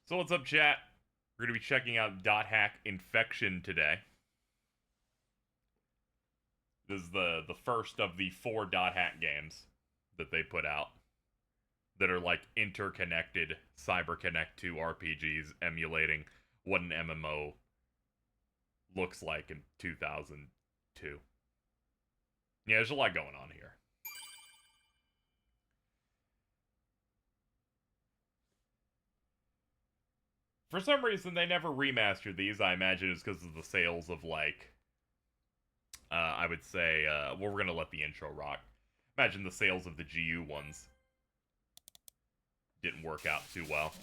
So what's up, chat? We're going to be checking out .hack Infection today. This is the first of the 4 .hack games that they put out that are like interconnected CyberConnect 2 RPGs emulating what an MMO looks like in 2002. Yeah, there's a lot going on here. For some reason, they never remastered these. I imagine it's because of the sales of, like, I would say, well, we're going to let the intro rock. Imagine the sales of the GU ones didn't work out too well.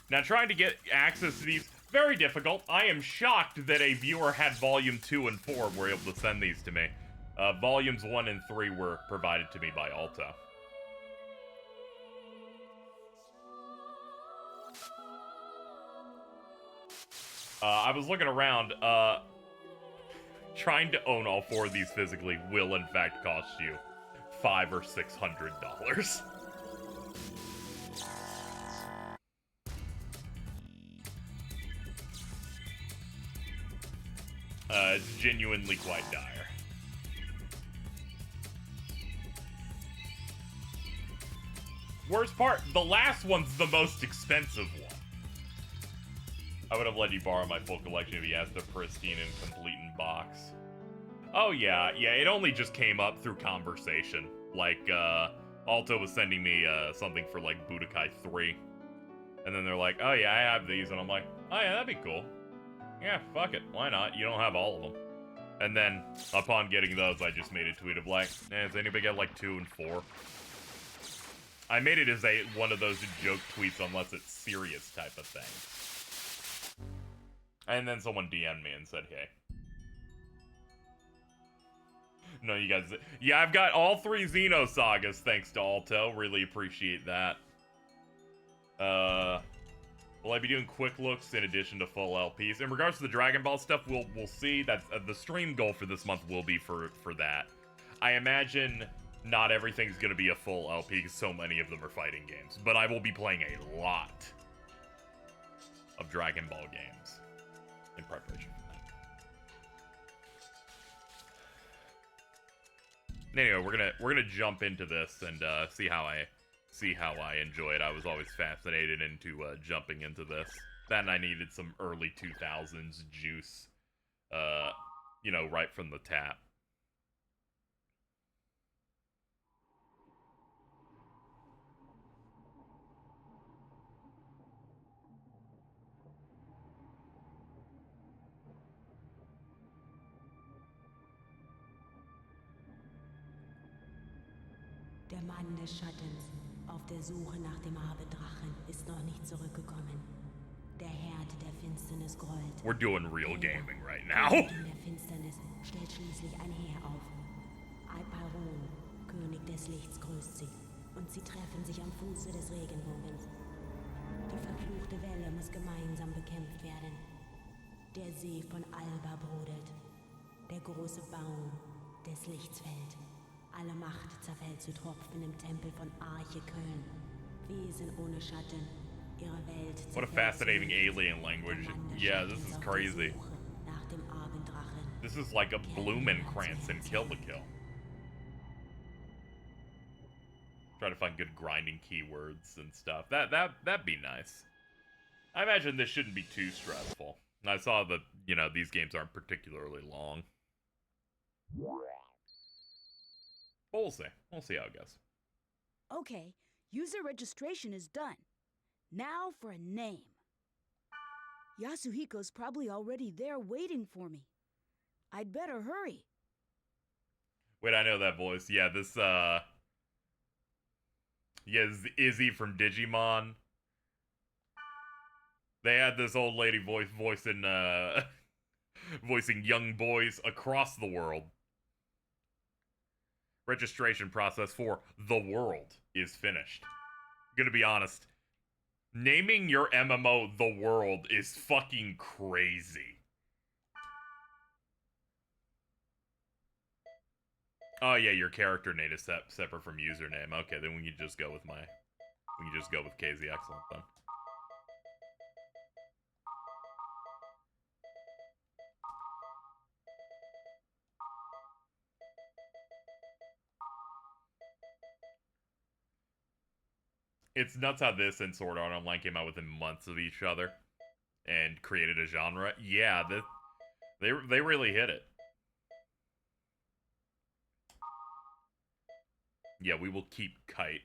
Now, trying to get access to these, very difficult. I am shocked that a viewer had Volume 2 and 4 were able to send these to me. Volumes 1 and 3 were provided to me by Aalto. I was looking around, trying to own all 4 of these physically will in fact cost you $500 or $600. It's genuinely quite dire. Worst part, the last one's the most expensive one. I would have let you borrow my full collection if you asked a pristine and complete in box. Oh yeah, it only just came up through conversation. Like, Aalto was sending me, something for, like, Budokai 3. And then they're like, oh yeah, I have these, and I'm like, oh yeah, that'd be cool. Yeah, fuck it, why not? You don't have all of them. And then, upon getting those, I just made a tweet of like, does anybody get, like, 2 and 4? I made it as one of those joke tweets unless it's serious type of thing. And then someone DM'd me and said, hey. No, you guys... Yeah, I've got all 3 Xenosagas thanks to Aalto. Really appreciate that. Will I be doing quick looks in addition to full LPs? In regards to the Dragon Ball stuff, we'll see. That's the stream goal for this month will be for that. I imagine... not everything's gonna be a full LP because so many of them are fighting games. But I will be playing a lot of Dragon Ball games in preparation for that. Anyway, we're gonna jump into this and see how I enjoy it. I was always fascinated into jumping into this. Then I needed some early 2000s juice, you know, right from the tap. Der Mann des Schattens, auf der Suche nach dem Abendrachen, ist noch nicht zurückgekommen. Der Herd der Finsternis grollt. We're doing real gaming right now. Der Finsternis stellt schließlich ein Heer auf. Alparon, König des Lichts, grüßt sie. Und sie treffen sich am Fuße des Regenbogens. Die verfluchte Welle muss gemeinsam bekämpft werden. Der See von Alba brodelt. Der große Baum des Lichts fällt. Alle Macht zerfällt zu Tropfen im Tempel von Arche Köln. Wesen ohne Schatten, ihre Welt zerfällt. What a fascinating alien language. Yeah, this is crazy. Nach dem Abenddrachen. This is like a Blumenkrantz in Kill the Kill. Try to find good grinding keywords and stuff. That'd be nice. I imagine this shouldn't be too stressful. I saw that, you know, these games aren't particularly long. But we'll see. We'll see how it goes. Okay, user registration is done. Now for a name. Yasuhiko's probably already there waiting for me. I'd better hurry. Wait, I know that voice. Yeah, this, yeah, this is Izzy from Digimon. They had this old lady voicing young boys across the world. Registration process for The World is finished. Gonna be honest. Naming your MMO The World is fucking crazy. Oh yeah, your character name is separate from username. Okay, then we can just go with KZXcellent then. It's nuts how this and Sword Art Online came out within months of each other and created a genre. Yeah, they really hit it. Yeah, we will keep Kite.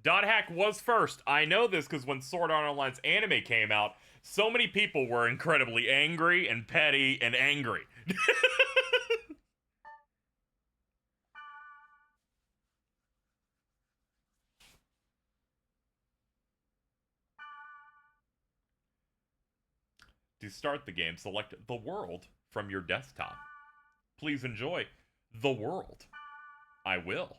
Dot Hack was first. I know this because when Sword Art Online's anime came out, so many people were incredibly angry and petty and angry. To start the game, select the world from your desktop. Please enjoy the world. I will.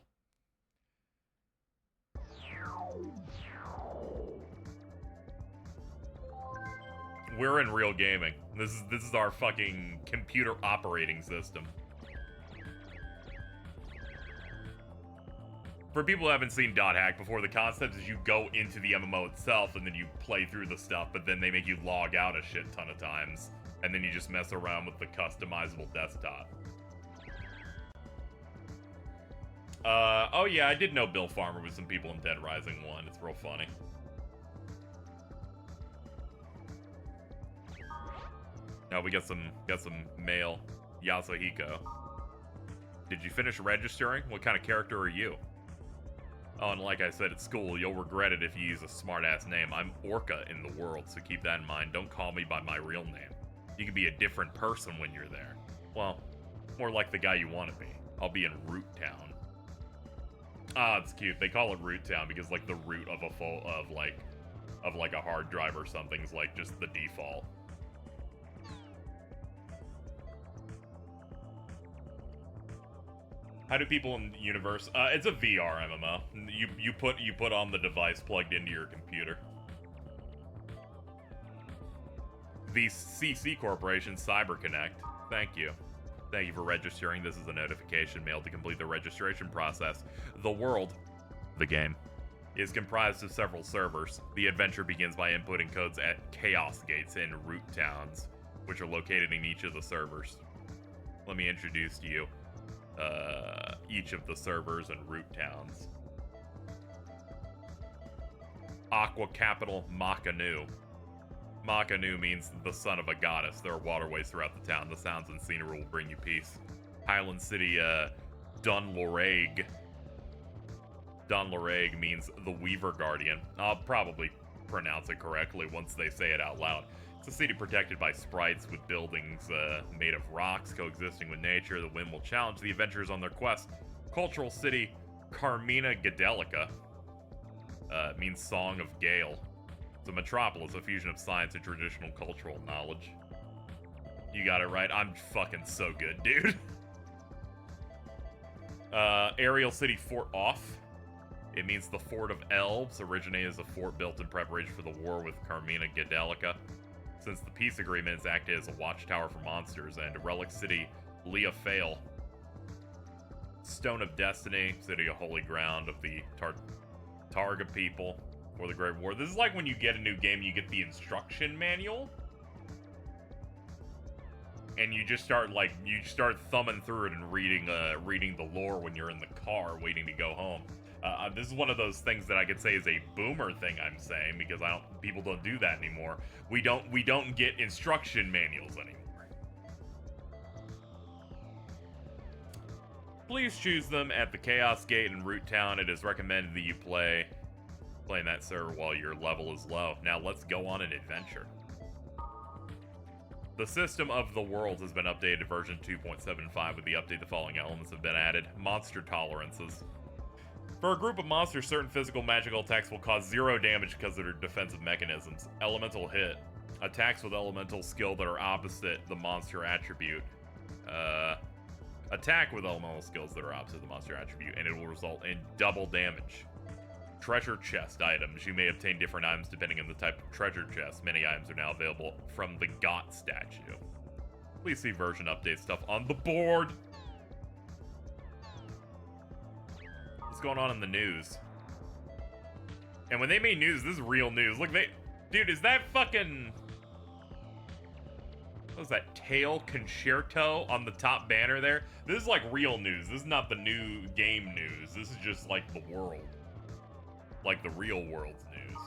We're in real gaming. This is our fucking computer operating system. For people who haven't seen Dot Hack before, the concept is you go into the MMO itself and then you play through the stuff, but then they make you log out a shit ton of times, and then you just mess around with the customizable desktop. Oh yeah, I did know Bill Farmer with some people in Dead Rising 1. It's real funny. No, we got some mail. Yasuhiko. Did you finish registering? What kind of character are you? Oh, and like I said at school, you'll regret it if you use a smart-ass name. I'm Orca in the world, so keep that in mind. Don't call me by my real name. You can be a different person when you're there. Well, more like the guy you want to be. I'll be in Root Town. Ah, it's cute. They call it Root Town because like the root of a hard drive or something's like just the default. How do people in the universe? It's a VR MMO. You put on the device plugged into your computer. The CC Corporation CyberConnect. Thank you. Thank you for registering. This is a notification mailed to complete the registration process. The world, the game, is comprised of several servers. The adventure begins by inputting codes at Chaos Gates in root towns, which are located in each of the servers. Let me introduce to you each of the servers and root towns. Aqua Capital Makanu. Makanu means the son of a goddess. There are waterways throughout the town. The sounds and scenery will bring you peace. Highland City, Dunloreg. Dunloreg means the Weaver Guardian. I'll probably pronounce it correctly once they say it out loud. It's a city protected by sprites with buildings made of rocks, coexisting with nature. The wind will challenge the adventurers on their quest. Cultural city, Carmina Gadelica. Means Song of Gale. It's a metropolis, a fusion of science and traditional cultural knowledge. You got it right. I'm fucking so good, dude. Aerial City Fort Off. It means the Fort of Elves, originated as a fort built in preparation for the war with Carmina Gadelica. Since the peace agreement, it's acted as a watchtower for monsters. And Relic City Leofail. Stone of Destiny, city of holy ground of the Targa people for the Great War. This is like when you get a new game, you get the instruction manual. And you just start thumbing through it and reading the lore when you're in the car waiting to go home. This is one of those things that I could say is a boomer thing I'm saying, because people don't do that anymore. We don't get instruction manuals anymore. Please choose them at the Chaos Gate in Root Town. It is recommended that you play in that server while your level is low. Now let's go on an adventure. The system of the world has been updated to version 2.75. With the update, the following elements have been added. Monster tolerances. For a group of monsters, certain physical magical attacks will cause 0 damage because of their defensive mechanisms. Elemental hit. Attacks with elemental skill that are opposite the monster attribute. Attack with elemental skills that are opposite the monster attribute, and it will result in double damage. Treasure chest items. You may obtain different items depending on the type of treasure chest. Many items are now available from the Got statue. Please see version update stuff on the board. What's going on in the news? And when they made news, this is real news. Look, dude, is that fucking... What was that? Tail Concerto on the top banner there? This is like real news. This is not the new game news. This is just like the world. Like the real world's news.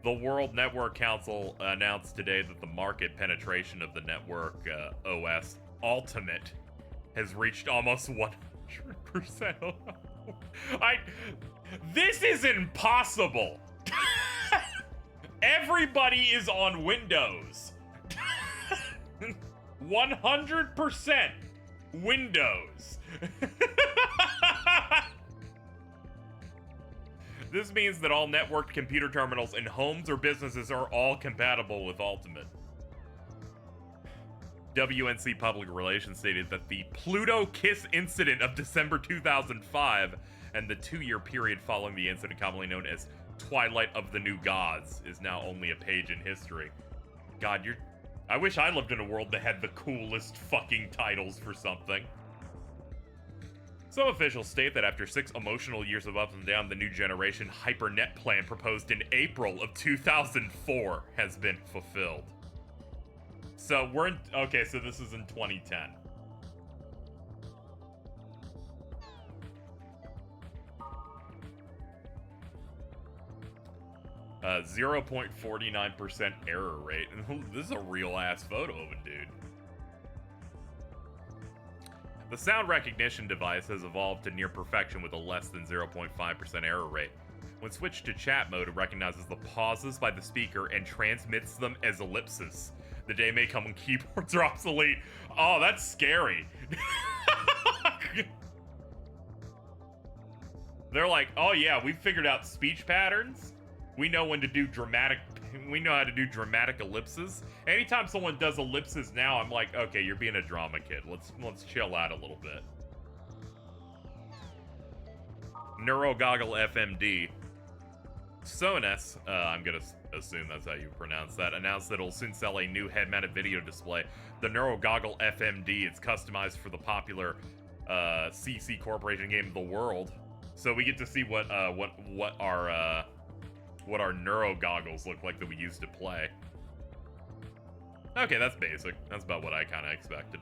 The World Network Council announced today that the market penetration of the network OS Ultimate has reached almost 100%. This is impossible. Everybody is on Windows. 100% Windows. This means that all networked computer terminals in homes or businesses are all compatible with Ultimate. WNC Public Relations stated that the Pluto Kiss incident of December 2005 and the 2-year period following the incident, commonly known as Twilight of the New Gods, is now only a page in history. God, I wish I lived in a world that had the coolest fucking titles for something. Some officials state that after 6 emotional years of ups and downs, the new generation HyperNet plan proposed in April of 2004 has been fulfilled. So okay, so this is in 2010. 0.49% error rate. This is a real ass photo of a dude. The sound recognition device has evolved to near perfection with a less than 0.5% error rate. When switched to chat mode, it recognizes the pauses by the speaker and transmits them as ellipses. The day may come when keyboards are obsolete. Oh, that's scary. They're like, oh yeah, we've figured out speech patterns. We know when to do we know how to do dramatic ellipses. Anytime someone does ellipses now, I'm like, okay, you're being a drama kid. Let's chill out a little bit. Neurogoggle FMD. Sonos, I'm gonna assume that's how you pronounce that, announced that it'll soon sell a new head-mounted video display. The Neurogoggle FMD, it's customized for the popular CC Corporation game The World. So we get to see what our Neuro goggles look like that we used to play. Okay, that's basic. That's about what I kind of expected.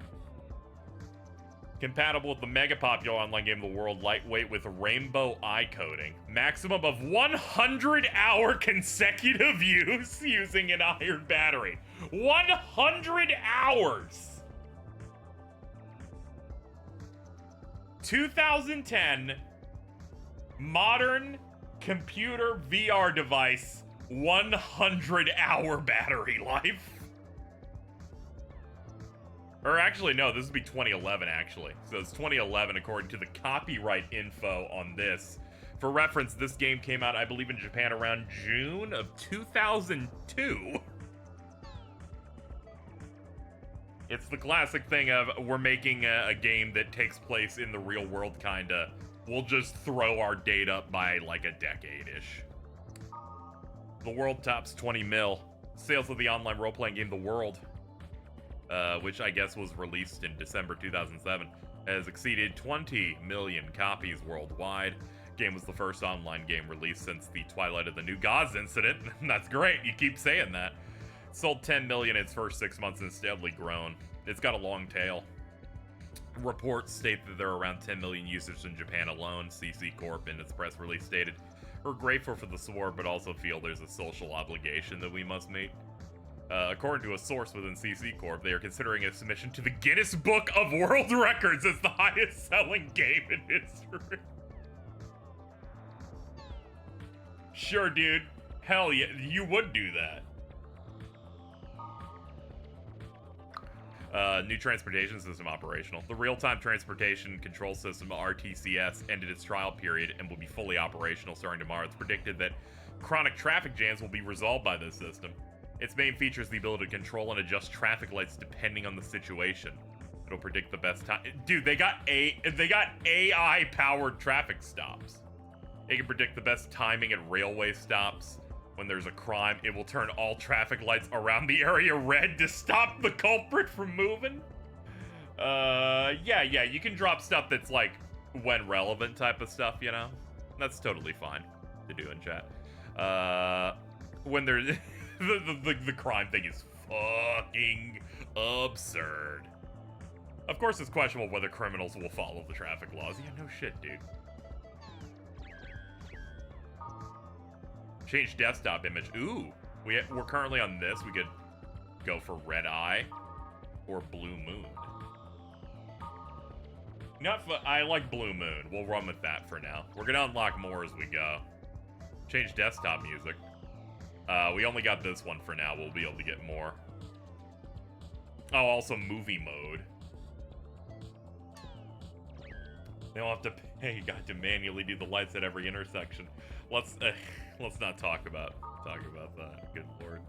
Compatible with the mega popular online game The World, lightweight with rainbow eye coding. Maximum of 100-hour consecutive use using an iron battery. 100 hours! 2010 modern computer VR device, 100-hour battery life. Or actually, no, this would be 2011, actually. So it's 2011, according to the copyright info on this. For reference, this game came out, I believe, in Japan around June of 2002. It's the classic thing of, we're making a game that takes place in the real world, kinda. We'll just throw our date up by like a decade-ish. The World tops 20 mil. Sales of the online role-playing game The World, which I guess was released in December 2007, has exceeded 20 million copies worldwide. Game was the first online game released since the Twilight of the New Gods incident. That's great, you keep saying that. It sold 10 million in its first 6 months and steadily grown. It's got a long tail. Reports state that there are around 10 million users in Japan alone. CC Corp in its press release stated, "We're grateful for the support, but also feel there's a social obligation that we must meet." According to a source within CC Corp, they are considering a submission to the Guinness Book of World Records as the highest selling game in history. Sure, dude. Hell yeah, you would do that. New transportation system operational. The real-time transportation control system, RTCS, ended its trial period and will be fully operational starting tomorrow. It's predicted that chronic traffic jams will be resolved by this system. Its main feature is the ability to control and adjust traffic lights depending on the situation. It'll predict the best time. Dude, they got AI-powered traffic stops. It can predict the best timing at railway stops, When there's a crime, it will turn all traffic lights around the area red to stop the culprit from moving. Yeah, you can drop stuff that's like when relevant type of stuff, you know? That's totally fine to do in chat. When there's the crime thing is fucking absurd. Of course, it's questionable whether criminals will follow the traffic laws. Yeah, no shit, dude. Change desktop image. Ooh, we're currently on this. We could go for Red Eye or Blue Moon. I like Blue Moon. We'll run with that for now. We're gonna unlock more as we go. Change desktop music. We only got this one for now. We'll be able to get more. Oh, also movie mode. They don't have to pay a guy to manually do the lights at every intersection. Let's not talk about that. Good lord.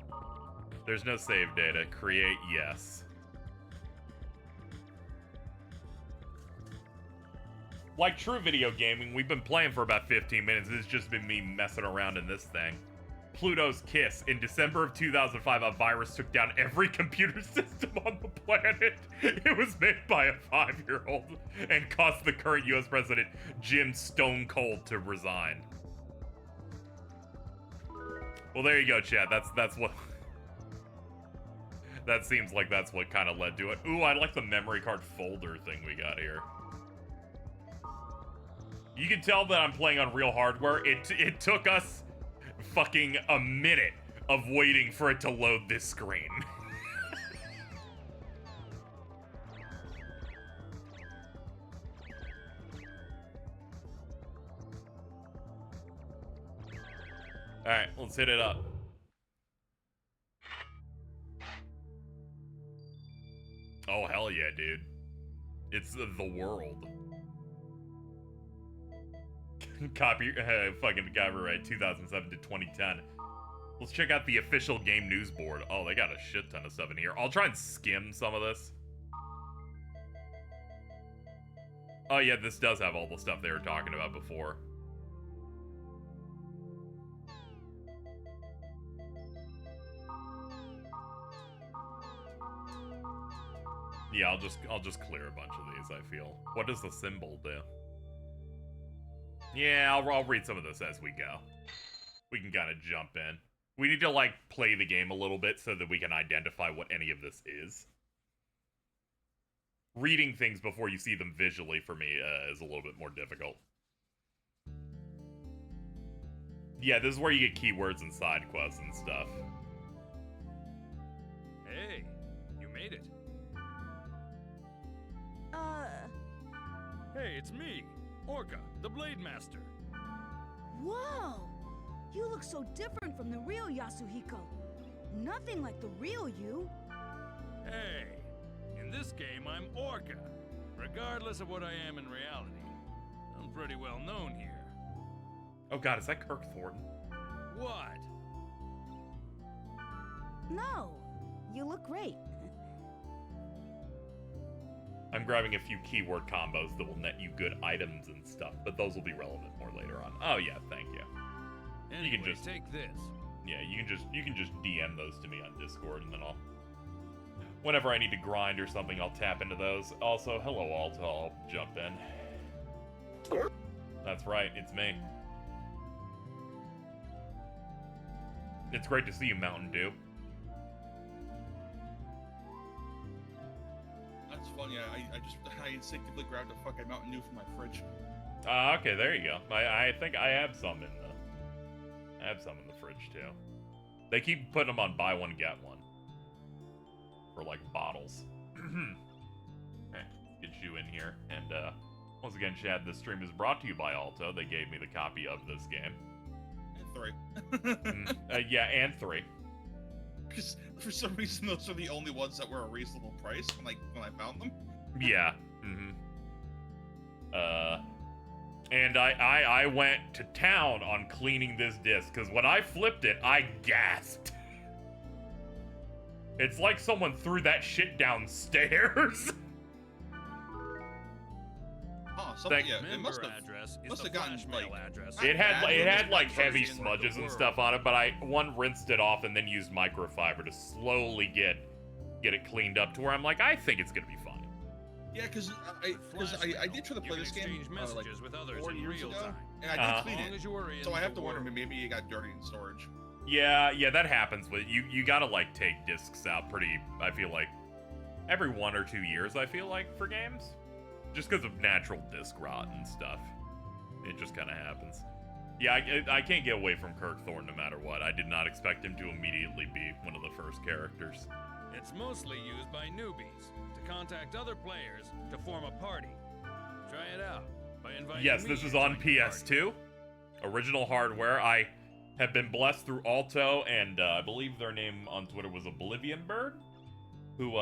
There's no save data. Create, yes. Like true video gaming, we've been playing for about 15 minutes. It's just been me messing around in this thing. Pluto's Kiss. In December of 2005, a virus took down every computer system on the planet. It was made by a 5-year-old and caused the current US president, Jim Stone Cold, to resign. Well, there you go, chat. That's what... That seems like that's what kind of led to it. Ooh, I like the memory card folder thing we got here. You can tell that I'm playing on real hardware. It took us fucking a minute of waiting for it to load this screen. Alright, let's hit it up. Oh, hell yeah, dude. It's the world. Fucking copyright 2007 to 2010. Let's check out the official game news board. Oh, they got a shit ton of stuff in here. I'll try and skim some of this. Oh yeah, this does have all the stuff they were talking about before. Yeah, I'll just clear a bunch of these, I feel. What does the symbol do? Yeah, I'll read some of this as we go. We can kind of jump in. We need to, like, play the game a little bit so that we can identify what any of this is. Reading things before you see them visually, for me, is a little bit more difficult. Yeah, this is where you get keywords and side quests and stuff. Hey, you made it. Hey, it's me, Orca, the Blade Master. Whoa! You look so different from the real Yasuhiko. Nothing like the real you. Hey, in this game I'm Orca, regardless of what I am in reality. I'm pretty well known here. Oh god, is that Kirk Thornton? What? No, you look great. I'm grabbing a few keyword combos that will net you good items and stuff, but those will be relevant more later on. Oh yeah, thank you. Anyway, you can just take this. Yeah, you can just DM those to me on Discord, and then whenever I need to grind or something, I'll tap into those. Also, hello Aalto, I'll jump in. That's right, it's me. It's great to see you, Mountain Dew. That's funny. I instinctively grabbed a fucking Mountain Dew from my fridge. Okay, there you go. I think I have some in the fridge too. They keep putting them on buy one get one for like bottles. Okay, get you in here. And once again, Chad, this stream is brought to you by Aalto. They gave me the copy of this game. And 3. Yeah, and 3. Because for some reason those are the only ones that were a reasonable price when I found them. Yeah. And I went to town on cleaning this disc, because when I flipped it, I gasped. It's like someone threw that shit downstairs. Oh, something. Yeah, it Member must have. address is must the have gotten, flash mail like, address. It had like Version heavy of the smudges and world. stuff on it, but I rinsed it off and then used microfiber to slowly get it cleaned up to where I'm like, I think it's gonna be fine. Yeah, because I did try to play this game exchange messages with others 4 in years real ago, time. and I did As clean long it. as you were in So I have the to wonder, world. maybe it got dirty in storage. Yeah, that happens with you gotta like take discs out pretty, I feel like, every 1 or 2 years, I feel like, for games. Just because of natural disc rot and stuff. It just kind of happens. Yeah, I can't get away from Kirk Thorne no matter what. I did not expect him to immediately be one of the first characters. It's mostly used by newbies to contact other players to form a party. Try it out by inviting Yes, me this is to on join your PS2. Original hardware. I have been blessed through Aalto, and I believe their name on Twitter was Oblivion Bird, who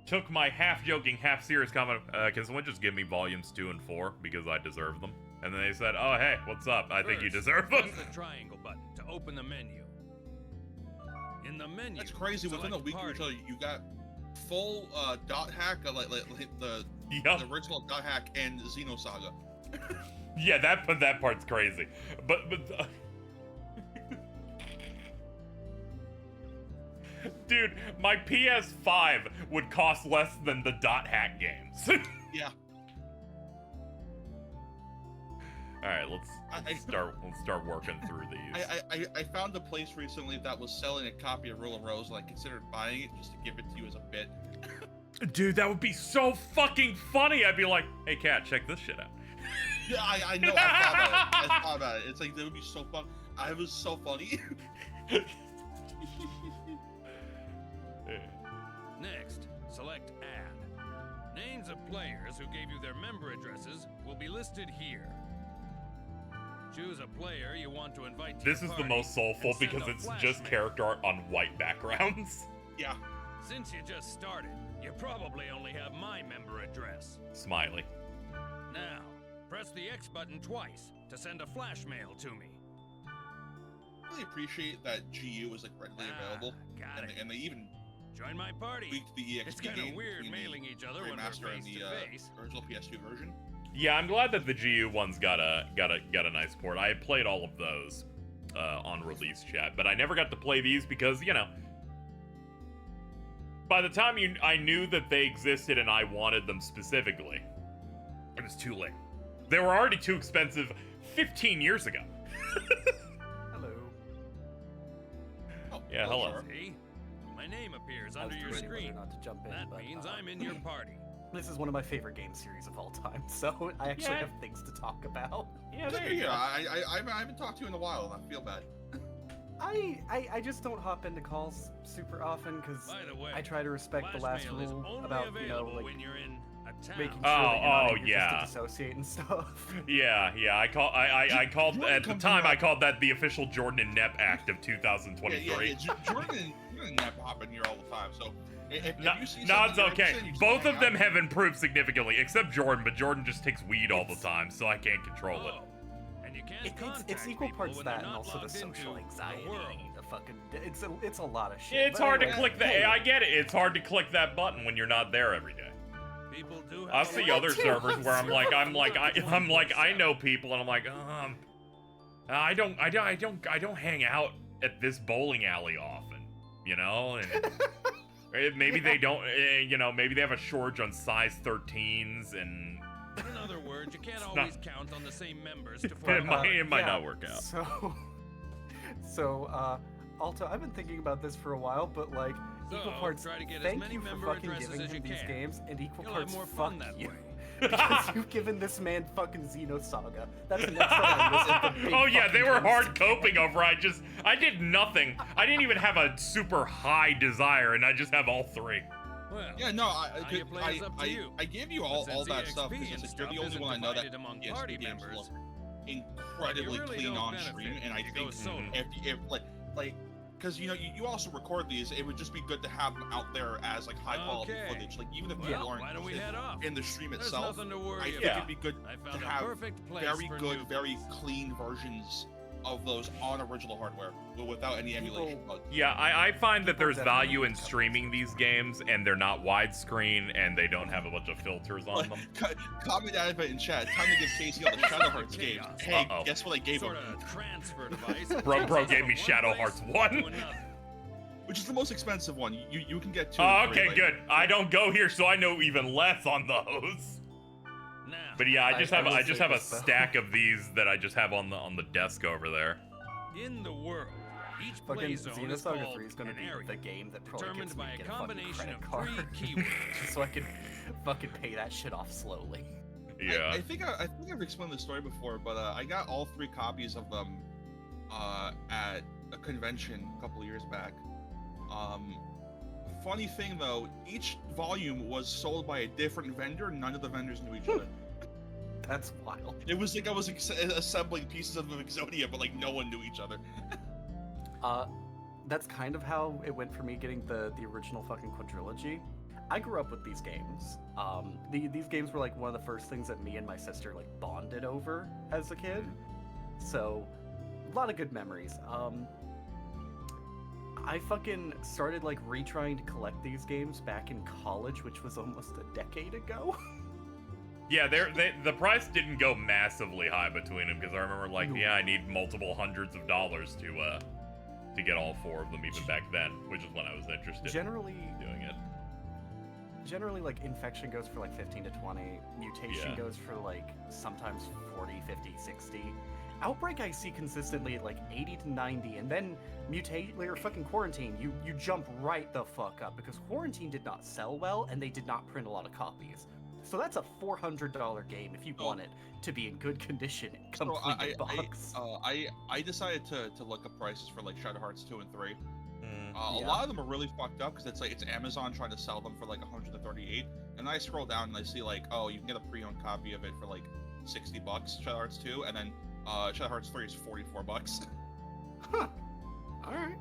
took my half-joking, half-serious comment, can someone just give me volumes 2 and 4 because I deserve them? And then they said, oh, hey, what's up? I think you First, deserve them. press the triangle button to open the menu. In the menu, That's crazy. Within a select week or party. so, you got full dot hack, like the Yup. original dot hack and Xenosaga. Yeah, that part's crazy. But dude, my PS5 would cost less than the dot hack games. Yeah. All right, let's start working through these. I found a place recently that was selling a copy of Rule of Rose, and I considered buying it just to give it to you as a bit. Dude, that would be so fucking funny. I'd be like, hey, cat, check this shit out. Yeah, I know. I thought about it. It's like, that would be so fun. It was so funny. Next, select Add. Names of players who gave you their member addresses will be listed here. Choose a player you want to invite to This your is the party most soulful and send because a it's flash just mail. character art on white backgrounds. Yeah. Since you just started, you probably only have my member address. Smiley. Now, press the X button twice to send a flash mail to me. I really appreciate that GU is like readily available, Got it. and they even Join my party. tweaked the EXP It's kind of game weird between mailing each other when we're remaster and face the to face. original PS2 version. Yeah, I'm glad that the GU one's got a nice port. I had played all of those on release chat, but I never got to play these because, you know, by the time I knew that they existed and I wanted them specifically, it was too late. They were already too expensive 15 years ago. Hello. Oh, Yeah, hello. sure. See? My name appears I was under your debating whether or screen. not to jump in, That but, means I'm in your party. This is one of my favorite game series of all time, so I actually Yeah. have things to talk about. Yeah, Good there to you hear. go. I haven't talked to you in a while, and I feel bad. I just don't hop into calls super often because By the way, I try to respect the flash last mail is rule only about, available like, when you're in a town. making sure Oh, that you're not oh, eager yeah. just to dissociate and stuff. Yeah. I called Jordan at the comes time I around- called that the official Jordan and Nepp Act of 2023. Yeah. Jordan and Nap hop in here all the time, so if No, you see no, something it's you're okay. interested in, you just Both hang of them out. have improved significantly, except Jordan, but Jordan just takes weed all the time, so I can't control it. Oh, and you can't It's contact equal people parts when that they're and not also the logged into social anxiety. the world. The fucking it's a lot of shit. It's But hard to anyway, click the. hey, I get it. It's hard to click that button when you're not there every day. People do have I a see right other to- servers where I'm like I know people, and I'm like, I don't hang out at this bowling alley often, you know, and maybe they don't, you know, maybe they have a shortage on size 13s, and In other words, you can't not- always count on the same members to form it a might, party. it might yeah, not work out. So, Alto, I've been thinking about this for a while, but like equal So, parts. try to get as Thank many you for member fucking addresses giving as him you these can. games, and equal You'll parts have more fun fuck that you. way. Because you've given this man fucking Xenosaga. That's the next time I listen to big Oh yeah, they fucking were games hard together. coping over. I did nothing. I didn't even have a super high desire, and I just have all three. Well, Yeah, no, how you play is up to you. I gave you all But since that stuff EXP because and you're the stuff only one I isn't know that divided among PS2 party games members, look incredibly really clean don't on benefit stream, and I if you go think solo. if like because you know you also record these, it would just be good to have them out there as like high quality Okay. footage, like even if Well, people aren't why don't we interested head off? in the stream There's itself. nothing to I worry think about. it'd be good I to found a have perfect place very for good, newbies. very clean versions of those on original hardware without any emulation bugs. Yeah, I find that there's value in streaming these games, and they're not widescreen, and they don't have a bunch of filters on them. Comment out of it in chat. Time to give Casey all the Shadow Hearts games. Hey, guess what I gave him? Transfer device. Bro gave me Shadow Hearts 1. Which is the most expensive one. You can get 2. Oh, okay, good. I don't go here, so I know even less on those. Now, But yeah, I just have a stack of these that I just have on the desk over there. in the world, each Fucking play zone is Xenosaga called 3 is gonna an be area, the game that probably determined gets me by to a get a fucking combination credit of card. 3 keywords. Just so I can fucking pay that shit off slowly. Yeah. I think I've explained this story before, but I got all 3 copies of them at a convention a couple of years back. Funny thing though, each volume was sold by a different vendor. None of the vendors knew each other. That's wild. It was like I was assembling pieces of Exodia, but like no one knew each other. That's kind of how it went for me getting the original fucking quadrilogy. I grew up with these games. These games were like one of the first things that me and my sister like bonded over as a kid. So, a lot of good memories. I fucking started like retrying to collect these games back in college, which was almost a decade ago. Yeah, the price didn't go massively high between them, because I remember like, yeah, I need multiple hundreds of dollars to get all 4 of them even back then, which is when I was interested in doing it. Generally, like, Infection goes for like 15 to 20, Mutation goes for like sometimes 40, 50, 60. Outbreak I see consistently at like 80 to 90, and then or fucking Quarantine, you jump right the fuck up, because Quarantine did not sell well, and they did not print a lot of copies. So that's a $400 game if you want it to be in good condition, complete box. I decided to look up prices for like Shadow Hearts 2 and 3. A lot of them are really fucked up because it's Amazon trying to sell them for like 138, and I scroll down and I see like, oh, you can get a pre-owned copy of it for like $60, Shadow Hearts 2, and then Shadow Hearts 3 is $44. Huh. All right.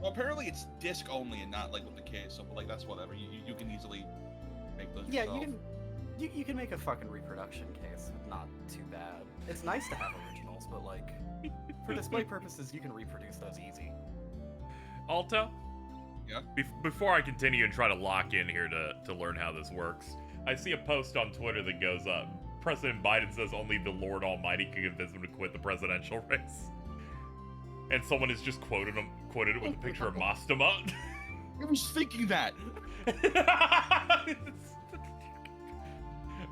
Well, apparently it's disc only and not like with the case, so but like that's whatever. You can easily make those. Yeah, yourself. you can make a fucking reproduction case. Not too bad. It's nice to have originals, but like for display purposes, you can reproduce those easy. Aalto? Yeah? Before I continue and try to lock in here to learn how this works, I see a post on Twitter that goes up. President Biden says only the Lord Almighty can convince him to quit the presidential race. And someone has just quoted it with a picture of Mastema. I was thinking that.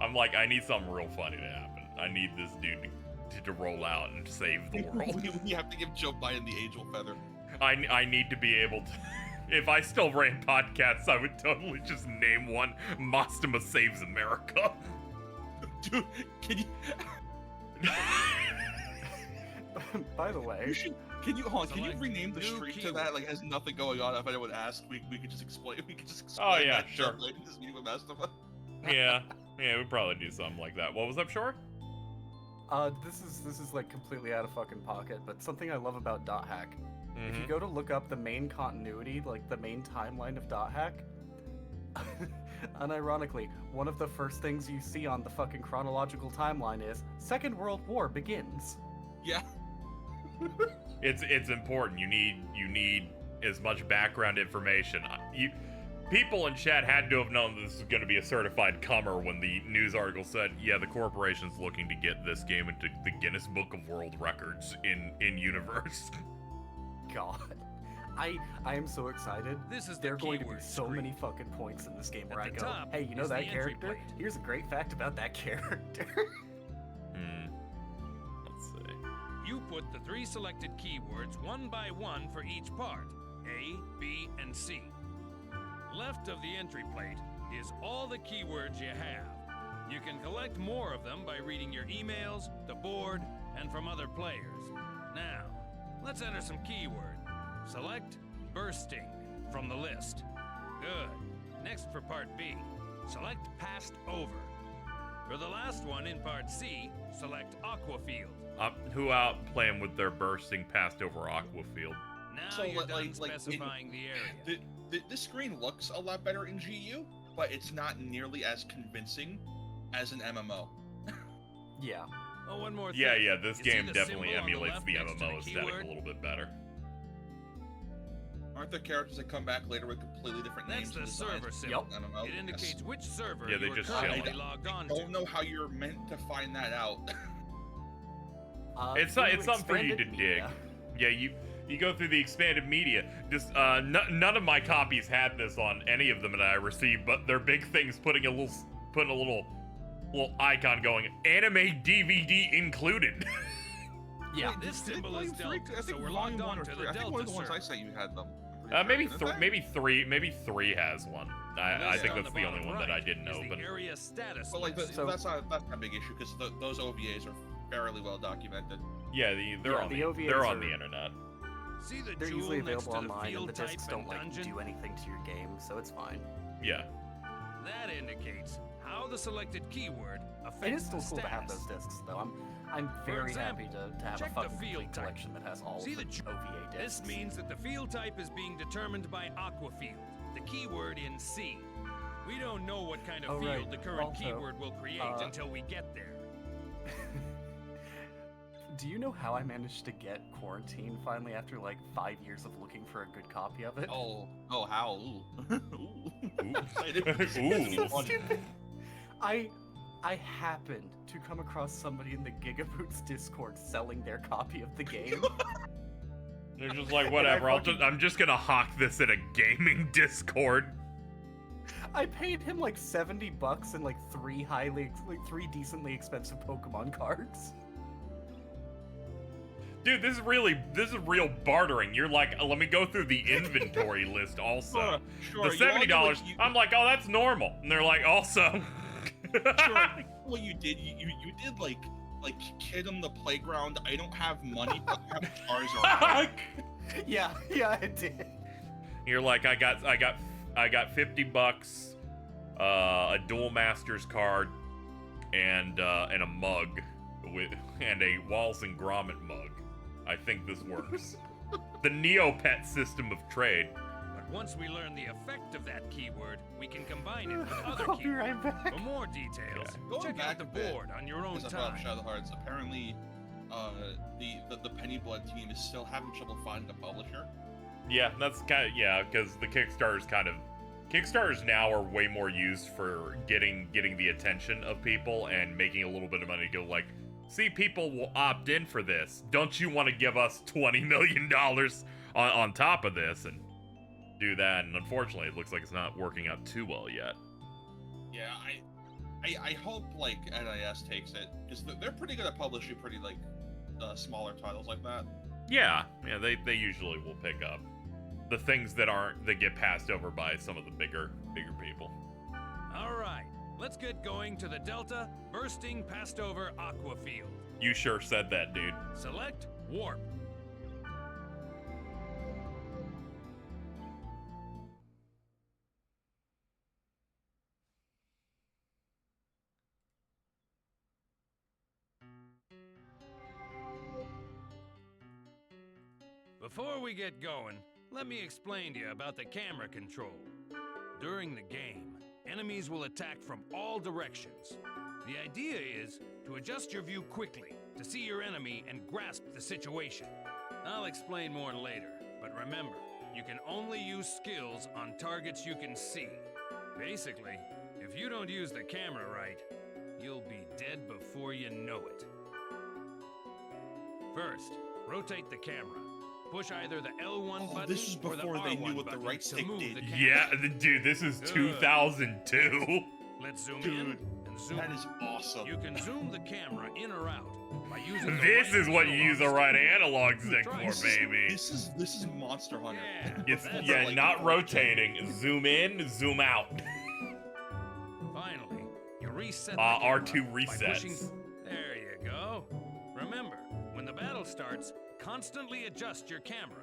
I'm like, I need something real funny to happen. I need this dude to roll out and save the world. We have to give Joe Biden the angel feather. I need to be able to... If I still ran podcasts, I would totally just name one Mastema Saves America. Dude, can you... By the way... Can you rename the street to that? Like, it has nothing going on. If anyone asked, we could just explain. We could just explain. Oh yeah, that sure. This meeting with Mastema. Yeah, we'd probably do something like that. What was up, Shore? This is like completely out of fucking pocket, but something I love about Dot Hack. Mm-hmm. If you go to look up the main continuity, like the main timeline of Dot Hack, unironically, one of the first things you see on the fucking chronological timeline is Second World War begins. Yeah. It's important. You need as much background information. People in chat had to have known this was going to be a certified comer when the news article said, yeah, the corporation's looking to get this game into the Guinness Book of World Records in universe. God. I am so excited. This is There are going to be keyword so screen. many fucking points in this game where At I the go, top hey, you know is that the entry character? plate. Here's a great fact about that character. Let's see. You put the 3 selected keywords one by one for each part, A, B, and C. Left of the entry plate is all the keywords you have. You can collect more of them by reading your emails, the board, and from other players. Now, let's enter some keywords. Select bursting from the list. Good. Next for part B, select passed over. For the last one in part C, select aquafield. Who out playing with their bursting passed over Aquafield? Now So, you're like- done like, specifying the area. This screen looks a lot better in GU, but it's not nearly as convincing as an MMO. Yeah. Oh, one more thing. Yeah, this You see game the definitely symbol on the emulates left the next to MMO the aesthetic keyword? a little bit better. Aren't there characters that come back later with completely different That's names? the and designs? server symbol. Yep. MMO? It indicates which server Yeah, they you are just currently chilling. logged on I to. don't know how you're meant to find that out. It's something for you to dig. Yeah, you go through the expanded media. Just none of my copies had this on any of them that I received, but their big thing's putting a little icon going anime DVD included. Yeah. Wait, This did symbol Volume is three- Delta, I so think we're Volume logged one on or to three- the I think one of Delta the ones I server. sent you had them. I'm pretty sure. Didn't they? maybe three has one. I Listed think on that's the only bottom one that I right didn't is the open. area status But like, list. So- that's not a big issue because those OVAs are fairly well documented. Yeah, they're on the the OVAs they're on are- the internet. See the They're jewel usually next available to the online, and field the type discs and don't like dungeon? do anything to your game, so it's fine. Yeah. That indicates how the selected keyword affects It is still the cool to have status. those discs, though. I'm very example, happy to have a check the fucking field complete type. collection that has all See of the the OVA discs. This means that the field type is being determined by Aqua Field, the keyword in C. We don't know what kind of Oh, field right. the current Also, keyword will create until we get there. Do you know how I managed to get Quarantine finally after like 5 years of looking for a good copy of it? Oh, how? Ooh. Ooh. Ooh. Stupid. I happened to come across somebody in the Gigaboots Discord selling their copy of the game. They're just like, whatever. I'm just gonna hawk this in a gaming Discord. I paid him like $70 and like three decently expensive Pokemon cards. Dude, this is real bartering. You're like, let me go through the inventory list also. Sure, The $70, I'm like, oh, that's normal. And they're like, also. Sure. What you did, you did like kid on the playground. I don't have money, but I have cars around. Yeah, I did. You're like, I got $50, a Duel Masters card, and a mug and a Walls and Gromit mug. I think this works. The Neopet system of trade. But once we learn the effect of that keyword, we can combine it with other I'll be keywords. right back. For more details, Going check back out the a bit, board on your own Because about time. Shadow Hearts, apparently, the Penny Blood team is still having trouble finding a publisher. Yeah, that's kind of, because the Kickstarters now are way more used for getting the attention of people and making a little bit of money to go like, see, people will opt in for this. Don't you want to give us $20 million on top of this and do that? And unfortunately, it looks like it's not working out too well yet. Yeah, I hope like NIS takes it because they're pretty good at publishing pretty like smaller titles like that. Yeah, they usually will pick up the things that get passed over by some of the bigger people. All right, let's get going to the Delta, bursting past over Aqua Field. You sure said that, dude. Select Warp. Before we get going, let me explain to you about the camera control. During the game, enemies will attack from all directions. The idea is to adjust your view quickly to see your enemy and grasp the situation. I'll explain more later, but remember, you can only use skills on targets you can see. Basically, if you don't use the camera right, you'll be dead before you know it. First, rotate the camera. Push either the L1 button this is or the before they R1 knew what the button right to stick move did. the camera. Yeah, dude, this is 2002. Let's zoom Dude, in and zoom That out. is awesome. You can zoom the camera in or out by using the This right is what you use a analog right stick. analog stick Try for, baby. This is Monster Hunter. Yeah, It's, that's yeah, like not the- rotating. Zoom in, zoom out. Finally, you reset the R2 camera by resets. pushing- There you go. Remember, when the battle starts, constantly adjust your camera.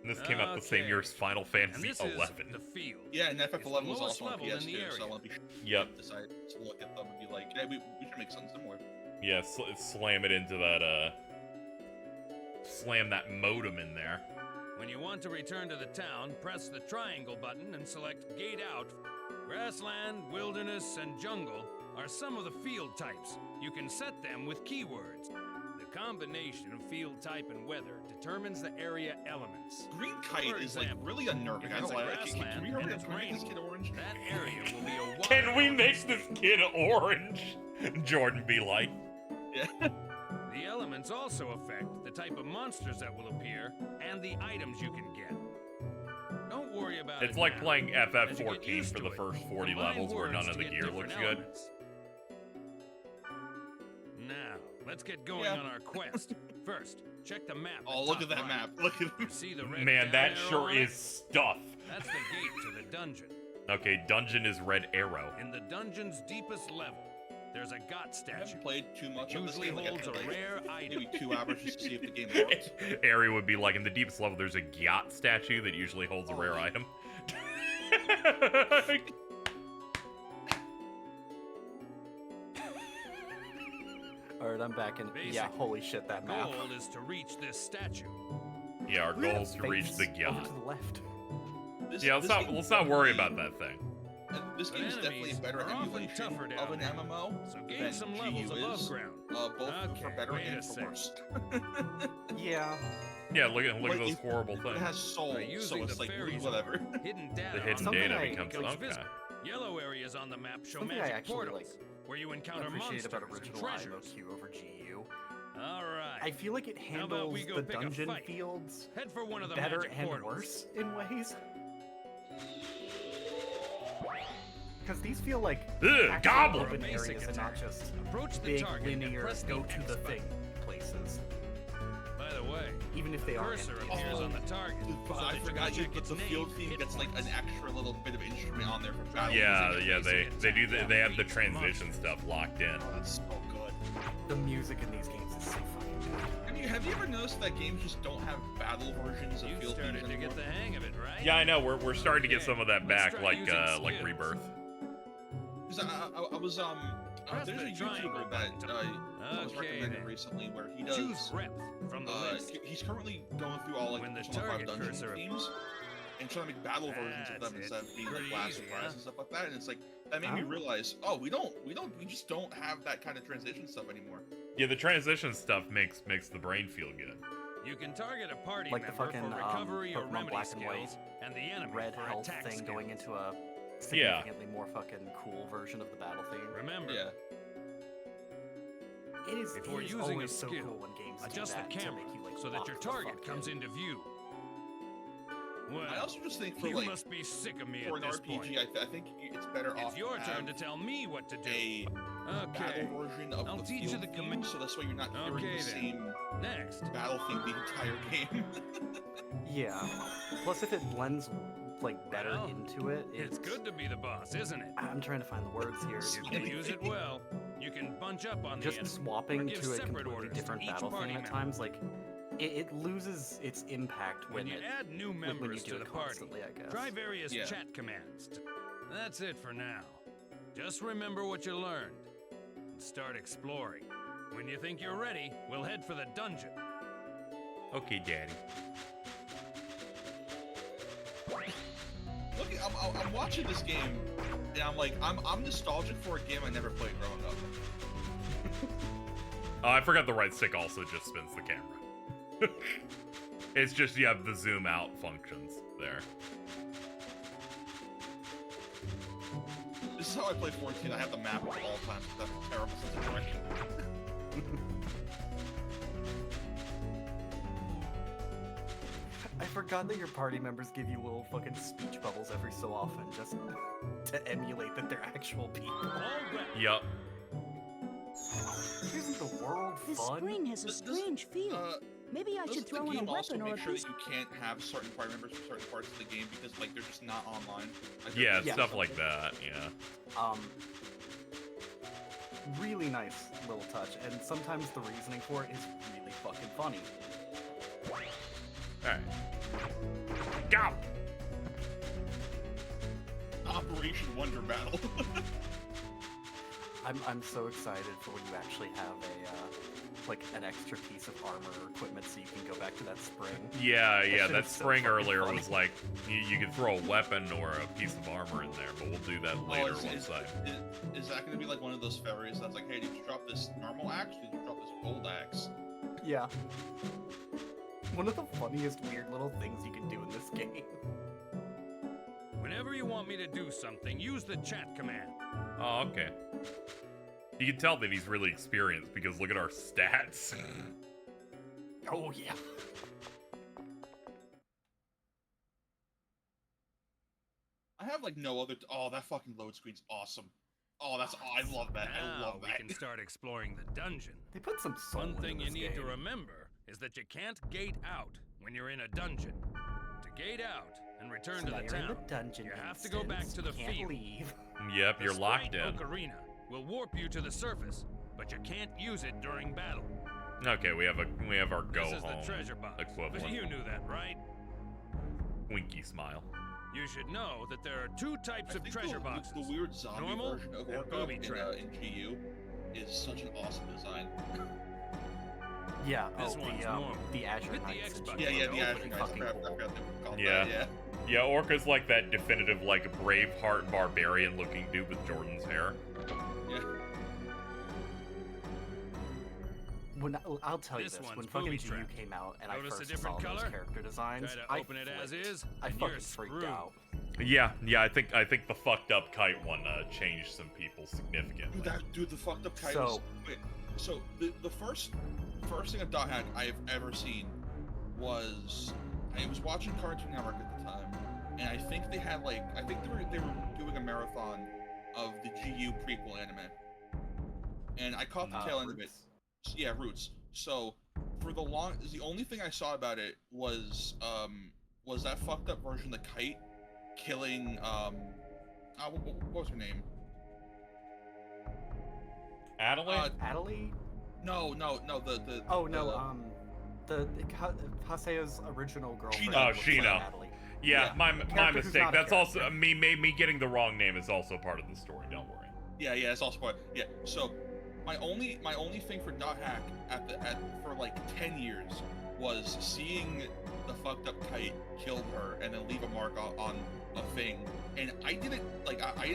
And this came out the same year as Final And Fantasy this XI. is the field. Yeah, and It's the FF11 was lowest also on level in the PS2, so I area. want to be Yep. decide to look at them and be like, hey, we should make something similar. Yeah, slam it into that, slam that modem in there. When you want to return to the town, press the triangle button and select Gate Out. Grassland, Wilderness, and Jungle are some of the field types. You can set them with keywords. The combination of field type and weather determines the area elements. Green Kite For is like example, really unnerving. if I it's don't a like it. Can grassland we and hurry it's up and make this raining, kid orange? that area will be a water Can we make element. this kid orange? Jordan be like. Yeah. The elements also affect the type of monsters that will appear and the items you can get. Don't worry about it. It's like now. playing As you get FF14 used for to the it, first 40 combine levels where words none to of the get gear different looks good. elements. Now, let's get going Yeah. on our quest. First, check the map. Oh, at look top at that right. map. Look at You see the red Man, down that arrow sure on it? is stuff. That's the gate to the dungeon. Okay, dungeon is red arrow. In the dungeon's deepest level, there's a God I statue. haven't played too much of this Usually game. Like, holds a like, rare item. maybe 2 hours just to see if the game works. Ari would be like, in the deepest level, there's a Gyat statue that usually holds a rare item. Alright, I'm back in. Yeah, Basically, holy shit, that The map. goal is to reach this statue. Yeah, our Look at goal that is to reach face the over Gyat. to the left. Yeah, This game let's not worry definitely- about that thing. This game is definitely a Enemies better are often emulation tougher down of an there. MMO So gain than some GU levels above is, ground. both for Okay, better wait a and for sec. worse. Yeah. Yeah, look at Like, those it- horrible It things. has soul, By so using it's the like fairies whatever. Hidden data The hidden on Something data I- becomes becomes okay. visible. Yellow areas on the map show Something I magic actually, portals, like, where you encounter appreciate monsters about and original treasures. IMOQ over GU. All right. I feel like it How about handles we go the pick a dungeon fight? fields Head for one of the better magic and portals. worse in ways. Because these feel like Ugh, actual goblin! open Basic areas and not attack. just Approach the big target and linear press go the to the X thing button. places. By the way, Even if they are cursor empty. appears on the target. so I that you can forgot you check put its the name, field theme hit gets like points. an extra little bit of instrument on there for battle. Yeah, Using yeah, basic they do attack they have the beats transition monsters. stuff locked in. Oh, that's so good. The music in these games is so fucking good. Have you ever noticed that games just don't have battle versions of You field themes started to anymore? get the hang of it, right? Yeah, I know. We're starting to get Okay, some of that let's back, try like using like skills. Rebirth. Because I was Press there's the a triangle YouTuber that button. I was Okay, recommending then. recently where he does. Choose rep from the list. He's currently going through all like When the Persona 5 target dungeon cursor- themes and trying to make battle versions of them That's instead it. of being like Pretty last easy, surprise huh? and stuff like that. And it's like that made me Oh. realize, we just don't have that kind of transition stuff anymore. Yeah, the transition stuff makes the brain feel good. You can target a party Like the member fucking, for recovery or Pokemon remedy Black and White skills, and the enemy Red for health attack thing skills. going into a Yeah. significantly more fucking cool version of the battle theme. Remember, Yeah. before it is using a always so skill, cool when games do adjust the that to camera make you, like, so that lock your the target fuck comes in. into view. Well, I also just think for you like must be sick of me for at an this RPG, point. I think it's better off It's your to turn to have tell me what to do. a Okay. battle version of I'll the teach you field the theme, command- so that's why you're not hearing Okay, the then. same Next, battle theme the entire game. Yeah. Plus, if it blends like better Well, into it, it's good to be the boss, isn't it? I'm trying to find the words here. If you use it well, you can bunch up on the Just enemy. swapping or give to a separate completely orders to different each battle party theme at member. times, like it loses its impact When when you it add new when you members do to it the party, constantly, I guess. try various Yeah. chat commands. That's it for now. Just remember what you learned and start exploring. When you think you're ready, we'll head for the dungeon. Okay, Daddy. Look, I'm watching this game, and I'm like, I'm nostalgic for a game I never played growing up. Oh, I forgot the right stick also just spins the camera. It's just you have the zoom out functions there. This is how I play 14. I have the map at all times. That's a terrible sense of direction. I forgot that your party members give you little fucking speech bubbles every so often, just to emulate that they're actual people. All right. Yup. Isn't the world This fun? screen has a Does- strange feel. Maybe I Doesn't should the throw in a game also weapon or a make sure piece. that you can't have certain party members for certain parts of the game because like they're just not online? Like, they're Yeah, just- stuff like that, yeah. Really nice little touch, and sometimes the reasoning for it is really fucking funny. Alright. Go! Operation Wonder Battle. I'm so excited for when you actually have like an extra piece of armor or equipment so you can go back to that spring. Yeah, That shit that is so spring fucking earlier funny. was like, you could throw a weapon or a piece of armor in there, but we'll do that later once Is that going to be like one of those fairies that's like, hey, did you drop this normal axe? Did you drop this gold axe? Yeah. One of the funniest weird little things you can do in this game. Whenever you want me to do something, use the chat command. Oh, okay. You can tell that he's really experienced because look at our stats. Oh yeah. I have like no other. Oh, that fucking load screen's awesome. Oh, I love that. I Now love we that. can start exploring the dungeon. They put some soul One into thing you this need to game. remember is that you can't gate out when you're in a dungeon. To gate out and return So to now the you're in town, the dungeon you have to go back instance, to the you can't field. leave. Yep, The you're locked Sprite in. Oak Arena will warp you to the surface, but you can't use it during battle. Okay, we have our go This is home the treasure box. equivalent. But you knew that, right? Winky smile. You should know that there are two types of treasure boxes. The weird zombie Normal version of or Orca booby trap. in GU is such an awesome design. Yeah, This one's normal. the Azure Hit the Knights X and button. Yeah, shit yeah, are the Azure pretty Knights. I fucking forgot cool. they were called Yeah. that, yeah. Yeah, Orca's like that definitive, like, Braveheart barbarian looking dude with Jordan's hair. Yeah. When I'll tell you This this, one's when fucking booby GU trapped. came out and Notice I a first different saw those color? character designs, Try to I open it as flipped. is, I and fucking you're freaked screwed. out. Yeah, I think the fucked up kite one changed some people significantly. Dude, the fucked up kite So- was... Wait, so the first thing of Dot Hack I've ever seen was... I was watching Cartoon Network at the time, and I think they had like... I think they were doing a marathon of the GU prequel anime. And I caught the tail end of it. Roots. Yeah, Roots. So, the only thing I saw about it was that fucked up version of the kite killing, what was her name? Adelaide? Adelie? No, the... Oh no, Haseo's original girlfriend. Shino. looks like Shino. Adelie. Yeah, Yeah. my Character who's mistake. not a That's also character. me getting the wrong name is also part of the story. Don't worry. Yeah, it's also part. Yeah, so my only thing for Dot Hack for like 10 years was seeing the fucked up kite kill her and then leave a mark on a thing, and I didn't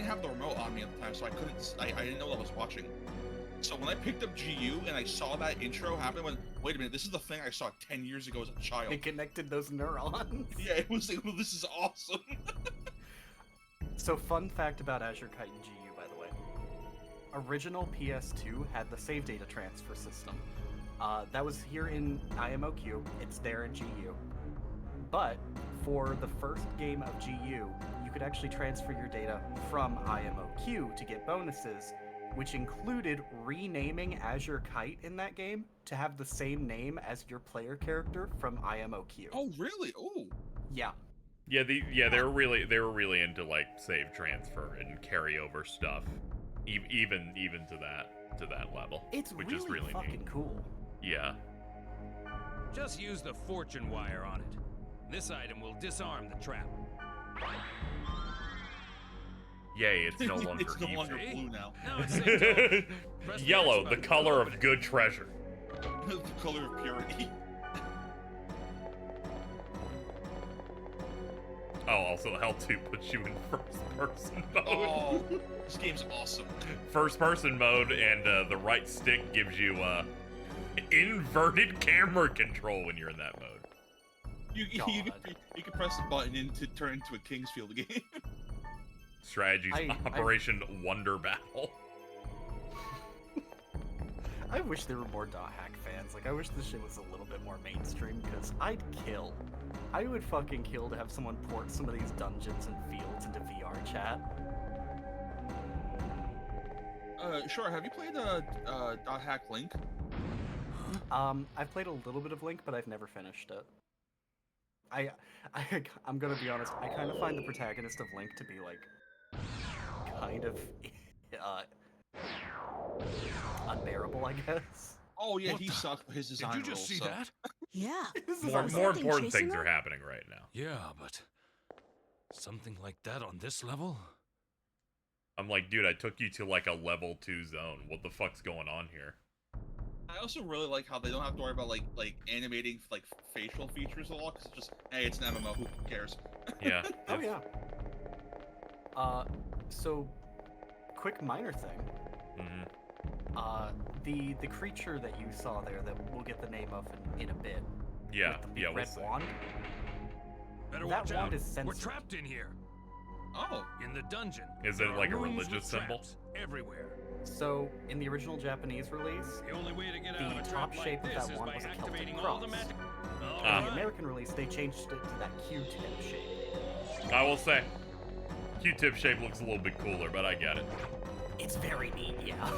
have the remote on me at the time, so I didn't know what I was watching. So when I picked up GU and I saw that intro happen, I went, wait a minute, this is the thing I saw 10 years ago as a child. They connected those neurons. Yeah, it was like, well, this is awesome. So fun fact about Azure Kite and GU, by the way. Original PS2 had the save data transfer system. That was here in IMOQ, it's there in GU. But for the first game of GU, you could actually transfer your data from IMOQ to get bonuses, which included renaming Azure Kite in that game to have the same name as your player character from IMOQ. Oh, really? Oh. Yeah. Yeah, they were really into like save transfer and carryover stuff, even to that level. It's which really, is really fucking neat. cool. Yeah. Just use the fortune wire on it. This item will disarm the trap. Yay, it's no longer It's no evil. longer blue now. Now it's safe to press the Yellow, X the button to color open of it. good treasure. The color of purity. Oh, also L2 puts you in first-person mode. Oh, this game's awesome. First-person mode, and the right stick gives you inverted camera control when you're in that mode. You can press the button to turn into a Kingsfield game. Strategies Operation Wonder Battle. I wish there were more Dot Hack fans. Like, I wish this shit was a little bit more mainstream, because I'd kill. I would fucking kill to have someone port some of these dungeons and fields into VR chat. Sure. Have you played Dot Hack Link? I've played a little bit of Link, but I've never finished it. I'm gonna be honest, I kind of find the protagonist of Link to be, like, kind of, unbearable, I guess. Oh yeah, What he the- sucks, but his design Did you just rules, see so. that? Yeah. More something important chasing things her? are happening right now. Yeah, but something like that on this level? I'm like, dude, I took you to like a level 2 zone. What the fuck's going on here? I also really like how they don't have to worry about like animating like facial features at all, because it's just, hey, it's an MMO, who cares? Yeah. Oh yeah. So, quick minor thing. The creature that you saw there that we'll get the name of in a bit. Yeah, with the yeah, red we'll see. wand. Better That watch wand out. is We're censored. trapped in here. Oh. In the dungeon. Is There it are like a rooms religious with symbol? traps everywhere. So, in the original Japanese release, The only way to get out of a the trap top like shape of this that is wand by was a Celtic activating all the cross. magic. In Ah. the American release, they changed it to that Q-tip shape. I will say, Q-tip shape looks a little bit cooler, but I get it. It's very neat, yeah.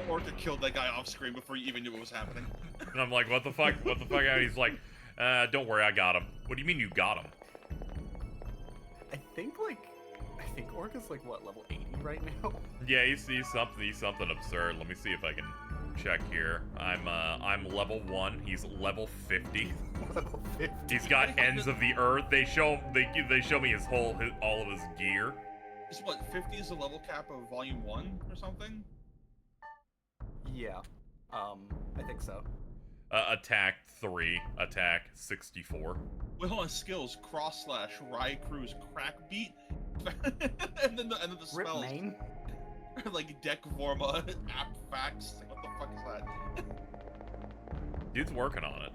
Orca killed that guy off screen before you even knew what was happening. And I'm like, what the fuck? What the fuck? And he's like, don't worry, I got him. What do you mean you got him? I think Orca's like, what, level 80 right now? Yeah, he's something absurd. Let me see if I can check here. I'm level 1. He's level 50. Level 50. He's got ends of the earth. They show me all of his gear. Is what, 50 is the level cap of Volume 1 or something? Yeah. I think so. Attack 3, attack 64. Wait, hold on, skills, cross slash, Rye Cruise, crack beat, and then the Rip spells. main. Like Deck Vorma, App Facts, like, what the fuck is that? Dude's working on it.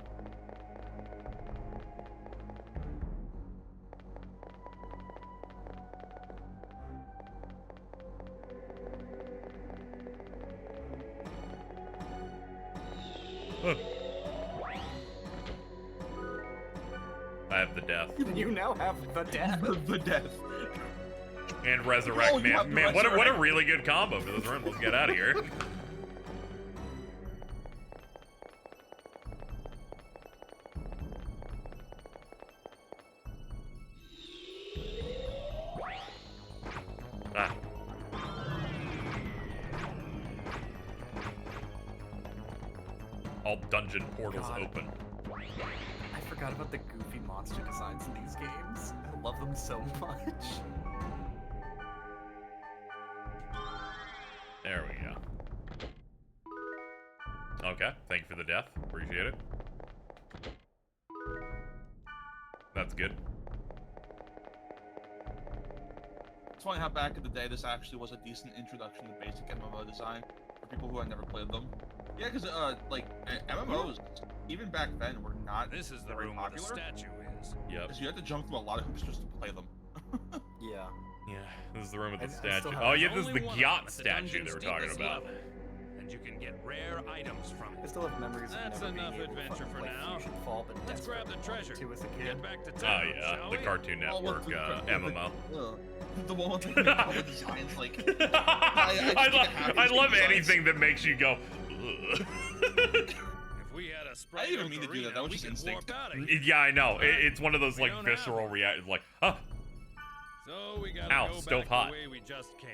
Huh. I have the death. You now have the death. The death. And resurrect, Oh, you have man. the What a resurrect. really good combo for this room. Let's get out of here. Ah. All dungeon portals God. open. I forgot about the goofy monster designs in these games. I love them so much. There we go. Okay, thank you for the death. Appreciate it. That's good. It's funny how back in the day this actually was a decent introduction to basic MMO design for people who had never played them. Yeah, because MMOs, even back then, were not This is the very room where the popular. statue is. Yep. Because you had to jump through a lot of hoops just to play them. Yeah. Yeah, this is the room with the I still statue. have- Oh, yeah, There's this is the only one of them yacht at the statue they dungeon's were talking deepest about. level, and you can get rare items from I it. still have memories That's of never enough being able to adventure fucking for play now. Fusion Fall, but Let's grab the desperately treasure. wanted to as a and kid. Get back to Oh town, yeah, shall the we? Cartoon Oh, Network MMO. The one with the designs, like... I I love anything that makes you go. "Ugh." If we had a sprite I didn't mean to do that, that was we just could instinct. warp outta here. Yeah, I know. It's one of those We like don't have visceral one. reactions, like, oh, So we gotta Ow, go stove back hot. the way we just came.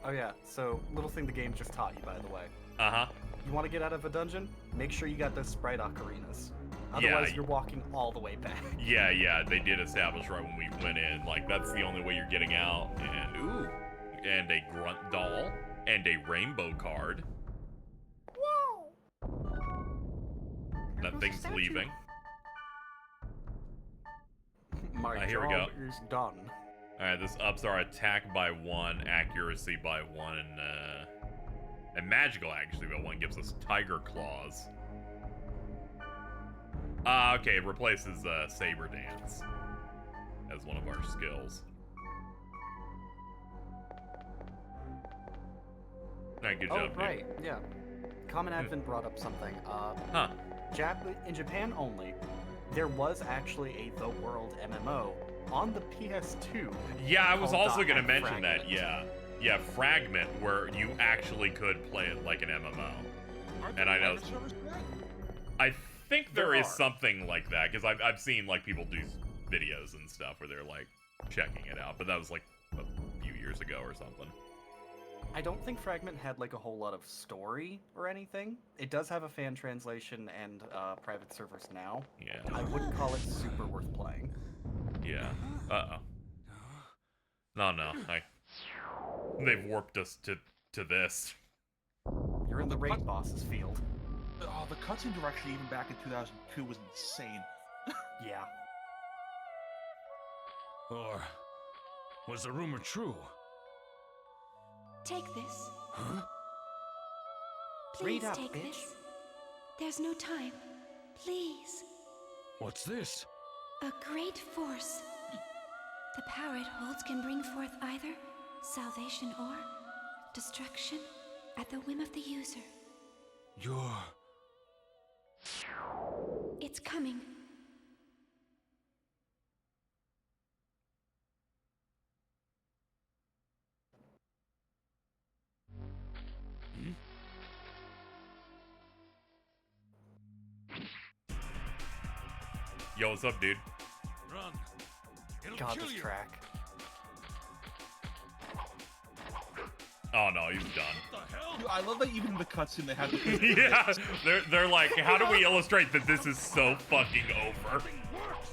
Oh yeah, so little thing the game just taught you, by the way. uh-huh. You want to get out of a dungeon? Make sure you got those sprite ocarinas. Otherwise, Yeah. you're walking all the way back. Yeah, they did establish right when we went in, like, that's the only way you're getting out, and, ooh, and a grunt doll, and a rainbow card. Whoa! That thing's leaving. My Here we job go. is done. Alright, this ups our attack by 1, accuracy by 1, and magical actually by 1 gives us tiger claws. Okay, it replaces saber dance as one of our skills. Alright, good job, dude. Right, yeah. Common Advent brought up something. Huh. In Japan only, there was actually a The World MMO on the PS2. Yeah, I was called also gonna Dot mention that, Fragment. yeah. Yeah, Fragment, where you actually could play it like an MMO. Aren't And there I know- private servers for that? I think there There is are. something like that, because I've seen, like, people do videos and stuff where they're, like, checking it out, but that was, like, a few years ago or something. I don't think Fragment had like a whole lot of story or anything. It does have a fan translation and private servers now. Yeah. I wouldn't call it super worth playing. Yeah. Uh-oh. No. They've warped us to this. You're in the raid boss's field. Oh, the cutscene direction even back in 2002 was insane. Yeah. Or was the rumor true? Take this. Huh? Please Read up, take bitch. this. There's no time. Please. What's this? A great force. The power it holds can bring forth either salvation or destruction at the whim of the user. You're... It's coming. Yo, what's up, dude? Run. It'll God, kill this you. track. Oh no, he's done. What the hell? Dude, I love that even in the cutscene they have the Yeah, they're like, how do we illustrate that this is so fucking over? Nothing works.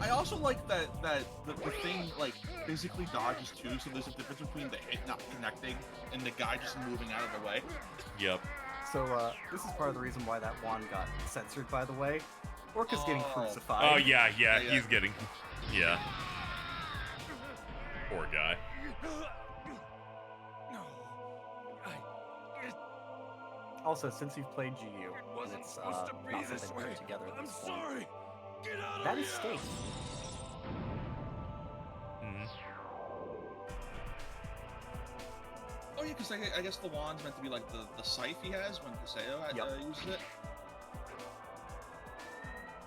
I also like that the thing like physically dodges too, so there's a difference between the hit not connecting and the guy just moving out of the way. Yep. So, this is part of the reason why that wand got censored, by the way. Orca's getting Oh. crucified. Oh yeah, Yeah. he's getting, yeah. Poor guy. No. Also, since you've played GU, It and wasn't it's supposed to be not this something way. put together at I'm this point, sorry. Get out of that here. is safe. Mhm. Oh yeah, because I guess the wand's meant to be like the scythe he has when Kaseo Yep. uses it.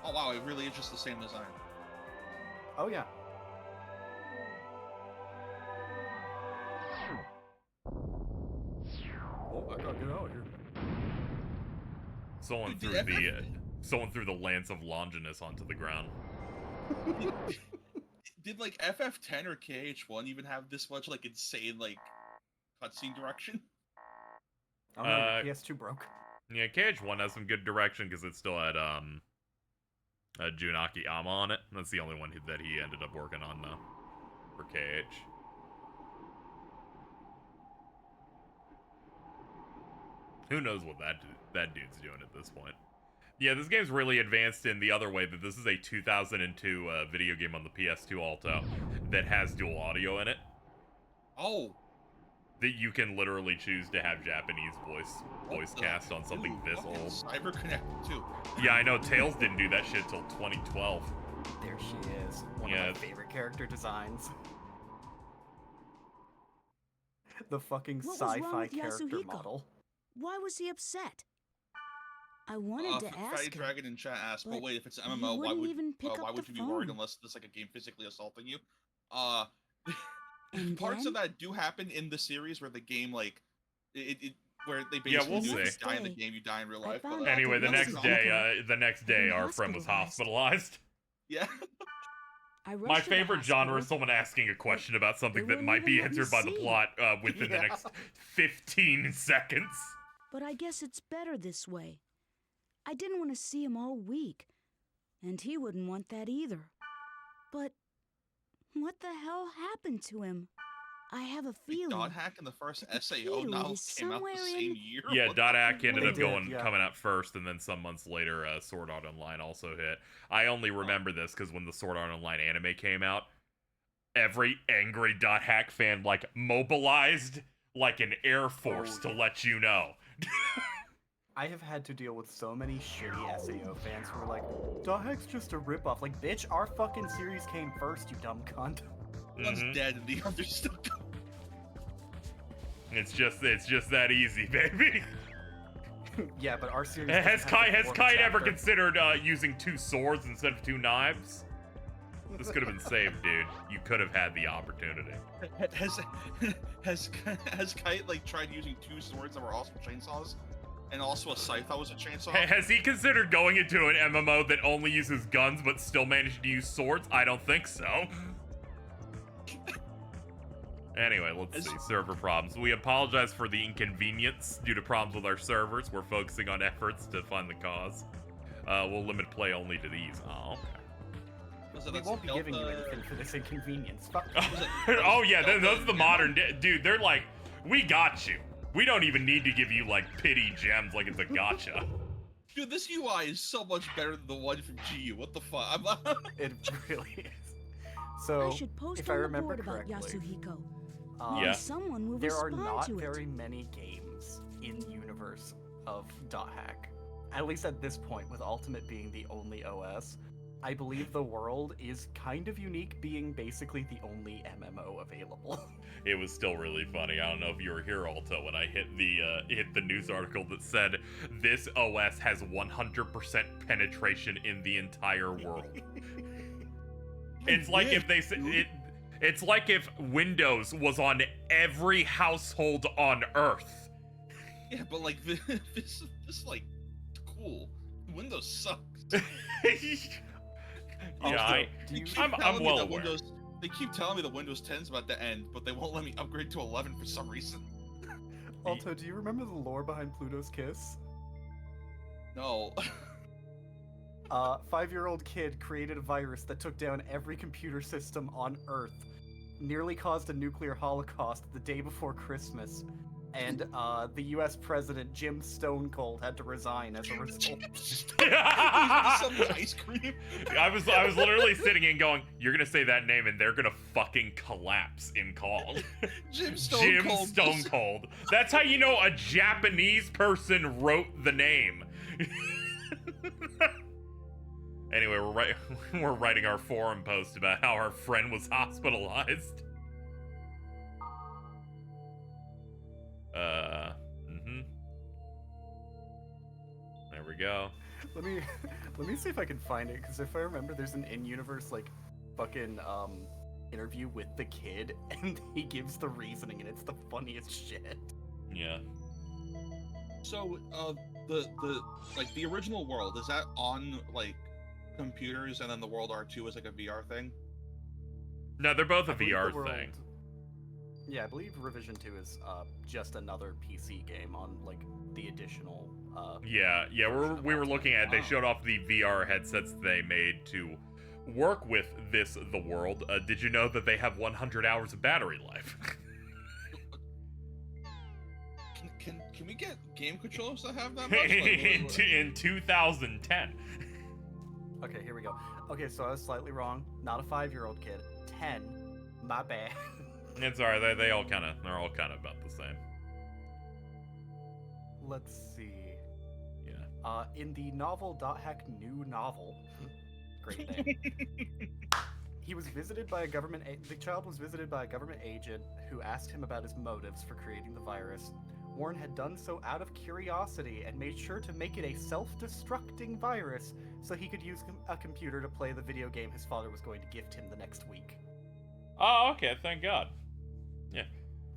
Oh wow, it really is just the same design. Oh yeah. Oh, I gotta get out of here. Someone Dude, threw did someone threw the lance of Longinus onto the ground. Did like FF10 or KH1 even have this much like insane like cutscene direction? Oh no, your PS2 broke. Yeah, KH1 has some good direction because it still had Junaki Ama on it. That's the only one that he ended up working on for KH. Who knows what that dude's doing at this point? Yeah, this game's really advanced in the other way that this is a 2002 video game on the PS2 Alto that has dual audio in it. Oh, That you can literally choose to have Japanese voice cast on something this fucking old. Cyber connected too. Yeah, I know Tails didn't do that shit till 2012. There she is. One Yeah. of my favorite character designs. The fucking What was wrong sci-fi with character Yasuhiko? model. Why was he upset? I wanted to Fatty ask him. Dragon in chat asked, but but wait, if it's he MMO, why wouldn't would even pick why up would the you be worried phone. unless there's like a game physically assaulting you? And Parts then? of that do happen in the series where the game like it where they Yeah, basically we'll do if you see. die in the game, you die in real I life. But, found out Anyway, that the next Yasuhiko day, been our friend was hospitalized. yeah. I rushed My to the favorite genre hospital. is someone asking a question about something they that might be wouldn't even answered by the let me plot within the Yeah. next 15 seconds. But I guess it's better this way. I didn't want to see him all week, and he wouldn't want that either. But what the hell happened to him? I have a Dot feeling. hack in the first the SAO key now is came out the somewhere same in- year. Yeah, What the Dot Hack fuck? ended They up did, coming out first, and then some months later, Sword Art Online also hit. I only remember this because when the Sword Art Online anime came out, every angry Dot Hack fan like mobilized like an air force to let you know. I have had to deal with so many shitty SAO fans who are like, Dot Hack's just a ripoff. Like, bitch, our fucking series came first, you dumb cunt. One's Mhm. dead and the other's still going. It's just that easy, baby. Yeah, but our series Has doesn't have Kai the fourth ever chapter. considered using 2 swords instead of 2 knives? This could have been saved, dude. You could have had the opportunity. Has Kite like tried using 2 swords that were also chainsaws, and also a scythe that was a chainsaw? Has he considered going into an MMO that only uses guns but still managed to use swords? I don't think so. Anyway, let's see. Server problems. We apologize for the inconvenience due to problems with our servers. We're focusing on efforts to find the cause. We'll limit play only to these. Oh, okay. We won't be giving you anything for this inconvenience. Fuck. Oh yeah, those are the modern dude. They're like, we got you. We don't even need to give you like pity gems like it's a gotcha. Dude, this UI is so much better than the one from GU. What the fuck? It really is. So, I should post if on I the remember board about correctly, Yasuhiko. Yeah. Maybe someone will there are respond not to it. very many games in the universe of .hack. At least at this point, with Ultimate being the only OS. I believe the world is kind of unique, being basically the only MMO available. It was still really funny. I don't know if you were here, Aalto, when I hit the news article that said this OS has 100% penetration in the entire world. It's like if they said it. It's like if Windows was on every household on Earth. Yeah, but like this like cool. Windows sucks. Yeah, I'm well aware. They keep telling me that Windows 10's about to end, but they won't let me upgrade to 11 for some reason. Aalto, do you remember the lore behind Pluto's Kiss? No. 5-year-old kid created a virus that took down every computer system on Earth, nearly caused a nuclear holocaust the day before Christmas, and the US president, Jim Stone Cold, had to resign as a result. Some ice cream. I was literally sitting in going, you're gonna say that name and they're gonna fucking collapse in call. Jim Stone Cold. That's how you know a Japanese person wrote the name. Anyway, we're writing our forum post about how our friend was hospitalized. There we go. Let me see if I can find it, because if I remember, there's an in-universe like fucking interview with the kid, and he gives the reasoning, and it's the funniest shit. Yeah. So, the original world, is that on like computers, and then the World R2 is like a VR thing? No, they're both a VR thing. Yeah, I believe Revision 2 is just another PC game on like the additional. Yeah, we were looking at. They showed off the VR headsets they made to work with the world. Did you know that they have 100 hours of battery life? Can we get game controllers that have that much? in 2010. Okay, here we go. Okay, so I was slightly wrong. Not a 5-year-old kid. 10. My bad. It's alright. They're all kind of about the same. Let's see. Yeah. In the novel .hack new novel, great name. He was visited by a government. The child was visited by a government agent who asked him about his motives for creating the virus. Warren had done so out of curiosity and made sure to make it a self-destructing virus so he could use a computer to play the video game his father was going to gift him the next week. Oh, okay, thank God. Yeah.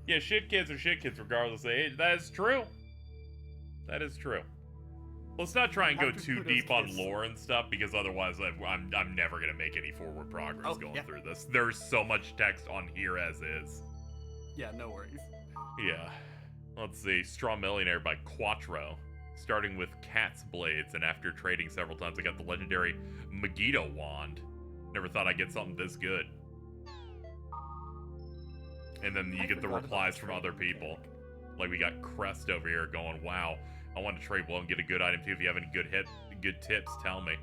Yeah, shit kids are shit kids regardless of age. That is true. That is true. Let's not try and go too deep on lore and stuff, because otherwise I'm never going to make any forward progress going through this. There's so much text on here as is. Yeah, no worries. Yeah. Let's see, Straw Millionaire by Quattro. Starting with Cat's Blades, and after trading several times, I got the legendary Megiddo Wand. Never thought I'd get something this good. And then you get the replies from other people. Like we got Crest over here going, wow, I want to trade well and get a good item too. If you have any good tips, tell me.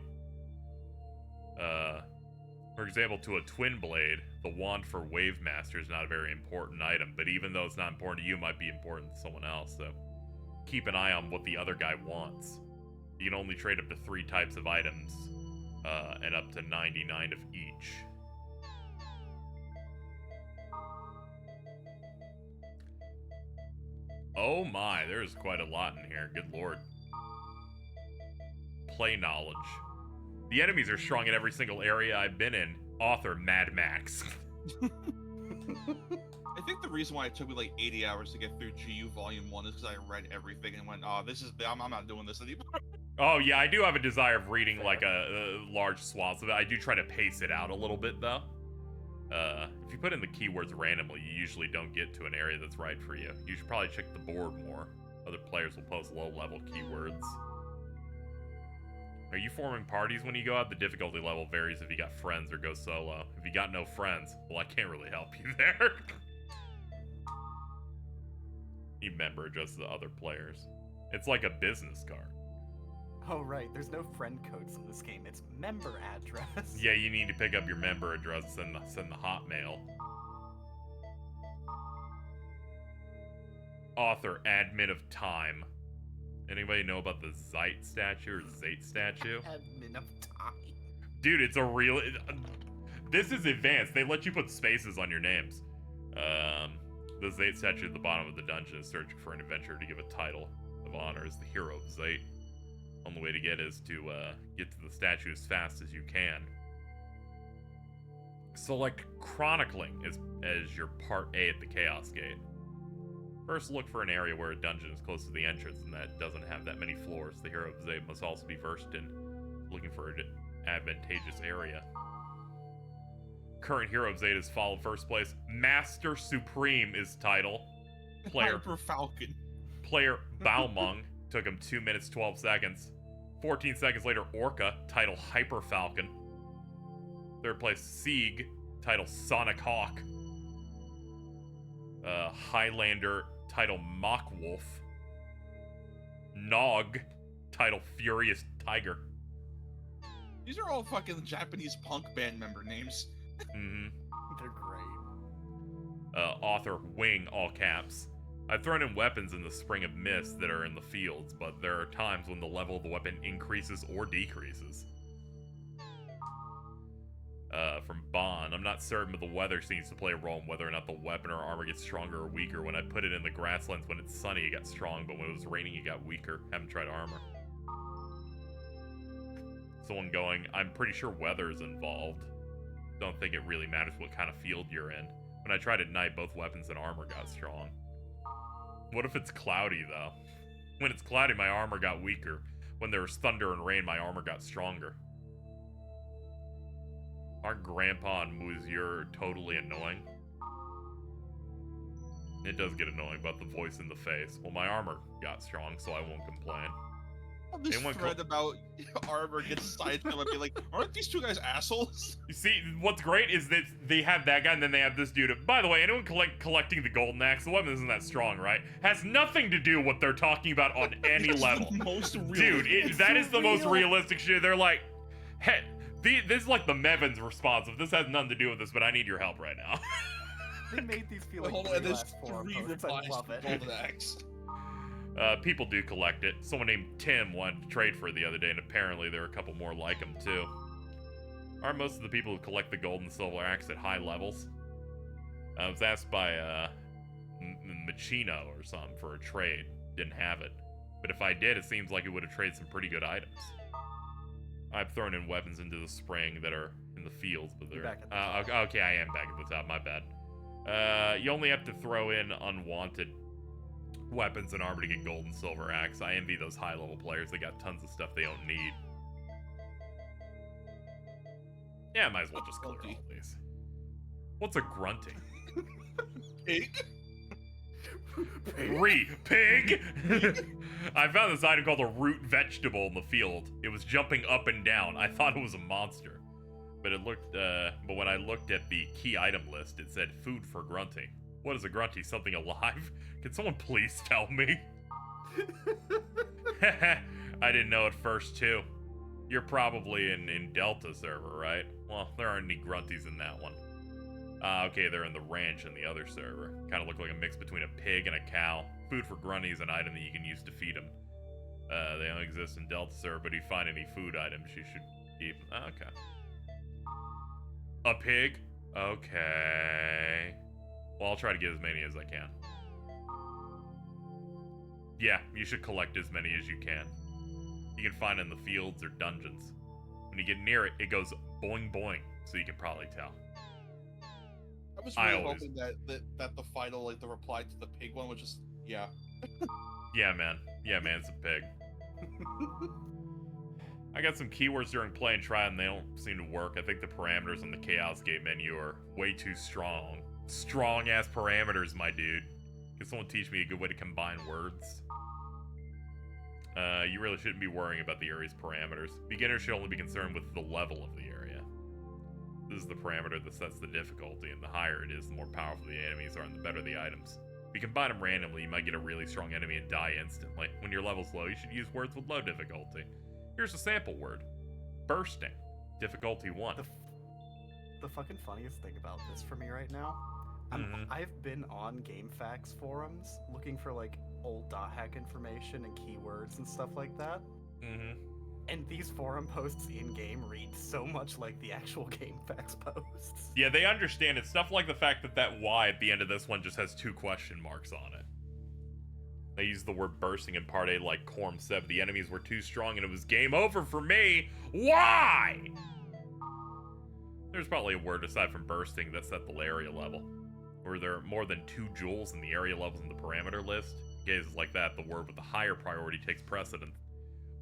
For example, to a Twin Blade, the wand for Wave Master is not a very important item, but even though it's not important to you, it might be important to someone else, so keep an eye on what the other guy wants. You can only trade up to 3 types of items, and up to 99 of each. Oh my, there's quite a lot in here, good lord. Play knowledge. The enemies are strong in every single area I've been in. Author Mad Max. I think the reason why it took me like 80 hours to get through GU Volume 1 is because I read everything and went, oh, this is, I'm not doing this anymore. Oh yeah, I do have a desire of reading like a large swaths of it. I do try to pace it out a little bit though. If you put in the keywords randomly, you usually don't get to an area that's right for you. You should probably check the board more. Other players will post low-level keywords. Are you forming parties when you go out? The difficulty level varies if you got friends or go solo. If you got no friends, well, I can't really help you there. Need member address to the other players. It's like a business card. Oh, right. There's no friend codes in this game. It's member address. Yeah, you need to pick up your member address and send the hotmail. Author, admin of time. Anybody know about the Zeit statue or Zate statue? Admin of time. Dude, it's a real... this is advanced. They let you put spaces on your names. The Zate statue at the bottom of the dungeon is searching for an adventurer to give a title of honor as the hero of Zate. Only way to get is to get to the statue as fast as you can. Select Chronicling as your part A at the Chaos Gate. First, look for an area where a dungeon is close to the entrance and that doesn't have that many floors. The hero of Zate must also be versed in looking for an advantageous area. Current hero of Zate is followed first place. Master Supreme is title. Player Hyper Falcon. Player Balmung took him 2 minutes 12 seconds. 14 seconds later, Orca, title Hyper Falcon. Third place, Sieg, title Sonic Hawk. Highlander, title Mock Wolf. Nog, title Furious Tiger. These are all fucking Japanese punk band member names. Mm-hmm. They're great. Author Wing, all caps. I've thrown in weapons in the Spring of Mist that are in the fields, but there are times when the level of the weapon increases or decreases. From Bond, I'm not certain, but the weather seems to play a role in whether or not the weapon or armor gets stronger or weaker. When I put it in the grasslands, when it's sunny, it got strong, but when it was raining, it got weaker. Haven't tried armor. Someone going, I'm pretty sure weather is involved. Don't think it really matters what kind of field you're in. When I tried at night, both weapons and armor got strong. What if it's cloudy, though? When it's cloudy, my armor got weaker. When there was thunder and rain, my armor got stronger. Aren't Grandpa and Monsieur totally annoying? It does get annoying, but the voice in the face. Well, my armor got strong, so I won't complain. This thread about armor gets side and be like, aren't these two guys assholes? You see, what's great is that they have that guy, and then they have this dude. By the way, anyone collecting the golden axe, the weapon isn't that strong, right? Has nothing to do with what they're talking about on any level. The most Dude, that is the most realistic shit. They're like, hey, this is like the Mevin's response. This has nothing to do with this, but I need your help right now. They made these feel like Hold on, there's last forum 3 posts. I replies love to it. golden axe. People do collect it. Someone named Tim wanted to trade for it the other day, and apparently there are a couple more like him, too. Aren't most of the people who collect the gold and silver axe at high levels? I was asked by, Machino or something for a trade. Didn't have it. But if I did, it seems like it would have traded some pretty good items. I've thrown in weapons into the spring that are in the fields, but they're... Back at the okay, I am back at the top, my bad. You only have to throw in unwanted weapons and armor to get gold and silver axe. I envy those high-level players that got tons of stuff they don't need. Yeah, might as well just clear all these. What's a grunting? Pig? Pig! I found this item called a root vegetable in the field. It was jumping up and down. I thought it was a monster. But but when I looked at the key item list, it said food for grunting. What is a grunty? Something alive? Can someone please tell me? I didn't know at first, too. You're probably in Delta server, right? Well, there aren't any grunties in that one. Okay, they're in the ranch in the other server. Kind of look like a mix between a pig and a cow. Food for grunty is an item that you can use to feed them. They only exist in Delta server, but if you find any food items, you should keep... Okay. A pig? Okay. Well, I'll try to get as many as I can. Yeah, you should collect as many as you can. You can find in the fields or dungeons. When you get near it, it goes boing boing, so you can probably tell. I was really hoping that the final, like, the reply to the pig one was just, yeah. Yeah, man. Yeah, man, it's a pig. I got some keywords during play and try, and they don't seem to work. I think the parameters on the Chaos Gate menu are way too strong. Strong-ass parameters, my dude. Can someone teach me a good way to combine words? You really shouldn't be worrying about the area's parameters. Beginners should only be concerned with the level of the area. This is the parameter that sets the difficulty, and the higher it is, the more powerful the enemies are and the better the items. If you combine them randomly, you might get a really strong enemy and die instantly. When your level's low, you should use words with low difficulty. Here's a sample word. Bursting. Difficulty 1. The fucking funniest thing about this for me right now, I've been on GameFAQs forums looking for like old dot hack information and keywords and stuff like that. And these forum posts in-game read so much like the actual GameFAQs posts. Yeah, they understand it. Stuff like the fact that that Y at the end of this one just has 2 question marks on it. They use the word bursting in Part A like Corm said. The enemies were too strong and it was game over for me. Why? There's probably a word aside from bursting that set the area level. Were there more than 2 joules in the area levels in the parameter list? In cases like that, the word with the higher priority takes precedence.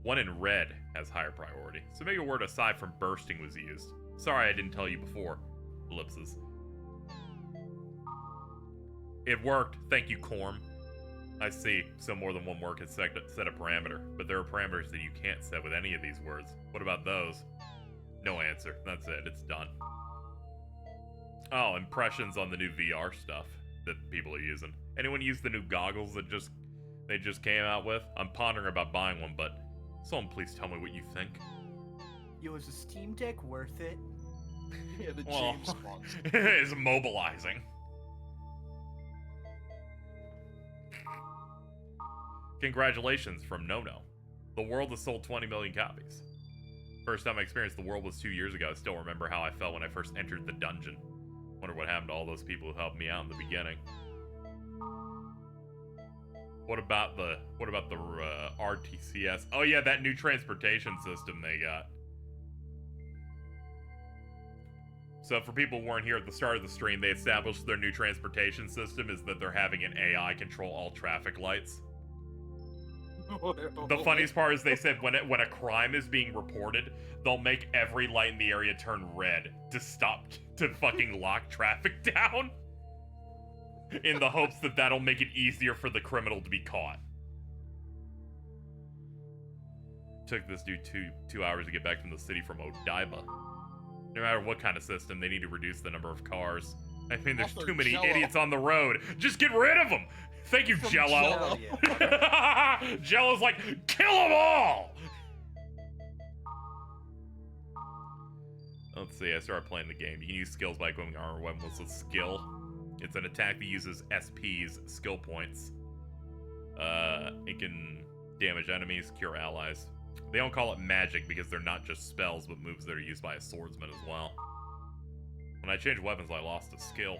One in red has higher priority, so maybe a word aside from bursting was used. Sorry I didn't tell you before. Ellipses. It worked, thank you, Corm. I see, so more than one word can set a parameter, but there are parameters that you can't set with any of these words. What about those? No answer, that's it, it's done. Oh, impressions on the new VR stuff that people are using. Anyone use the new goggles that they just came out with? I'm pondering about buying one, but someone please tell me what you think. Yo, is a Steam Deck worth it? Yeah, the Well, James Bond. it is mobilizing. Congratulations from No-No. The world has sold 20 million copies. First time I experienced the world was 2 years ago. I still remember how I felt when I first entered the dungeon. Wonder what happened to all those people who helped me out in the beginning. What about the RTCS? Oh yeah, that new transportation system they got. So for people who weren't here at the start of the stream, they established their new transportation system is that they're having an AI control all traffic lights. The funniest part is they said when a crime is being reported, they'll make every light in the area turn red to fucking lock traffic down. In the hopes that that'll make it easier for the criminal to be caught. Took this dude two hours to get back from the city from Odaiba. No matter what kind of system, they need to reduce the number of cars. I mean, there's Also, too many Jell-O. idiots on the road. Just get rid of them. Thank you, Jell-O. Jell-O. Jell-O's like, kill them all. Let's see, I started playing the game. You can use skills by equipping armor weapons with skill. It's an attack that uses SP's skill points. It can damage enemies, cure allies. They don't call it magic because they're not just spells, but moves that are used by a swordsman as well. When I changed weapons, I lost a skill.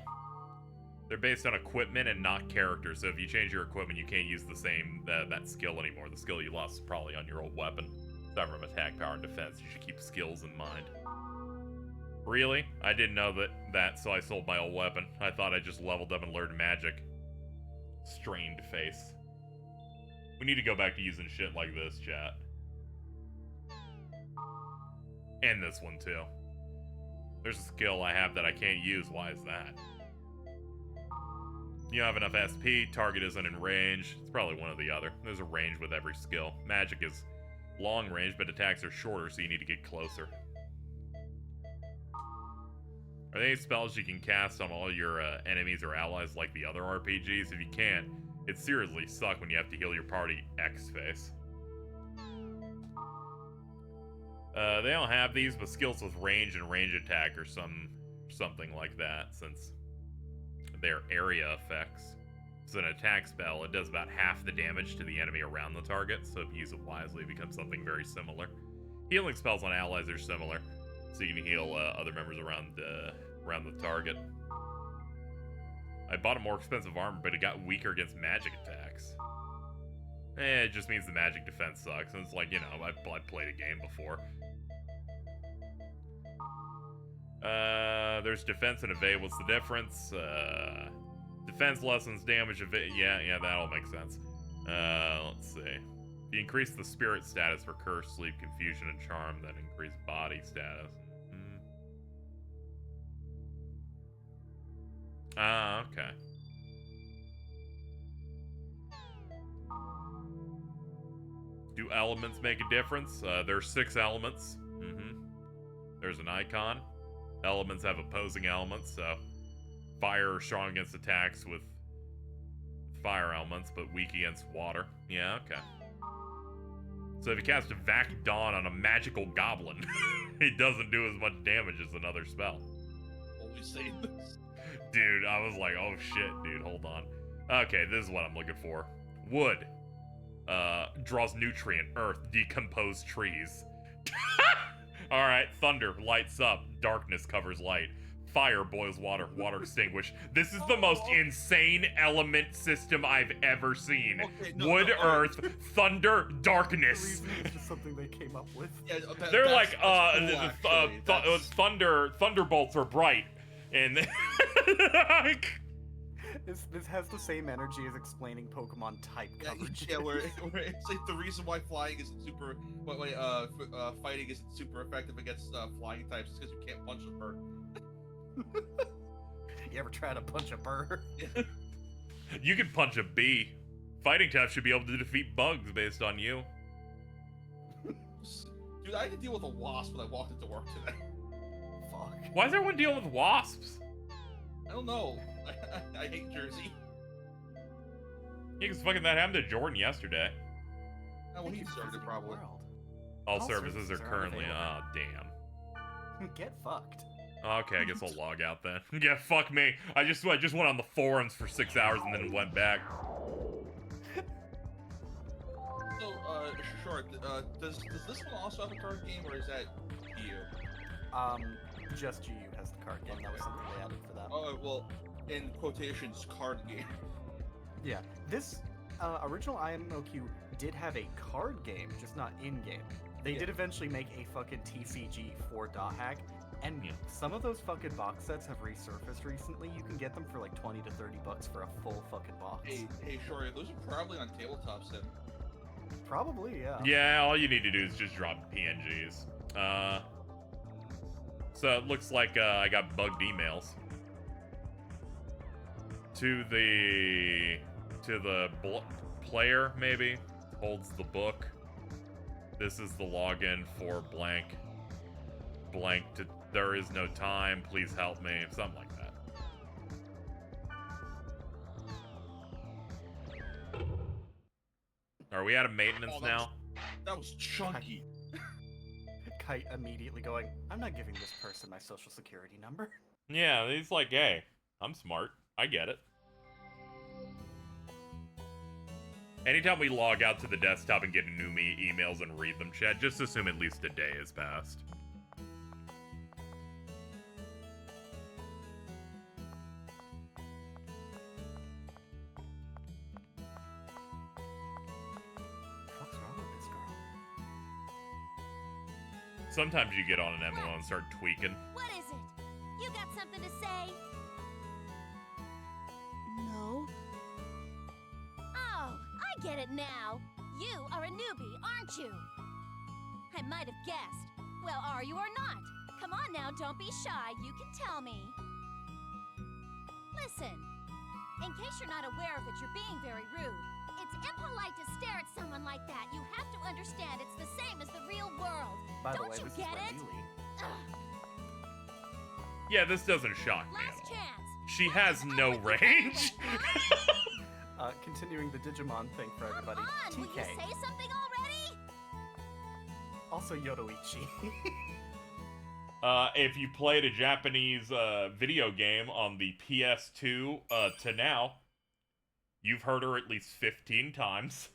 They're based on equipment and not characters, so if you change your equipment, you can't use the same that skill anymore. The skill you lost is probably on your old weapon. Aside from attack, power, and defense, you should keep skills in mind. Really? I didn't know that, so I sold my old weapon. I thought I just leveled up and learned magic. Strained face. We need to go back to using shit like this, chat. And this one, too. There's a skill I have that I can't use. Why is that? You don't have enough SP, target isn't in range. It's probably one or the other. There's a range with every skill. Magic is long range, but attacks are shorter, so you need to get closer. Are there any spells you can cast on all your enemies or allies like the other RPGs? If you can't, it seriously sucks when you have to heal your party X-face. They don't have these, but skills with range and range attack or something like that, since they're area effects. It's an attack spell. It does about half the damage to the enemy around the target, so if you use it wisely, it becomes something very similar. Healing spells on allies are similar, so you can heal other members around the target. I bought a more expensive armor, but it got weaker against magic attacks. It just means the magic defense sucks, and it's like, you know, I've played a game before. There's defense and evade. What's the difference? Defense lessens damage. Yeah, that all makes sense. Let's see. If you increase the spirit status for curse, sleep, confusion, and charm, then increase body status. Okay. Do elements make a difference. There's 6 elements. There's an icon. Elements have opposing elements, so fire is strong against attacks with fire elements, but weak against water. Yeah, okay. So if you cast a Vac Dawn on a magical goblin, it doesn't do as much damage as another spell. Always saying this. Dude, I was like, oh shit, dude, hold on. Okay, this is what I'm looking for. Wood. Draws nutrient. Earth. Decomposed trees. Alright, thunder lights up. Darkness covers light. Fire boils water. Water extinguish. This is the most insane element system I've ever seen. Okay, Wood, earth, thunder, darkness. It's just something they came up with. Yeah, They're that's like, cool, actually. thunderbolts are bright. And This has the same energy as explaining Pokemon type coverage. Yeah, where it's like the reason why flying isn't super, fighting isn't super effective against flying types is because you can't punch a bird. You ever try to punch a bird? you can punch a bee. Fighting types should be able to defeat bugs based on you. Dude, I had to deal with a wasp when I walked into work today. Fuck. Why is everyone dealing with wasps? I don't know. I hate Jersey. Yeah, because fucking that happened to Jordan yesterday. Oh, well, he deserved it probably. All services are currently. Ah, damn. Get fucked. Okay, I guess I'll log out then. Yeah, fuck me. I just went on the forums for 6 hours and then went back. So, sure. Does this one also have a card game, or is that GU? Just GU has the card game. That was something they added for that. Oh, well, in quotations, card game. Yeah, this original IMOQ did have a card game, just not in-game. They did eventually make a fucking TCG for .hack, and some of those fucking box sets have resurfaced recently. You can get them for like 20 to 30 bucks for a full fucking box. Hey, sure. Those are probably on Tabletop Sim. Probably, yeah. Yeah, all you need to do is just drop PNGs. So it looks like I got bugged emails. To the player, maybe, holds the book. This is the login for blank. There is no time, please help me. Something like that. Are we out of maintenance now? That was chunky. Kite immediately going, I'm not giving this person my social security number. Yeah, he's like, hey, I'm smart. I get it. Anytime we log out to the desktop and get new emails and read them, chat, just assume at least a day has passed. What's wrong with this girl? Sometimes you get on an MMO and start tweaking. What is it? You got something to say? No. Oh, I get it now. You are a newbie, aren't you? I might have guessed. Well, are you or not? Come on now, don't be shy. You can tell me. Listen, in case you're not aware of it, you're being very rude. It's impolite to stare at someone like that. You have to understand it's the same as the real world. By the Don't way, you this get is it? Neely. Ugh. Yeah, this doesn't shock me. Last chance. She has no range. Continuing the Digimon thing for everybody. Come on, will you TK. say something already? Also Yodoichi. If you played a Japanese video game on the PS2 to now, you've heard her at least 15 times.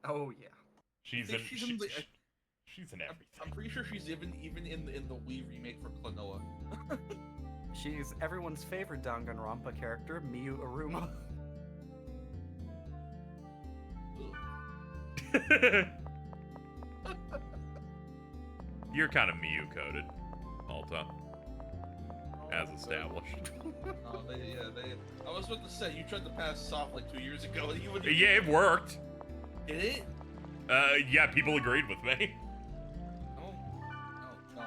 Oh yeah. She's in everything. I'm pretty sure she's even in the Wii remake for Klonoa. She's everyone's favorite Danganronpa character, Miyu Aruma. You're kind of Miyu coded, Aalto, as established. I was about to say, you tried to pass this off like 2 years ago, and you would. Yeah, it worked. Did it? Yeah, people agreed with me. No.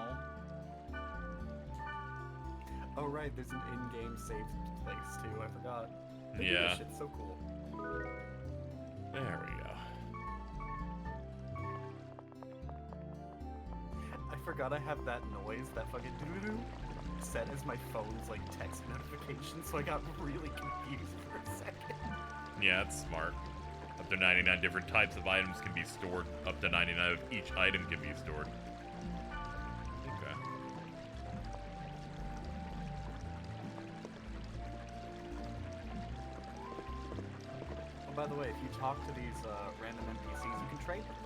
Oh right, there's an in-game save place too. I forgot. They do Yeah. this shit's so cool. There we go. forgot I have that noise, that fucking doo-doo, set as my phone's like text notification, so I got really confused for a second. Yeah, that's smart. Up to 99 different types of items can be stored. Up to 99 of each item can be stored. Okay. Oh, by the way, if you talk to these random NPCs, you can trade them.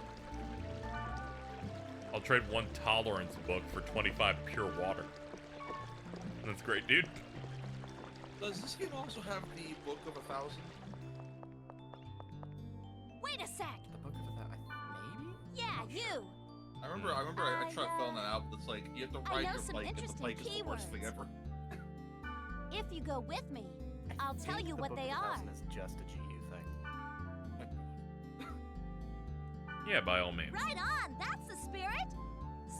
I'll trade 1 tolerance book for 25 pure water. That's great, dude. Does this game also have the Book of 1,000? Wait a sec! The Book of that, maybe? Yeah, you! I remember I tried filling that out, but it's like, you have to I ride know your some bike, and the interesting bike is the worst thing keywords. ever. If you go with me, I'll tell think you the what Book they of are. 1,000 is just a GU thing. Yeah, by all means. Right on! That's the spirit!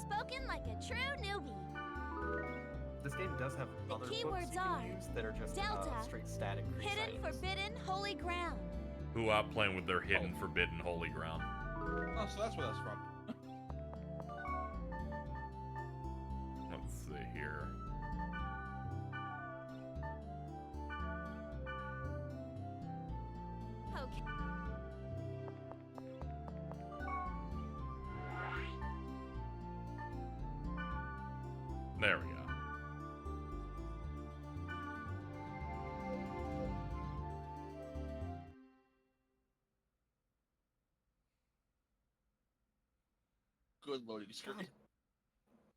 Spoken like a true newbie. This game does have The other books keywords you are can use that are just Delta, straight static crease Hidden, items. forbidden, holy ground. Who out playing with their hidden, forbidden, holy ground? Oh, so that's where that's from. Let's see here. Okay. There we go. Good loading screen.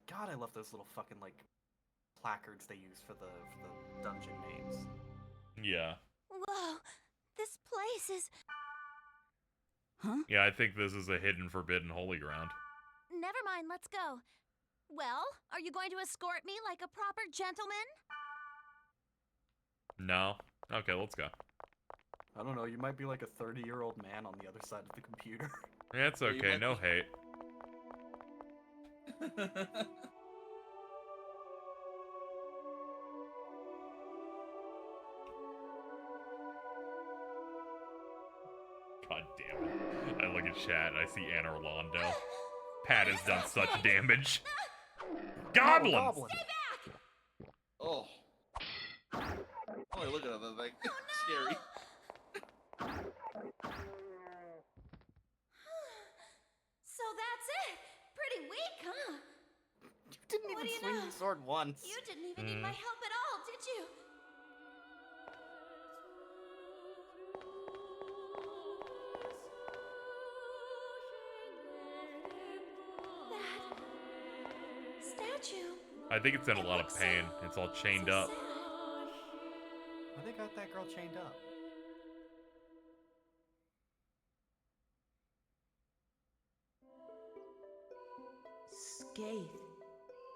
God, I love those little fucking like placards they use for the dungeon names. Yeah. Whoa, this place is... Huh? Yeah, I think this is a hidden, forbidden, holy ground. Never mind, let's go. Well, are you going to escort me like a proper gentleman? No? Okay, let's go. I don't know, you might be like a 30-year-old man on the other side of the computer. Yeah, it's you okay, might no be- hate. God damn it. I look at chat and I see Anna Orlando. Pat has done such damage. Goblins! Goblin. Oh. Oh, look at that thing. Scary. So that's it. Pretty weak, huh? You didn't What even do you swing know? your sword once. You didn't even need my help at all, did you? That statue. I think it's in a lot of pain. It's all chained up. Why they got that girl chained up? Skaith,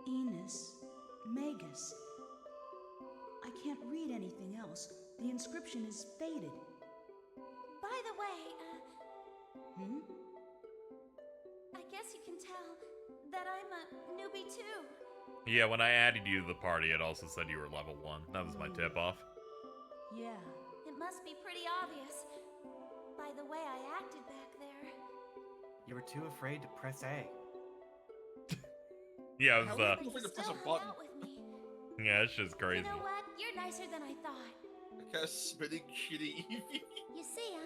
Enos, Magus. I can't read anything else. The inscription is faded. By the way, Hmm? I guess you can tell that I'm a newbie too. Yeah, when I added you to the party, it also said you were level 1. That was my tip-off. Yeah. It must be pretty obvious by the way I acted back there. You were too afraid to press A. Yeah, it How was, are But you you going to press still a hung button? out with me. yeah, it's just crazy. You know what? You're nicer than I thought. I cast spinning shitty Eevee. You see,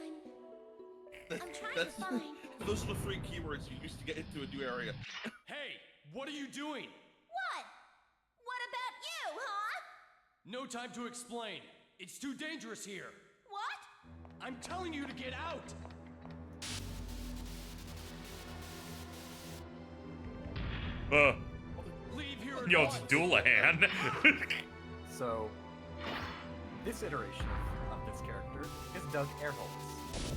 I'm trying to That's- find. Those are the 3 keywords you used to get into a new area. Hey, what are you doing? What? What about you, huh? No time to explain. It's too dangerous here. What? I'm telling you to get out. Leave here at Yo, once. it's Doulahan. So, this iteration of this character is Doug Airholtz.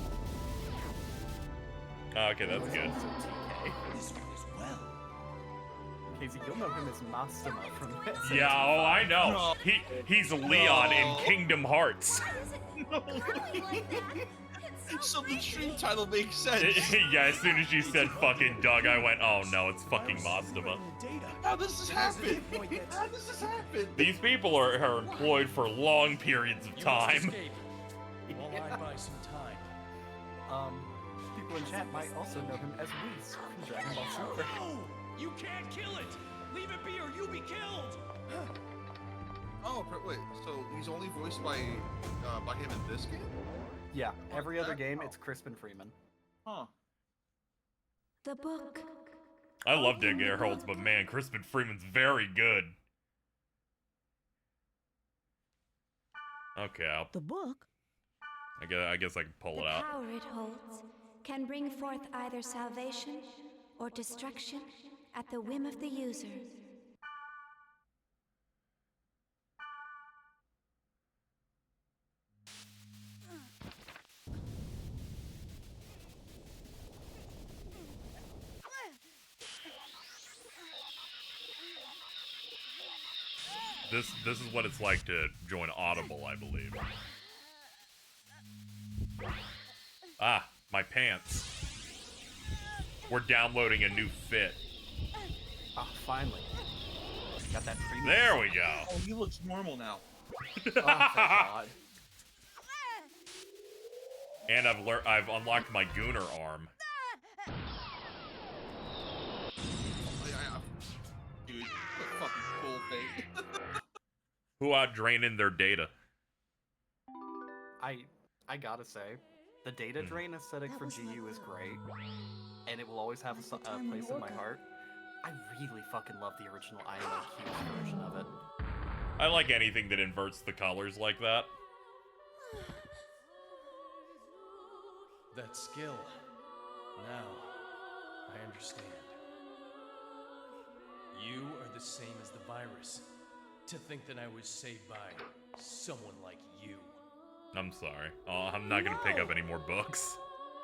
Okay, that's good. Also TK. This one as well. Casey, you'll know him as Mastema from this. Yeah, oh, I know. No. He's Leon in No. Kingdom Hearts. Why is it curly like that? It's So so the stream creepy. title makes sense. Yeah, as soon as you said fucking Doug, I went, oh no, it's fucking Mastema. How does this happen? How does this happen? These people are employed for long periods of You must time. escape while I buy some time. People in chat might also know him as Whis from Dragon Ball Super. You can't kill it! Leave it be or you'll be killed! Oh, wait. So he's only voiced by him in this game? Yeah, every other game, Oh. it's Crispin Freeman. Huh. The book. I love Dick Earholtz, but man, Crispin Freeman's very good. Okay, The book? I guess I can pull The it out. power it holds can bring forth either salvation or destruction at the whim of the user. This is what it's like to join Audible, I believe. Ah, my pants. We're downloading a new fit. Ah, finally. Got that premium. There we go. Oh, he looks normal now. Oh, thank God. And I've unlocked my Gooner arm. Dude, what a fucking cool thing. Who out draining their data? I gotta say, the data drain aesthetic for GU is great, and it will always have a place in my heart. I really fucking love the original IMOQ version of it. I like anything that inverts the colors like that. That skill. Now, I understand. You are the same as the virus. To think that I was saved by someone like you. I'm sorry. Oh, I'm not gonna pick up any more books.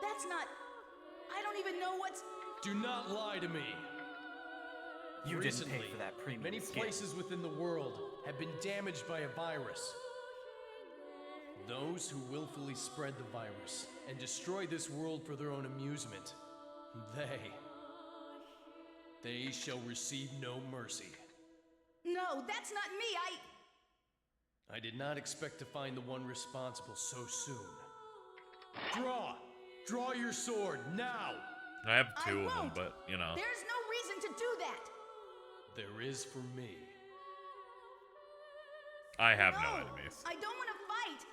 That's not... I don't even know what's... Do not lie to me. You Recently, didn't pay for that premium many skin. places within the world have been damaged by a virus. Those who willfully spread the virus and destroy this world for their own amusement, they shall receive no mercy. No, that's not me, I did not expect to find the one responsible so soon. Draw! Draw your sword, now! I have two of them, won't. but, you know. There's no reason to do that! There is for me. I have no enemies. I don't want to fight!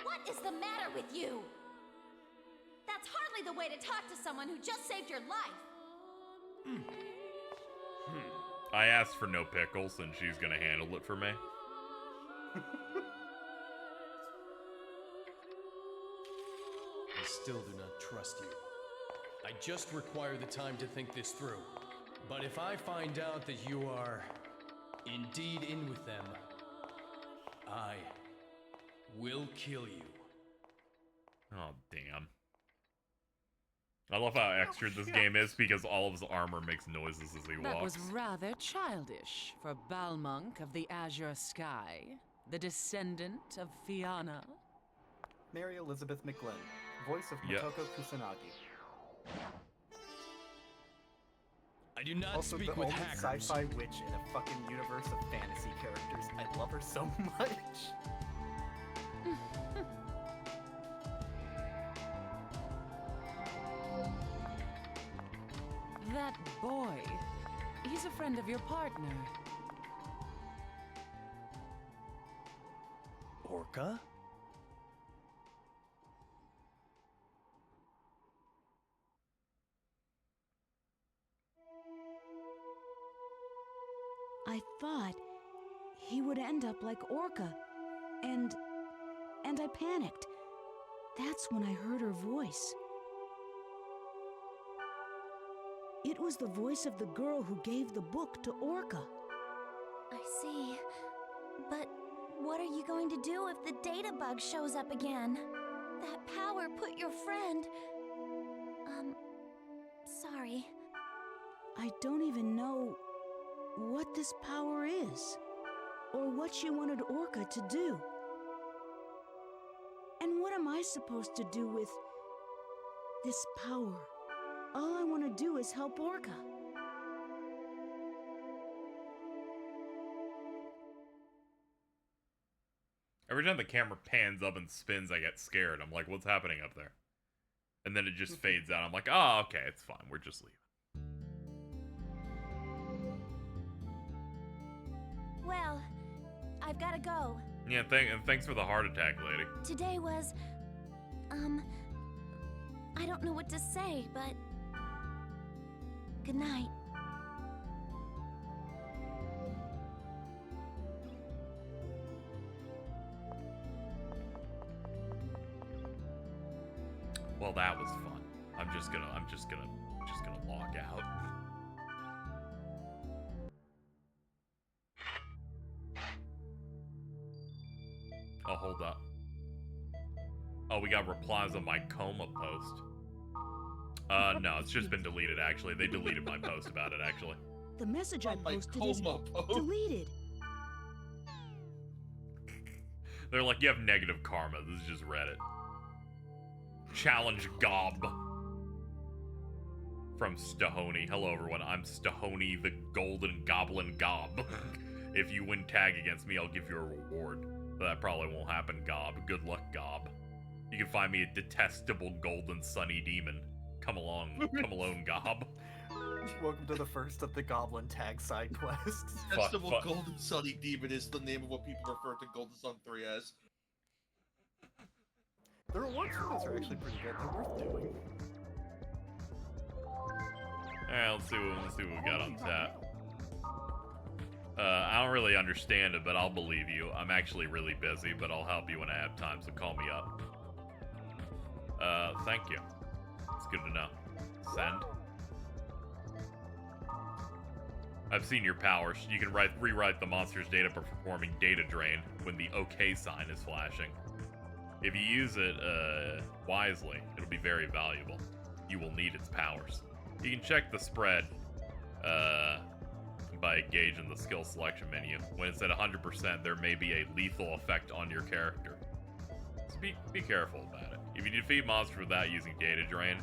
What is the matter with you? That's hardly the way to talk to someone who just saved your life. I asked for no pickles, and she's gonna handle it for me. I still do not trust you. I just require the time to think this through. But if I find out that you are indeed in with them, I will kill you. Oh, damn. I love how extra this game is because all of his armor makes noises as he That walks. was rather childish for Balmung of the Azure Sky, the descendant of Fianna. Mary Elizabeth McGlynn, voice of Yep. Motoko Kusanagi. I do not Also, speak the with only hackers. sci-fi witch in a fucking universe of fantasy characters. I love her so much. That boy, he's a friend of your partner. Orca? I thought he would end up like Orca, and I panicked. That's when I heard her voice. It was the voice of the girl who gave the book to Orca. I see. But what are you going to do if the data bug shows up again? That power put your friend... sorry. I don't even know what this power is, or what she wanted Orca to do. And what am I supposed to do with this power? All I want to do is help Orca. Every time the camera pans up and spins, I get scared. I'm like, what's happening up there? And then it just fades out. I'm like, oh, okay, it's fine. We're just leaving. Well, I've gotta go. Yeah, thanks for the heart attack, lady. Today was, I don't know what to say, but good night. Well, that was fun. I'm just gonna log out. Oh, hold up. Oh, we got replies on my coma post. No, it's just been deleted, actually. They deleted my post about it, actually. The message I On my posted is coma post. deleted. They're like, you have negative karma. This is just Reddit. Challenge Gob. From Stahoney. Hello, everyone. I'm Stahoney, the Golden Goblin Gob. If you win tag against me, I'll give you a reward. But that probably won't happen, Gob. Good luck, Gob. You can find me a detestable golden sunny demon. Come along, Gob. Welcome to the first of the Goblin tag side quests. Festival fuck. Golden Sunny Demon is the name of what people refer to Golden Sun 3 as. The rewards for this are actually pretty good. They're worth doing. Alright, let's see what we got on tap. I don't really understand it, but I'll believe you. I'm actually really busy, but I'll help you when I have time, so call me up. Thank you. It's good to know. Send. I've seen your powers. You can rewrite the monster's data by performing data drain when the OK sign is flashing. If you use it wisely, it'll be very valuable. You will need its powers. You can check the spread by engaging the skill selection menu. When it's at 100%, there may be a lethal effect on your character. So be careful about it. If you defeat monsters without using data drain,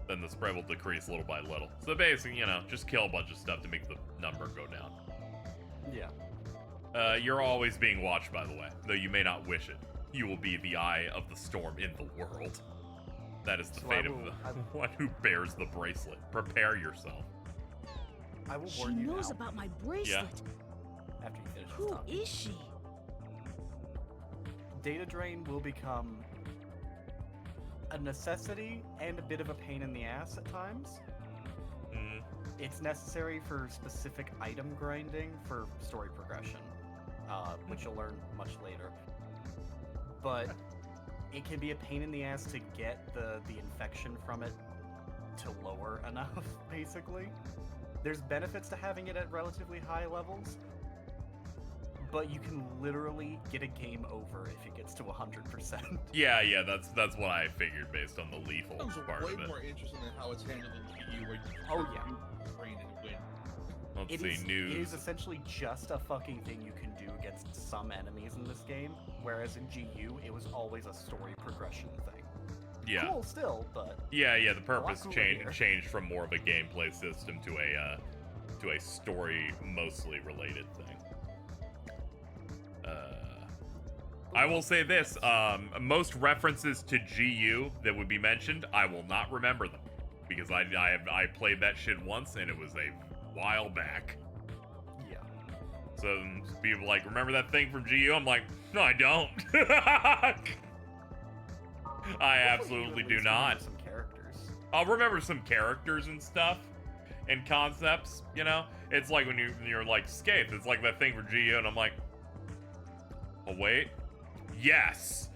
then the spread will decrease little by little. So basically, just kill a bunch of stuff to make the number go down. Yeah. You're always being watched, by the way, though you may not wish it. You will be the eye of the storm in the world. That is the fate of the one who bears the bracelet. Prepare yourself. I will She warn you knows now, about my bracelet. after you finish this Who talk. is she? Data drain will become a necessity and a bit of a pain in the ass at times. Mm. It's necessary for specific item grinding for story progression, which you'll learn much later. But it can be a pain in the ass to get the infection from it to lower enough, basically. There's benefits to having it at relatively high levels, but you can literally get a game over if it gets to 100%. Yeah, that's what I figured based on the lethal That was part way of it. more interesting than how it's handled in GU, where you Oh, yeah. train and win. Let's It see, is news. essentially just a fucking thing you can do against some enemies in this game, whereas in GU, it was always a story progression thing. Yeah. Cool still, but Yeah, the purpose cooler here. changed from more of a gameplay system to a story mostly related thing. I will say this, most references to GU that would be mentioned, I will not remember them. Because I played that shit once and it was a while back. yeah. So people like, remember that thing from GU? I'm like, no, I don't. I absolutely do not. Some characters. I'll remember some characters and stuff and concepts, It's like when you're like, Scathe, it's like that thing for GU, and I'm like, oh, wait. Yes.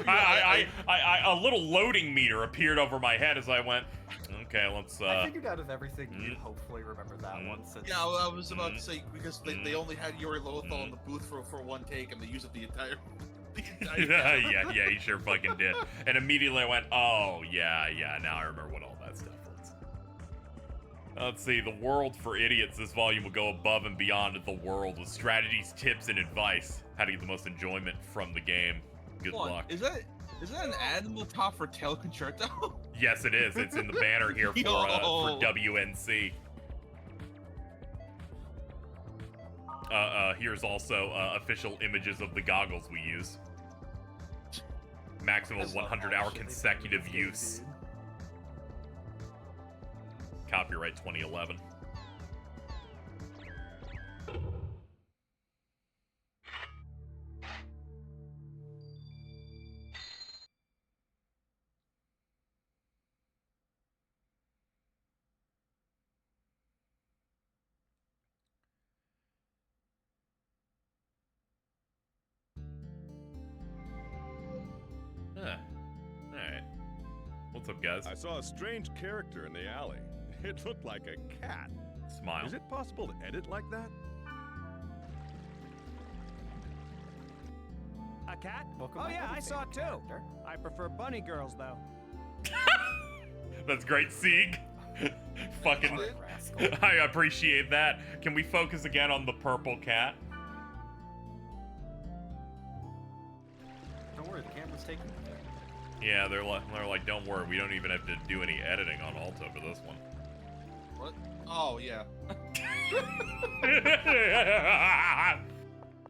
A little loading meter appeared over my head as I went, okay, let's, I figured out of everything, you'd hopefully remember that one. Since Yeah, I was about to say, because they only had Yuri Lothal in the booth for one take, and they used it the entire yeah, he sure fucking did. And immediately I went, oh, yeah, now I remember what all that stuff was. Let's see, the world for idiots. This volume will go above and beyond the world with strategies, tips, and advice. How to get the most enjoyment from the game. Good luck. Is that an ad in the top for Tail Concerto? Yes, it is. It's in the banner here for WNC. Here's also official images of the goggles we use. Maximum 100-hour consecutive use. Copyright 2011. Alright. What's up, guys? I saw a strange character in the alley. It looked like a cat. Smile. Is it possible to edit like that? A cat? Welcome Oh back, yeah, I saw it too. character. I prefer bunny girls though. That's great, Sieg. Fucking. Rascal. I appreciate that. Can we focus again on the purple cat? Don't worry, the camera's taking it there. Yeah, they're like, don't worry, we don't even have to do any editing on Aalto for this one. What? Oh, yeah.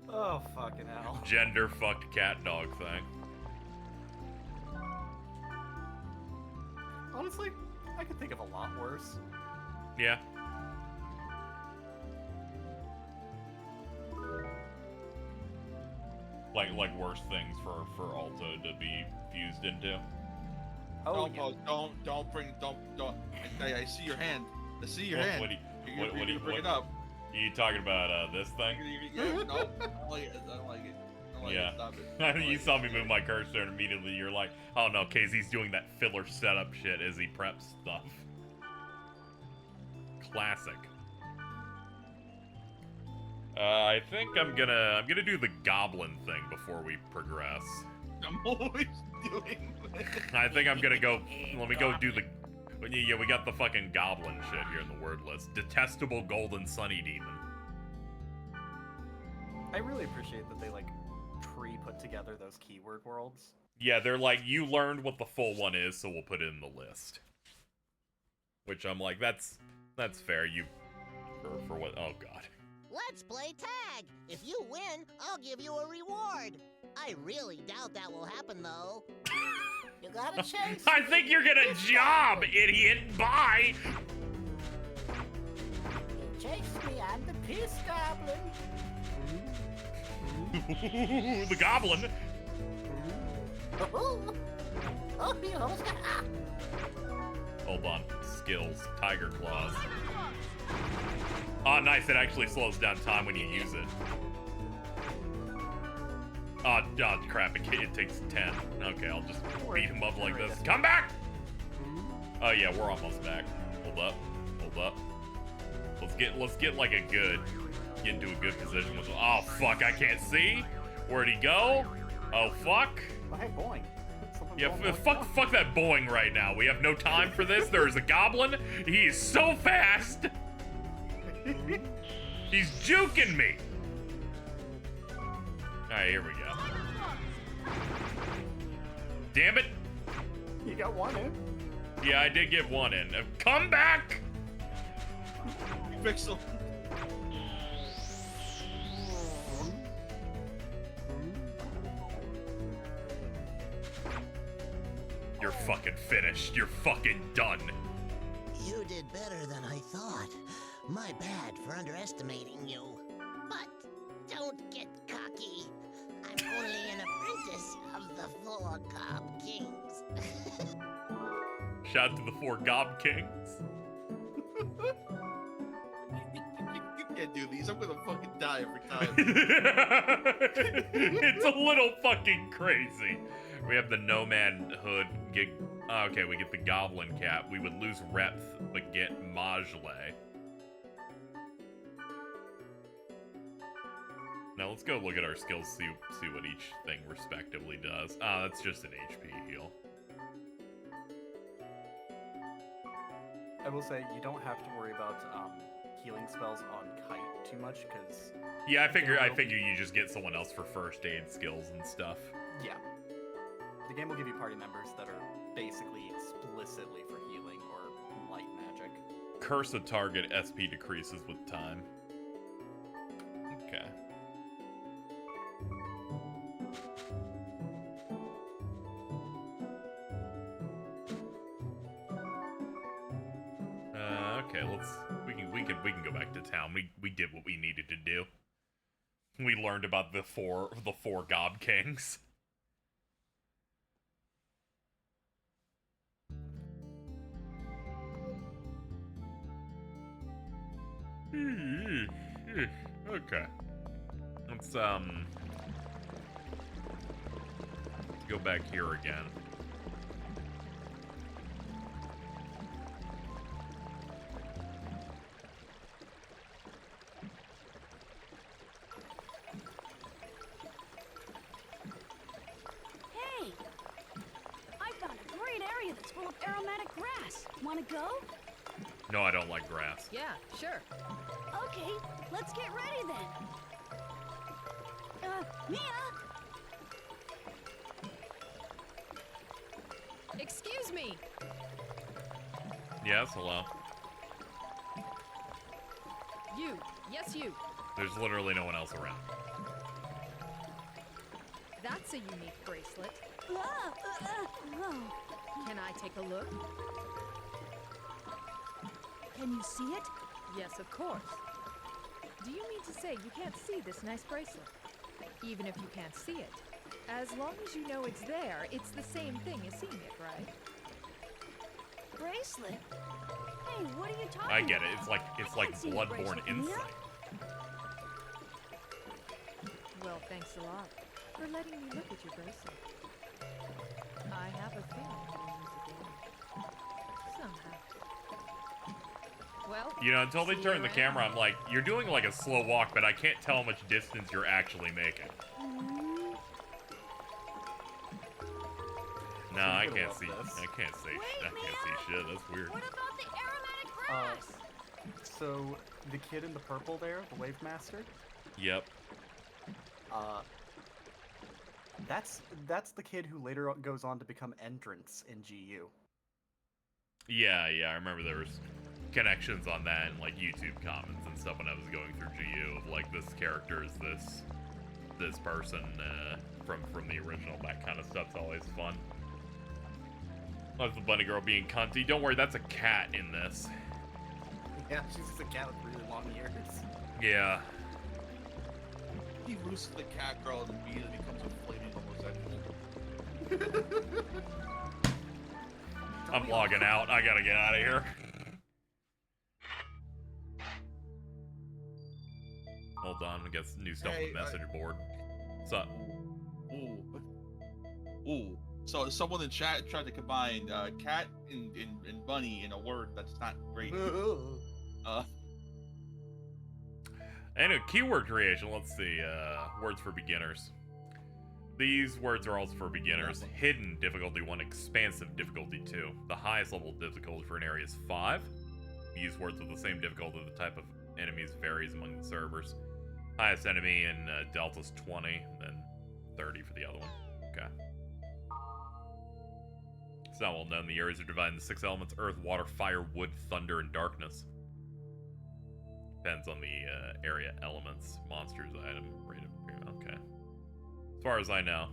Oh, fucking hell. Gender fucked cat dog thing. Honestly, I could think of a lot worse. Yeah. Like worse things for Aalto to be fused into. Oh, Don't bring, don't. I see your hand. I see your hand. What do you bring it up? You talking about this thing? Yeah, no, I don't like it. I don't like it. Yeah. Stop it. You saw me move my cursor and immediately you're like, oh no, KZ's doing that filler setup shit as he preps stuff. Classic. I think I'm gonna do the goblin thing before we progress. I'm always doing this. I think I'm gonna go. Let me go do the. Yeah, we got the fucking goblin shit here in the word list. Detestable golden sunny demon. I really appreciate that they like pre-put together those keyword worlds. Yeah, they're like, you learned what the full one is, so we'll put it in the list. Which I'm like, that's fair. You for what? Oh god. Let's play tag! If you win, I'll give you a reward. I really doubt that will happen, though. You gotta chase. I think you're gonna job, idiot. Bye. Chase me, I'm the piss goblin. The goblin. Oh, you almost got. Ah. Hold on. Skills. Tiger claws. Oh, nice. It actually slows down time when you use it. Oh, crap. It takes 10. Okay, I'll just beat him up like this. Come back! Oh, yeah, we're almost back. Hold up. Hold up. Let's get like a good... Get into a good position. Oh, fuck. I can't see. Where'd he go? Oh, fuck. Oh, hey, boing. Yeah, fuck that boing right now. We have no time for this. There is a goblin. He is so fast. He's juking me. Alright, here we go. Damn it. You got one in. Yeah, I did get one in. Come back! Pixel. You're fucking finished. You're fucking done. You did better than I thought. My bad for underestimating you. But don't get cocky. I'm only an apprentice of the 4 Gob Kings. Shout out to the 4 Gob Kings. You can't do these. I'm gonna fucking die every time. It's a little fucking crazy. We have the Nomad Hood gig. Okay, we get the Goblin Cap. We would lose Repth, but get Majle. Now let's go look at our skills, see what each thing respectively does. That's just an HP heal. I will say you don't have to worry about healing spells on Kite too much because Yeah, I figure you just get someone else for first aid skills and stuff. yeah, the game will give you party members that are basically explicitly for healing or light magic. Curse a target, SP decreases with time. Okay. Okay, we can go back to town. We did what we needed to do. We learned about the four Gob Kings. Okay. Let's go back here again. Hey! I found a great area that's full of aromatic grass. Wanna go? No, I don't like grass. Yeah, sure. Okay, let's get ready then. Mia! Excuse me. Yes, hello. You. Yes, you. There's literally no one else around. That's a unique bracelet. Oh. Can I take a look? Can you see it? Yes, of course. Do you mean to say you can't see this nice bracelet? Even if you can't see it. As long as you know it's there, it's the same thing as seeing it, right? Bracelet? Hey, what are you talking about? I get it. It's like I can't see the Bloodborne bracelet, Mia. insight. Well, thanks a lot for letting me look at your bracelet. I have a feeling we need to get it. Somehow. Well, You know, until they see turn you the around. camera, I'm like, you're doing like a slow walk, but I can't tell how much distance you're actually making. No, I you're gonna can't love see. this. I can't see. Wait, I can't Mia. see shit. That's weird. What about the aromatic grass? So the kid in the purple there, the Wave Master, Yep. that's the kid who later goes on to become Entrance in GU. Yeah, I remember there was connections on that and like YouTube comments and stuff when I was going through GU of like this character is this person from the original. That kind of stuff's always fun. That's the bunny girl being cunty. Don't worry, that's a cat in this. Yeah, she's just a cat with really long ears. Yeah. He roosts the cat girl and immediately becomes a flaming homosexual. I'm logging out. I gotta get out of here. Hold on, I got some new stuff on Hey, the message board. What's up? Ooh. So someone in chat tried to combine cat and bunny in a word that's not great. Anyway, keyword creation. Let's see. Words for beginners. These words are also for beginners. Hidden difficulty 1, expansive difficulty 2. The highest level of difficulty for an area is 5. Use words with the same difficulty. The type of enemies varies among the servers. Highest enemy in Delta's 20, then 30 for the other one. Okay. It's not well known. The areas are divided into 6 elements: earth, water, fire, wood, thunder, and darkness. Depends on the area elements, monsters, item, rate of appearance. Okay. As far as I know,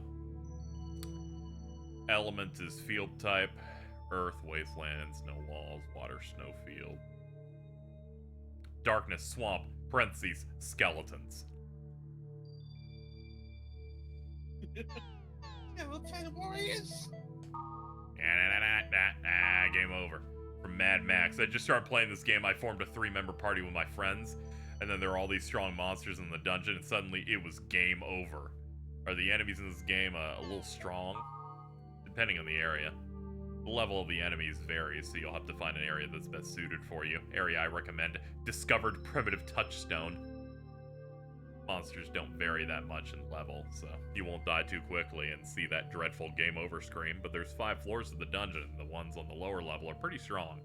element is field type, earth, wasteland, snow walls, water, snow field. Darkness, swamp, parentheses, skeletons. Warriors. Game over. From Mad Max. I just started playing this game. I formed a 3-member party with my friends, and then there are all these strong monsters in the dungeon, and suddenly it was game over. Are the enemies in this game a little strong? Depending on the area. The level of the enemies varies, so you'll have to find an area that's best suited for you. Area I recommend: discovered primitive touchstone. Monsters don't vary that much in level, so you won't die too quickly and see that dreadful game over screen, but there's 5 floors of the dungeon, and the ones on the lower level are pretty strong.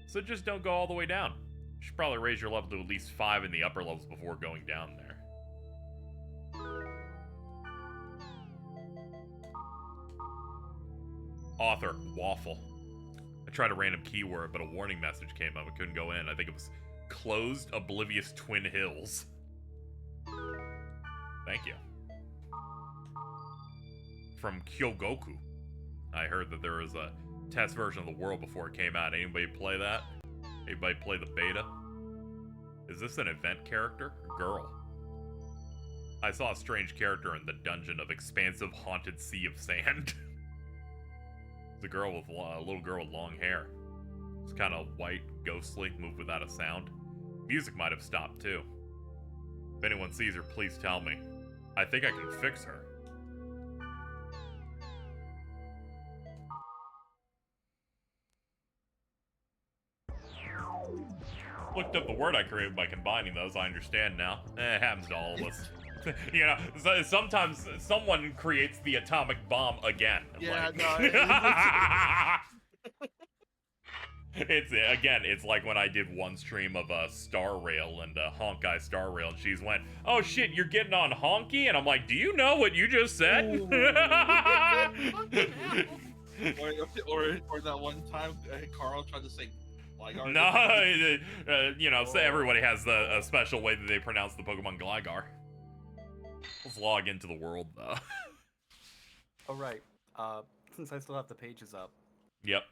So just don't go all the way down. You should probably raise your level to at least 5 in the upper levels before going down there. Author, waffle. I tried a random keyword, but a warning message came up. I couldn't go in. I think it was closed oblivious Twin Hills. Thank you. From Kyogoku. I heard that there was a test version of the world before it came out. Anybody play that? Anybody play the beta? Is this an event character? Girl. I saw a strange character in the dungeon of expansive haunted sea of sand. It's a girl with a little girl with long hair. It's kind of white, ghostly, moved without a sound. Music might have stopped too. If anyone sees her, please tell me. I think I can fix her. Looked up the word I created by combining those. I understand now. It happens to all of us. You know, sometimes someone creates the atomic bomb again. Yeah, like, it's like when I did one stream of Star Rail and Honkai Star Rail, and she's went, "Oh shit, you're getting on Honky?" And I'm like, "Do you know what you just said?" or that one time Carl tried to say Gligar. No, you know, so everybody has a special way that they pronounce the Pokemon Gligar. Let's log into the world, though. Oh, right. Since I still have the pages up. Yep.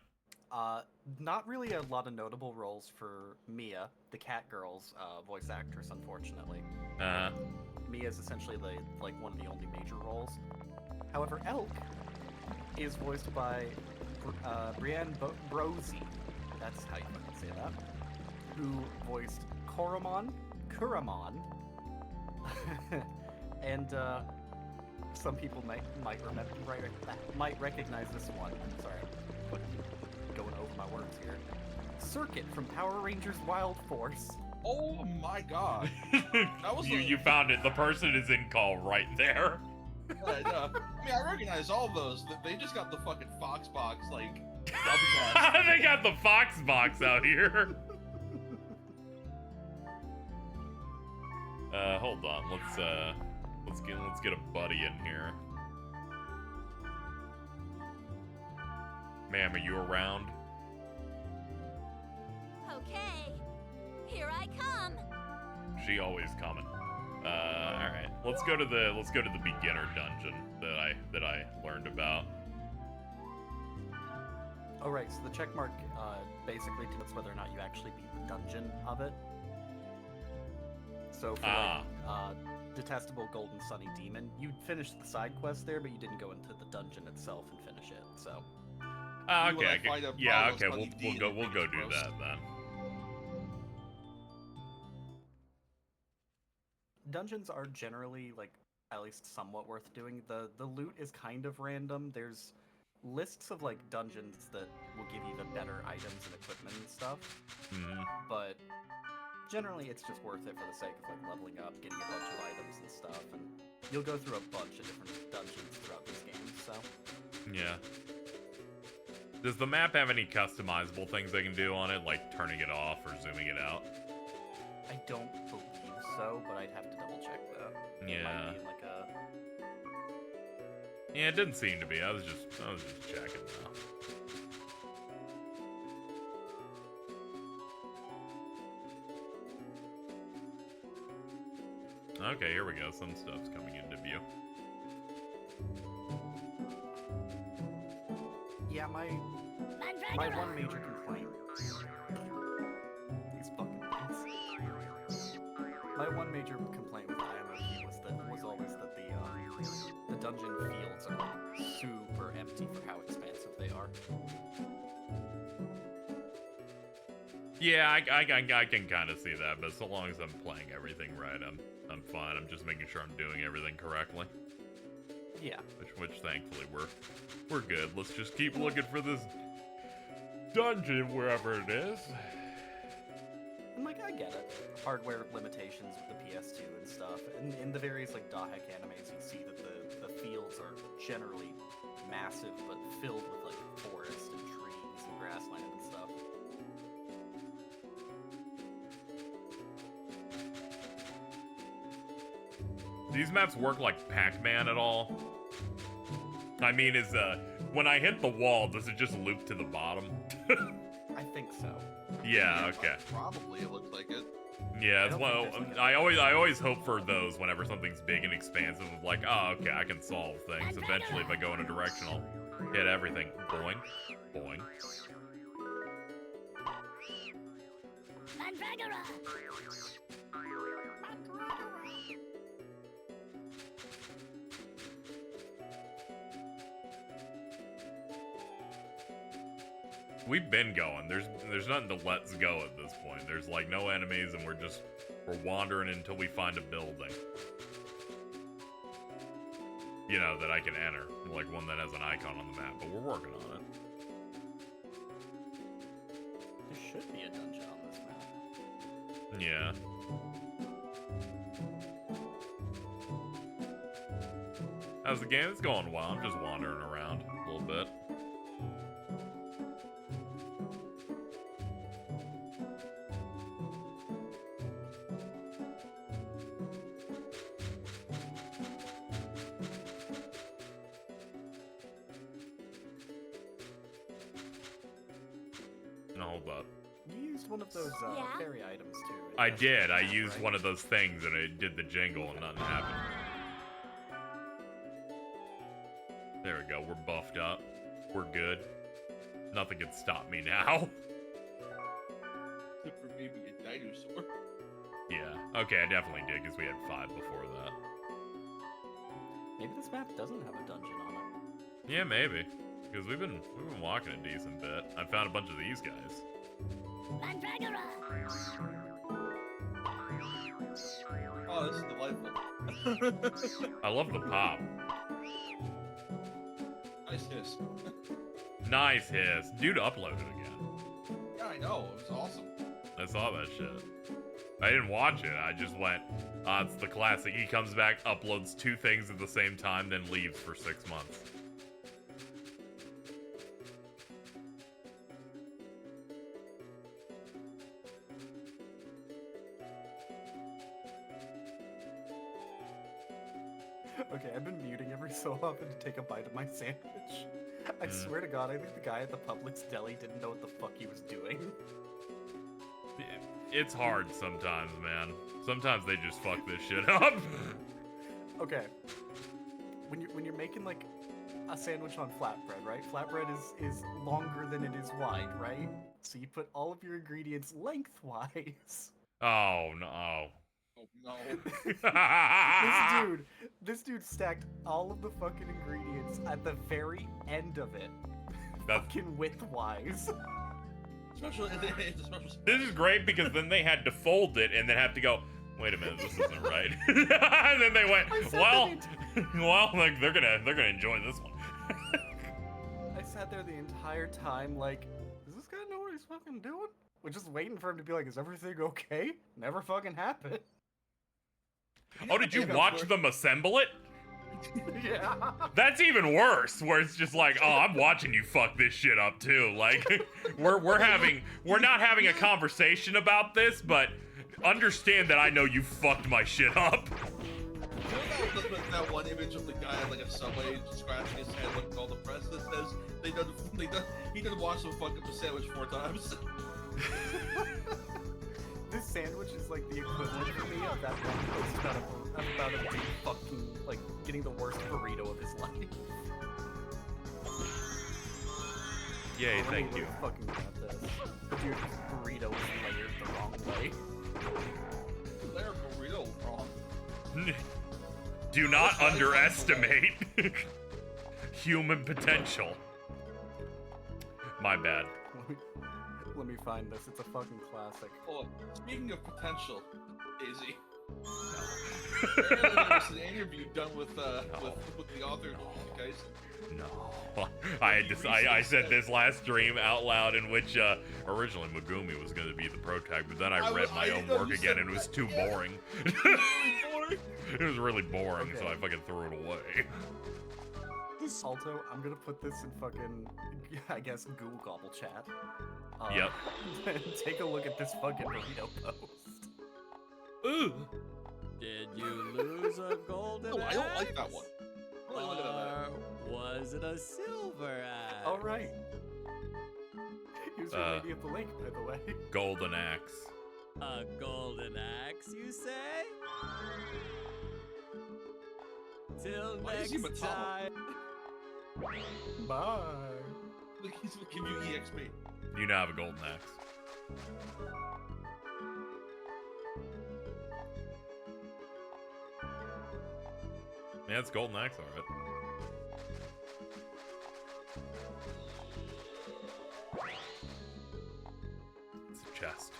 Not really a lot of notable roles for Mia, the cat girl's voice actress, unfortunately. Mia is essentially like one of the only major roles. However, Elk is voiced by Brienne Brosey. That's how you fucking say that. Who voiced Kuramon, and some people might recognize this one. Sorry, I'm going over my words here. Circuit from Power Rangers Wild Force. Oh my god! That was you found it. The person is in call right there. I mean, I recognize all those. They just got the fucking Fox box, like. They got the Fox box out here. Hold on. Let's get a buddy in here. Ma'am, are you around? Okay, here I come. She always coming. All right. Let's go to the beginner dungeon that I learned about. Oh right, so the checkmark basically denotes whether or not you actually beat the dungeon of it. So for Detestable Golden Sunny Demon, you finished the side quest there, but you didn't go into the dungeon itself and finish it. So. Okay. Yeah. Okay. We'll go do that then. Dungeons are generally like at least somewhat worth doing. The loot is kind of random. There's lists of like dungeons that will give you the better items and equipment and stuff. But generally it's just worth it for the sake of like leveling up, getting a bunch of items and stuff, and you'll go through a bunch of different dungeons throughout this game, so. Yeah. Does the map have any customizable things I can do on it, like turning it off or zooming it out? I don't believe so, but I'd have to double check that. Yeah. It might be like a... Yeah, it didn't seem to be. I was just checking now. Okay, here we go. Some stuff's coming into view. Yeah, my one major complaint. These fucking things. My one major complaint with IMOQ was always that the dungeon fields are like super empty for how expansive they are. Yeah, I can kind of see that, but so long as I'm playing everything right, I'm fine. I'm just making sure I'm doing everything correctly. Yeah. Which thankfully we're good. Let's just keep looking for this dungeon wherever it is. And like I get it. Hardware limitations with the PS2 and stuff. And in the various like Dahek animes, you see that the fields are generally massive but filled with like forest and trees and grassland and stuff. These maps work like Pac-Man at all? I mean, when I hit the wall, does it just loop to the bottom? I think so. Yeah, okay. Probably, it looks like it. Yeah, well, I always hope for those whenever something's big and expansive of like, oh, okay, I can solve things. Eventually, if I go in a direction, I'll hit everything. Boing. Boing. We've been going. There's nothing to let's go at this point. There's like no enemies, and we're wandering until we find a building. You know, that I can enter. Like one that has an icon on the map, but we're working on it. There should be a dungeon on this map. Yeah. How's the game? It's going well. I'm just wandering around a little bit. Hold up. You used one of those fairy items too. I did. I used one of those things and it did the jingle and nothing happened. There we go. We're buffed up. We're good. Nothing can stop me now. Except for maybe a dinosaur. Yeah. Okay, I definitely did because we had 5 before that. Maybe this map doesn't have a dungeon on it. Yeah, maybe. Because we've been walking a decent bit. I found a bunch of these guys. Oh, this is delightful. I love the pop. Nice hiss. Nice hiss. Dude uploaded again. Yeah, I know. It was awesome. I saw that shit. I didn't watch it. I just went, it's the classic. He comes back, uploads 2 things at the same time, then leaves for 6 months. Okay, I've been muting every so often to take a bite of my sandwich. I swear to God, I think the guy at the Publix deli didn't know what the fuck he was doing. It's hard sometimes, man. Sometimes they just fuck this shit up. Okay. When you're making like a sandwich on flatbread, right? Flatbread is longer than it is wide, right? So you put all of your ingredients lengthwise. Oh no. Oh no. This dude stacked all of the fucking ingredients at the very end of it. Fucking widthwise. This is great because then they had to fold it and then have to go, wait a minute, this isn't right. And then they went, well, like they're gonna enjoy this one. I sat there the entire time like, does this guy know what he's fucking doing? We're just waiting for him to be like, is everything okay? Never fucking happened. Oh, did you watch them assemble it? Yeah. That's even worse, where it's just like, oh, I'm watching you fuck this shit up too. Like, we're not having a conversation about this, but understand that I know you fucked my shit up. That one image of the guy at like a subway scratching his head looking all depressed that says he done watched him fuck up the sandwich 4 times. This sandwich is like the equivalent for me of that one post about a dude fucking like getting the worst burrito of his life. Yay, thank you. Fucking got this. The dude's burrito was layered the wrong way. Layer burrito wrong. Do not underestimate human potential. My bad. Let me find this. It's a fucking classic. Oh, speaking of potential, Daisy. Apparently there was an interview done with the author, guys. No. I said this last stream out loud in which originally Megumi was going to be the protag, but then I read my own work again and it was too boring. It was really boring, so I fucking threw it away. Aalto, I'm gonna put this in fucking, I guess, Google Gobble chat. Yep. Take a look at this fucking burrito post. Ooh. Did you lose a golden No, I don't like that one. Or was it a silver axe? All right. Here's your lady of the lake, by the way. Golden axe. A golden axe, you say? Till next time. Bye. Look, he's gonna give you EXP. You now have a golden axe. Yeah, it's Golden Axe, alright. It's a chest.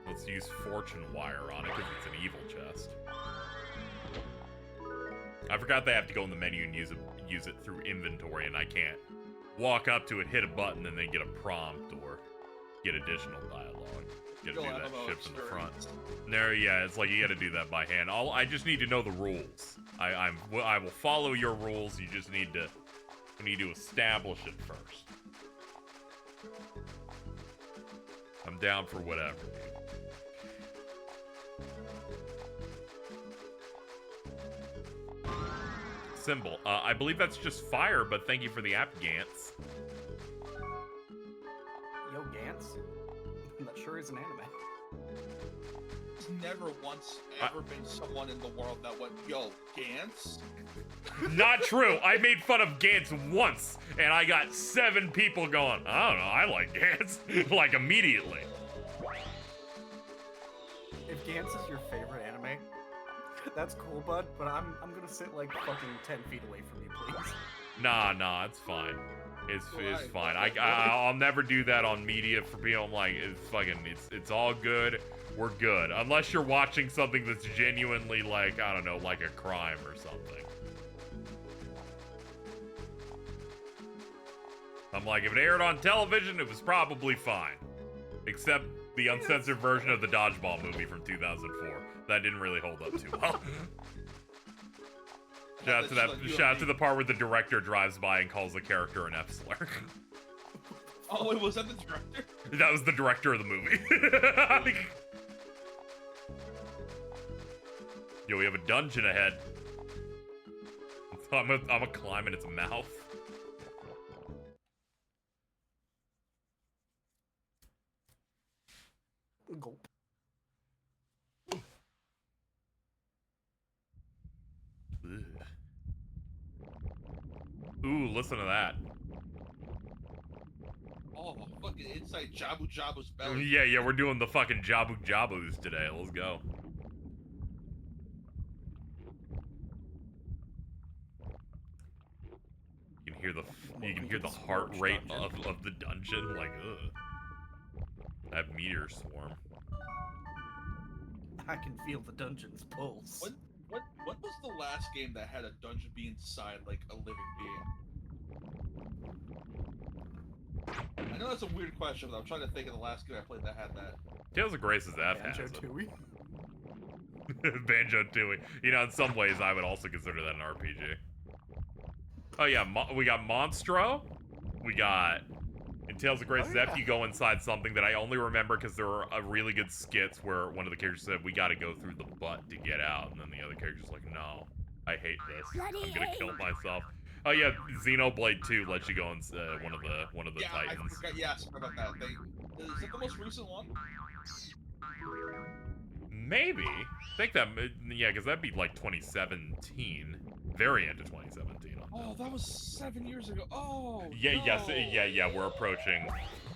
Let's use fortune wire on it because it's an evil chest. I forgot they have to go in the menu and use it through inventory, and I can't walk up to it, hit a button, and then get a prompt or get additional dialogue. You gotta do that shit from the front. There, yeah, it's like you gotta do that by hand. I just need to know the rules. I will follow your rules. You just need to establish it first. I'm down for whatever, dude. Symbol. I believe that's just fire, but thank you for the app, Gantz. Yo, Gantz? That sure is an anime. There's never once ever been someone in the world that went, yo, Gantz? Not true. I made fun of Gantz once, and I got 7 people going, I don't know, I like Gantz. Like, immediately. If Gantz is your favorite anime, that's cool, bud, but I'm gonna sit like fucking 10 feet away from you, please. Nah, it's fine. It's fine. I'll never do that on media for people. I'm like, it's all good. We're good. Unless you're watching something that's genuinely like, I don't know, like a crime or something. I'm like, if it aired on television, it was probably fine. Except the uncensored version of the Dodgeball movie from 2004. That didn't really hold up too well. Shout out to the part where the director drives by and calls the character an F-slur. Oh, wait, was that the director? That was the director of the movie. Yo, we have a dungeon ahead. I'm a climb in its mouth. Gulp. Ooh, listen to that. Oh, fucking inside Jabu Jabu's belly. Yeah, we're doing the fucking Jabu Jabus today. Let's go. You can hear the heart rate of the dungeon, like, ugh. That meteor swarm. I can feel the dungeon's pulse. What was the last game that had a dungeon be inside like a living being? I know that's a weird question, but I'm trying to think of the last game I played that had that. Tales of Grace's F has it. Banjo-Tooie? Banjo-Tooie. You know, in some ways, I would also consider that an RPG. Oh yeah, we got Monstro. We got... In Tales of Grace's F, you go inside something that I only remember because there were really good skits where one of the characters said, we gotta go through the butt to get out. And then the other character's like, no, I hate this. I'm gonna kill myself. Oh yeah, Xenoblade 2 lets you go in one of the Titans. I forgot, yeah, sorry about that. Is it the most recent one? Maybe. I think that, yeah, because that'd be like 2017. Very into 2017. Oh, that was 7 years ago. Oh, yeah, no. yes, yeah, we're approaching.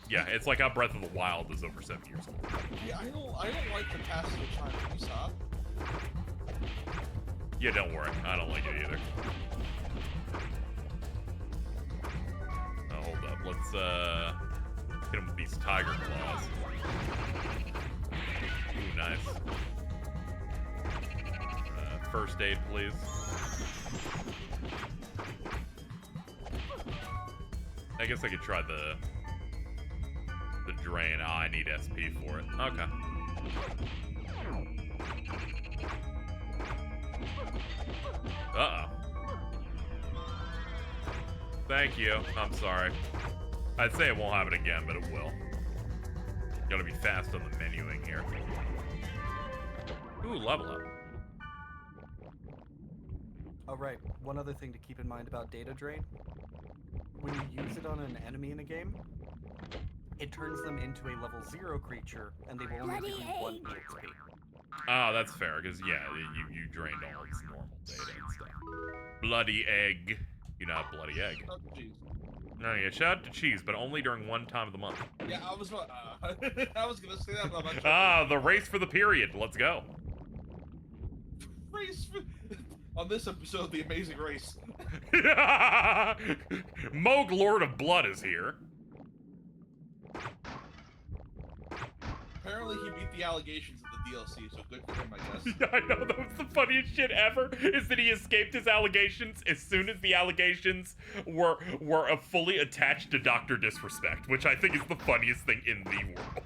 Yeah, it's like how Breath of the Wild is over 7 years old. Yeah, I don't like the passage of time. Can you stop? Yeah, don't worry. I don't like it either. Oh, hold up. Let's hit him with these tiger claws. Ooh, nice. First aid, please. I guess I could try the drain. Oh, I need SP for it. Okay. Uh-oh. Thank you. I'm sorry. I'd say it won't happen again, but it will. Gotta be fast on the menuing here. Ooh, level up. Oh, right. One other thing to keep in mind about data drain. When you use it on an enemy in a game, it turns them into a level 0 creature, and they will only give you 1 EXP. Oh, that's fair, because, yeah, you drained all its normal data and stuff. Bloody egg. You know, bloody egg. Oh, jeez. No, yeah, shout out to Cheese, but only during one time of the month. Yeah, I was gonna say that, but I'm not sure. Ah, the race for the period. Let's go. Race for... On this episode of The Amazing Race. Moog, Lord of Blood, is here. Apparently he beat the allegations of the DLC, so good for him, I guess. I know, that was the funniest shit ever, is that he escaped his allegations as soon as the allegations were fully attached to Dr. Disrespect, which I think is the funniest thing in the world.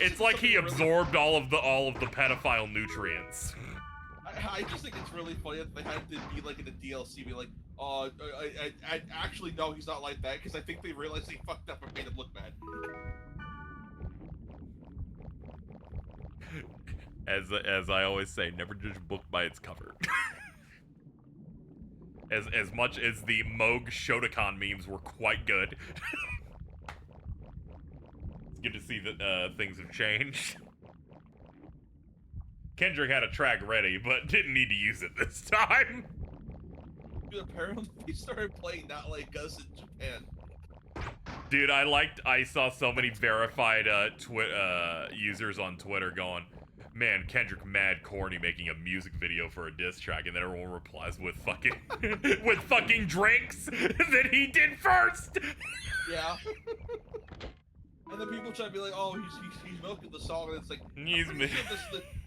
It's like he absorbed all of the pedophile nutrients. I just think it's really funny that they had to be like in the DLC, be like, oh, I actually no, he's not like that, because I think they realized he fucked up and made him look bad. As I always say, never judge a book by its cover. as much as the Moog Shotokan memes were quite good. It's good to see that things have changed. Kendrick had a track ready, but didn't need to use it this time. Dude, apparently they started playing Not Like Us in Japan. Dude, I saw so many verified users on Twitter going, man, Kendrick mad corny making a music video for a diss track, and then everyone replies with fucking with fucking drinks that he did first. Yeah. And then people try to be like, oh, he's milking the song, and it's like,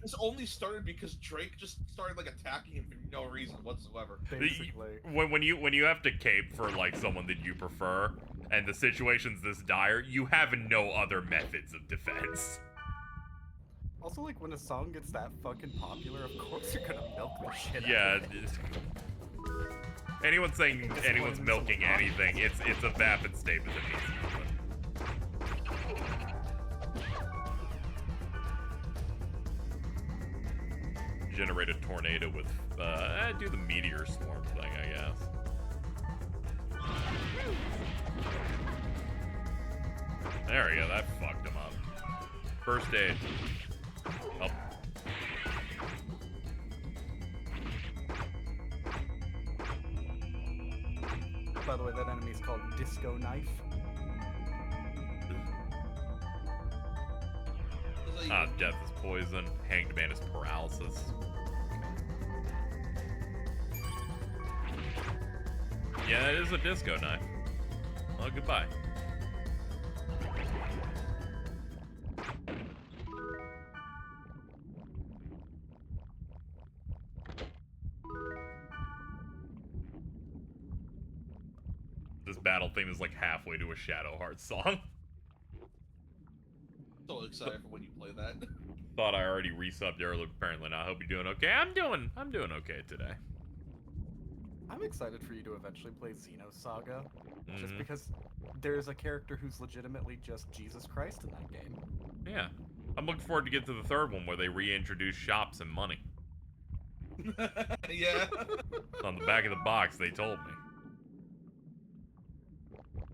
this only started because Drake just started like attacking him for no reason whatsoever. Basically. When you have to cape for like someone that you prefer, and the situation's this dire, you have no other methods of defense. Also, like, when a song gets that fucking popular, of course you're gonna milk the shit Yeah. out of it. Anyone saying anyone's milking anything, it's a vapid statement that needs to be put. Generate a tornado with, do the meteor swarm thing, I guess. There we go, that fucked him up. First aid. Oh. By the way, that enemy's called Disco Knife. Ah, death is poison. Hanged man is paralysis. Yeah, that is a disco knife. Well, goodbye. This battle theme is like halfway to a Shadow Heart song. So excited for when you play that. Thought I already resubbed earlier, apparently not. I hope you're doing okay. I'm doing okay today. I'm excited for you to eventually play Xenosaga, just because there's a character who's legitimately just Jesus Christ in that game. Yeah. I'm looking forward to get to the third one where they reintroduce shops and money. Yeah. On the back of the box, they told me.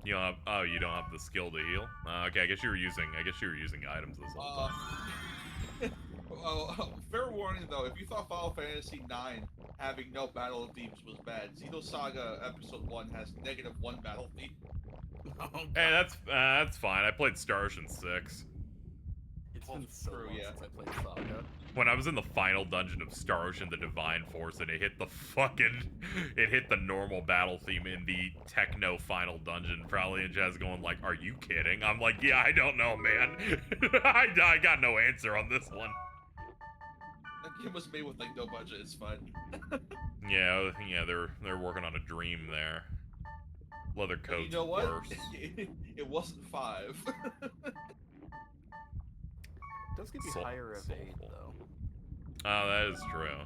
You don't have, oh, you don't have the skill to heal? Okay, I guess you were using items this whole time. Fair warning though, if you thought Final Fantasy IX having no battle themes was bad, Xenosaga Episode 1 has -1 battle theme. Hey, that's fine. I played Star Ocean 6. It's been so long since I played Saga. When I was in the final dungeon of Star Ocean, the Divine Force, and it hit the normal battle theme in the techno final dungeon. Probably and Jazz going like, "Are you kidding?" I'm like, "Yeah, I don't know, man. I got no answer on this one." That game was made with like no budget. It's fine. Yeah, they're working on a dream there. Leather coats. You know what? Worse. It wasn't 5. It does give you higher evade though. Oh, that is true.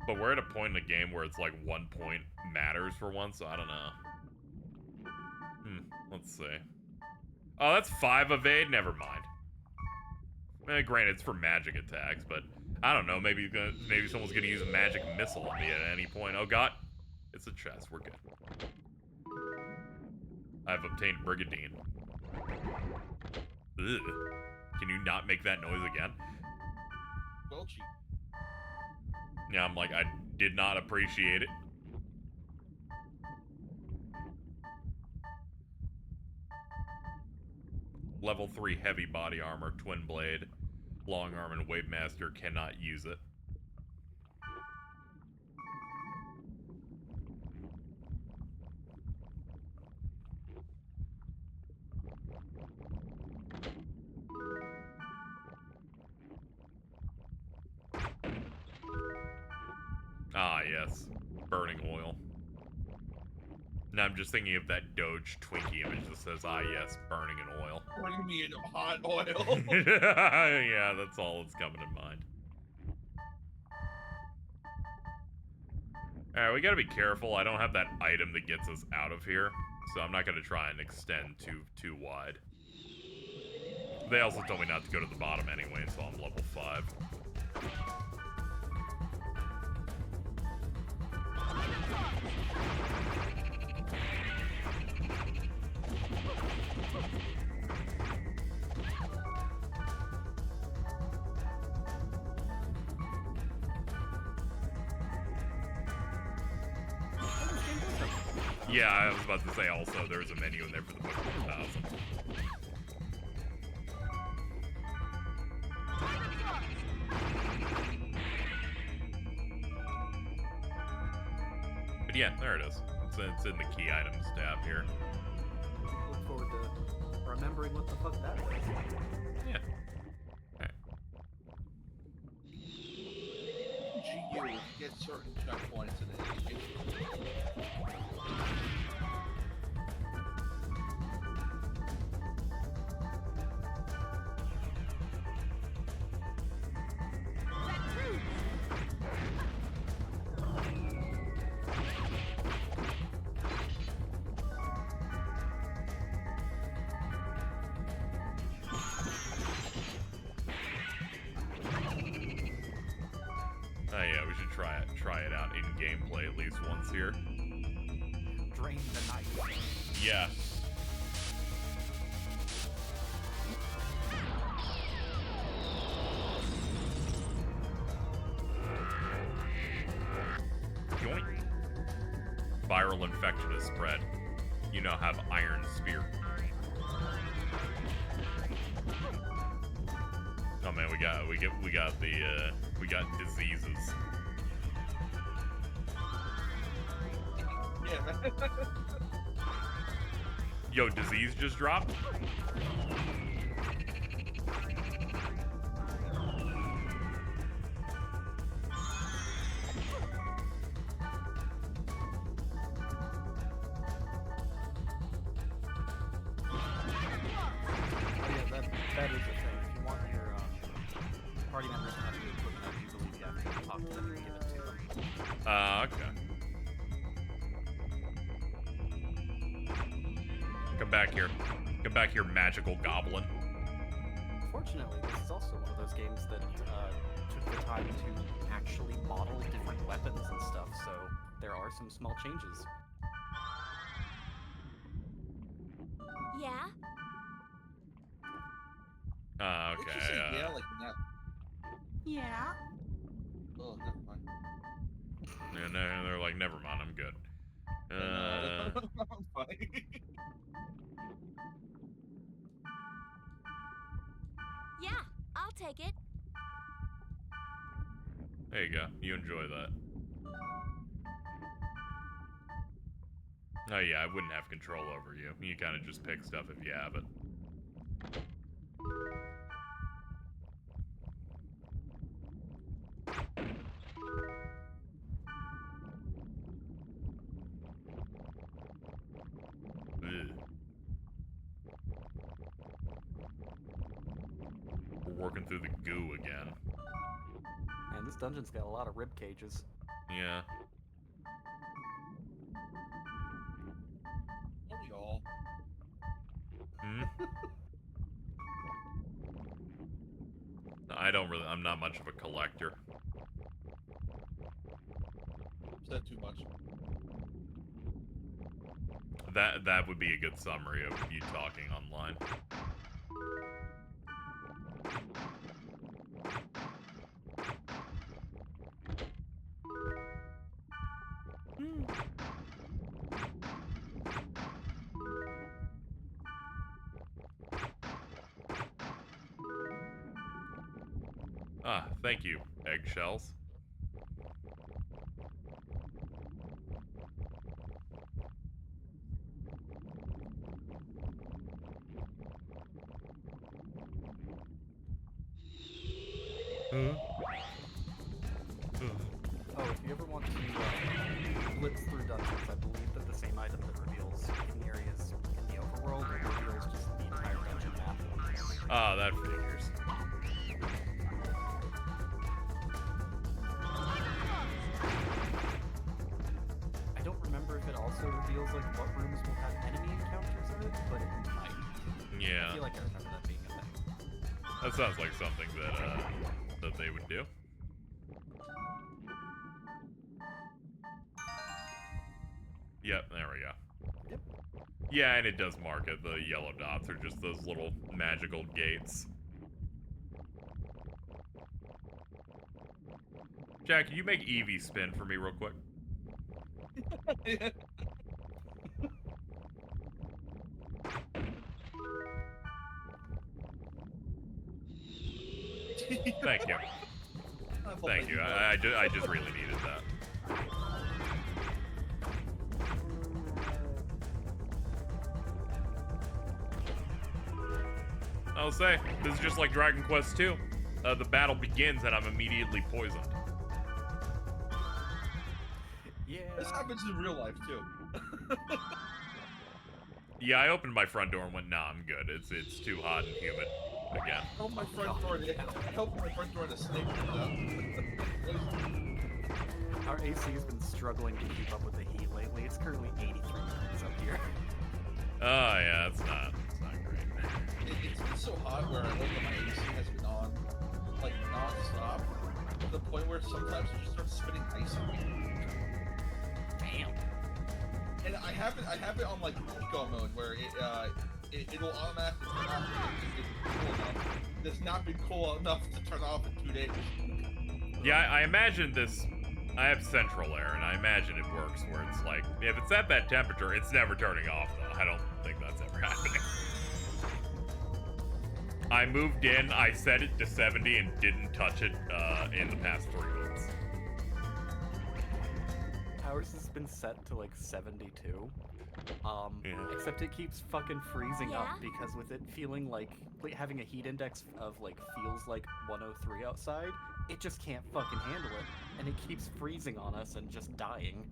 But we're at a point in the game where it's like 1 point matters for once, so I don't know. Let's see. Oh, that's 5 evade? Never mind. Granted, it's for magic attacks, but I don't know. Maybe someone's gonna use a magic missile on me at any point. Oh god. It's a chest. We're good. I've obtained Brigadine. Ugh. Can you not make that noise again? Well, cheap. Yeah, I'm like, I did not appreciate it. Level 3 heavy body armor, twin blade, long arm, and wave master cannot use it. Ah, yes. Burning oil. Now I'm just thinking of that Doge Twinkie image that says, ah, yes, burning in oil. Bring me in hot oil. Yeah, that's all that's coming to mind. Alright, we gotta be careful. I don't have that item that gets us out of here, so I'm not gonna try and extend too wide. They also told me not to go to the bottom anyway until I'm level 5. Yeah, I was about to say also, there's a menu in there for the Book of 1000. But yeah, there it is. It's in the key items tab here. Look forward to remembering what the fuck that was. Yeah. GU get certain checkpoints in it. Oh yeah, we should try it out in gameplay at least once here. Drain the knife. Yeah. Yoink. Viral infection is spread. You now have Iron Spear. Oh man, we got diseases. Yeah, man. Yo, disease just dropped? That is the thing. If you want your party members to have new equipment, you believe you have to talk to them and give it to them. Okay. Come back here. Come back here, magical goblin. Fortunately, this is also one of those games that took the time to actually model different weapons and stuff, so there are some small changes. Yeah? Okay. Did you say yeah, like that? Yeah. Oh, never mind. And they're like, never mind, I'm good. I'm fine. Yeah, I'll take it. There you go. You enjoy that. Oh yeah, I wouldn't have control over you. You kind of just pick stuff if you have it. We're working through the goo again. Man, this dungeon's got a lot of rib cages. Yeah. Don't we all? I'm not much of a collector. Is that too much? That would be a good summary of you talking online. Ah, thank you, eggshells. Oh, if you ever want to blitz through dungeons, I believe that the same item that reveals hidden areas in the overworld reveals just the entire dungeon map. Ah, that figures. I don't remember if it also reveals like what rooms will have enemy encounters in it, but it might. Yeah. I feel like I remember that being a thing. That sounds like something that that they would do. Yep, there we go. Yep. Yeah, and it does mark it. The yellow dots are just those little magical gates. Jack, can you make Evie spin for me real quick? Thank you. Thank you. I just really needed that. I'll say, this is just like Dragon Quest II. The battle begins and I'm immediately poisoned. Yeah. This happens in real life too. Yeah, I opened my front door and went, nah, I'm good. It's too hot and humid again. I helped my front door. I helped my front door and a snake comes out. Our AC has been struggling to keep up with the heat lately. It's currently 83 degrees up here. Oh yeah, it's not great. It's been so hot where I look at my AC has been on like non-stop to the point where sometimes it just starts spitting ice at me. Damn. And I have it on like eco mode where it'll automatically turn off if it's cool enough. It's not been cool enough to turn off in 2 days. Yeah, I imagine this. I have central air, and I imagine it works where it's like, if it's at that temperature, it's never turning off, though. I don't think that's ever happening. I moved in, I set it to 70, and didn't touch it in the past 3 months. Ours has been set to like 72. Except it keeps fucking freezing up because with it feeling like having a heat index of like feels like 103 outside, it just can't fucking handle it, and it keeps freezing on us and just dying.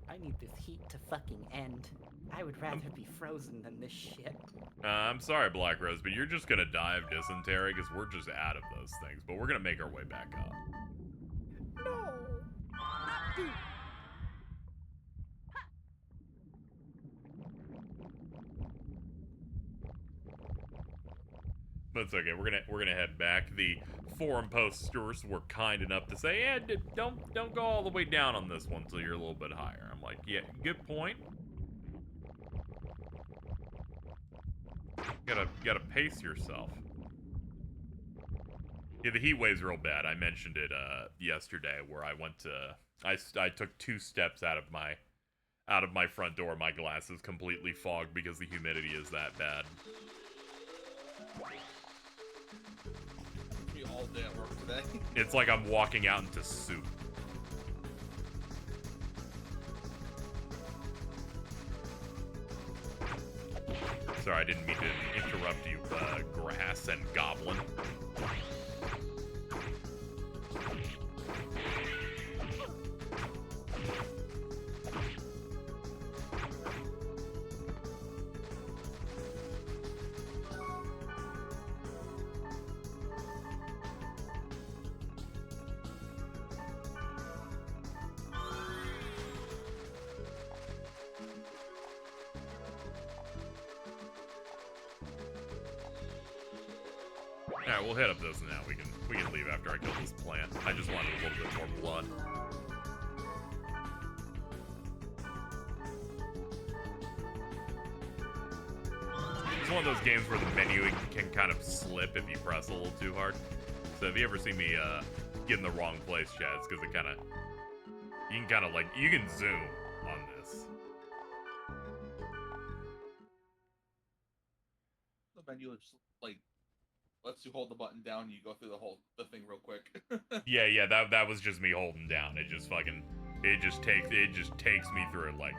I need this heat to fucking end. I would rather be frozen than this shit. I'm sorry, Black Rose, but you're just gonna die of dysentery because we're just out of those things, but we're gonna make our way back up. No. But it's okay. We're gonna head back. The forum posters were kind enough to say, "Yeah, don't go all the way down on this one until you're a little bit higher." I'm like, "Yeah, good point." Gotta pace yourself. Yeah, the heat wave's real bad. I mentioned it yesterday, where I went to I took 2 steps out of my front door. My glasses completely fogged because the humidity is that bad. All day at work today. It's like I'm walking out into soup. Sorry, I didn't mean to interrupt you, grass and goblin. Alright, we'll head up those now. We can leave after I kill this plant. I just wanted a little bit more blood. It's one of those games where the menu can kind of slip if you press a little too hard. So if you ever see me get in the wrong place, chat, it's because it kind of... You can kind of like... You can zoom on this. The menu is like lets you hold the button down. You go through the thing real quick. Yeah, that was just me holding down. It just fucking, it just takes me through it like.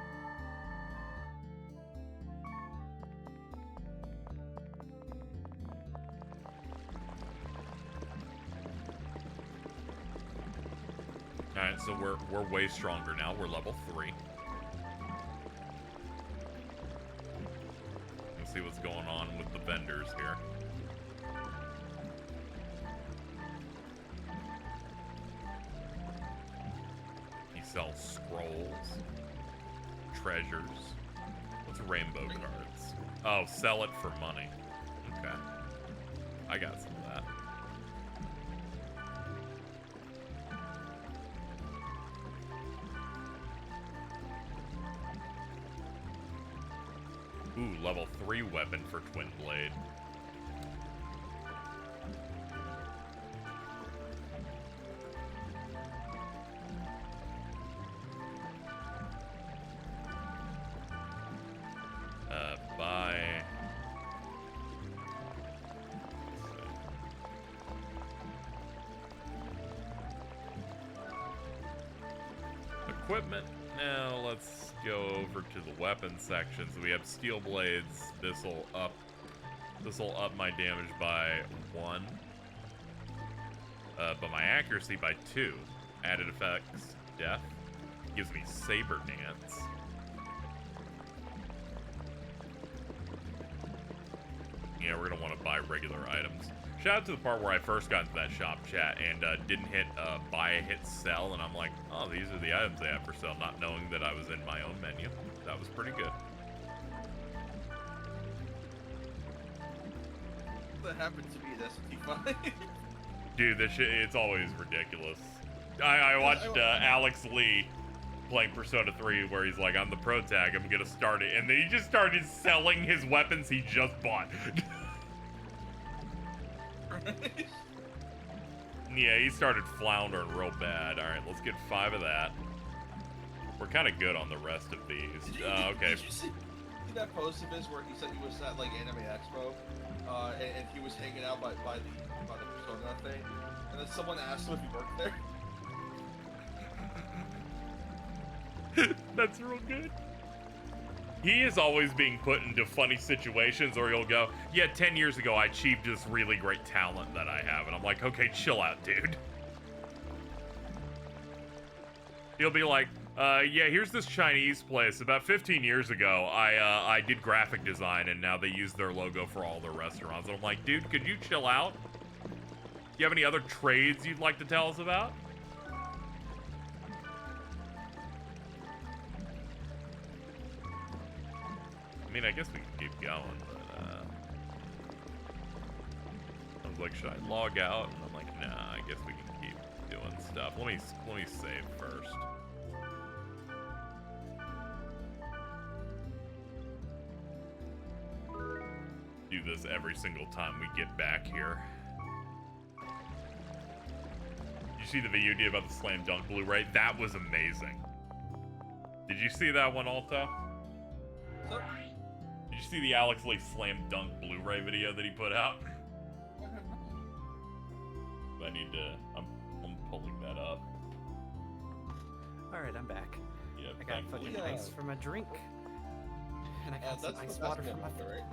All right, so we're way stronger now. We're level 3. Let's see what's going on with the vendors here. He sells scrolls, treasures. What's rainbow cards? Oh, sell it for money. Okay. I got some of that. Ooh, level 3 weapon for Twin Blade. Buy. Equipment. Now let's go over to the weapon section. So we have steel blades. This'll up my damage by 1. But my accuracy by 2. Added effects, death. Gives me saber dance. Yeah, we're gonna want to buy regular items. Shout out to the part where I first got into that shop chat and didn't hit buy, hit sell, and I'm like, oh, these are the items they have for sale, not knowing that I was in my own menu. That was pretty good. That happened to me at ST5. Dude, this shit, it's always ridiculous. I watched Alex Lee playing Persona 3 where he's like, I'm the pro tag, I'm gonna start it, and then he just started selling his weapons he just bought. Yeah, he started floundering real bad. Alright, let's get 5 of that. We're kind of good on the rest of these. Okay. Did you see that post of his where he said he was at like Anime Expo, and he was hanging out by the Persona thing, and then someone asked him if he worked there? That's real good. He is always being put into funny situations, or he'll go, yeah, 10 years ago I achieved this really great talent that I have. And I'm like, okay, chill out, dude. He'll be like, yeah, here's this Chinese place. About 15 years ago, I did graphic design, and now they use their logo for all their restaurants. And I'm like, dude, could you chill out? Do you have any other trades you'd like to tell us about? I mean, I guess we can keep going, but, I was like, should I log out? And I'm like, nah, I guess we can keep doing stuff. Let me save first. Do this every single time we get back here. Did you see the video you did about the Slam Dunk Blu-ray? That was amazing. Did you see that one, Aalto? Did you see the Alex Lee Slam Dunk Blu-ray video that he put out? I need to. I'm pulling that up. All right, I'm back. Yep, I got fucking ice for my drink, and I got some ice water for my food.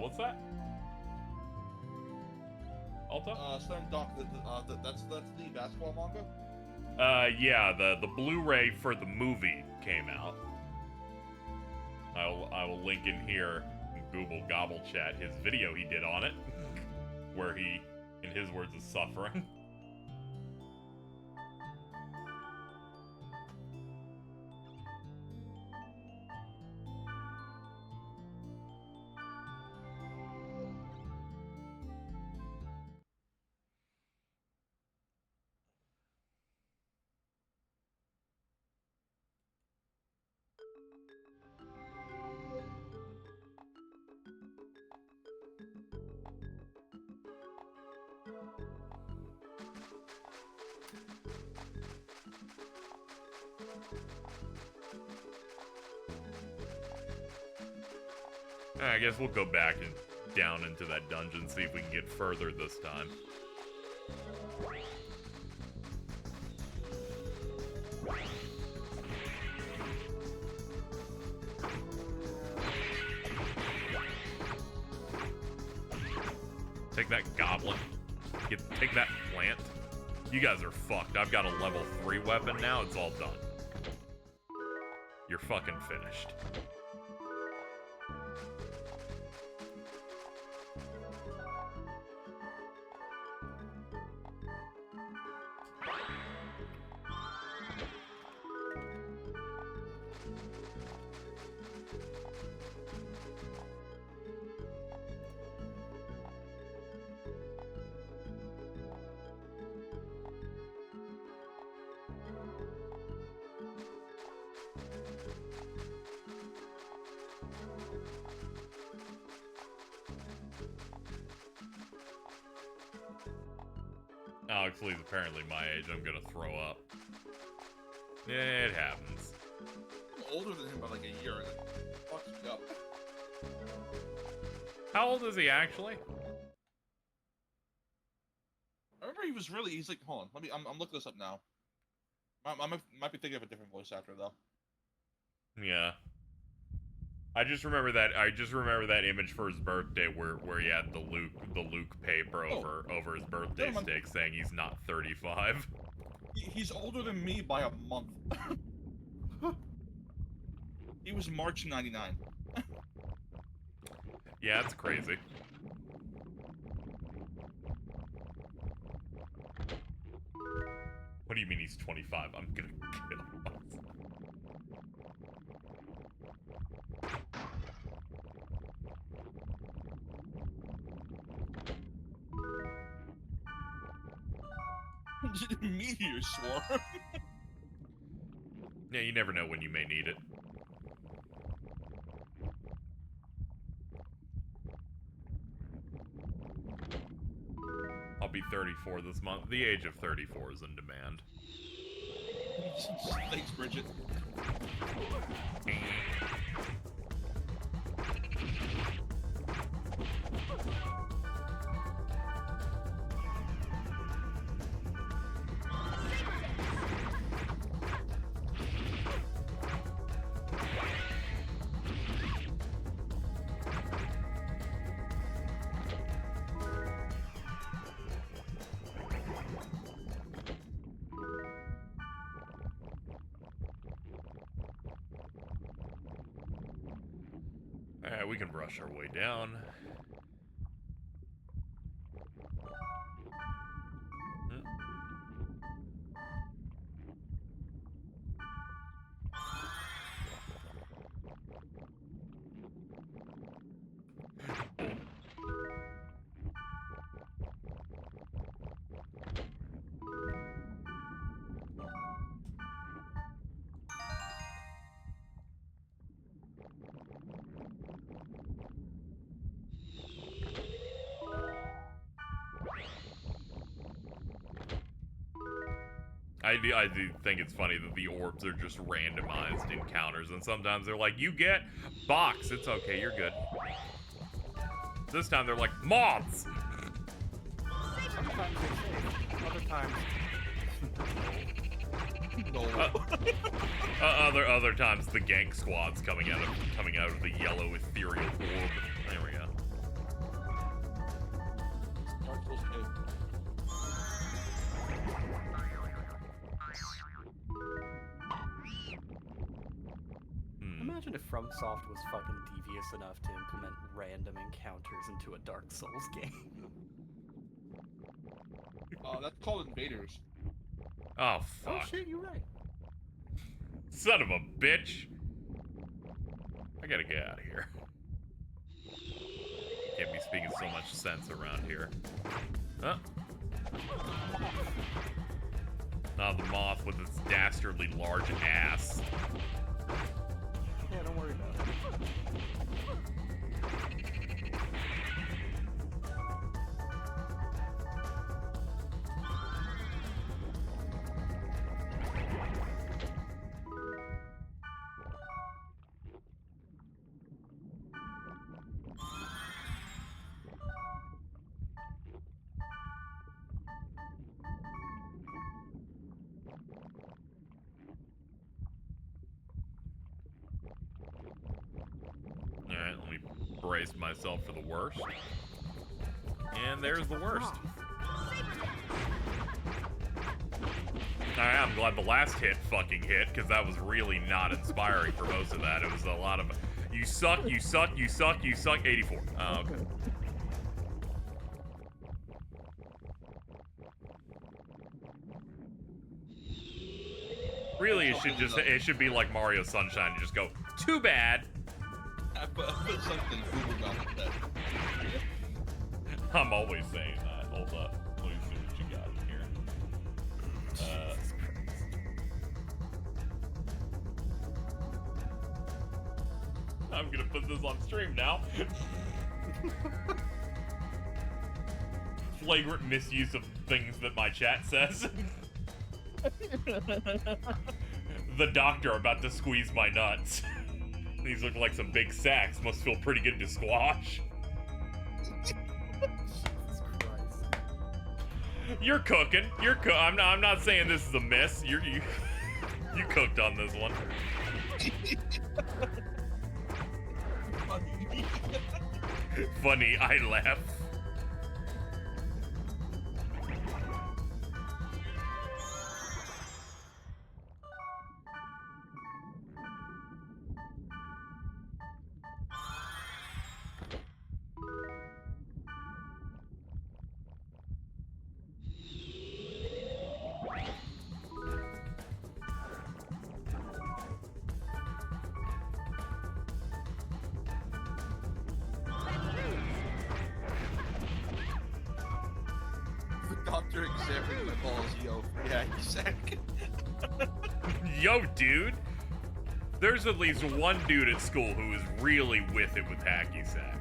What's that? Aalto? Slam Dunk. That's the basketball manga. Yeah, the Blu-ray for the movie came out. I will link in here in Google Gobble Chat his video he did on it, where he, in his words, is suffering. I guess we'll go back and down into that dungeon, see if we can get further this time. Take that goblin. Take that plant. You guys are fucked. I've got a level 3 weapon now. It's all done. You're fucking finished. Alex Lee's apparently my age. I'm gonna throw up. It happens. I'm older than him by like a year. It fucks me up. How old is he actually? I remember he's like, hold on, I'm looking this up now. I might be thinking of a different voice actor though. Yeah. I just remember that image for his birthday where he had the Luke paper over his birthday stick saying he's not 35. He's older than me by a month. He was March 99. Yeah, that's crazy. What do you mean he's 25? I'm gonna kill him. Meteor swarm. Yeah, you never know when you may need it. I'll be 34 this month. The age of 34 is in demand. Thanks, Bridget. Alright, we can rush our way down. I do think it's funny that the orbs are just randomized encounters, and sometimes they're like, you get box, it's okay, you're good. This time they're like, moths! Sometimes they're safe, other times... Other times the gank squad's coming out of the yellow ethereal orb. There we go. Imagine if FromSoft was fucking devious enough to implement random encounters into a Dark Souls game. That's called invaders. Oh, fuck. Oh shit, you're right. Son of a bitch. I gotta get out of here. Can't be speaking so much sense around here. Huh? Oh, the moth with its dastardly large ass. Yeah, don't worry about it. myself for the worst. And there's the worst. Alright, I'm glad the last hit fucking hit, because that was really not inspiring for most of that. It was a lot of, you suck, you suck, you suck, you suck, 84. Oh, okay. Really, it should be like Mario Sunshine. You just go, too bad. I put something Google on that. I'm always saying that. Hold up. Let me see what you got here. I'm gonna put this on stream now. Flagrant misuse of things that my chat says. The doctor about to squeeze my nuts. These look like some big sacks. Must feel pretty good to squash. You're cooking. I'm not saying this is a miss. You cooked on this one. Funny, I laugh. Doctor examining my balls, yo. Yeah, sick. Yo, dude. There's at least one dude at school who is really with it with hacky sack.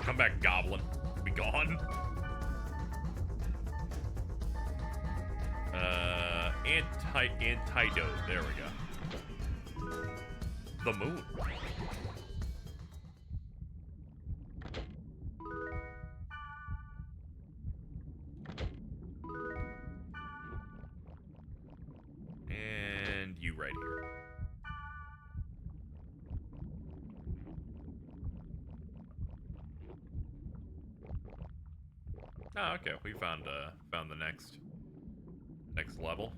Come back, goblin. Be gone. Antidote. There we go. The moon. And you right here. Oh, okay. We found the next level.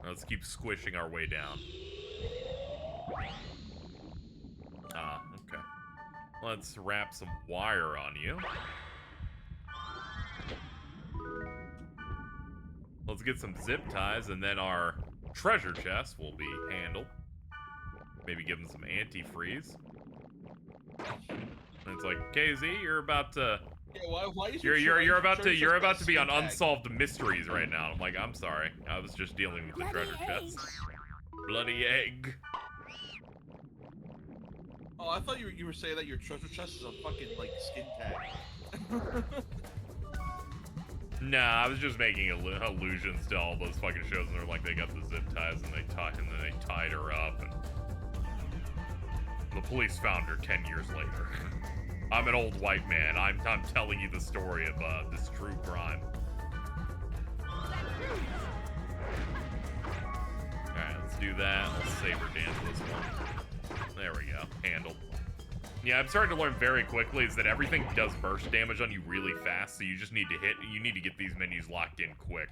Let's keep squishing our way down. Ah, okay. Let's wrap some wire on you. Let's get some zip ties, and then our treasure chest will be handled. Maybe give them some antifreeze. And it's like, KZ, you're about to... Yeah, why is you're about to be on unsolved mysteries right now. I'm like, I'm sorry. I was just dealing with the treasure chest. Bloody egg. Oh, I thought you were saying that your treasure chest is a fucking like skin tag. Nah, I was just making allusions to all those fucking shows, and they're like, they got the zip ties and then they tied her up, and the police found her 10 years later. I'm an old white man. I'm telling you the story of this true crime. Alright, let's do that. Let's saber dance this one. There we go. Handled. Yeah, I'm starting to learn very quickly is that everything does burst damage on you really fast, so you just need to get these menus locked in quick.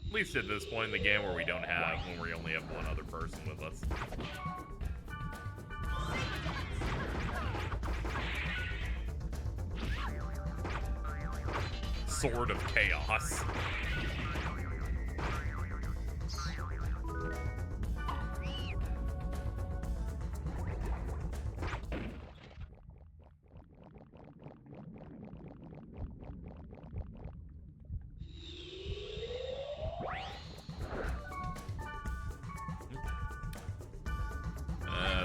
At least at this point in the game when we only have one other person with us. Sword of Chaos.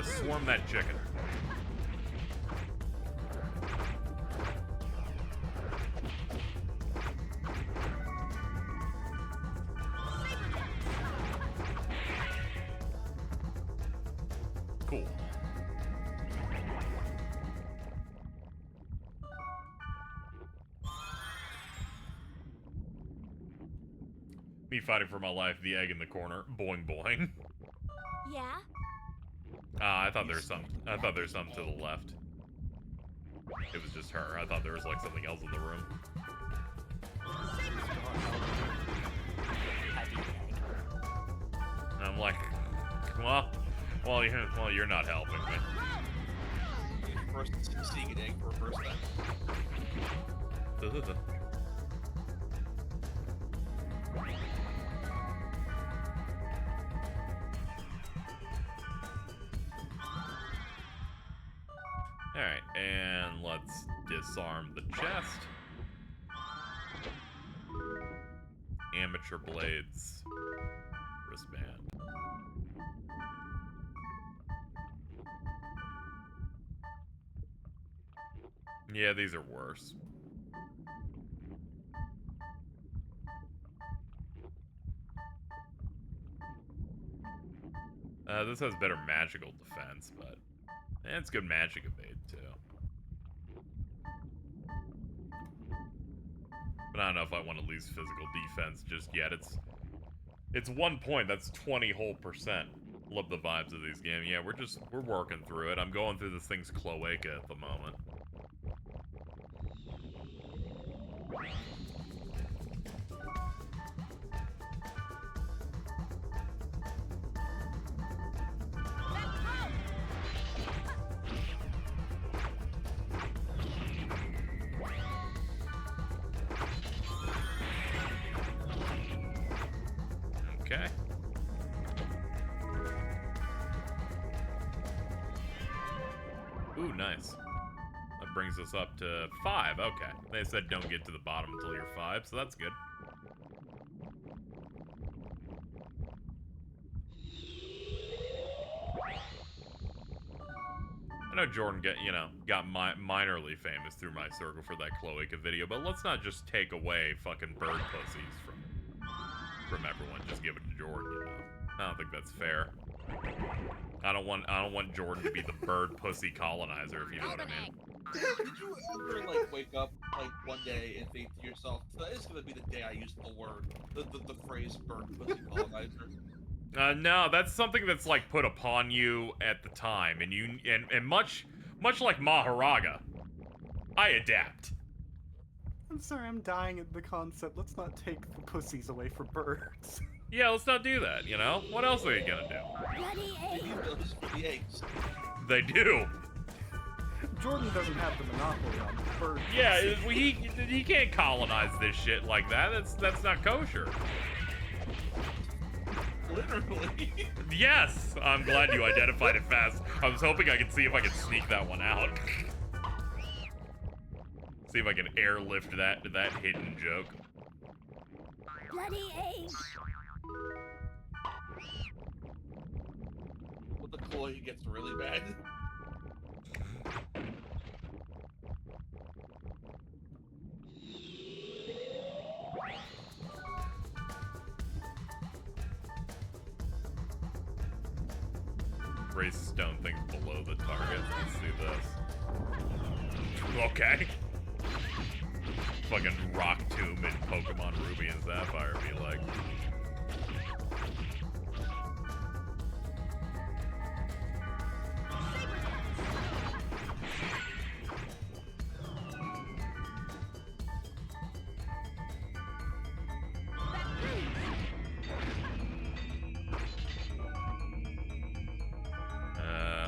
Swarm that chicken. Cool. Me fighting for my life, the egg in the corner. Boing boing. Yeah? I thought there was some. I thought there was some to the left. It was just her. I thought there was like something else in the room. And I'm like, well, you're not helping me. First, seeing an egg for a first time. Alright, and let's disarm the chest. Amateur blades. Wristband. Yeah, these are worse. This has better magical defense, but it's good magic evade too. But I don't know if I want to lose physical defense just yet. It's 1 point. That's 20%. Love the vibes of these games. Yeah, we're working through it. I'm going through this thing's cloaca at the moment. Okay. Ooh, nice. That brings us up to 5. Okay. They said don't get to the bottom until you're 5, so that's good. I know Jordan got minorly famous through my circle for that cloaca video, but let's not just take away fucking bird pussies from everyone. Just give it to Jordan, you know. I don't think that's fair. I don't want Jordan to be the bird pussy colonizer, if you know what I mean. Did you ever like wake up like one day and think to yourself, "Today is gonna be the day I use the word, the phrase bird pussy colonizer"? No, that's something that's like put upon you at the time, and much like Maharaga, I adapt. I'm sorry, I'm dying at the concept. Let's not take the pussies away from birds. Yeah, let's not do that, you know? What else are they gonna do? Bloody eggs! The eggs. They do. Jordan doesn't have the monopoly on birds. Yeah, he can't colonize this shit like that. That's not kosher. Literally. Yes! I'm glad you identified it fast. I was hoping I could see if I could sneak that one out. See if I can airlift that hidden joke. Bloody eggs! But the koi gets really bad. Raise stone things below the target. Let's see this. Okay. Fucking rock tomb in Pokemon Ruby and Sapphire be like.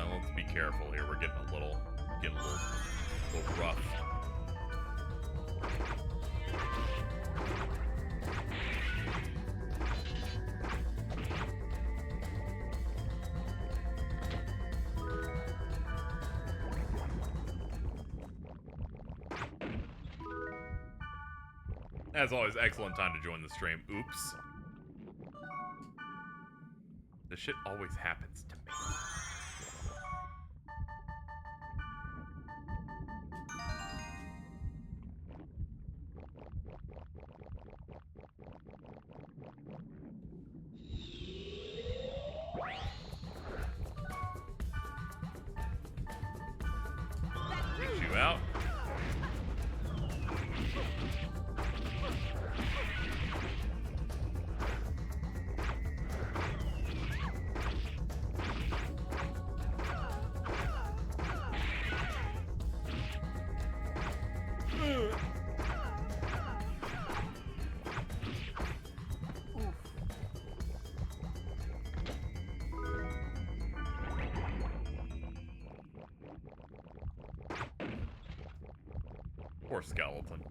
Let's be careful here. We're getting a little rough. As always, excellent time to join the stream. Oops. This shit always happens to me. Poor skeleton.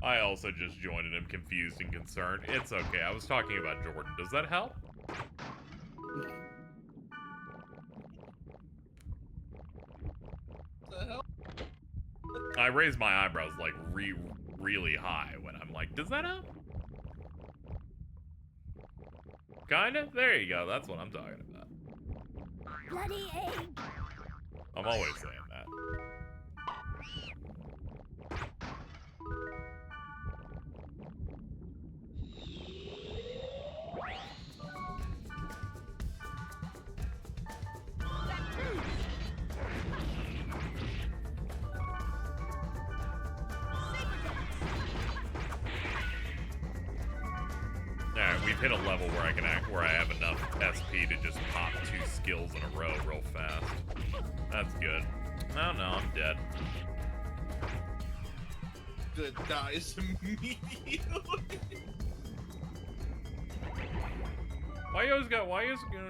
I also just joined and am confused and concerned. It's okay. I was talking about Jordan. Does that help? The hell? I raise my eyebrows like really high when I'm like, does that help? Kinda? There you go. That's what I'm talking about. Bloody egg! I'm always saying that. Alright, we've hit a level where I can where I have enough SP to just pop 2 skills in a row real fast. That's good. No, I'm dead. Good, dies immediately. Why you always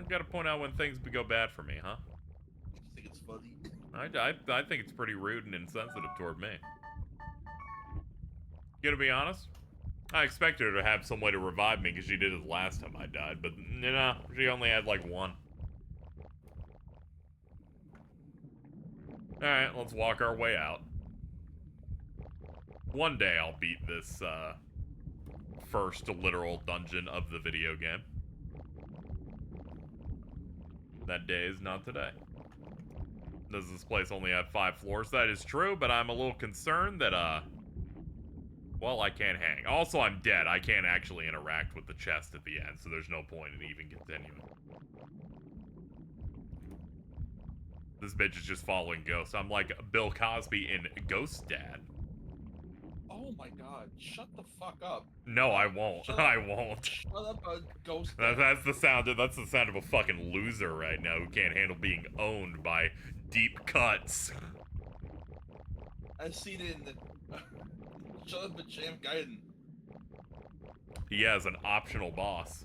gotta point out when things go bad for me, huh? I think it's funny. I think it's pretty rude and insensitive toward me. Gonna be honest? I expected her to have some way to revive me because she did it the last time I died, but you know, she only had like 1. Alright, let's walk our way out. One day I'll beat this first literal dungeon of the video game. That day is not today. Does this place only have 5 floors? That is true, but I'm a little concerned that, well, I can't hang. Also, I'm dead. I can't actually interact with the chest at the end, so there's no point in even continuing. This bitch is just following ghosts. I'm like Bill Cosby in Ghost Dad. Oh my god, shut the fuck up. No, I won't. I won't. Shut up, Ghost. That's the sound of a fucking loser right now who can't handle being owned by deep cuts. I've seen it in the Shut up, Jam Gaiden. He has an optional boss.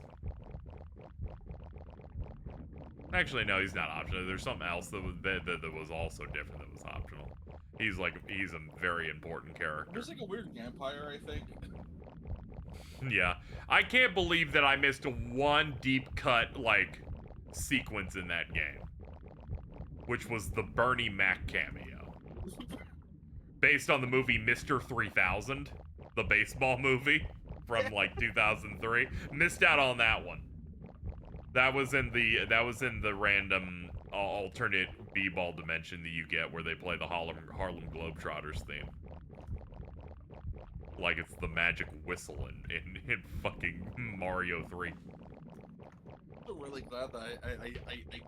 Actually, no, he's not optional. There's something else that was also different that was optional. He's a very important character. There's like a weird vampire, I think. Yeah. I can't believe that I missed one deep cut, like, sequence in that game. Which was the Bernie Mac cameo. Based on the movie Mr. 3000, the baseball movie from, like, 2003. Missed out on that one. That was in the random alternate b-ball dimension that you get where they play the Harlem Globetrotters theme. Like it's the magic whistle in fucking Mario 3. I'm really glad that I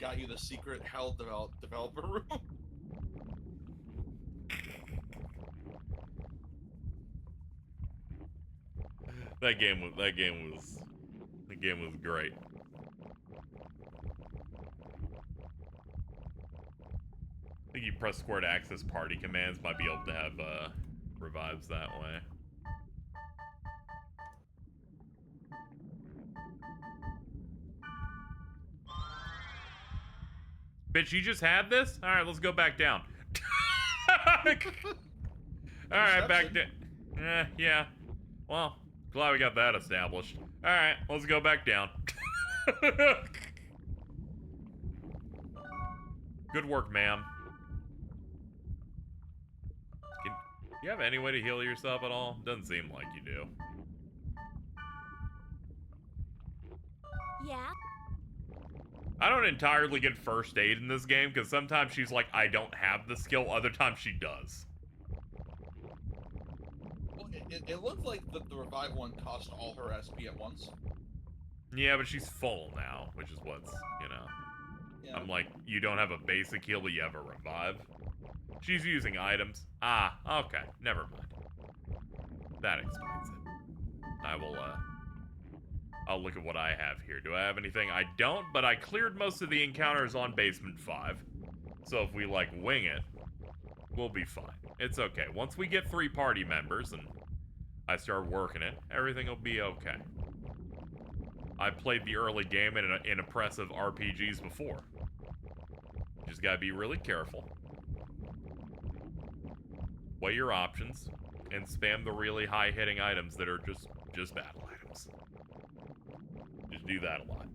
got you the secret hell developer room. That game was great. I think you press square to access party commands, might be able to have revives that way. Bitch, you just had this? Alright, let's go back down. Alright, back down. Yeah. Well, glad we got that established. Alright, let's go back down. Good work, ma'am. Do you have any way to heal yourself at all? Doesn't seem like you do. Yeah? I don't entirely get first aid in this game, because sometimes she's like, I don't have the skill, other times she does. Well, it looked like the revive one cost all her SP at once. Yeah, but she's full now, which is what's, you know. Yeah. I'm like, you don't have a basic heal, but you have a revive. She's using items. Ah, okay, never mind. That explains it. I'll look at what I have here. Do I have anything? I don't, but I cleared most of the encounters on Basement 5. So if we, like, wing it, we'll be fine. It's okay. Once we get 3 party members and I start working it, everything will be okay. I played the early game in oppressive RPGs before. Just gotta be really careful. weigh your options, and spam the really high-hitting items that are just battle items. Just do that a lot.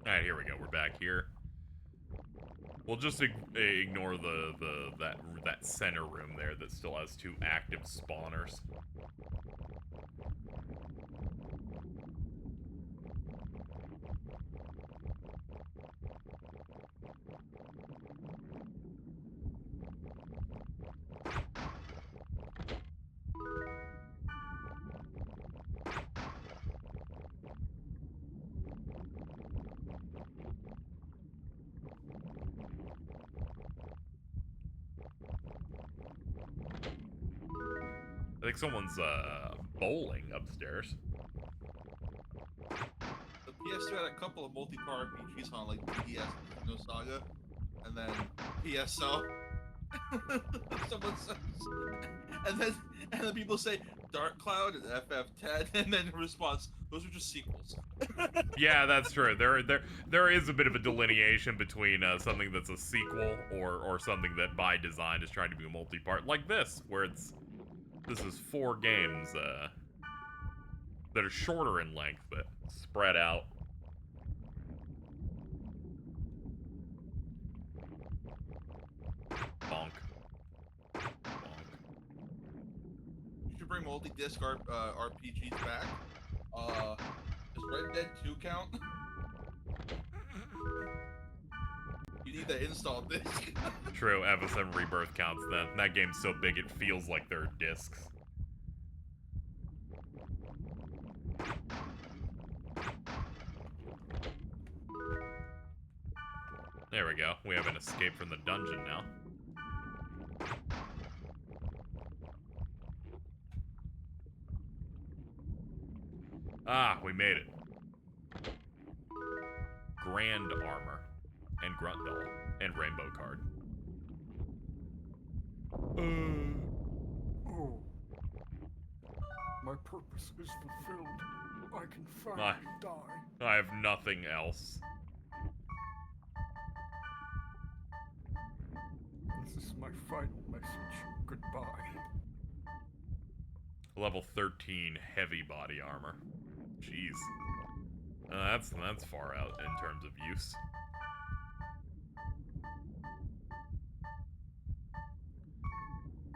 Alright, here we go. We're back here. We'll just ignore that center room there that still has 2 active spawners. I think someone's bowling upstairs. The PS2 had a couple of multi-part RPGs on, like BDS and No Saga, and then PSO. Someone says, and then people say Dark Cloud and FF10, and then in response, those are just sequels. Yeah, that's true. There is a bit of a delineation between something that's a sequel or something that by design is trying to be a multi-part, like this, where this is 4 games that are shorter in length but spread out. Bonk. You should bring multi-disc RPGs back. Does Red Dead 2 count? You need the install disc. True, FSM Rebirth counts then. That game's so big it feels like there are discs. There we go. We have an escape from the dungeon now. Ah, we made it. Grand armor. And grunt doll. And rainbow card. Oh. My purpose is fulfilled. I can finally die. I have nothing else. This is my final message. Goodbye. Level 13 heavy body armor. Jeez. That's far out in terms of use.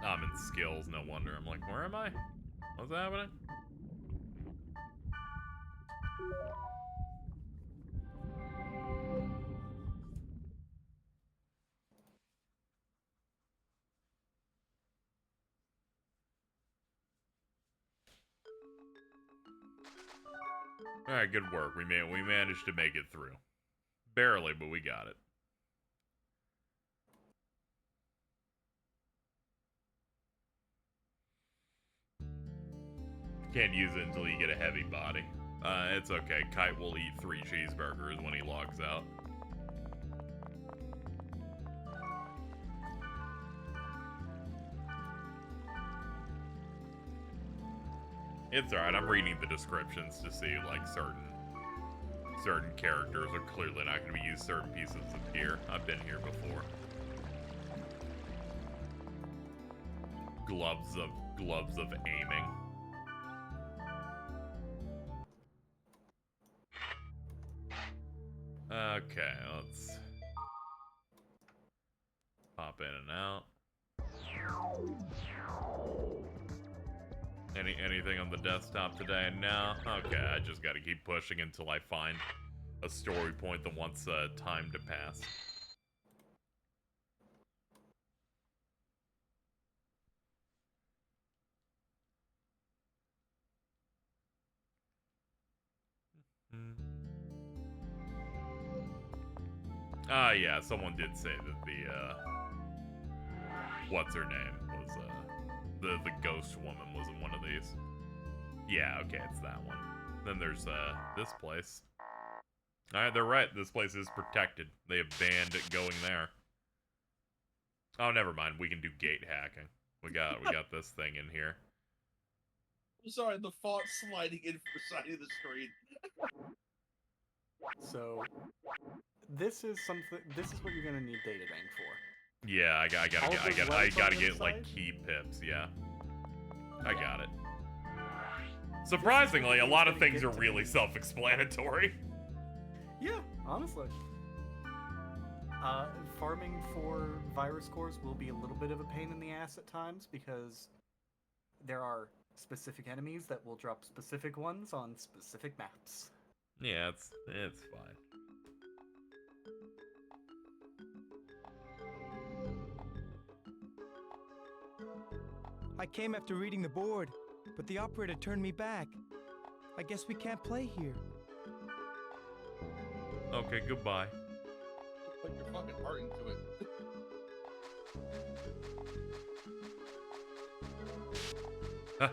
I'm in skills, no wonder. I'm like, where am I? What's happening? Alright, good work. We managed to make it through. Barely, but we got it. Can't use it until you get a heavy body. It's okay. Kite will eat 3 cheeseburgers when he logs out. It's alright, I'm reading the descriptions to see, like, certain characters are clearly not going to be used, certain pieces of gear. I've been here before. Gloves of aiming. Okay, let's pop in and out. Anything on the desktop today? No? Okay, I just gotta keep pushing until I find a story point that wants time to pass. Yeah, someone did say that the, what's her name was, the ghost woman was in one of these. Yeah, okay, it's that one. Then there's, this place. Alright, they're right, this place is protected. They have banned it going there. Oh, never mind. We can do gate hacking. We got this thing in here. I'm sorry, the font sliding in from the side of the screen. So, this is what you're gonna need data bank for. Yeah, I gotta get like key pips. Yeah, I got it. Surprisingly, a lot of things are really self-explanatory. Yeah, honestly. Farming for virus cores will be a little bit of a pain in the ass at times because there are specific enemies that will drop specific ones on specific maps. Yeah, it's fine. I came after reading the board, but the operator turned me back. I guess we can't play here. Okay, goodbye. Put your fucking heart into it. Huh.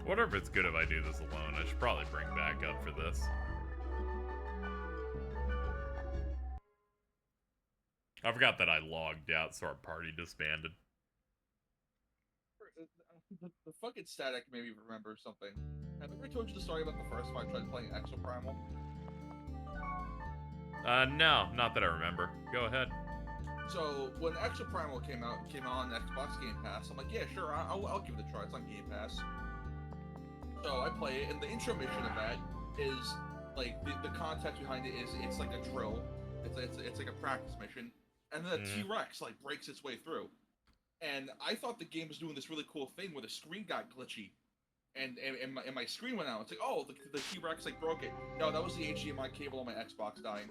Wonder if it's good if I do this alone. I should probably bring back up for this. I forgot that I logged out, so our party disbanded. The fucking static made me remember something. Have I ever told you the story about the first time I tried playing Exoprimal? No, not that I remember. Go ahead. So, when Exoprimal came out on Xbox Game Pass, I'm like, yeah, sure, I'll give it a try. It's on Game Pass. So I play it, and the intro mission of that is, like, the context behind it is, it's like a drill. It's like a practice mission. And then the T-Rex, like, breaks its way through. And I thought the game was doing this really cool thing where the screen got glitchy. And my screen went out. It's like, oh, the T-Rex, like, broke it. No, that was the HDMI cable on my Xbox dying.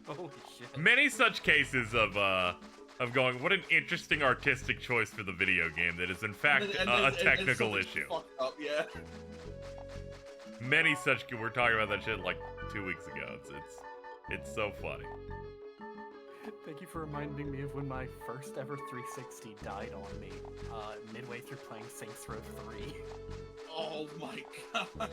Holy shit. Many such cases of going, what an interesting artistic choice for the video game that is in fact a technical issue. Fucked up, yeah. Many such, we're talking about that shit like 2 weeks ago. It's so funny. Thank you for reminding me of when my first ever 360 died on me, midway through playing Saints Row 3. Oh my god.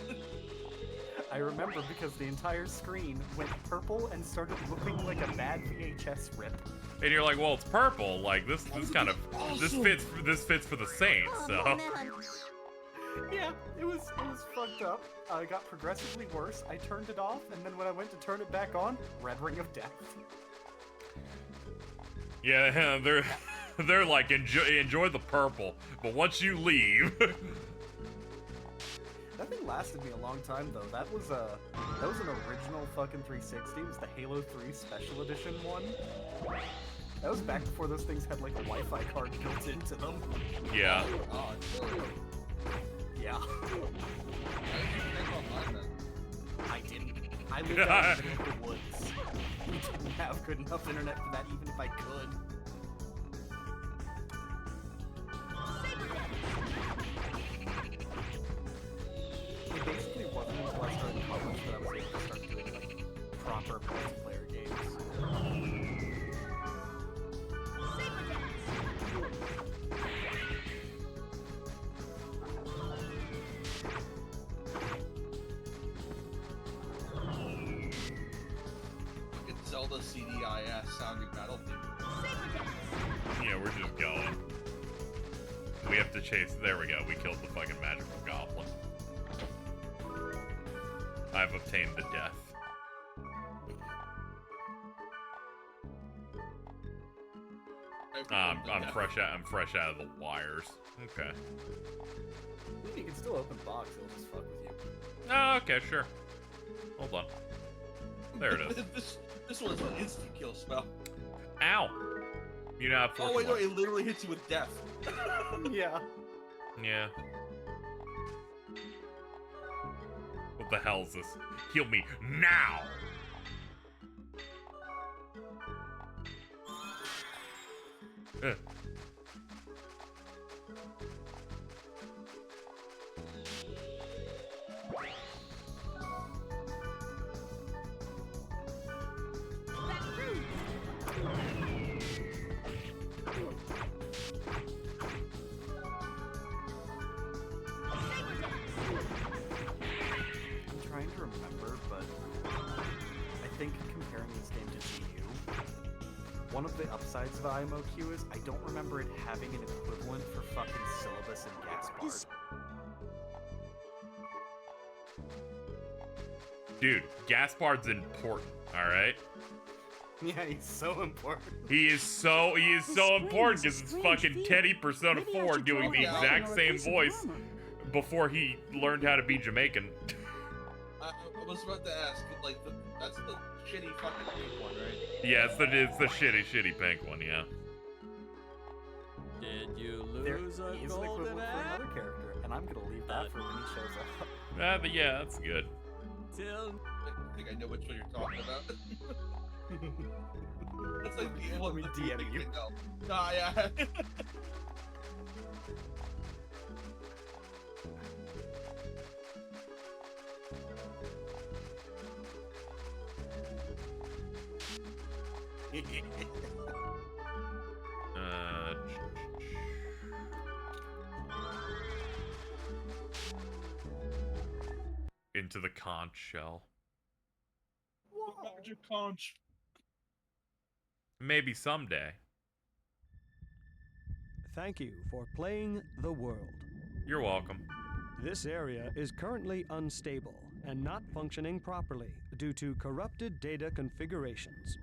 I remember because the entire screen went purple and started looking like a bad VHS rip. And you're like, well, it's purple. Like this kind of awesome. this fits for the Saints. So yeah, it was fucked up. It got progressively worse. I turned it off, and then when I went to turn it back on, Red Ring of Death. yeah, they're like enjoy the purple, but once you leave. That thing lasted me a long time though. That was an original fucking 360. It was the Halo 3 Special Edition one. That was back before those things had like a Wi-Fi card built into them. Yeah. Yeah. I didn't. I lived out in the woods. We didn't have good enough internet for that, even if I could. It basically wasn't until I started college that I was able to start doing like proper multiplayer games. Zelda CDIS sounding battlefield. Yeah, we're just going. We have to chase. There we go. We killed the fucking magical goblin. I've obtained the death. I'm fresh out of the wires. Okay. You can still open the box. It'll just fuck with you. Oh, okay, sure. Hold on. There it is. This one's an instant kill spell. Ow! You know how oh wait, no, it literally hits you with death. Yeah. Yeah. What the hell is this? Heal me now! one of the upsides of IMOQ is I don't remember it having an equivalent for fucking syllabus and Gaspard. Dude, Gaspard's important, alright? Yeah, he's so important. He is so important because it's fucking Teddy Persona 4 doing the exact same voice before he learned how to be Jamaican. I was about to ask, like, that's the shitty fucking pink one, right? Yeah, it's the shitty pink one, yeah. Did you There lose is a an golden equivalent for egg? another character, and I'm gonna leave that for when he shows up. But yeah, that's good. Till I think I know which one you're talking about. That's like the Let me DM you. Nah, yeah. Into the conch shell. Magic conch. Maybe someday. Thank you for playing the world. You're welcome. This area is currently unstable and not functioning properly due to corrupted data configurations.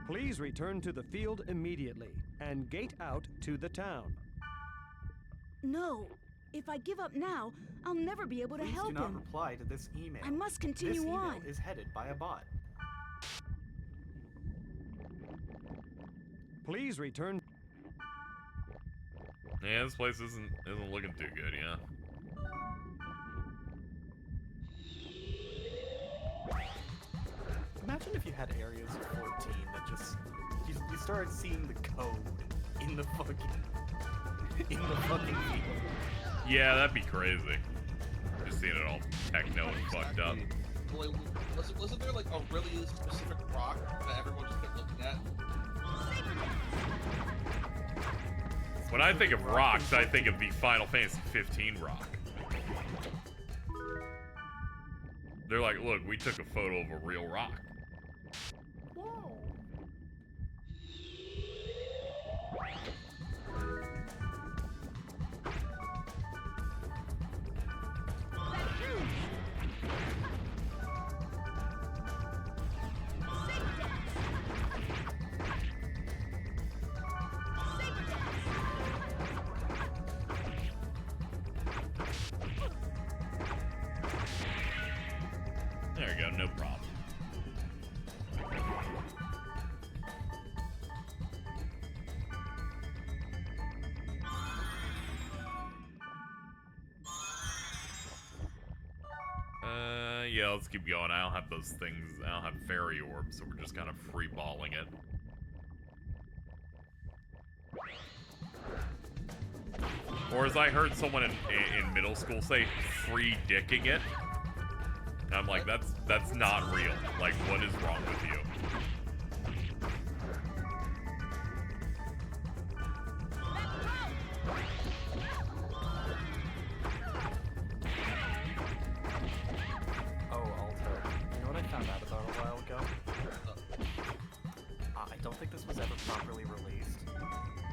Please return to the field immediately and gate out to the town. No. If I give up now, I'll never be able to Please help do not him. reply to this email. I must continue this email on. is headed by a bot. Please return. Yeah, this place isn't looking too good, yeah. Imagine if you had areas of 14 that just you started seeing the code in the fucking field. Yeah, that'd be crazy. Just seeing it all techno and fucked up. Like, wasn't there like a really specific rock that everyone just kept looking at? When I think of rocks, I think of the Final Fantasy 15 rock. They're like, look, we took a photo of a real rock. Whoa. There we go, no problem. Yeah, let's keep going. I don't have those things. I don't have fairy orbs, so we're just kind of free balling it. Or as I heard someone in middle school say, free dicking it. And I'm like, that's not real. Like, what is wrong with you? Oh, Aalto. You know what I found out about a while ago? I don't think this was ever properly released,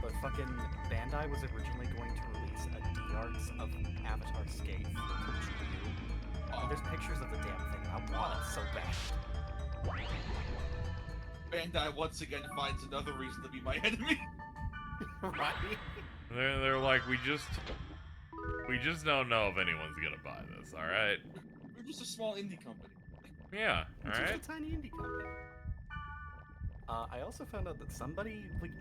but fucking Bandai was originally going to release a D-Arts of Avatar Skate for GU. And there's pictures of the damn thing. I want it so bad. Bandai once again finds another reason to be my enemy. Right? They're like, we just don't know if anyone's gonna buy this. All right. We're just a small indie company. Yeah. All It's right. just a tiny indie company. I also found out that somebody, like,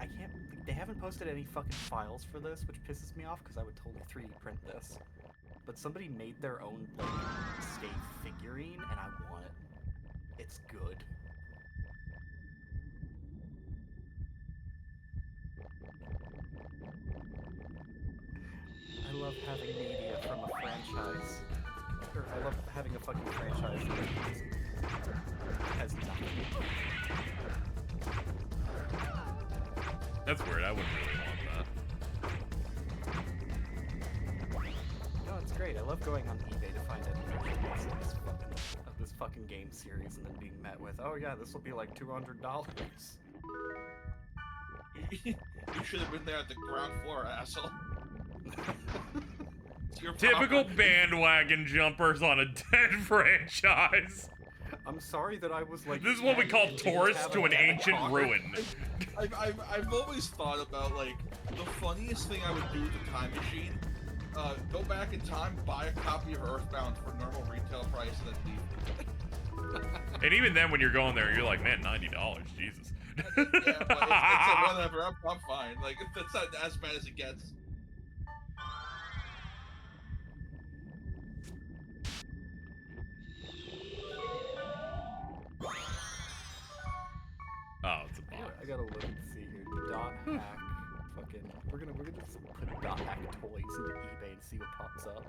they haven't posted any fucking files for this, which pisses me off because I would totally 3D print this. But somebody made their own, like, skate figurine, and I want it. It's good. I love having media from a franchise. Or I love having a fucking franchise that has nothing. That's weird. I wouldn't really want that. No, it's great. I love going on eBay to find animations of this fucking game series and then being met with, oh yeah, this will be like $200. You should have been there at the ground floor, asshole. It's your Typical property. bandwagon jumpers on a dead franchise. I'm sorry that I was like. This is what we call tourists to an ancient ruin. I've always thought about like the funniest thing I would do with a time machine. Go back in time, buy a copy of Earthbound for normal retail price, and then leave. And even then, when you're going there, you're like, man, $90, Jesus. Yeah, but it's like, whatever. I'm fine. Like that's not as bad as it gets. Oh, it's a box. I gotta look and see here. Dot hack. Fucking. We're gonna just put dot hack toys into eBay and see what pops up.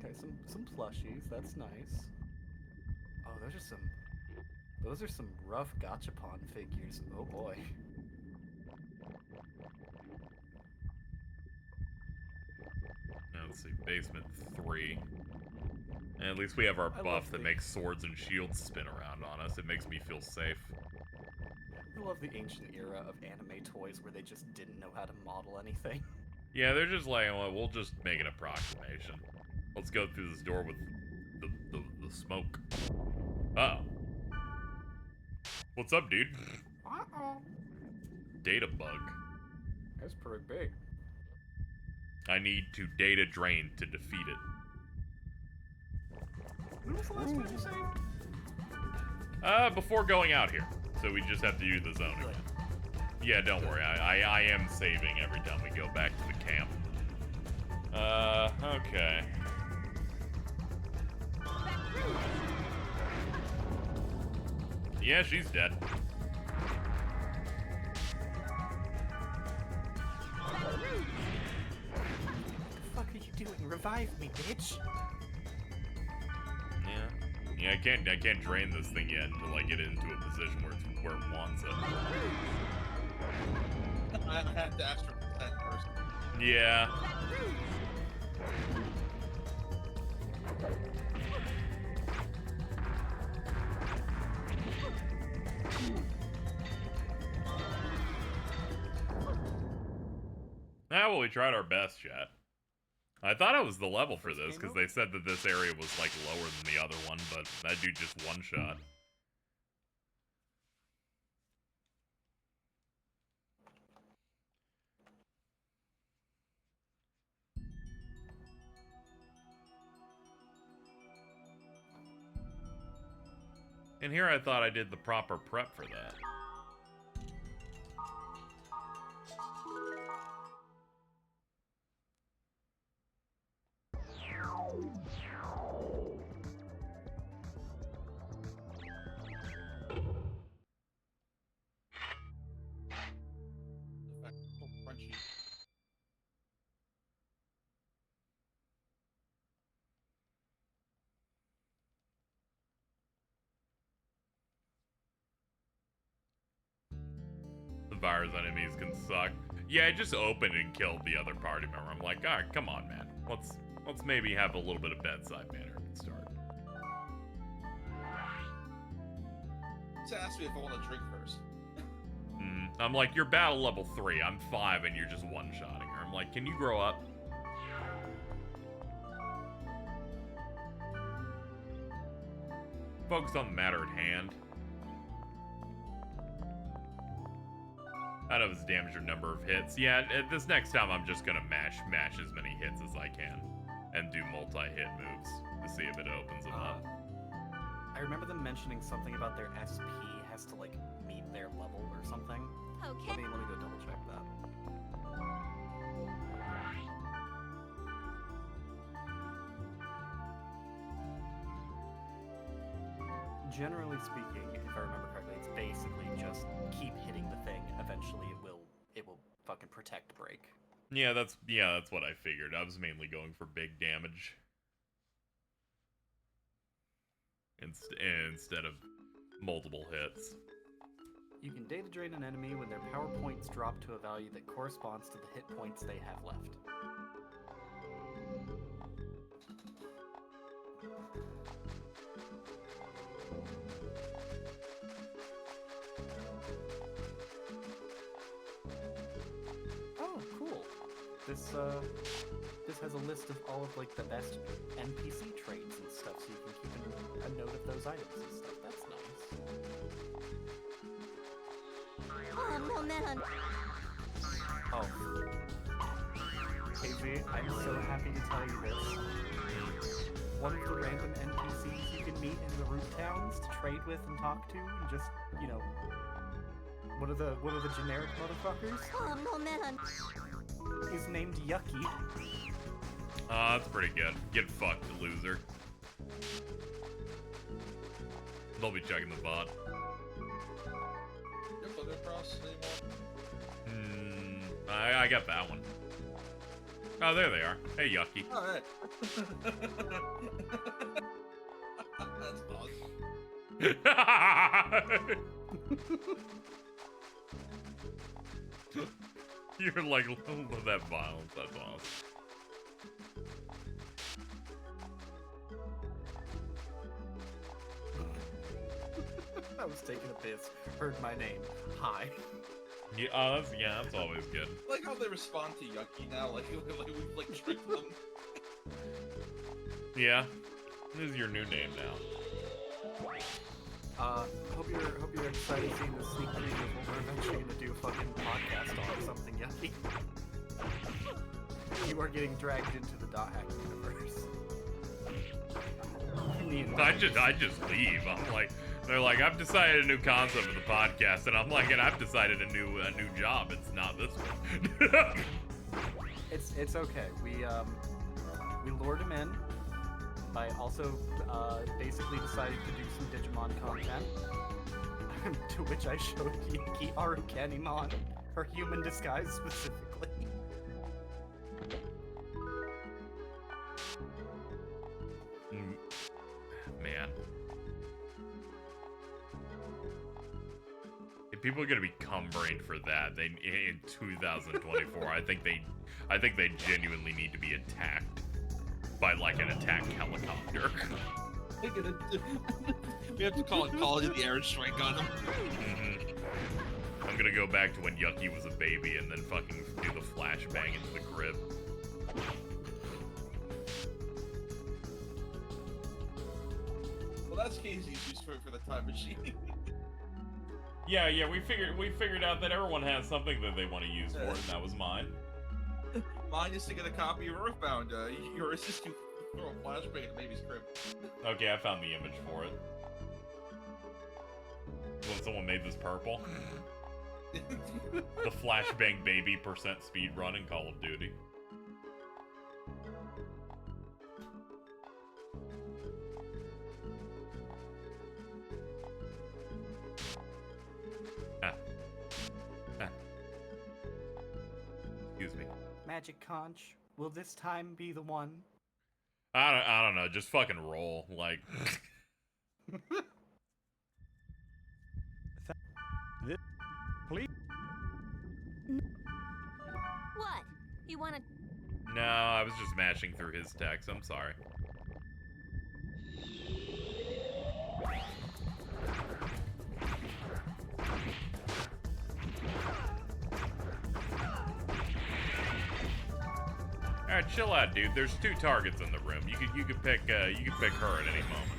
Okay, some plushies. That's nice. Oh, those are some rough gachapon figures. Oh boy. Now, let's see, basement 3. And at least we have our buff that makes swords and shields spin around on us. It makes me feel safe. I love the ancient era of anime toys where they just didn't know how to model anything. Yeah, they're just like, well, we'll just make an approximation. Let's go through this door with the smoke. Uh-oh. What's up, dude? Uh-oh. Data bug. That's pretty big. I need to data drain to defeat it. When was the last one you saved? Before going out here. So we just have to do the zone again. Yeah, don't worry. I am saving every time we go back to the camp. Okay. Yeah, she's dead. What the fuck are you doing? Revive me, bitch! Yeah, I can't drain this thing yet until I get it into a position where it wants it. I have to ask for consent first. Yeah. Well, we tried our best, chat. I thought I was the level for this, because they said that this area was, like, lower than the other one, but that dude just one-shot. And here I thought I did the proper prep for that. Crunchy. The virus enemies can suck. Yeah, I just opened and killed the other party member. I'm like, alright, come on, man. Let's maybe have a little bit of bedside manner at the start. Just ask me if I want to drink first. I'm like, you're battle level 3. I'm 5 and you're just one-shotting her. I'm like, can you grow up? Focus on the matter at hand. I know it's damage your number of hits. Yeah, this next time I'm just gonna mash as many hits as I can. And do multi-hit moves to see if it opens them up. I remember them mentioning something about their SP has to, like, meet their level or something. Okay. Let me go double check that. Generally speaking, if I remember correctly, it's basically just keep hitting the thing. Eventually, it will fucking protect break. Yeah, that's what I figured. I was mainly going for big damage instead of multiple hits. You can data drain an enemy when their power points drop to a value that corresponds to the hit points they have left. this has a list of all of like the best NPC traits and stuff, so you can keep a note of those items and stuff. That's nice. Oh, no, man. Oh. KZ, I'm so happy to tell you this. One of the random NPCs you can meet in the root towns to trade with and talk to, and just, you know, one of the generic motherfuckers. Oh, no, man. Is named Yucky. That's pretty good. Get fucked, loser. They'll be checking the bot. You have Thunder Cross anymore? I got that one. Oh, there they are. Hey, Yucky. Alright. That's awesome. You're like, love that violence. That's awesome. I was taking a piss. Heard my name. Hi. Yeah, that's always good. I like how they respond to Yucky now, like we've like tricked them. Yeah, this is your new name now. Hope you're excited seeing the sneak preview of what we're eventually gonna do a fucking podcast on something Yucky. You are getting dragged into the dot hack universe. I just leave. I'm like, they're like, I've decided a new concept of the podcast, and I'm like, and I've decided a new job. It's not this one. It's okay. We lured him in by also basically deciding to do some Digimon content, to which I showed Yuki our Kanimon, her human disguise specifically. Man. If people are gonna be cum-brained for that, they in 2024, I think they genuinely need to be attacked by like an attack helicopter. We have to call it the airstrike on them. I'm gonna go back to when Yucky was a baby and then fucking do the flashbang into the crib. Well, that's KZ's use for the time machine. Yeah, we figured out that everyone has something that they want to use for it, and that was mine. Mine is to get a copy of Earthbound. Yours is to throw a flashbang at baby's crib. Okay, I found the image for it. When someone made this purple. The flashbang baby % speed run in Call of Duty. Excuse me. Magic Conch, will this time be the one? I don't know, just fucking roll, like. Please. What? You wanna... No, I was just mashing through his text, I'm sorry. Alright, chill out, dude. There's 2 targets in the room. You could pick her at any moment.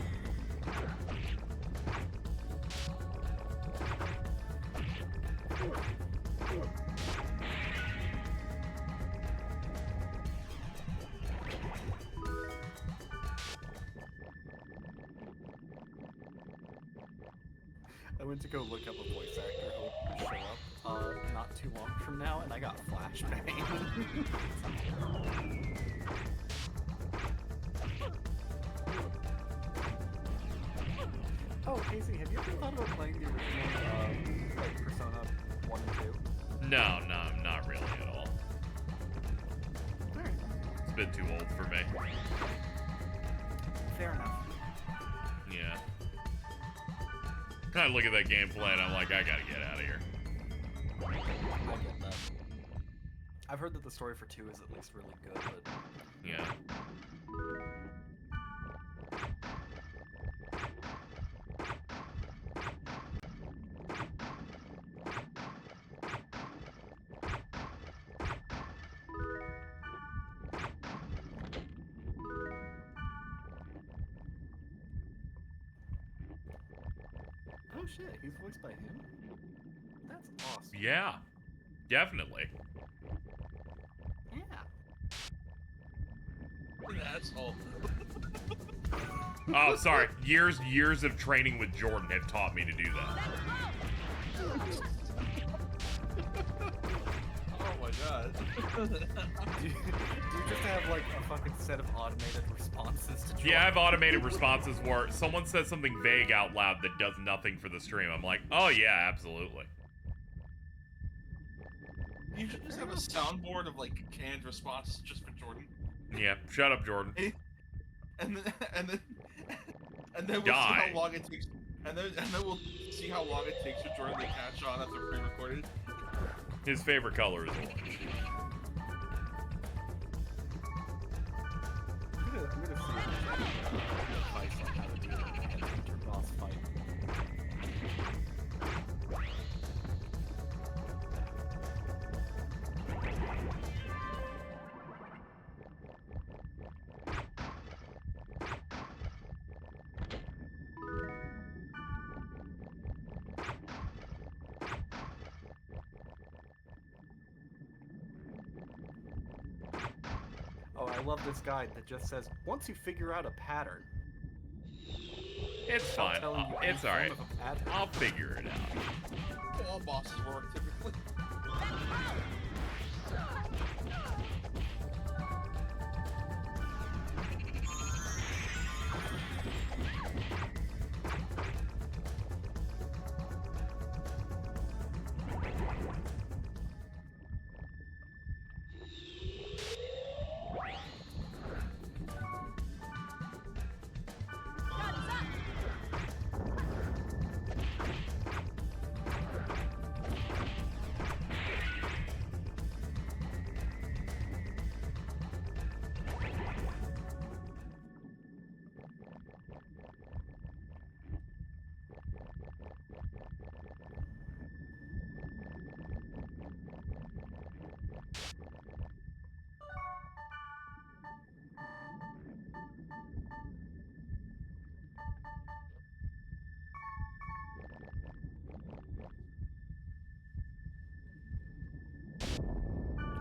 I went to go look up a voice actor who would show up not too long from now, and I got flashbang. Oh, Casey, have you ever thought about playing the original like Persona 1 and 2? No, not really at all. It's a bit too old for me. Fair enough. Yeah. I look at that gameplay and I'm like, I gotta get out of here. I get that. I've heard that the story for 2 is at least really good, but... Yeah. shit, he's voiced by him? That's awesome. Yeah, definitely. Yeah. That's all. Oh, sorry. Years of training with Jordan have taught me to do that. Oh my god. Do you just have like a fucking set of automated responses to Jordan? Yeah, I have automated responses where someone says something vague out loud that does nothing for the stream. I'm like, oh yeah, absolutely. You should just have a soundboard of like canned responses just for Jordan. Yeah, shut up, Jordan. And then we'll see Die. how long it takes. And then we'll see how long it takes for Jordan to catch on after pre-recorded. His favorite color is orange. I'm gonna see advice on how to do an inter-boss fight. Oh, I love this guide that just says, once you figure out a pattern. It's fine. It's alright. I'll figure it out. All bosses work typically.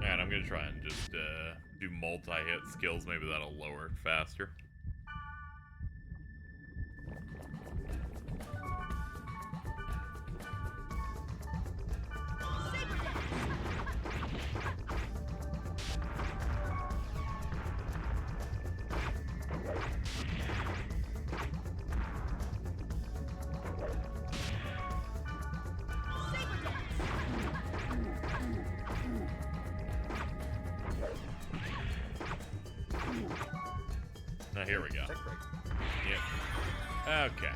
And I'm gonna try and just do multi-hit skills. Maybe that'll lower it faster. Now here we go. Yep. Okay.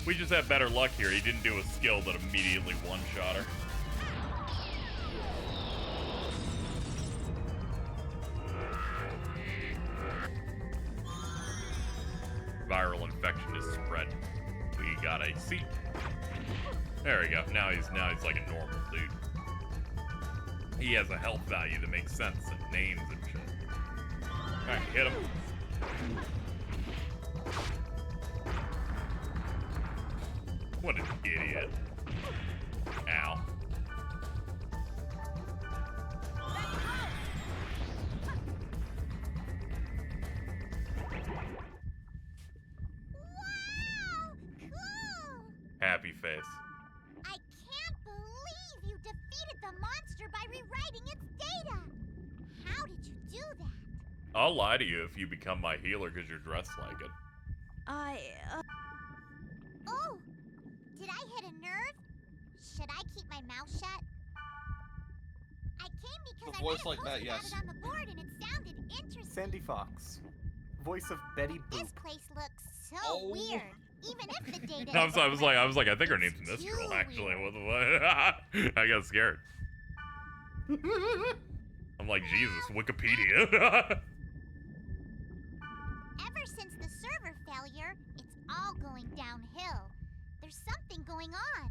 We just have better luck here. He didn't do a skill that immediately one-shot her. Viral infection is spread. We got a seat. There we go. Now he's like a normal dude. He has a health value that makes sense and names and shit. Alright, hit him. What an idiot. Ow. Happy face. I can't believe you defeated the monster by rewriting its data! How did you do that? I'll lie to you if you become my healer because you're dressed like it. Oh! Did I hit a nerve? Should I keep my mouth shut? I came because I read a post about it on the board and it sounded interesting. Sandy Fox. Voice of Betty Boop. This place looks so weird. Even if the data I was like, I think her name's Mistral, actually. What the fuck? I got scared. I'm like, Jesus, Wikipedia. Ever since the server failure, it's all going downhill. There's something going on.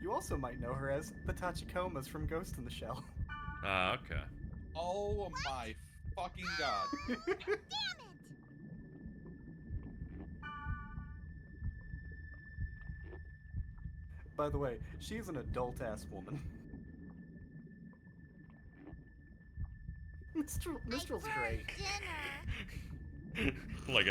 You also might know her as the Tachikomas from Ghost in the Shell. Okay. Oh my fucking god. Damn it! By the way, she's an adult-ass woman. Minstrel's great. like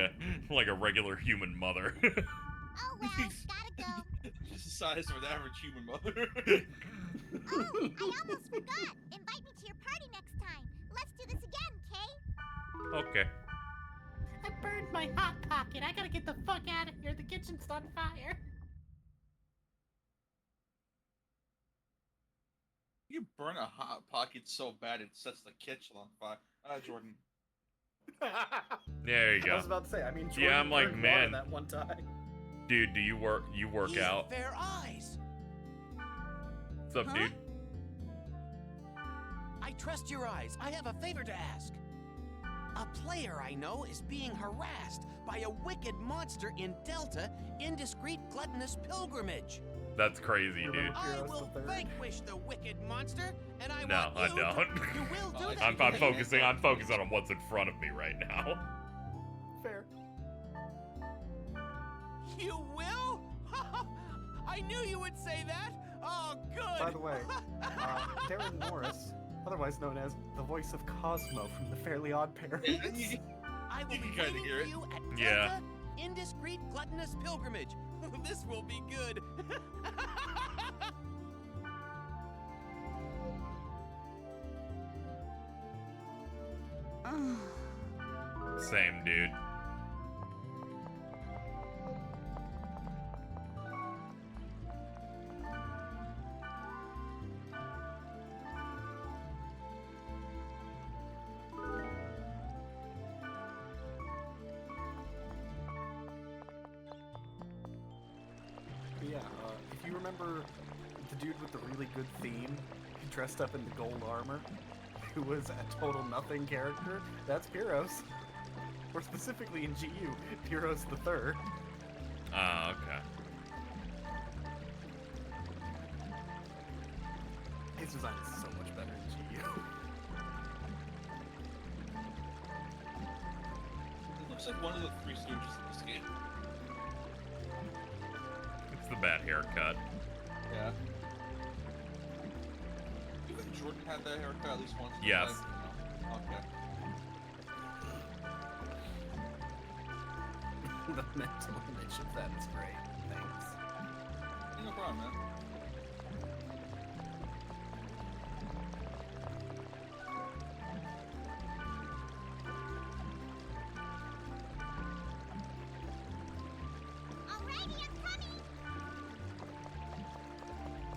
a regular human mother. Oh well, gotta go. She's the size of an average human mother. Oh, I almost forgot. Invite me to your party next time. Let's do this again, Kay? Okay. I burned my hot pocket. I gotta get the fuck out of here. The kitchen's on fire. You burn a hot pocket so bad it sets the kitchen on fire. Jordan. There you go. I was about to say, I mean, Jordan yeah, I'm like, burned man, water that one time. Dude, do you work out? Fair eyes. What's up, dude? I trust your eyes. I have a favor to ask. A player I know is being harassed by a wicked monster in Delta Indiscreet Gluttonous Pilgrimage. That's crazy, dude. I will vanquish the wicked monster, and I No, want I you don't. You will do that. I'm focusing on what's in front of me right now. Fair. You will? I knew you would say that. Oh, good. By the way, Darren Morris, otherwise known as the voice of Cosmo from The Fairly Odd Parents. I will be kinda waiting hear for it. you at Yeah. Delta Indiscreet Gluttonous Pilgrimage. This will be good. Same, dude. Yeah, if you remember the dude with the really good theme, he dressed up in the gold armor, who was a total nothing character, that's Pyros. Or specifically in GU, Pyros the Third. Ah, okay. His design is so much better in GU. It looks like one of the Three Stooges in this game. It's the bad haircut. Yeah. Even Jordan had that haircut at least once. in his Yes. life, you know? Okay. The mental image of that is great. Thanks. No problem, man. Alrighty, I'm coming.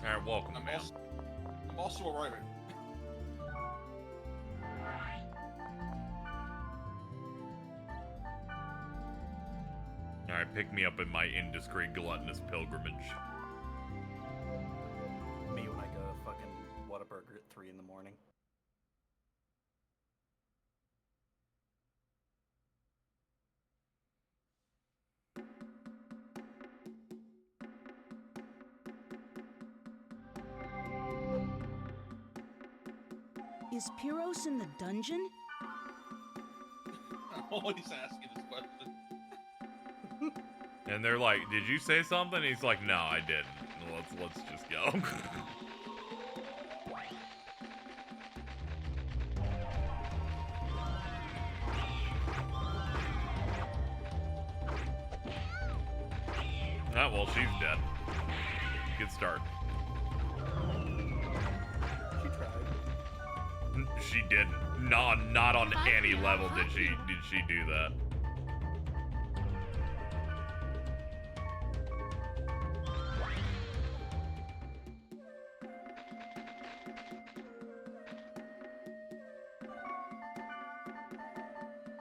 Alright, welcome, man. I'm also arriving. Alright, pick me up in my indiscreet gluttonous pilgrimage. Me when I go to fucking Whataburger at 3 in the morning. Is Pyros in the dungeon? I'm always asking this question. And they're like, did you say something? He's like, no, I didn't. Let's just go. Ah, well, she's dead. Good start. She tried. She didn't. Not on any level did she do that.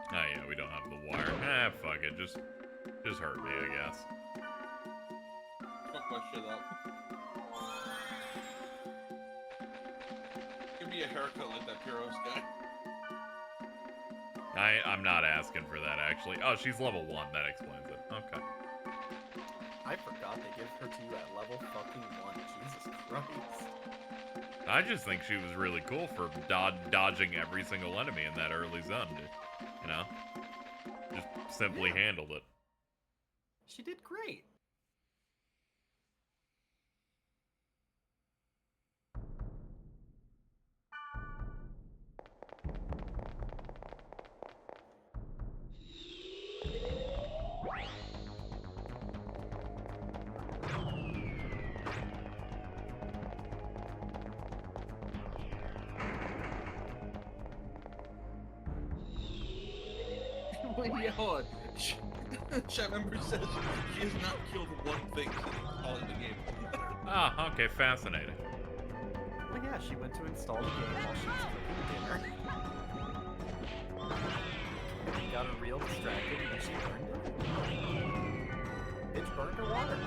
Oh yeah, we don't have the wire. Ah, fuck it. Just hurt me, I guess. Fuck my shit up. Give me a haircut like that Pyros guy. I'm not asking for that, actually. Oh, she's level 1. That explains it. Okay. I forgot they give her to you at level fucking 1. Jesus Christ. I just think she was really cool for dodging every single enemy in that early zone, dude. You know? Just simply handled it. She did great. Yeah, hold on. Chat member says she has not killed one thing since installing the game. Ah, okay, fascinating. Well, yeah, she went to install the game while she was cooking dinner. And got her real distracted, and then she burned it. Bitch burned her water.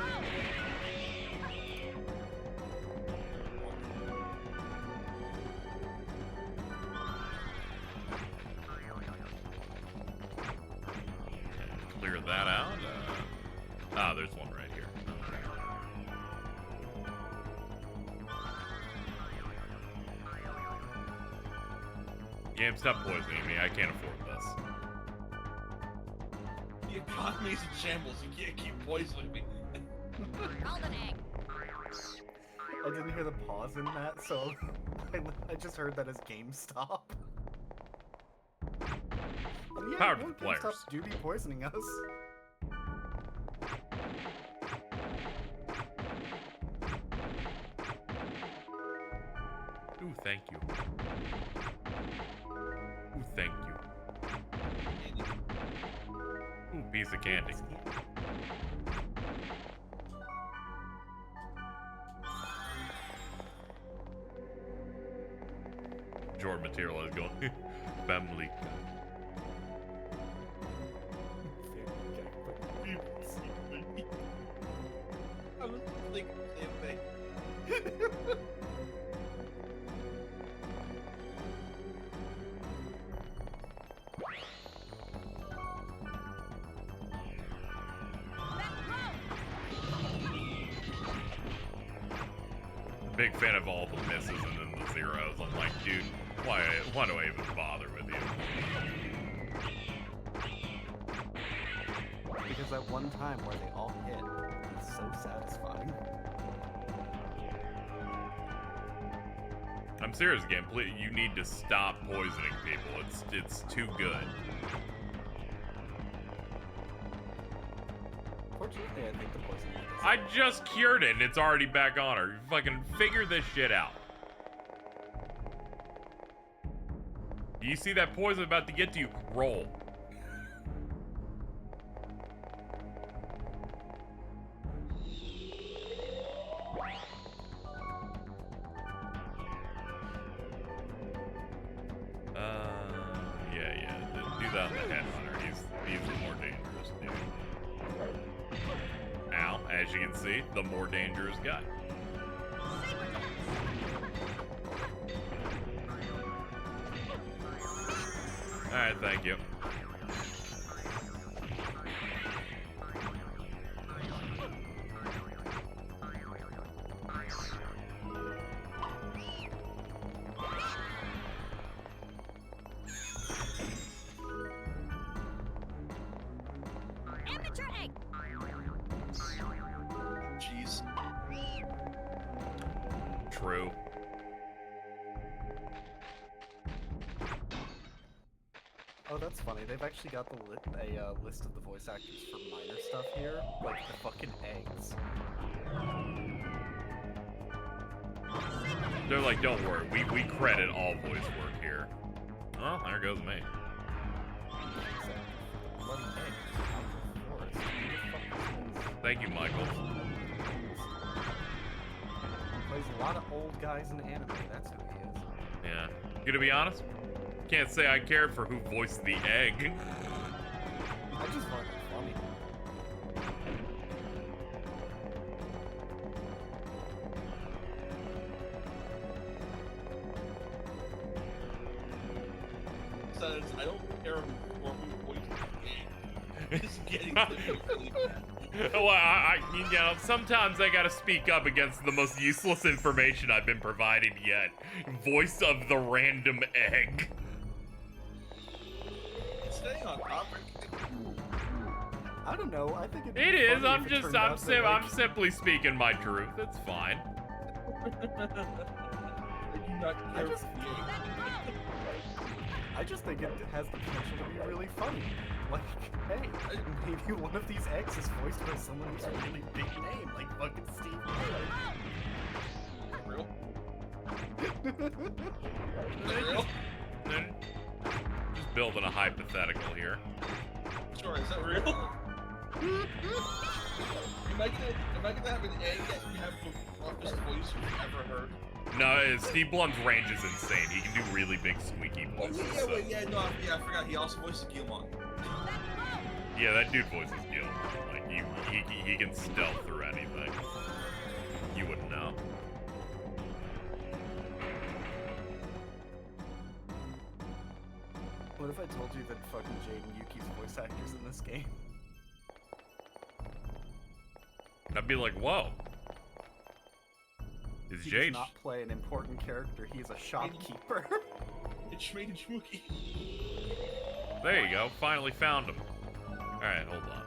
Clear that out. There's one right here. Game, stop poisoning me. I can't afford this. The economy's in shambles. You can't keep poisoning me. Golden egg. I didn't hear the pause in that, so I just heard that as GameStop. And yeah, Power to the GameStop players. do be poisoning us. Ooh, thank you. Ooh, thank you. Ooh, piece of candy. Jordan material is going. Family. I was thinking the same thing. Big fan of all the misses and then the zeros. I'm like, dude, why do I even bother with you? Because that one time where they all hit is so satisfying. I'm serious again. Please, you need to stop poisoning people. It's too good. Fortunately, I think the poison. I just cured it and it's already back on her. Fucking figure this shit out. Do you see that poison about to get to you? Roll. Yeah. Do that on the headhunter. He's the more dangerous dude. Now, as you can see, the more dangerous guy. Alright, thank you. Amateur egg. Jeez. True. Oh, that's funny. They've actually got a list of the voice actors for minor stuff here, like the fucking eggs. They're like, don't worry, we credit all voice work here. Oh, there goes me. Bloody eggs. Thank you, Michael. Plays a lot of old guys in anime. That's who he is. Yeah. Gonna be honest, can't say I cared for who voiced the egg. I just find it funny. Says, I don't care who voiced the game. It's getting to me really bad. Well, you know, sometimes I gotta speak up against the most useless information I've been provided yet. Voice of the random egg. Staying on topic. I don't know. I think it is. I'm simply speaking my truth. It's fine. I just think it has the potential to be really funny. Like, hey, maybe one of these eggs is voiced by someone who's a really big name, like fucking Steve. Real? Just building a hypothetical here. sure. Is that real? Am I gonna have an egg that you have the roughest voice you've ever heard? No, Steve Blum's range is insane. He can do really big squeaky voices. I forgot. He also voiced Gilmon. Yeah, that dude voices Gilmon. Like, he can stealth through anything. You wouldn't know. What if I told you that fucking Jade and Yuki's voice actors in this game? I'd be like, whoa. Is He Jade? does not play an important character. He's a shopkeeper. It's Shmade Shmooky. There you go. Finally found him. Alright, hold on.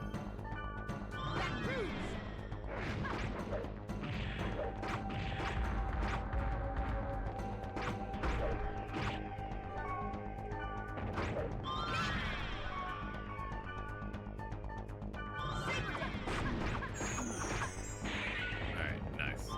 Alright, nice.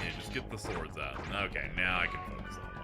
Yeah, just get the swords out. Okay, now I can focus on him.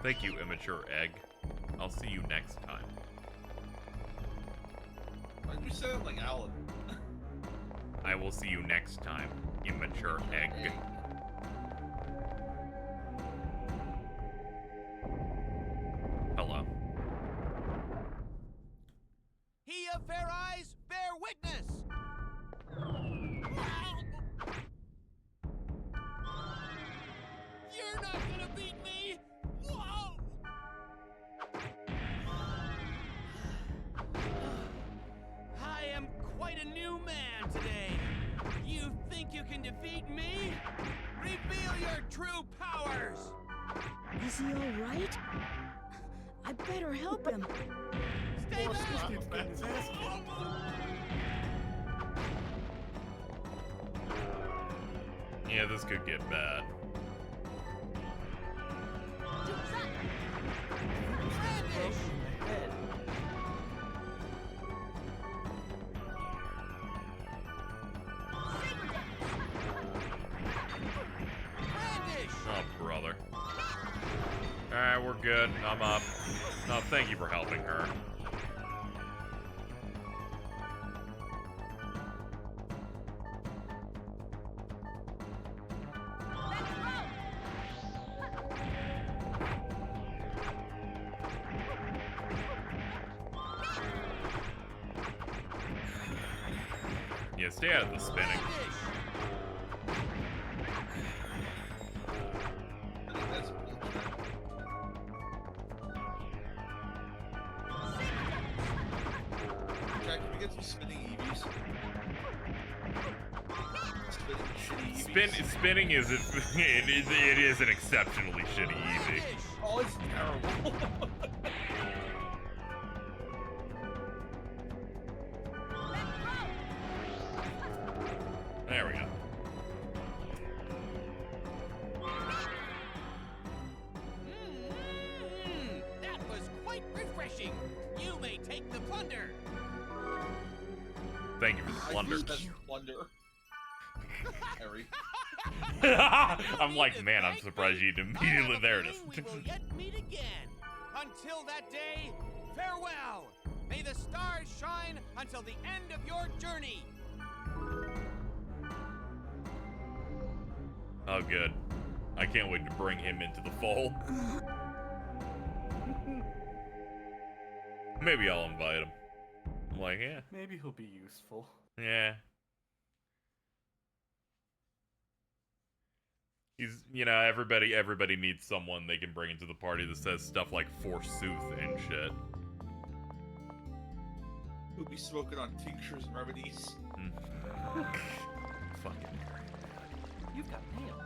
Thank you, immature egg. I'll see you next time. Why did you say that like Alan? I will see you next time, immature egg. Hello. He of fair eyes, bear witness! You're not gonna beat me! Whoa! I am quite a new man today. You think you can defeat me? Reveal your true powers! Is he all right? I better help him. Stay back! Yeah, this could get bad. Oh, brother. Alright, we're good. I'm up. No, thank you for helping her. Yeah, stay out of the spinning. I think that's bullshit. Jack, can we get some spinning EVs? Spinning shitty EVs. Spinning is it is an exceptionally shitty EV. Oh, it's terrible. There we go. That was quite refreshing. You may take the plunder. Thank you for the plunder. That's plunder. Harry. I'm like, man, I'm surprised you immediately. There it is. We will yet meet again. Until that day, farewell. May the stars shine until the end of your journey. Oh, good. I can't wait to bring him into the fold. Maybe I'll invite him. I'm like, yeah. Maybe he'll be useful. Yeah. He's, you know, everybody needs someone they can bring into the party that says stuff like forsooth and shit. We'll be smoking on tinctures and remedies. Fucking You've got mail.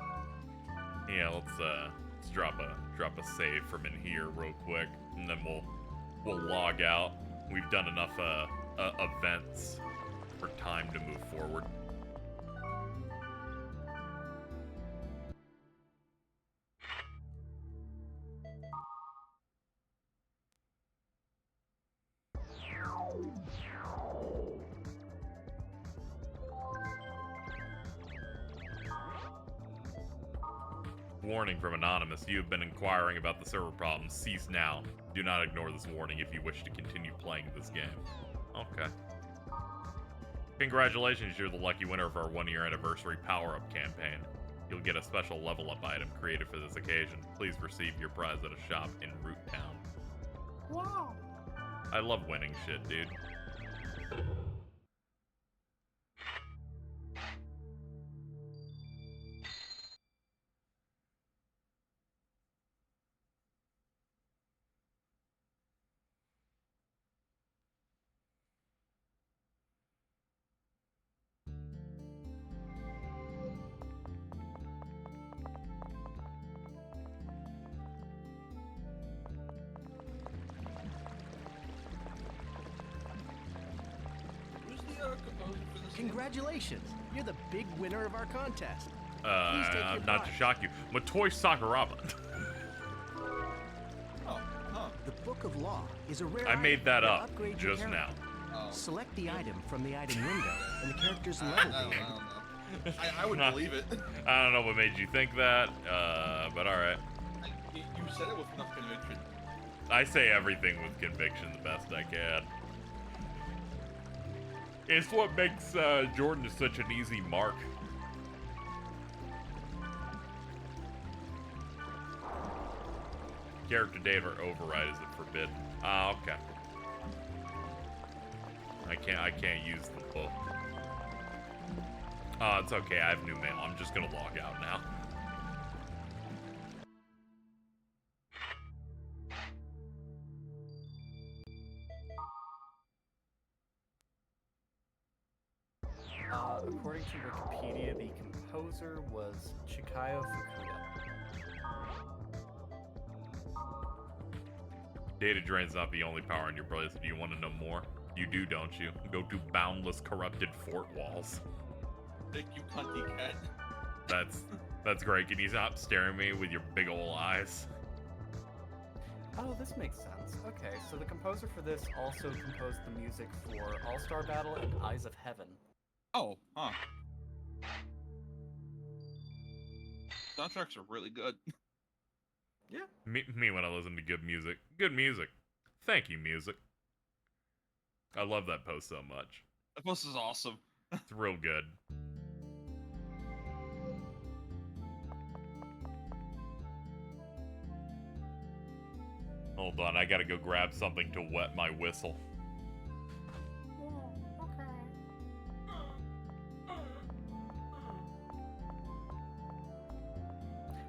yeah. Let's drop a save from in here real quick, and then we'll log out. We've done enough events for time to move forward. Warning from Anonymous. You have been inquiring about the server problems. Cease now. Do not ignore this warning if you wish to continue playing this game. Okay. Congratulations, you're the lucky winner of our 1-year anniversary power-up campaign. You'll get a special level-up item created for this occasion. Please receive your prize at a shop in Root Town. Wow. I love winning shit, dude. Congratulations! You're the big winner of our contest. Not to shock you, Matoy Sakuraba. The Book of Law is a rare I made that item up upgrade your just character. now. Select the item from the item window, and the character's level will I would believe it. I don't know what made you think that, but alright. You said it with enough conviction. I say everything with conviction the best I can. It's what makes Jordan such an easy mark. Character data override is it forbidden? Ah, okay. I can't use the book. It's okay, I have new mail. I'm just gonna log out now. According to Wikipedia, the composer was Chikayo Fukuda. Data drain's not the only power in your place. Do you want to know more? You do, don't you? Go to boundless corrupted fort walls. Thank you, cunty cat. That's great. Can you stop staring at me with your big ol' eyes? Oh, this makes sense. Okay, so the composer for this also composed the music for All-Star Battle and Eyes of Heaven. Oh, huh. Soundtracks are really good. Yeah. Me when I listen to good music. Good music. Thank you, music. I love that post so much. That post is awesome. It's real good. Hold on, I gotta go grab something to wet my whistle.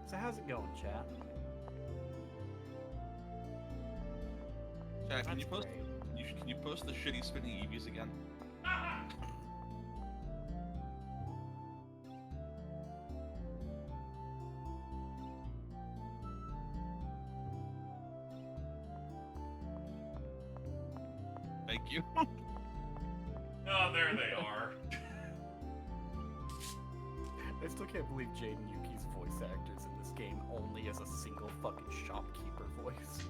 So how's it going, chat? Chat, can you post? Can you post the shitty spinning EVs again? Thank you. Oh, there they are. I still can't believe Jaden Yuki's voice actors in this game only as a single fucking shopkeeper voice.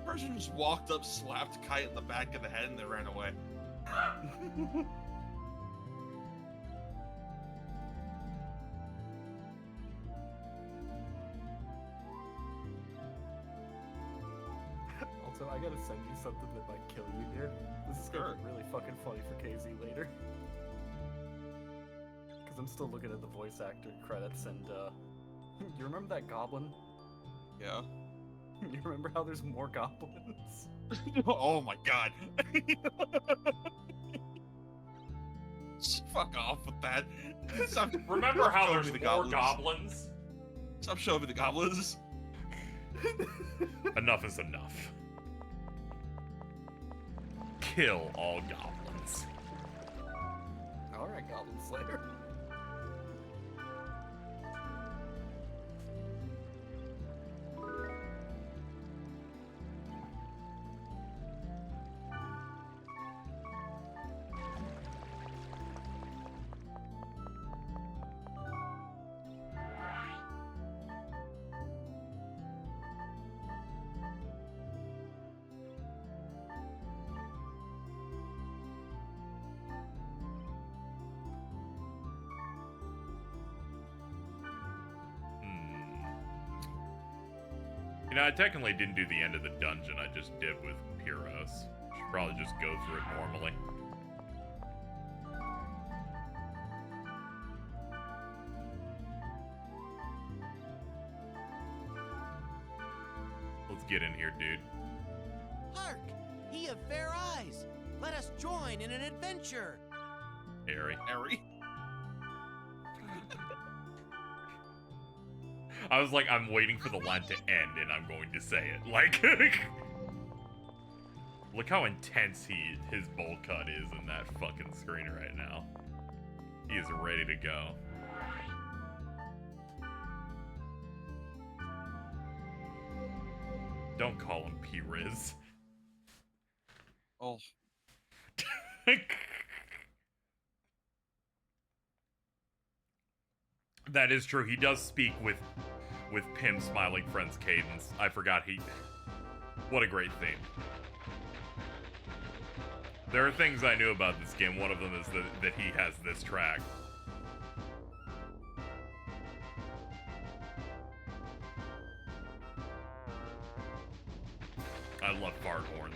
Person just walked up, slapped Kite in the back of the head, and they ran away. Also, I gotta send you something that might kill you here. This is gonna be really fucking funny for KZ later. Because I'm still looking at the voice actor credits, and you remember that goblin? Yeah. You remember how there's more goblins? Oh my god. Fuck off with that. Stop, Remember how there's the more goblins? Stop showing me the goblins. Enough is enough. Kill all goblins. Alright, Goblin Slayer. You know, I technically didn't do the end of the dungeon, I just did with Pyros. Should probably just go through it normally. Let's get in here, dude. Hark! He of fair eyes! Let us join in an adventure! Harry. Harry. I was like, I'm waiting for the line to end and I'm going to say it. Like, look how intense his bowl cut is in that fucking screen right now. He is ready to go. Don't call him P-Riz. Oh. That is true. He does speak with Pim Smiling Friends cadence. I forgot he... What a great theme. There are things I knew about this game. One of them is that he has this track. I love fart horns.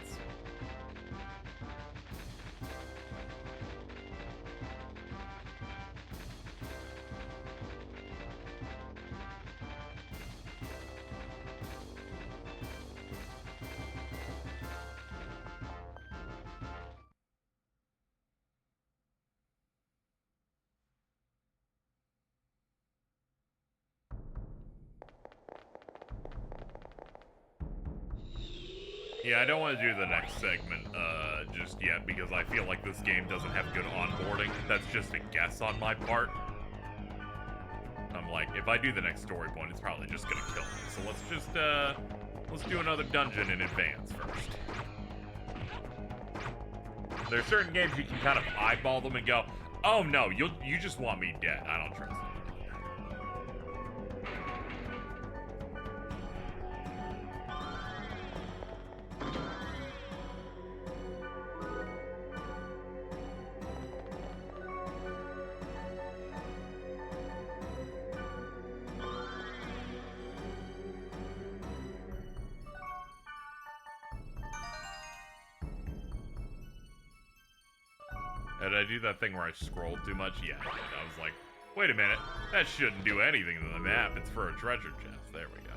Yeah, I don't want to do the next segment just yet because I feel like this game doesn't have good onboarding. That's just a guess on my part. I'm like, if I do the next story point, it's probably just gonna kill me. So let's do another dungeon in advance first. There are certain games you can kind of eyeball them and go, oh no, you just want me dead. I don't trust it. Did I do that thing where I scrolled too much? Yeah, I did. I was like, wait a minute, that shouldn't do anything to the map. It's for a treasure chest. There we go.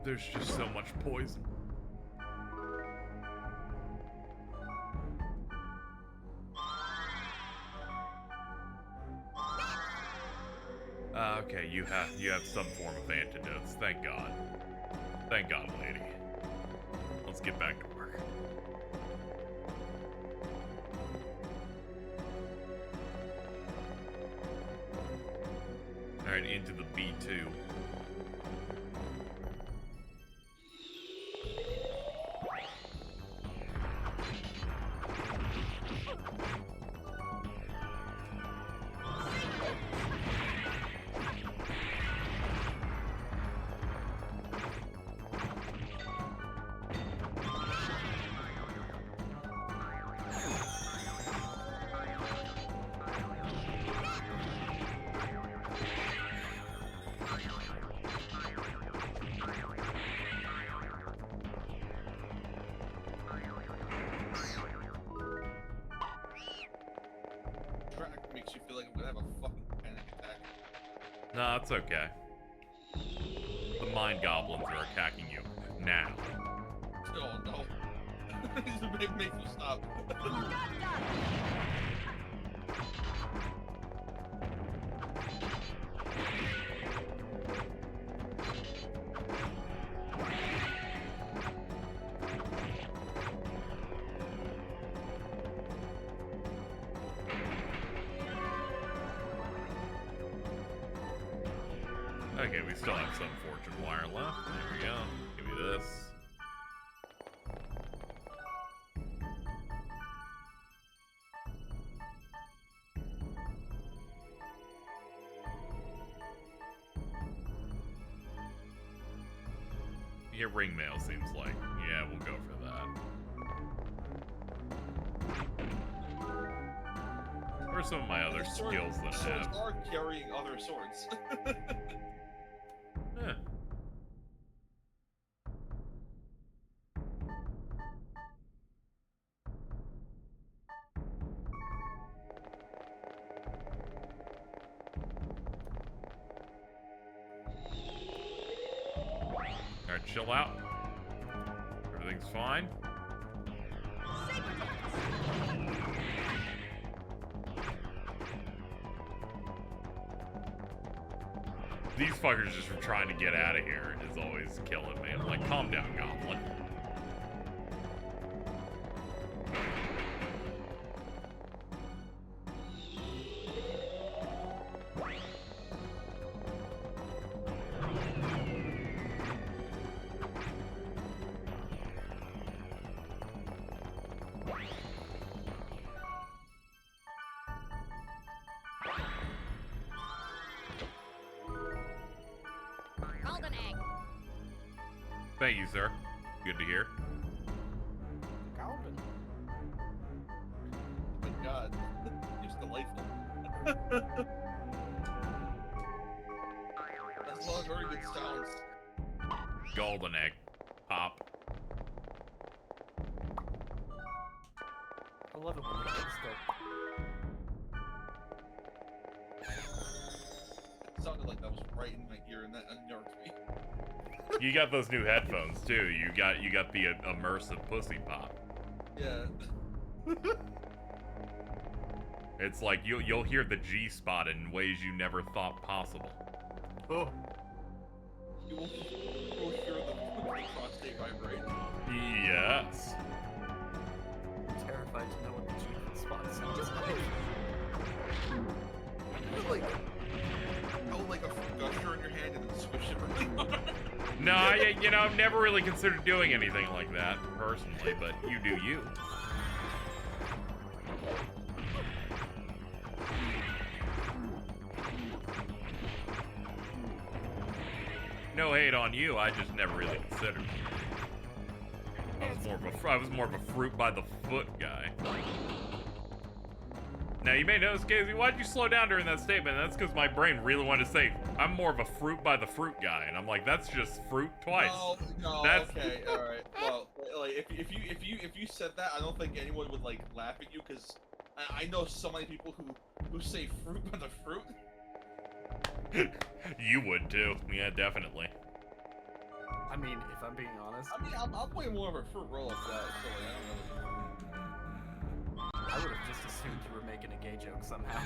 There's just so much poison. Okay, you have some form of antidotes. Thank God. Thank God, lady. Let's get back to work. All right, into the B2. track makes you feel like I'm gonna have a fucking panic attack. No, it's okay. The mind goblins are attacking you now. Oh no. Make me stop. Okay, we still have some fortune wire left. There we go. Give me this. Yeah, ring mail seems like. Yeah, we'll go for that. What are some of my other skills that I have? Swords are carrying other swords. Yeah. Alright, chill out. Everything's fine. These fuckers just from trying to get out of here is always killing me. I'm like, calm down, goblin. Golden egg. Thank you, sir. Good to hear. Golden. Oh my god. It's delightful. That's a lot of very good sounds. Golden egg. Pop. I love it when it hits It sounded like that was right in my ear and that unnerved me. You got those new headphones too. You got the immersive pussy pop. Yeah. It's like you'll hear the G spot in ways you never thought possible. Oh. You will hear the prostate vibrate. Yes. I'm terrified to know what the G spot sounds like. Like a gusher in your hand and then swish it really hard. No, I've never really considered doing anything like that personally, but you do you. No hate on you. I just never really considered it. I was more of a fruit by the foot guy. Now, you may notice, Casey, why'd you slow down during that statement? That's because my brain really wanted to say, I'm more of a fruit by the fruit guy. And I'm like, that's just fruit twice. No, that's... okay, alright. Well, like, if you said that, I don't think anyone would, like, laugh at you, because I know so many people who say fruit by the fruit. You would, too. Yeah, definitely. I mean, if I'm being honest... I mean, I'm way more of a fruit roll-up guy, so, like, I don't know. I would have just assumed you were making a gay joke somehow.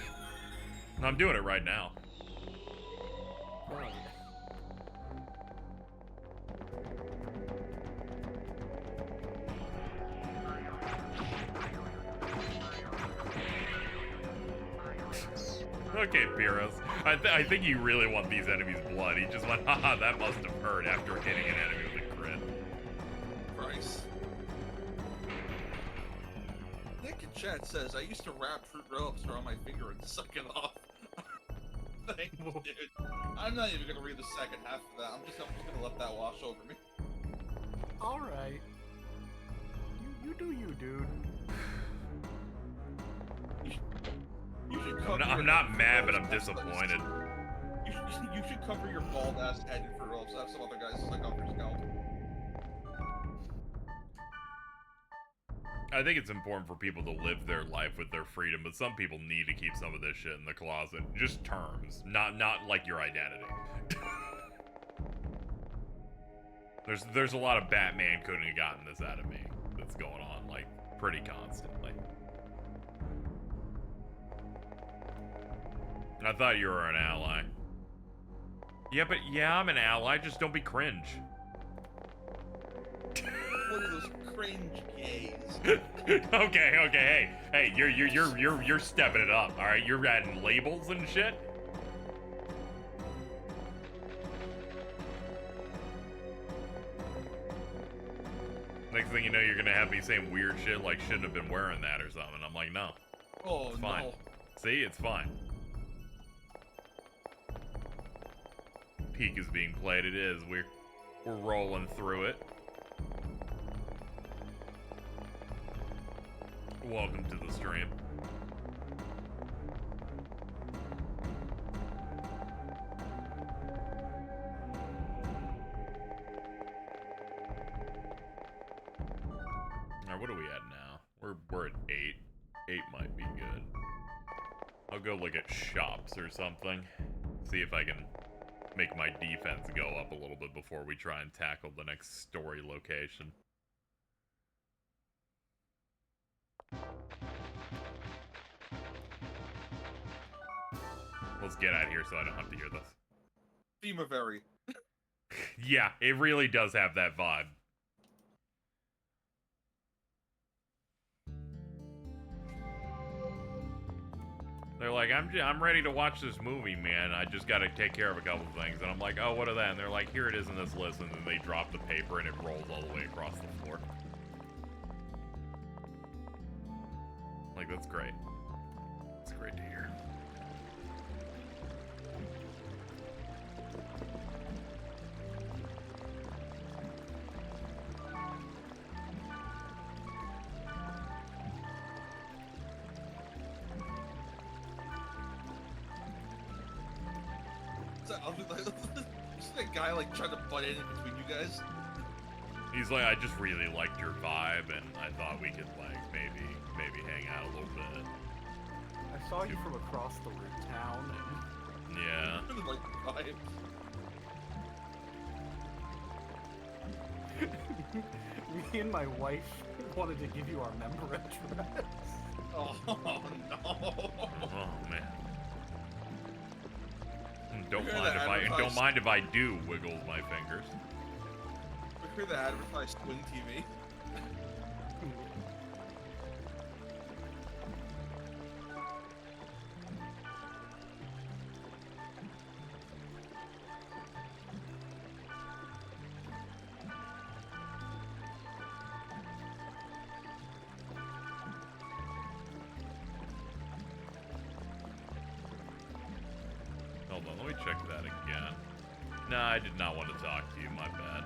I'm doing it right now. Okay, Piros. I think you really want these enemies' blood. He just went, haha, that must have hurt after hitting an enemy with a crit. Christ. Nick in chat says, I used to wrap fruit roll-ups around my finger and suck it off. Thanks, dude. I'm not even gonna read the second half of that. I'm just gonna let that wash over me. Alright. You do you, dude. I'm not mad, but I'm disappointed. You should cover your bald ass head in fruit roll-ups. I have some other guys suck off your scalp. I think it's important for people to live their life with their freedom, but some people need to keep some of this shit in the closet. Just terms, not like your identity. There's a lot of Batman couldn't have gotten this out of me that's going on, like, pretty constantly. I thought you were an ally. Yeah, but yeah, I'm an ally, just don't be cringe. What are those cringe gays? Okay, hey, you're stepping it up, all right? You're adding labels and shit. Next thing you know, you're gonna have me saying weird shit like shouldn't have been wearing that or something. I'm like, no. Oh, it's fine. no. See, it's fine. Peak is being played. It is. We're rolling through it. Welcome to the stream. Alright, what are we at now? We're at 8. 8 might be good. I'll go look at shops or something. See if I can make my defense go up a little bit before we try and tackle the next story location. Let's get out of here so I don't have to hear this. Themavery. Yeah, it really does have that vibe. They're like, I'm ready to watch this movie, man. I just gotta take care of a couple things. And I'm like, oh, what are that? And they're like, here it is in this list. And then they drop the paper and it rolls all the way across the floor. Like, that's great. It's great to hear. Just that guy like trying to butt in between you guys. He's like, I just really liked your vibe, and I thought we could like maybe hang out a little bit. I saw you from across the root town. And... Yeah. Like vibe. Me and my wife wanted to give you our member address. Oh no. Oh man. Don't mind if I do wiggle my fingers. We hear the advertised Swing TV. Hold on, let me check that again. Nah, I did not want to talk to you, my bad.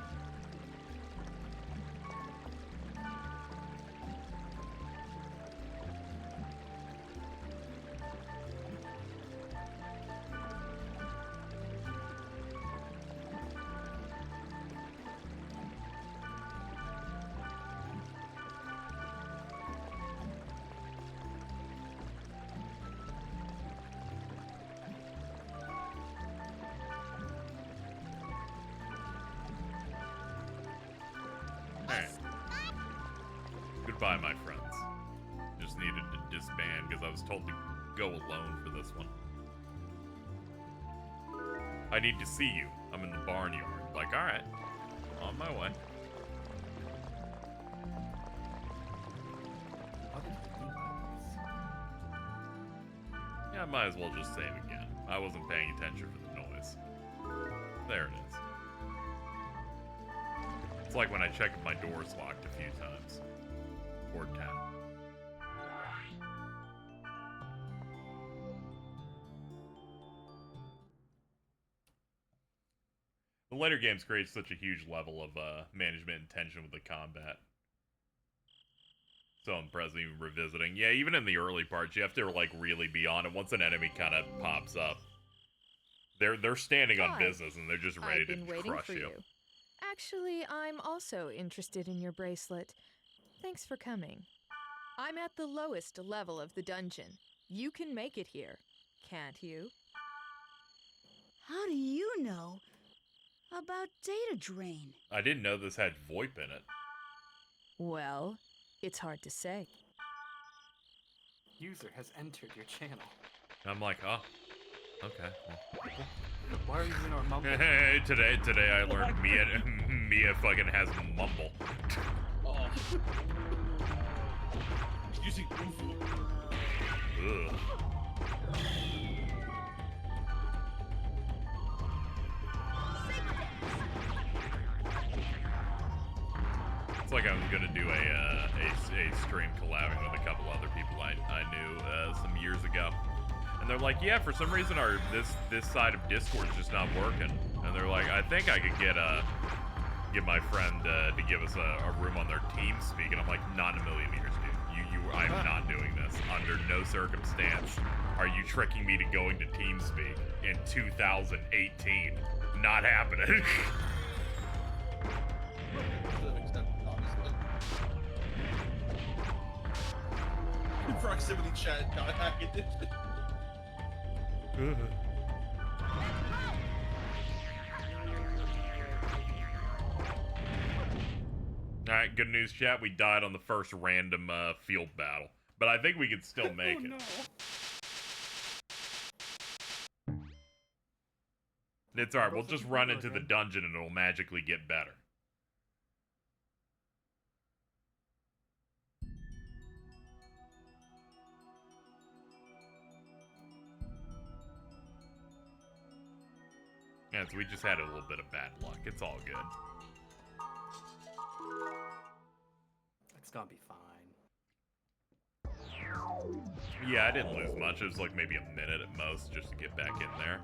Goodbye, my friends. Just needed to disband because I was told to go alone for this one. I need to see you. I'm in the barnyard. Like, alright. On my way. Yeah, I might as well just save again. I wasn't paying attention for the noise. There it is. It's like when I check if my door's locked a few times. Or 10. The later games create such a huge level of management and tension with the combat. So impressive even revisiting. Yeah, even in the early parts, you have to like really be on it. Once an enemy kind of pops up, they're standing on business and they're just ready to crush you. Actually, I'm also interested in your bracelet. Thanks for coming. I'm at the lowest level of the dungeon. You can make it here, can't you? How do you know about data drain? I didn't know this had VoIP in it. Well, it's hard to say. User has entered your channel. I'm like, oh, okay. Why are you in our mumble? Hey, today I learned Mia fucking has mumble. Oh. She's using Goofy. Ugh. It's like I was gonna do a stream collabing with a couple other people I knew some years ago, and they're like, yeah, for some reason this side of Discord's just not working, and they're like, I think I could get my friend to give us a room on their TeamSpeak, and I'm like, not in a million years, dude. I'm not doing this under no circumstance. Are you tricking me to going to TeamSpeak in 2018? Not happening. Proximity chat got hacked. Alright, good news, chat. We died on the first random field battle. But I think we could still make it. No. It's alright, we'll just run into the dungeon and it'll magically get better. Yeah, so we just had a little bit of bad luck. It's all good. It's gonna be fine. Yeah, I didn't lose much. It was like maybe a minute at most just to get back in there.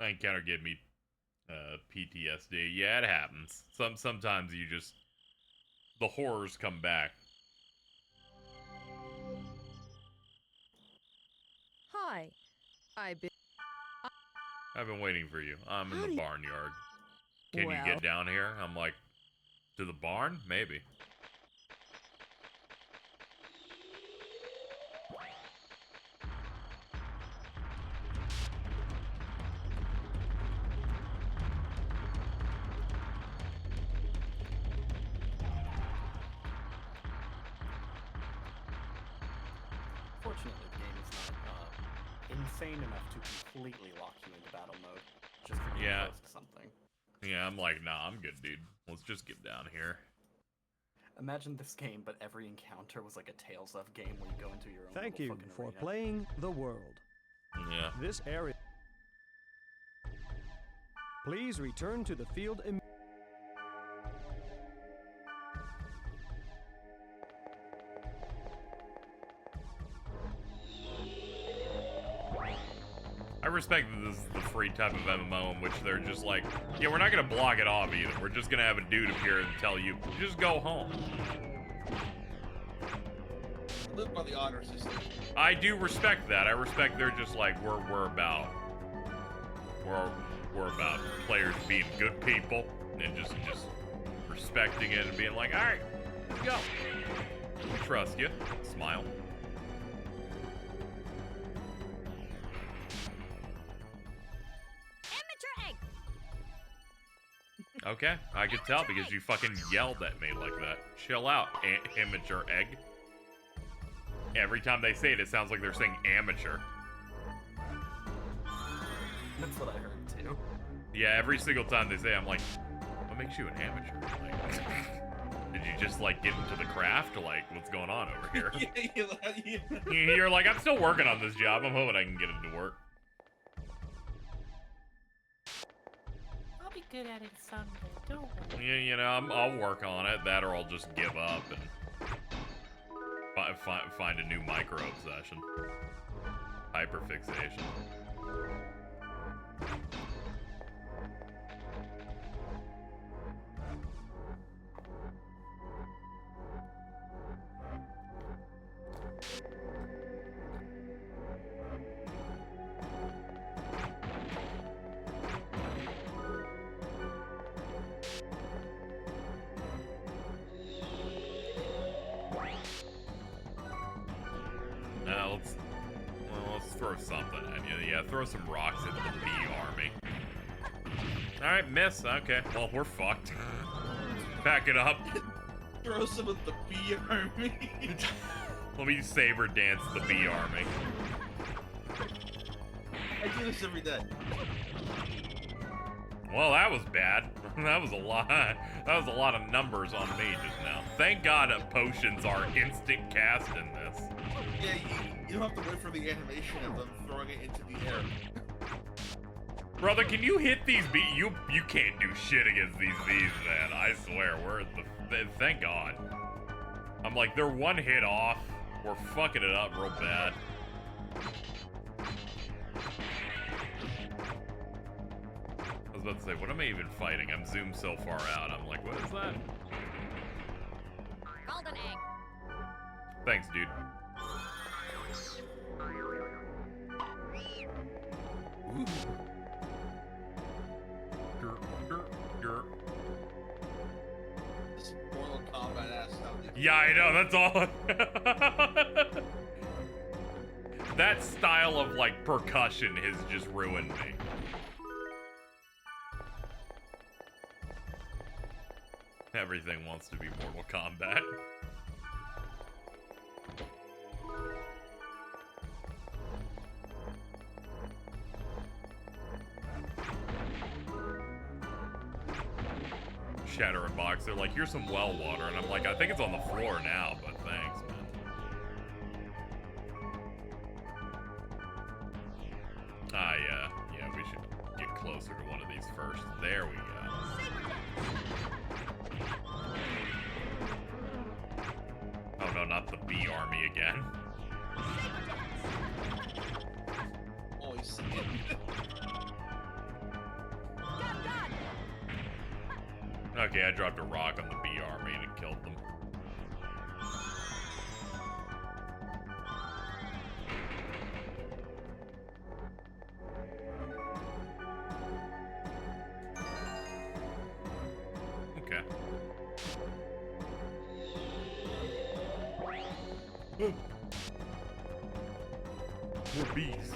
That encounter gave me PTSD. Yeah, it happens. Sometimes you just the horrors come back. Hi. I've been waiting for you. I'm in the barnyard. Can you get down here? I'm like, to the barn? Maybe. Fortunately, the game is not insane enough to completely lock you into battle mode. Just for getting close to something. Yeah, I'm like, nah, I'm good, dude. Let's just get down here. Imagine this game, but every encounter was like a Tales of game where you go into your own Thank little you fucking for arena. playing the world. Yeah. This area. Please return to the field immediately. I respect that this is the free type of MMO in which they're just like, yeah, we're not gonna block it off either. We're just gonna have a dude appear and tell you, just go home. Live by the honor system. I do respect that. I respect they're just like, we're about players being good people and just respecting it and being like, all right, let's go. We trust you. Smile. Okay, I could tell because you fucking yelled at me like that. Chill out, amateur egg. Every time they say it, it sounds like they're saying amateur. That's what I heard too. Yeah, every single time they say, I'm like, what makes you an amateur? Like, did you just like get into the craft? Or, like, what's going on over here? You're like, I'm still working on this job. I'm hoping I can get into work. I'll be good at it someday, don't worry. Yeah, you know, I'll work on it. That or I'll just give up and find a new micro-obsession. Hyperfixation. Let's throw something at you. Yeah, throw some rocks into the bee army. Alright, miss. Okay, well, we're fucked. Back it up. Throw some of the bee army. Let me saber dance the bee army. I do this every day. Well, that was bad. That was a lot. That was a lot of numbers on me just now. Thank God potions are instant cast in this. Yeah, you don't have to wait for the animation of them throwing it into the air. Brother, can you hit these bees? You can't do shit against these bees, man. I swear, thank God. I'm like, they're one hit off. We're fucking it up real bad. I was about to say, what am I even fighting? I'm zoomed so far out. I'm like, what is that? Golden egg. Thanks, dude. Ooh. This Mortal Kombat ass stuff. Yeah, I know, that's all. That style of, like, percussion has just ruined me. Everything wants to be Mortal Kombat. Shatter and Box, they're like, here's some well water, and I'm like, I think it's on the floor now, but thanks, man. Yeah, we should get closer to one of these first. There we go. Oh no, not the bee army again. Oh, he's Okay, I dropped a rock on the bee army and it killed them. Okay. More bees.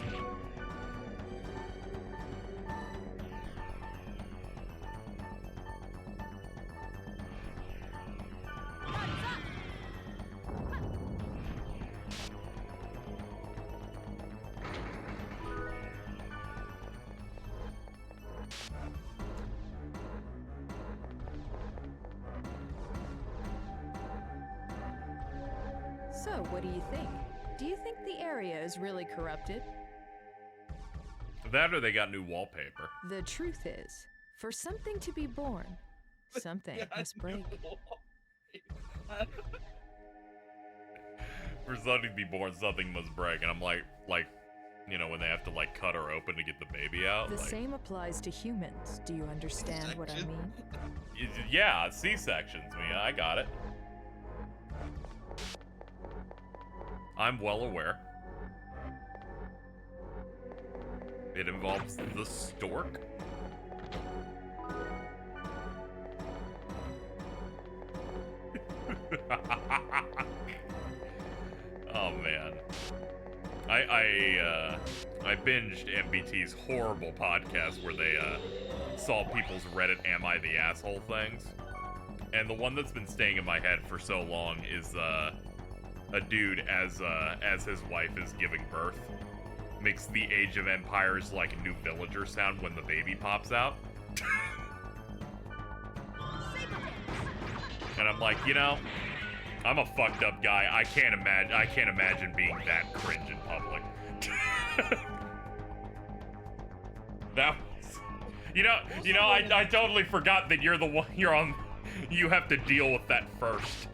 So, what do you think? Do you think the area is really corrupted? That or they got new wallpaper. The truth is, for something to be born, something must break. For something to be born, something must break. And I'm like, you know, when they have to, like, cut her open to get the baby out. The like, same applies to humans. Do you understand what I mean? Yeah, C-sections, I got it. I'm well aware. It involves the stork. Oh man. I binged MBT's horrible podcast where they saw people's Reddit "Am I the Asshole" things. And the one that's been staying in my head for so long is a dude as his wife is giving birth makes the Age of Empires like New Villager sound when the baby pops out. And I'm like, you know, I'm a fucked up guy. I can't imagine being that cringe in public. That was, you know, I totally forgot that you're the one, you have to deal with that first.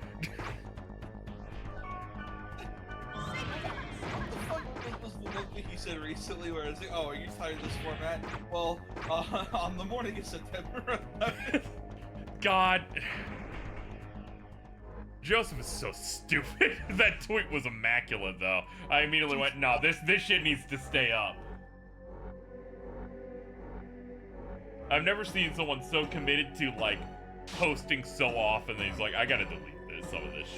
he said recently, where it's like, oh, are you tired of this format? Well, on the morning of September 11th. God. Joseph is so stupid. That tweet was immaculate, though. I immediately went, no, this shit needs to stay up. I've never seen someone so committed to, like, posting so often that he's like, I gotta delete this, some of this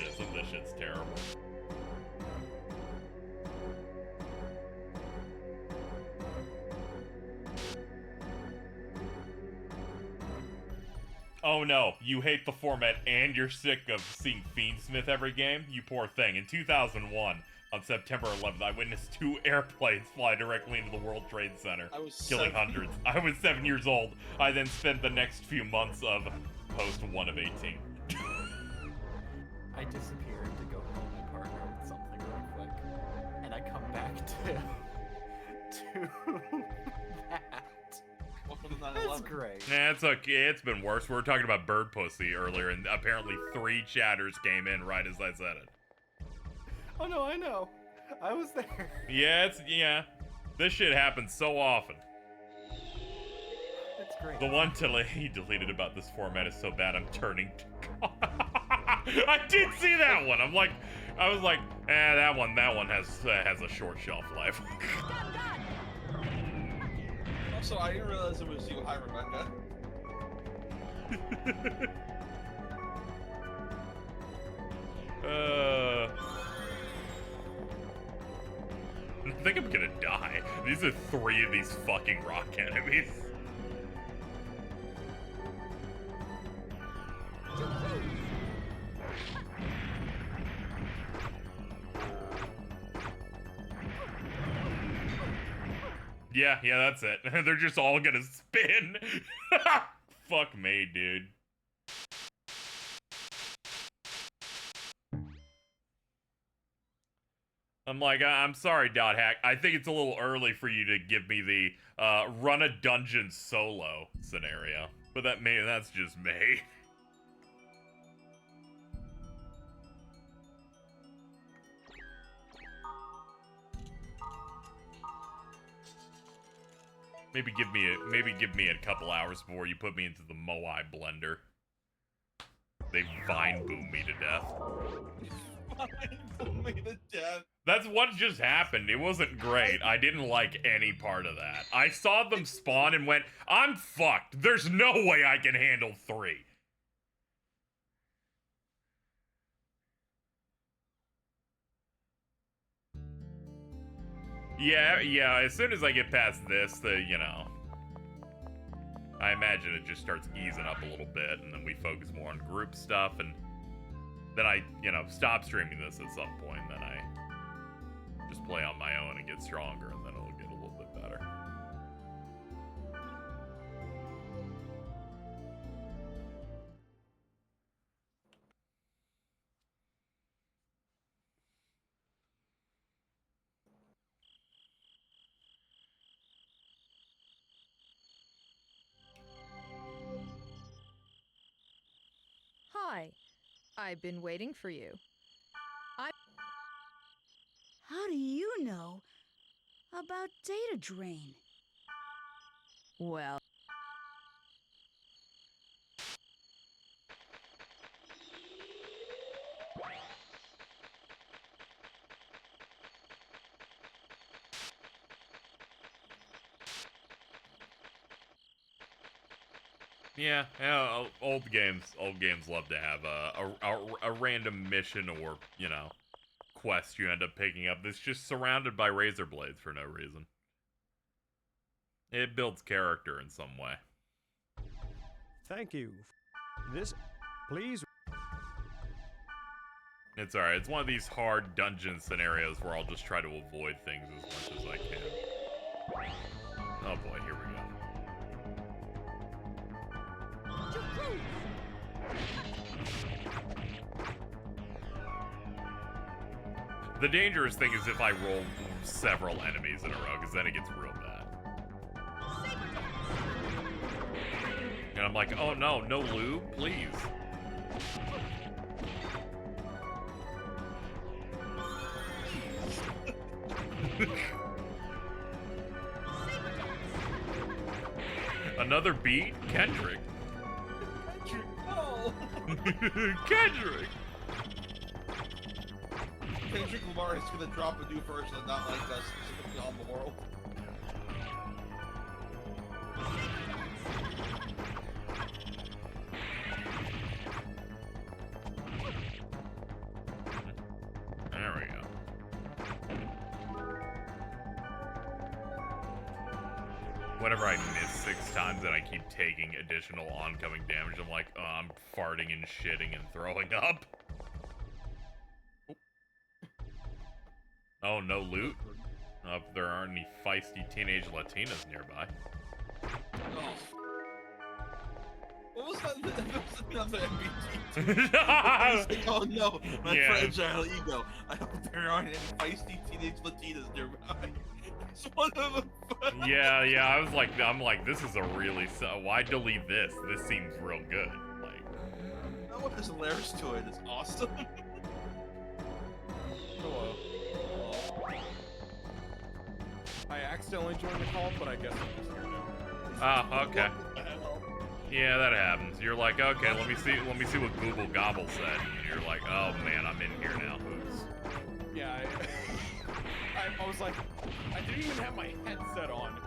shit's terrible. Oh no, you hate the format and you're sick of seeing Fiendsmith every game? You poor thing. In 2001, on September 11th, I witnessed 2 airplanes fly directly into the World Trade Center, killing hundreds. I was 7 years old. I then spent the next few months of post 1 of 18. I disappeared to go help my partner with something real quick, and I come back to that. That's great. Nah, it's okay. It's been worse. We were talking about bird pussy earlier, and apparently 3 chatters came in right as I said it. Oh no, I know. I was there. Yeah. This shit happens so often. It's great. The one he deleted about this format is so bad I'm turning to God. I did see that one. I was like, that one has a short shelf life. Also, I didn't realize it was you. Hi, Rebecca. I think I'm gonna die. These are 3 of these fucking rock enemies. Yeah, that's it. They're just all gonna spin. Fuck me, dude. I'm like, I'm sorry, Dot Hack. I think it's a little early for you to give me the run a dungeon solo scenario. But that's just me. Maybe give me a couple hours before you put me into the Moai blender. They vine boom me to death. Vine boom me to death. That's what just happened. It wasn't great. I didn't like any part of that. I saw them spawn and went, I'm fucked. There's no way I can handle 3. Yeah, as soon as I get past this, I imagine it just starts easing up a little bit, and then we focus more on group stuff, and then I, stop streaming this at some point, and then I just play on my own and get stronger, and then it'll get a little bit better. Hi. I've been waiting for you. How do you know about data drain? Well... Yeah, old games love to have a random mission or, quest you end up picking up that's just surrounded by razor blades for no reason. It builds character in some way. Thank you. Please. It's alright, it's one of these hard dungeon scenarios where I'll just try to avoid things as much as I can. Oh boy, here we go. The dangerous thing is if I roll several enemies in a row, because then it gets real bad. And I'm like, oh no, no lube, please. Another beat? Kendrick. Kendrick, no! Kendrick! Kendrick Lamar is gonna drop a new version of Not Like Us specifically on the world. There we go. Whenever I miss 6 times and I keep taking additional oncoming damage, I'm like, oh, I'm farting and shitting and throwing up. Oh, no loot? If there aren't any feisty teenage Latinas nearby. Oh. What was that? Another MBT. Oh no, my fragile ego. I hope there aren't any feisty teenage Latinas nearby. It's one of them. Yeah, I'm like, this is a really, why delete this? This seems real good. Like, no one has layers to it. It's awesome. Hello. I accidentally joined the call, but I guess I'm just here now. Oh, okay. Yeah, that happens. You're like, okay, let me see what Google Gobble said. And you're like, oh man, I'm in here now. Oops. Yeah, I was like, I didn't even have my headset on,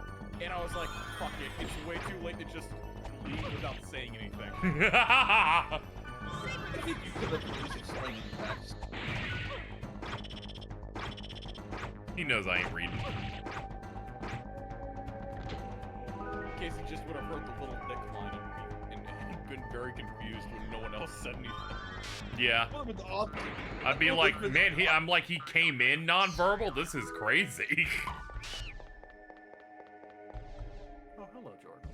and I was like, fuck it, it's way too late to just leave without saying anything. I think you could have at least explained it next. He knows I ain't reading. In case he just would have heard the little dick line and been very confused when no one else said anything. Yeah. I'd be like, man, I'm like, he came in nonverbal? This is crazy. Oh, hello, Jordan.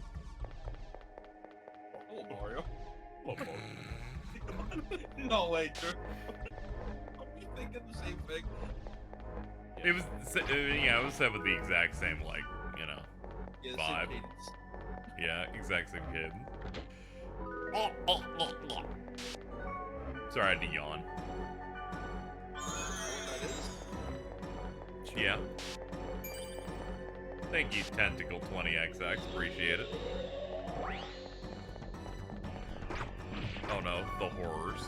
Oh, hello, Mario. Hello, Mario. No way, Drew. Are we thinking the same thing? It was, yeah, it was said with the exact same, like, you know, vibe. Yeah, exact same kid. Sorry, I had to yawn. Yeah. Thank you, Tentacle20XX. Appreciate it. Oh no, the horrors.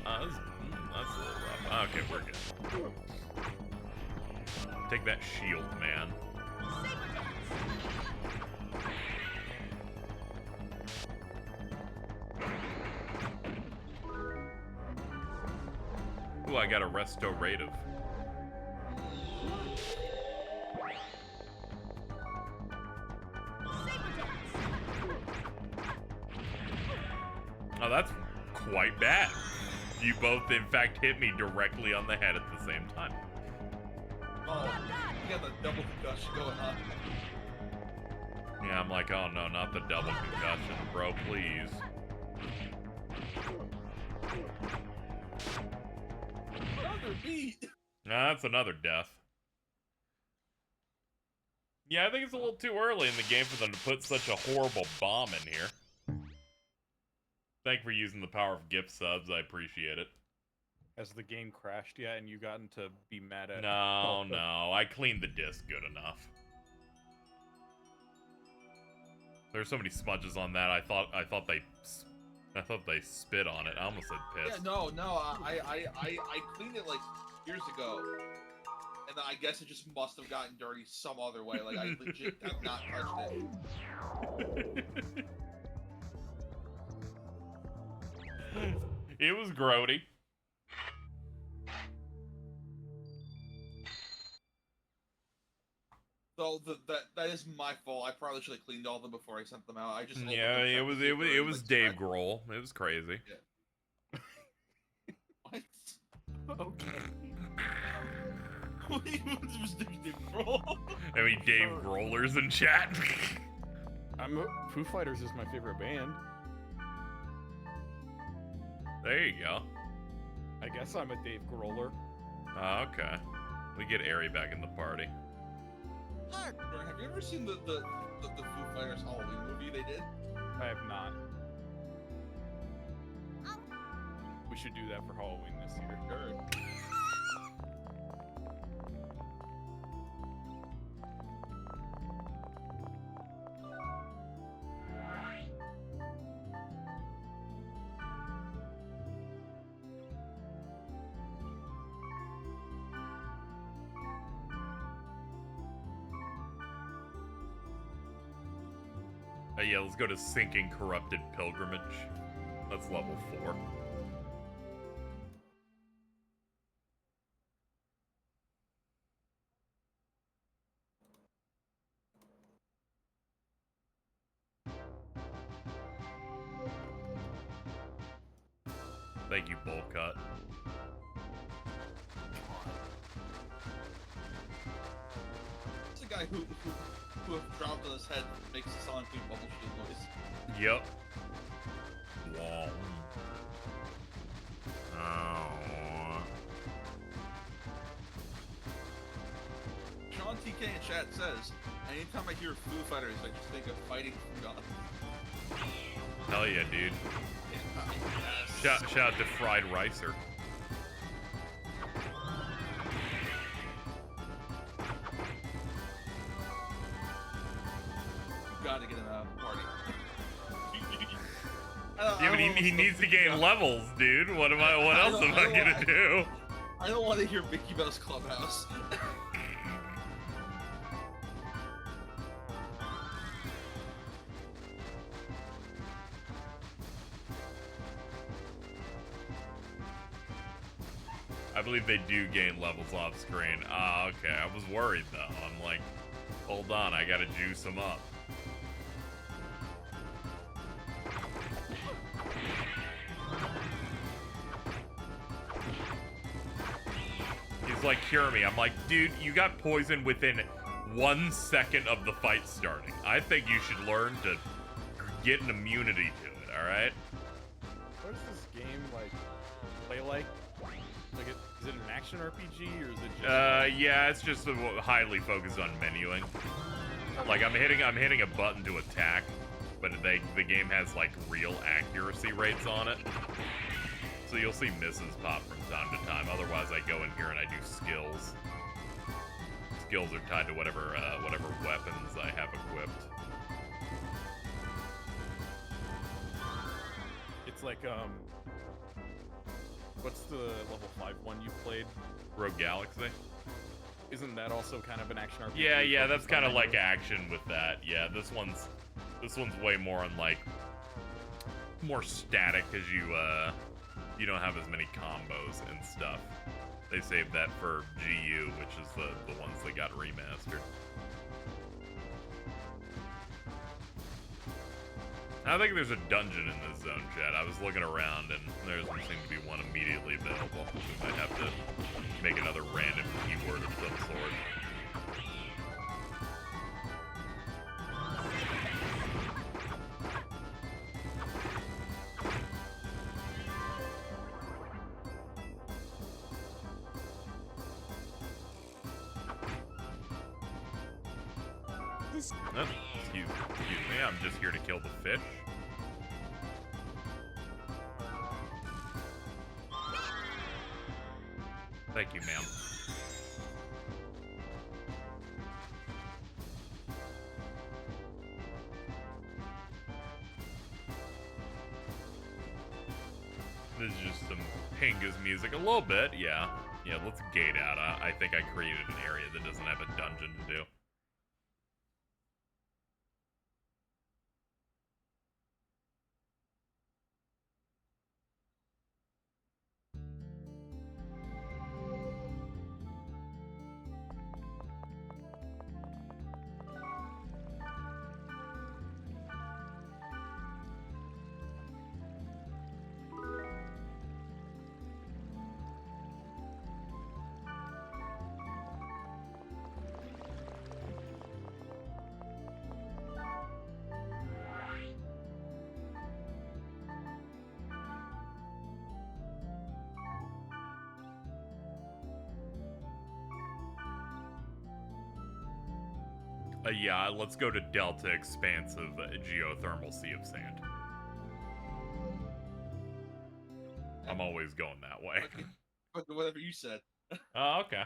That's a little rough. Okay, we're good. Take that shield, man. Ooh, I got a restorative. Oh, that's quite bad. You both, in fact, hit me directly on the head at the same time. Oh, you got the double concussion going on. Yeah, I'm like, oh no, not the double concussion, bro, please. Another beat. Nah, that's another death. Yeah, I think it's a little too early in the game for them to put such a horrible bomb in here. Thank you for using the power of gift subs, I appreciate it. Has the game crashed yet and you gotten to be mad at No, no, I cleaned the disc good enough. There's so many smudges on that. I thought they spit on it. I almost said piss. Yeah, no, I cleaned it like years ago, and then I guess it just must have gotten dirty some other way. Like I legit have not touched it. It was grody. So that is my fault. I probably should have cleaned all of them before I sent them out. I just yeah, it was Dave Grohl. It was crazy. Yeah. What? Okay. What was Dave Grohl? I mean, Dave Grohlers in chat. Foo Fighters is my favorite band. There you go. I guess I'm a Dave Grohler. Oh, okay. We get Ari back in the party. Have you ever seen the Foo Fighters Halloween movie they did? I have not. We should do that for Halloween this year. Sure. Yeah, let's go to Sinking Corrupted Pilgrimage. That's level 4. Thank you, Bowl Cut. It's the guy who if dropped on his head makes the Sonic Boom bubble shield noise. Yep. Wow. Oh. Sean TK in chat says, anytime I hear Foo Fighters, I just think of fighting for God. Hell yeah, dude. Yes. Shout out to Fried Ricer. You gotta get in a party. Yeah, but he needs to gain levels, dude. What else am I gonna do? I don't want to hear Mickey Mouse Clubhouse. I believe they do gain levels off screen. Ah, okay. I was worried though. I'm like, hold on, I gotta juice them up. He's like, cure me. I'm like, dude, you got poisoned within 1 second of the fight starting. I think you should learn to get an immunity to it, alright? What does this game, like, play like? Like, is it an action RPG, or is it just... Yeah, it's just highly focused on menuing. Like, I'm hitting a button to attack, but the game has, like, real accuracy rates on it. So you'll see misses pop from time to time. Otherwise, I go in here and I do skills. Skills are tied to whatever weapons I have equipped. It's like, what's the level 5 one you played? Rogue Galaxy? Isn't that also kind of an action RPG? Yeah, that's kind of like action with that. Yeah, this one's way more on, like, more static, because you don't have as many combos and stuff. They saved that for GU, which is the ones that got remastered. I think there's a dungeon in this zone, chat. I was looking around, and there doesn't seem to be one immediately available. We might have to make another random keyword of some sort. Oh, excuse me, I'm just here to kill the fish. Thank you, ma'am. This is just some Pinga's music. A little bit, yeah. Yeah, let's gate out. I think I created an area that doesn't have a dungeon to do. Yeah, let's go to Delta Expansive Geothermal Sea of Sand. I'm always going that way. Okay. Whatever you said. Oh, okay.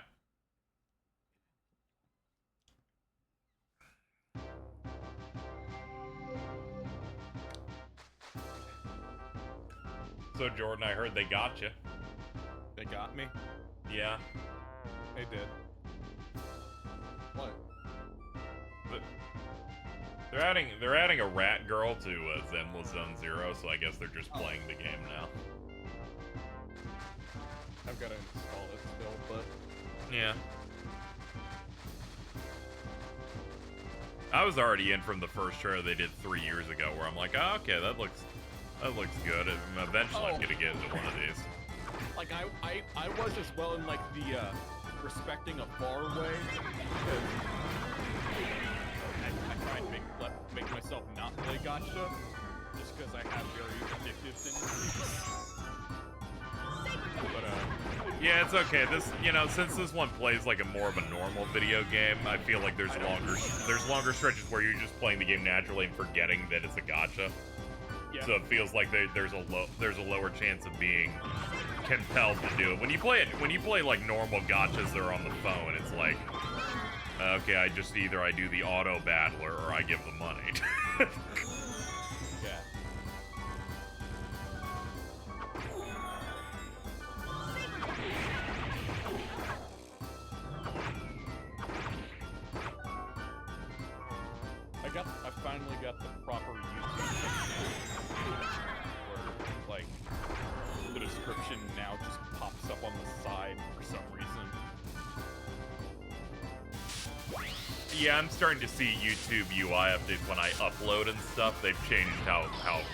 So, Jordan, I heard they got you. They got me? Yeah. They did. What? They're adding a rat girl to Zenless Zone Zero, so I guess they're just playing the game now. I've got to install it still, but yeah. I was already in from the first trailer they did 3 years ago, where I'm like, oh, okay, that looks good. And eventually, I'm gonna get into one of these. Like I was as well in like the respecting a far way, because I try and make myself not play gacha, just because I have very addictive things. But yeah, it's okay. This, since this one plays like a more of a normal video game, I feel like there's longer stretches where you're just playing the game naturally and forgetting that it's a gacha. Yeah. So it feels like there's a lower chance of being compelled to do it. When you play like normal gachas that are on the phone, it's like, okay, I do the auto battler or I give the money. Yeah. I finally got the proper YouTube where, like, the description now just pops up on the side for some reason. Yeah, I'm starting to see YouTube UI updates when I upload and stuff. They've changed how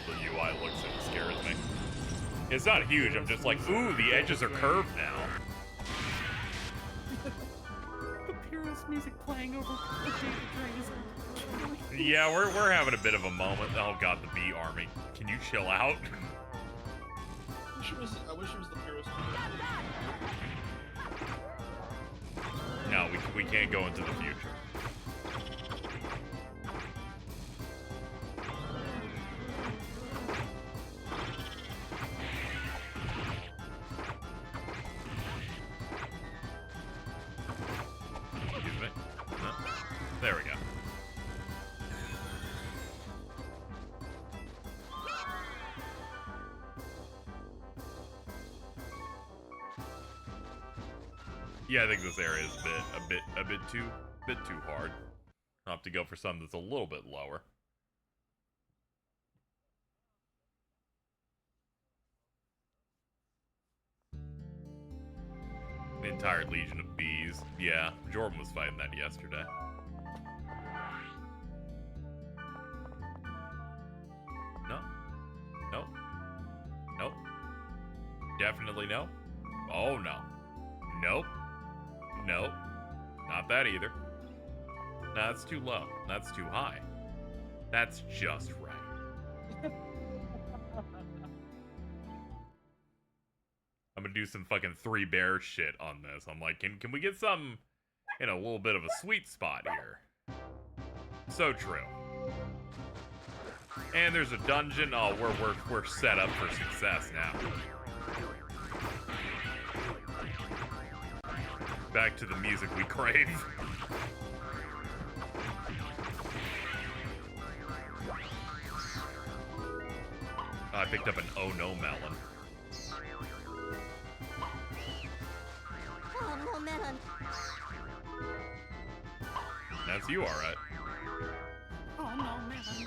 the UI looks, and it scares me. It's not huge, I'm just like, ooh, the edges are curved now. The purest music playing over the trains. Yeah, we're having a bit of a moment. Oh god, the bee army. Can you chill out? I wish it was the purest. No, we can't go into the future. Excuse me. No. There we go. Yeah, I think this area is a bit too hard. I'll have to go for something that's a little bit lower. The entire legion of bees. Yeah, Jordan was fighting that yesterday. No. Nope. Nope. Definitely no. Oh no. Nope. Nope. Not that either. No, that's too low. That's too high. That's just right. I'm gonna do some fucking Three Bears shit on this. I'm like, can we get some in a little bit of a sweet spot here? So true. And there's a dungeon. Oh, we're set up for success now. Back to the music we crave. I picked up an oh no melon. Oh no, melon. That's you, alright. Oh no, melon. I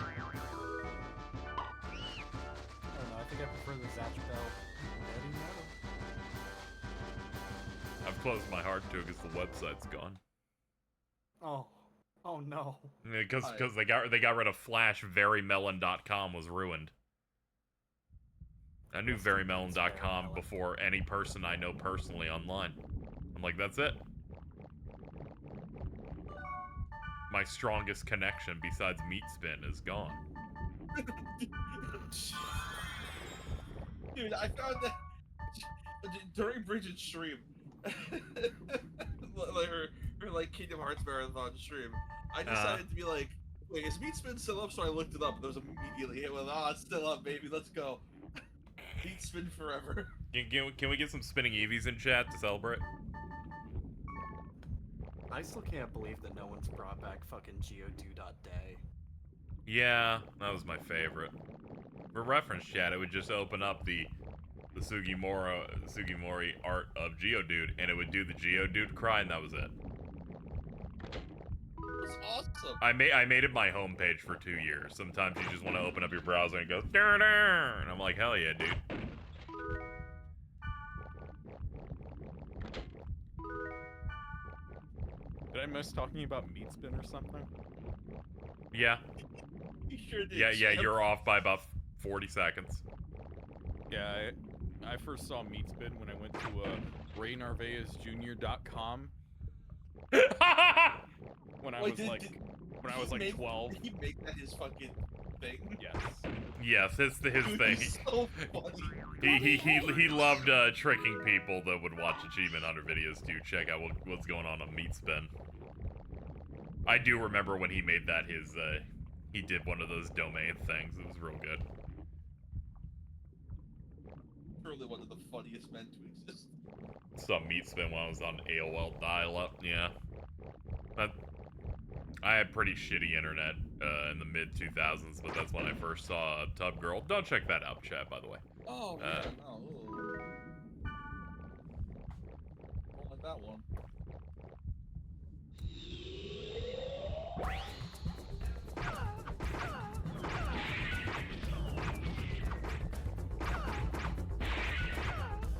don't know, I think I prefer the Zatch Bell. I've closed my heart to it because the website's gone. Oh no. Because they got rid of Flash. Verymelon.com was ruined. I knew verymelon.com before any person I know personally online. I'm like, that's it. My strongest connection besides Meat Spin is gone. Dude, I found that during Bridget's stream. her like Kingdom Hearts marathon stream. I decided to be like, wait, is Meat Spin still up? So I looked it up, and there was immediately hit with, it's still up, baby, let's go. Meat Spin forever. Can we get some spinning Eevees in chat to celebrate? I still can't believe that no one's brought back fucking Geodude.day. Yeah, that was my favorite. For reference chat, it would just open up the Sugimori art of Geodude, and it would do the Geodude cry, and that was it. That's awesome. I made it my homepage for 2 years. Sometimes you just want to open up your browser and go, "Durr, durr," and I'm like, hell yeah, dude. Did I miss talking about meat spin or something? Yeah. You sure did. Yeah, you're off by about 40 seconds. Yeah, I first saw meat spin when I went to RayNarvaezJr.com. When I was like 12. Did he make that his fucking thing? Yes. Yes, it's his Dude, thing. he's so funny. He loved tricking people that would watch Achievement Hunter videos to check out what's going on Meat Spin. I do remember when he made that his he did one of those domain things. It was real good. Truly one of the funniest men to exist. Saw Meat Spin when I was on AOL dial-up. Yeah. I had pretty shitty internet in the mid-2000s, but that's when I first saw Tub Girl. Don't check that out, chat, by the way. Oh, yeah, no. Don't like that one.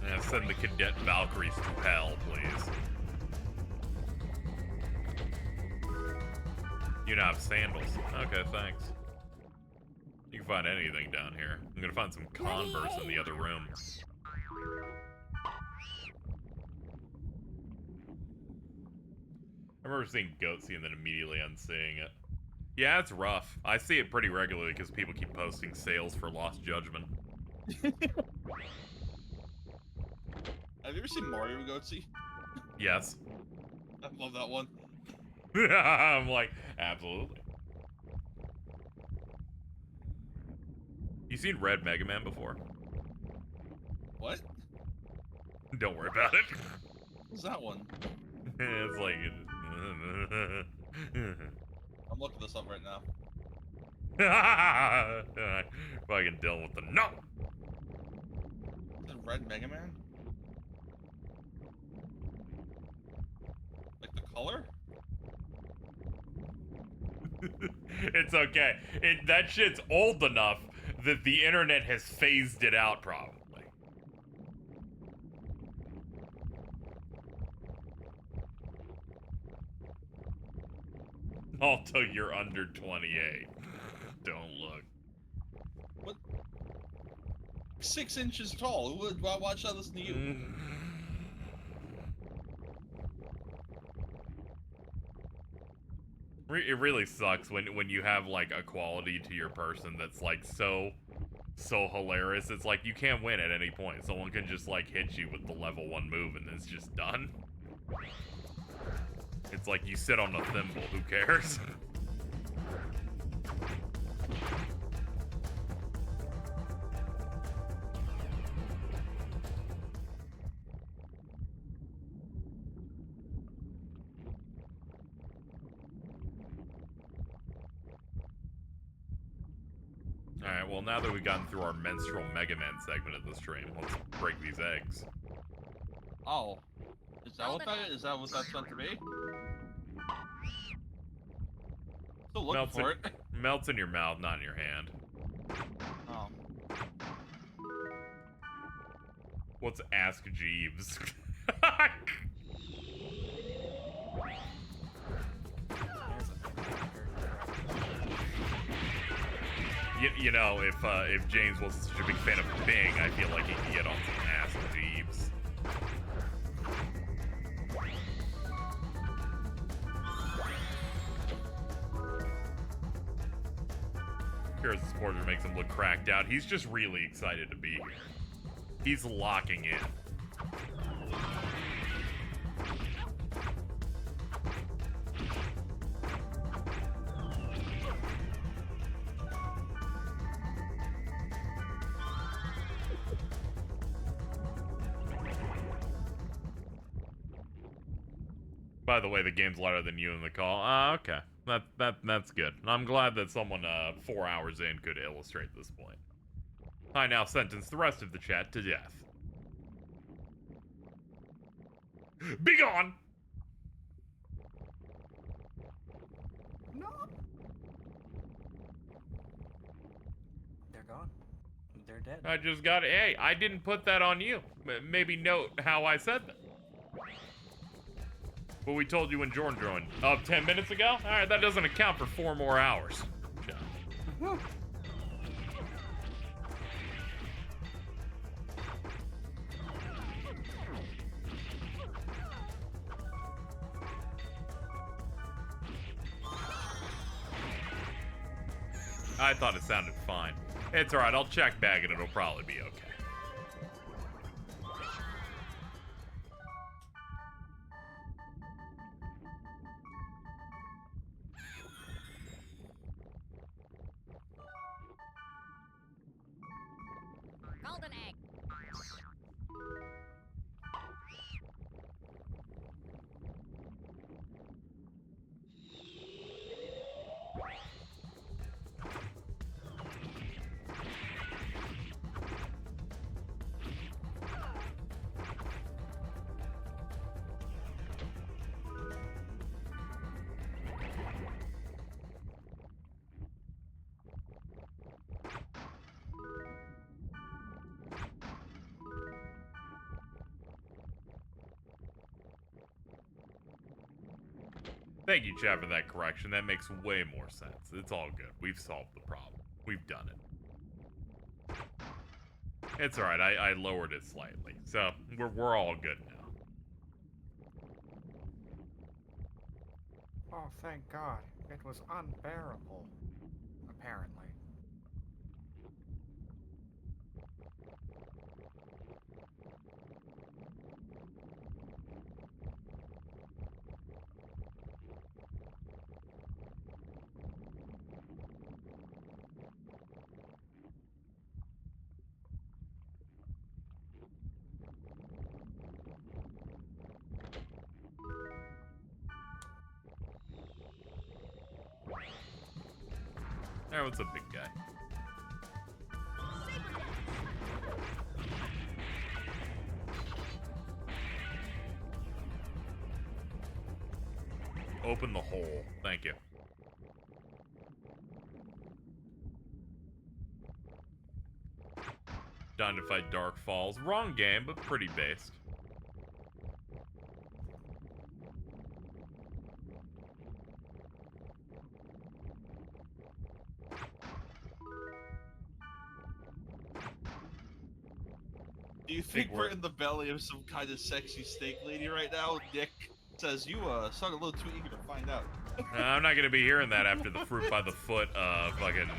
Yeah, send the cadet Valkyries to hell, please. You now have sandals. Okay, thanks. You can find anything down here. I'm gonna find some Converse in the other room. I remember seeing Goatsy and then immediately unseeing it. Yeah, it's rough. I see it pretty regularly because people keep posting sales for Lost Judgment. Have you ever seen Mario Goatsy? Yes. I love that one. I'm like, absolutely. You seen Red Mega Man before? What? Don't worry about it. What's that one? It's like... I'm looking this up right now. Fucking dealing with the no! The Red Mega Man? Like the color? It's okay. That shit's old enough that the internet has phased it out, probably. Aalto, you're under 28. Don't look. What? 6 inches tall. Why should I listen to you? It really sucks when you have like a quality to your person that's like so hilarious. It's like you can't win at any point. Someone can just like hit you with the level 1 move and it's just done. It's like you sit on a thimble, who cares? Alright, well now that we've gotten through our menstrual Mega Man segment of the stream, let's break these eggs. Oh. Is that what that's meant to be? Still looking for it. Melts in your mouth, not in your hand. Oh. What's Ask Jeeves? You know, if James wasn't such a big fan of Bing, I feel like he could get on some Ask Jeeves. Here's the supporter makes him look cracked out. He's just really excited to be here. He's locking in. By the way, the game's louder than you in the call. Ah, okay. That's good. I'm glad that someone 4 hours in could illustrate this point. I now sentence the rest of the chat to death. Be gone! gone. They're dead. I just got it. Hey, I didn't put that on you. Maybe note how I said that. But we told you when Jordan joined. 10 minutes ago? Alright, that doesn't account for 4 more hours. I thought it sounded fine. It's alright, I'll check back and it'll probably be okay. Golden egg. Thank you, chat, for that correction. That makes way more sense. It's all good. We've solved the problem. We've done it. It's alright. I lowered it slightly. So, we're all good now. Oh, thank God. It was unbearable. Apparently. Alright, what's up, big guy? Open the hole. Thank you. Down to fight Dark Falls. Wrong game, but pretty based. Do you think we're in the belly of some kind of sexy steak lady right now? Nick says you sound a little too eager to find out. I'm not gonna be hearing that after the fruit by the foot fucking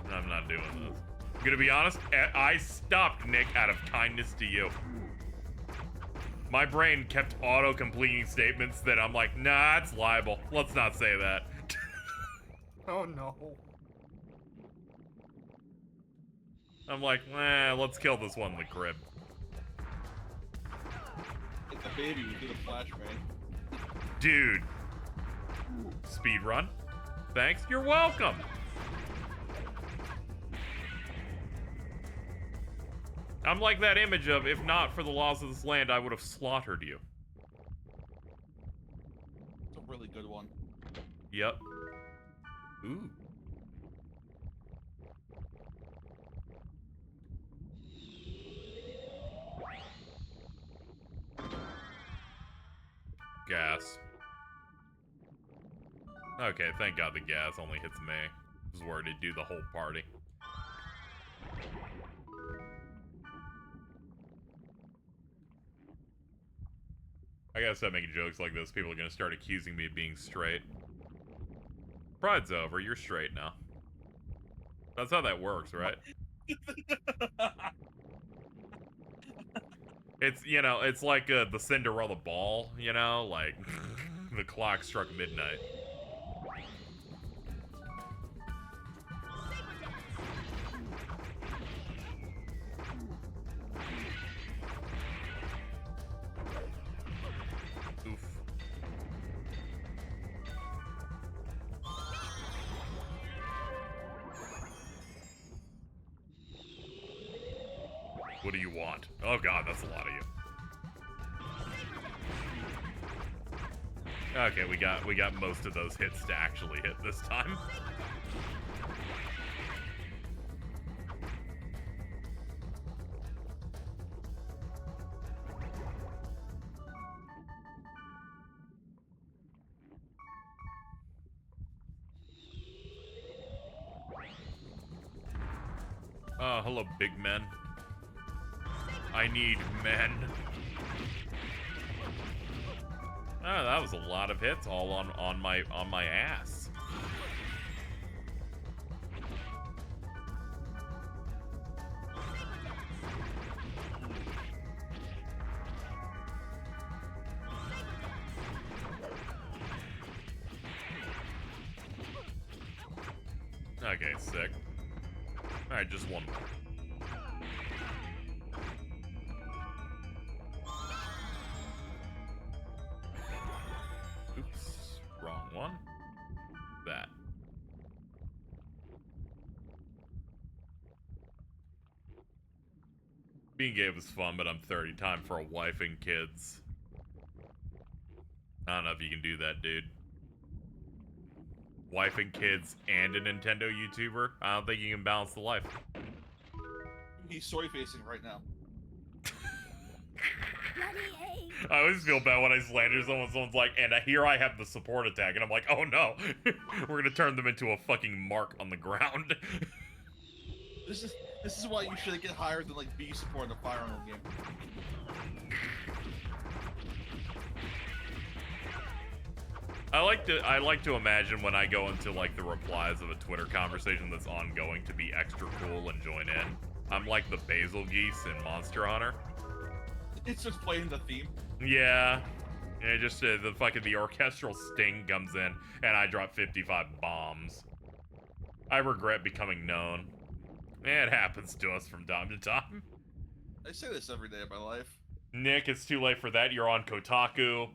I'm not doing this. I'm gonna be honest, I stopped Nick out of kindness to you. My brain kept auto-completing statements that I'm like, nah, it's libel. Let's not say that. Oh no. I'm like, let's kill this one in the crib. Get the baby, we did a flashbang. Dude. Speed run. Thanks, you're welcome. I'm like that image of, if not for the laws of this land, I would have slaughtered you. It's a really good one. Yep. Ooh. Gas. Okay, thank God the gas only hits me. I was worried it'd do the whole party. I gotta stop making jokes like this. People are gonna start accusing me of being straight. Pride's over. You're straight now. That's how that works, right? It's, you know, it's like the Cinderella ball, you know? Like, the clock struck midnight. Oof. What do you want? Oh god, that's a lot of you. Okay, we got most of those hits to actually hit this time. Oh, hello, big men. I need men. Oh, that was a lot of hits, all on my ass. Okay, sick. Alright, just one more. Oops, wrong one. That. Being gay was fun, but I'm 30. Time for a wife and kids. I don't know if you can do that, dude. Wife and kids and a Nintendo YouTuber? I don't think you can balance the life. He's soy facing right now. I always feel bad when I slander someone. Someone's like, and here I have the support attack, and I'm like, oh no, we're gonna turn them into a fucking mark on the ground. This is why you should get higher than like B support in a Fire Emblem game. I like to imagine when I go into like the replies of a Twitter conversation that's ongoing to be extra cool and join in. I'm like the Basil Geese in Monster Hunter. It's just playing the theme. Yeah. And just the orchestral sting comes in and I drop 55 bombs. I regret becoming known. It happens to us from time to time. I say this every day of my life. Nick, it's too late for that. You're on Kotaku.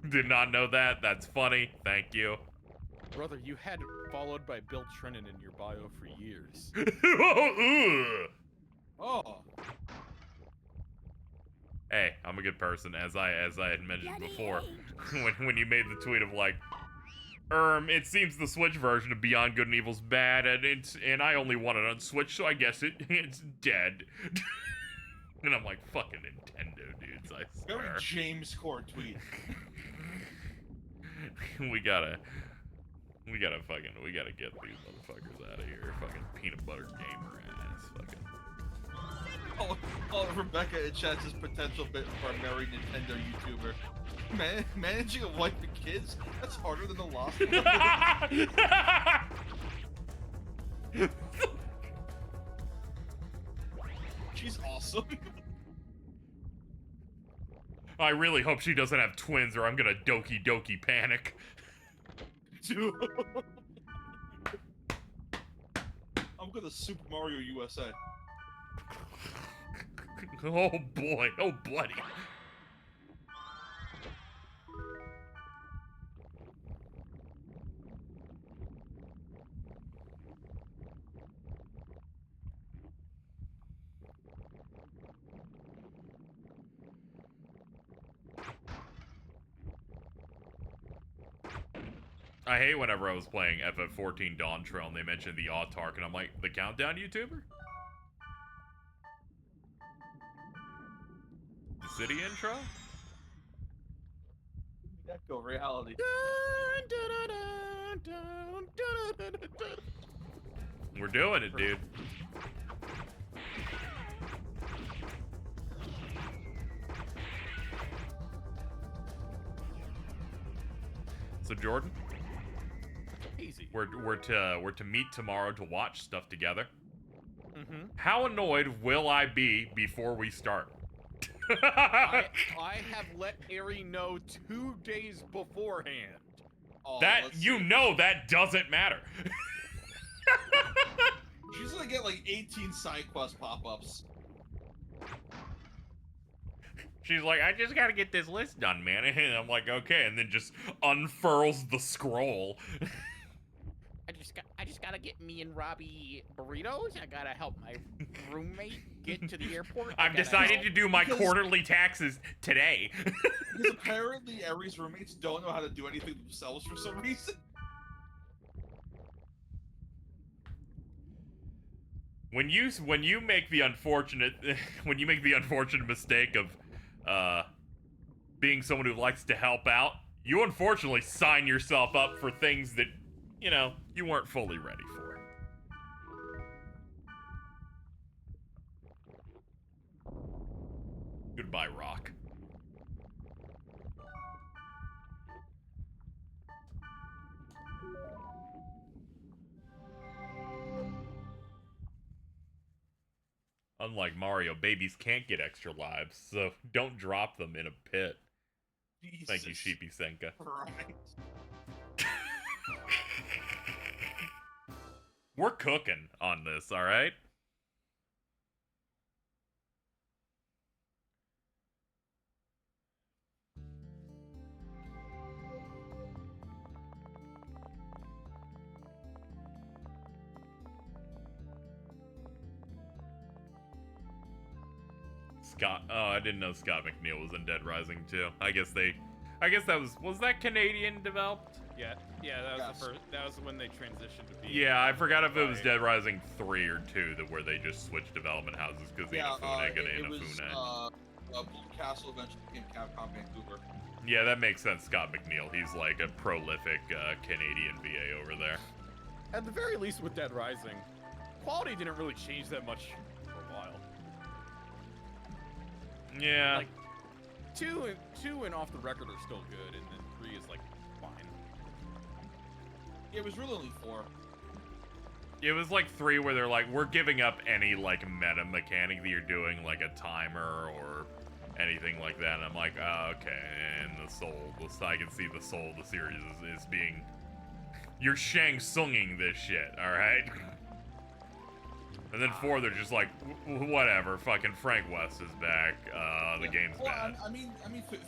Did not know that. That's funny. Thank you. Brother, you had followed by Bill Trennan in your bio for years. Oh. Hey, I'm a good person, as I had mentioned before. when you made the tweet of like, it seems the Switch version of Beyond Good and Evil's bad, and I only want it on Switch, so I guess it's dead. And I'm like, fucking Nintendo dudes, I swear. Very James Core tweet. we gotta get these motherfuckers out of here. Fucking peanut butter gamer ass. Fucking. Oh, Rebecca in chat says potential bit for a married Nintendo YouTuber. Managing a wife and kids? That's harder than the Lost one. She's awesome. I really hope she doesn't have twins or I'm gonna doki doki panic. Dude. I'm gonna Super Mario USA. Oh boy, oh buddy. I hate whenever I was playing FF14 Dawn Trail and they mentioned the Autark and I'm like, the Countdown YouTuber? The city intro? Echo reality. We're doing it, dude. So Jordan? Easy. We're to meet tomorrow to watch stuff together. Mm-hmm. How annoyed will I be before we start? I have let Ari know 2 days beforehand. Oh, that doesn't matter. She's gonna get like 18 side quest pop-ups. She's like, I just gotta get this list done, man. And I'm like, okay, and then just unfurls the scroll. I just gotta get me and Robbie burritos. I gotta help my roommate get to the airport. I've decided to do my quarterly taxes today. Because apparently Eri's roommates don't know how to do anything themselves for some reason. When you make the unfortunate mistake of being someone who likes to help out, you unfortunately sign yourself up for things that, you weren't fully ready for. Goodbye, Rock. Unlike Mario, babies can't get extra lives, so don't drop them in a pit. Jesus. Thank you, Sheepy Senka. Right. We're cooking on this, alright? Scott. Oh, I didn't know Scott McNeil was in Dead Rising 2. I guess that was that Canadian developed? Yeah, that was the first. That was when they transitioned to being. Yeah, I forgot if it was Dead Rising 3 or 2 where they just switched development houses because Inafune got Inafune. Blue Castle eventually became Capcom Vancouver. Yeah, that makes sense. Scott McNeil, he's like a prolific Canadian VA over there. At the very least, with Dead Rising, quality didn't really change that much for a while. Yeah. Like, two and Off the Record are still good, and then 3 is like fine. Yeah, it was really only 4. It was like 3 where they're like, we're giving up any like meta mechanic that you're doing, like a timer or anything like that. And I'm like, oh, okay. And I can see the soul of the series is being, you're Shang Tsunging this shit, all right? And then 4, they're just like, whatever. Fucking Frank West is back. The game's bad. I mean,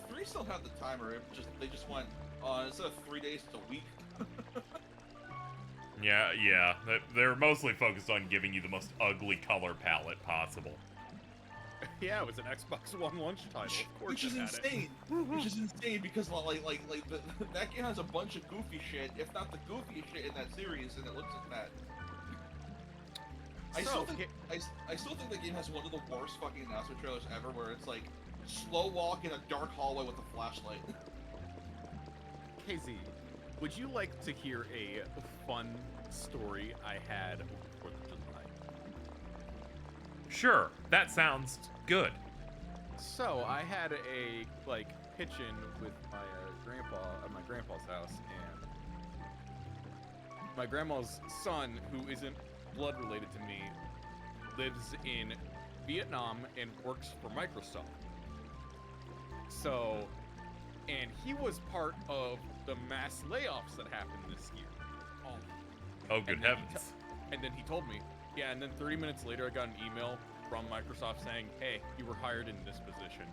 3 still had the timer. They just went instead of 3 days, it's a week. Yeah. They're mostly focused on giving you the most ugly color palette possible. Yeah, it was an Xbox One launch title. Of course, Which is insane. Which is insane because that game has a bunch of goofy shit, if not the goofiest shit in that series, and it looks like that. I still think the game has one of the worst fucking announcement trailers ever, where it's like slow walk in a dark hallway with a flashlight. KZ, would you like to hear a fun story I had for the July? Sure, that sounds good. So I had a pitch-in with my grandpa at my grandpa's house, and my grandma's son, who isn't blood related to me, lives in Vietnam and works for Microsoft. So, and he was part of the mass layoffs that happened this year. Oh, good heavens. And then he told me, yeah, and then 30 minutes later I got an email from Microsoft saying, hey, you were hired in this position.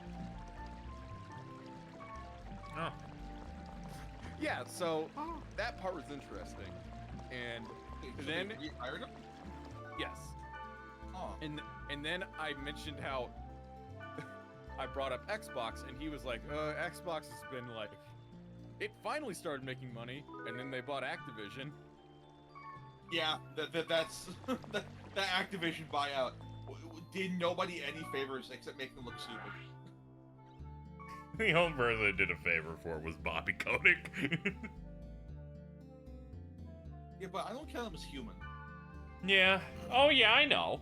Oh. Yeah, so that part was interesting. And then you hired him? Yes. Oh. And then I mentioned how I brought up Xbox, and he was like, Xbox has been like, it finally started making money, and then they bought Activision. Yeah, that's that Activision buyout did nobody any favors except make them look stupid. The only person that did a favor for was Bobby Kotick. Yeah, but I don't count him as human. Yeah. Oh, yeah, I know.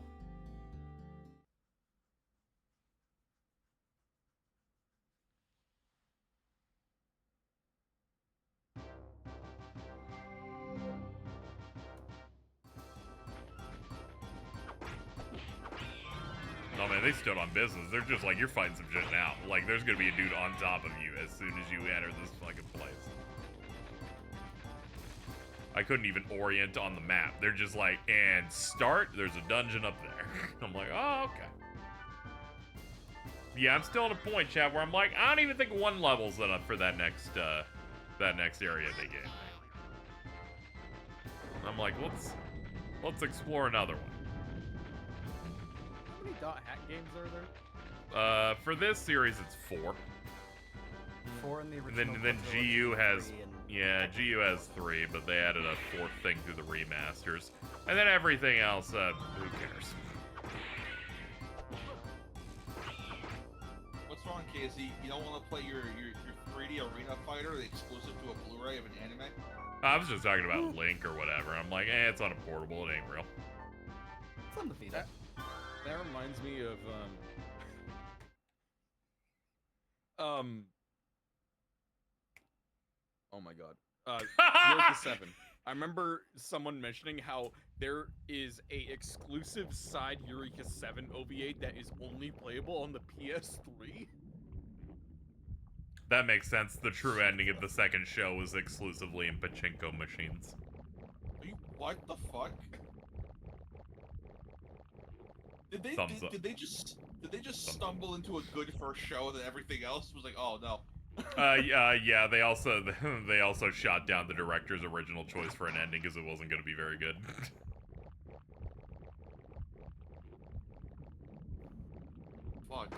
Oh man, they stood on business. They're just like, you're fighting some shit now. Like, there's gonna be a dude on top of you as soon as you enter this fucking place. I couldn't even orient on the map. They're just like, and start, there's a dungeon up there. I'm like, oh, okay. Yeah, I'm still at a point, chat, where I'm like, I don't even think 1 level's enough for that next area they gave me. I'm like, let's explore another one. many dot hack games are there? For this series, it's 4. 4 in the original. Then GU has, 3 and yeah, GU has 3, but they added a 4th thing through the remasters. And then everything else, who cares? What's wrong, KZ? You don't want to play your 3D Arena Fighter exclusive to a Blu-ray of an anime? I was just talking about Link or whatever. I'm like, it's on a portable, it ain't real. It's on the Vita. That reminds me of oh my god. Orca 7. I remember someone mentioning how there is a exclusive side Eureka 7 OVA that is only playable on the PS3. That makes sense. The true ending of the second show was exclusively in pachinko machines. What the fuck? Did they just stumble into a good first show, and then everything else was like, oh no. Yeah, they also shot down the director's original choice for an ending because it wasn't going to be very good. Fuck.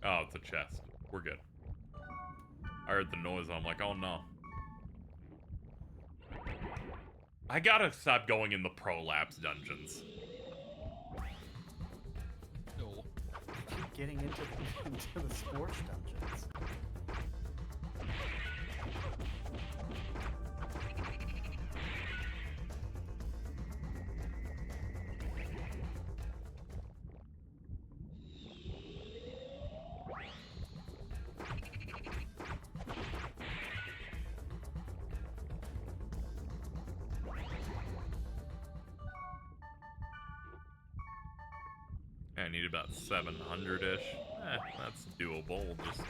Oh, it's a chest. We're good. I heard the noise, I'm like, oh no. I gotta stop going in the prolapse dungeons. No. Keep getting into the sports dungeons. I need about 700-ish. That's doable. We'll just...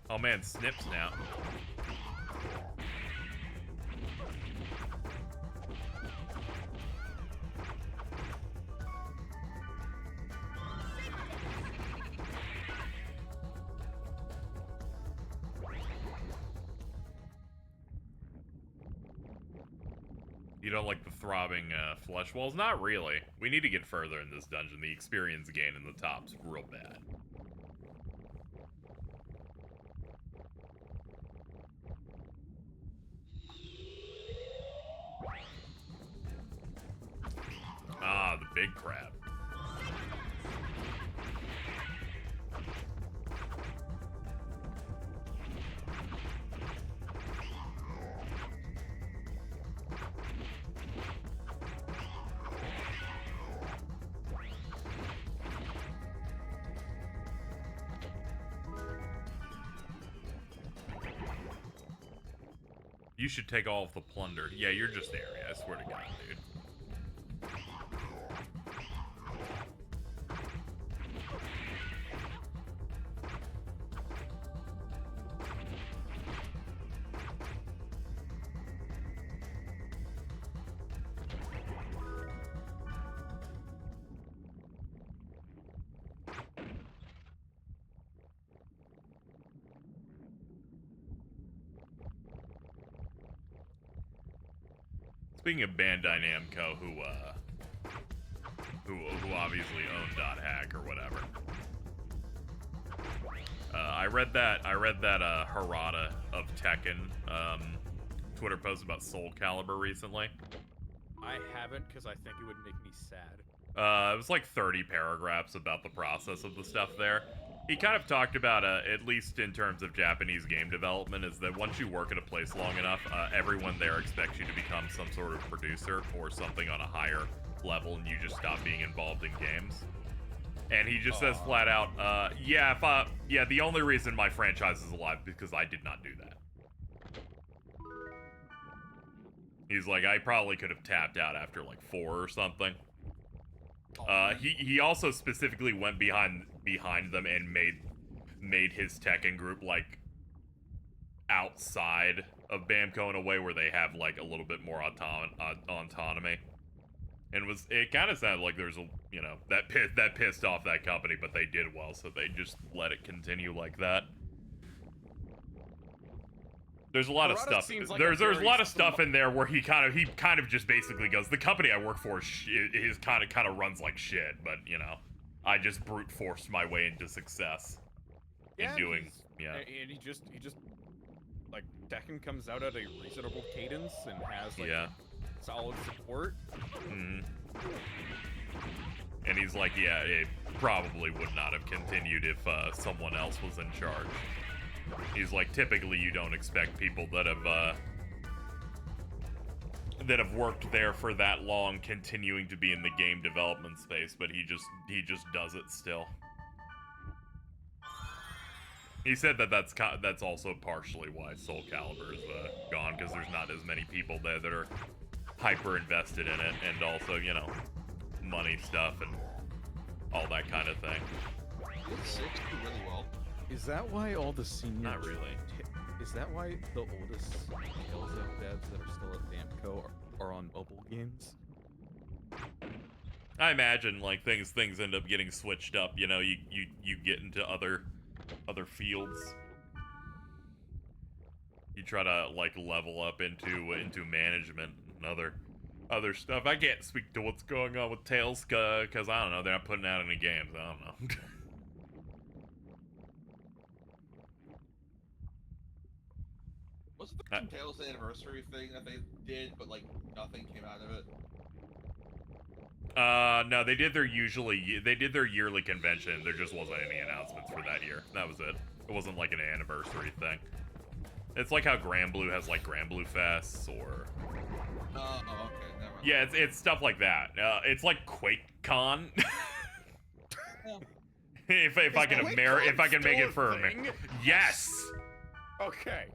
Oh man, Snip's now. You don't like the throbbing flesh walls? Not really. We need to get further in this dungeon. The experience gain in the top's real bad. Ah, the big crab. You should take all of the plunder. Yeah, you're just area, I swear to God, dude. Speaking of Bandai Namco, who obviously own .hack or whatever. I read that Harada of Tekken Twitter post about Soul Calibur recently. I haven't because I think it would make me sad. It was like 30 paragraphs about the process of the stuff there. He kind of talked about, at least in terms of Japanese game development, is that once you work at a place long enough, everyone there expects you to become some sort of producer or something on a higher level, and you just stop being involved in games. And he just says flat out, yeah, the only reason my franchise is alive is because I did not do that. He's like, I probably could have tapped out after like 4 or something. He also specifically went behind them and made his Tekken group like outside of Bamco in a way where they have like a little bit more autonomy. And it kind of sounded like there's a, you know, that pissed off that company, but they did well, so they just let it continue like that. There's a lot of stuff. Like there's a lot of stuff in there where he kind of just basically goes, the company I work for is kind of runs like shit, but you know, I just brute forced my way into success in doing. Yeah. And he just like Tekken comes out at a reasonable cadence and has like solid support. Mm-hmm. And he's like, yeah, it probably would not have continued if someone else was in charge. He's like, typically you don't expect people that have worked there for that long continuing to be in the game development space, but he just does it still. He said that that's also partially why Soul Calibur is gone, because there's not as many people there that are hyper invested in it, and also, you know, money stuff and all that kind of thing. It's 60 really well. Is that why all the senior... Not really. Is that why the oldest Tales devs that are still at Namco are on mobile games? I imagine, like, things end up getting switched up, you know, you get into other fields. You try to, like, level up into management and other stuff. I can't speak to what's going on with Tales, because, I don't know, they're not putting out any games, I don't know. Was it the Tales anniversary thing that they did, but like nothing came out of it? No, they did their yearly convention. There just wasn't any announcements for that year. That was it. It wasn't like an anniversary thing. It's like how Granblue has like Granblue Fests or. Oh, okay, never mind. Yeah, it's stuff like that. It's like QuakeCon. if I can make it for yes. Okay.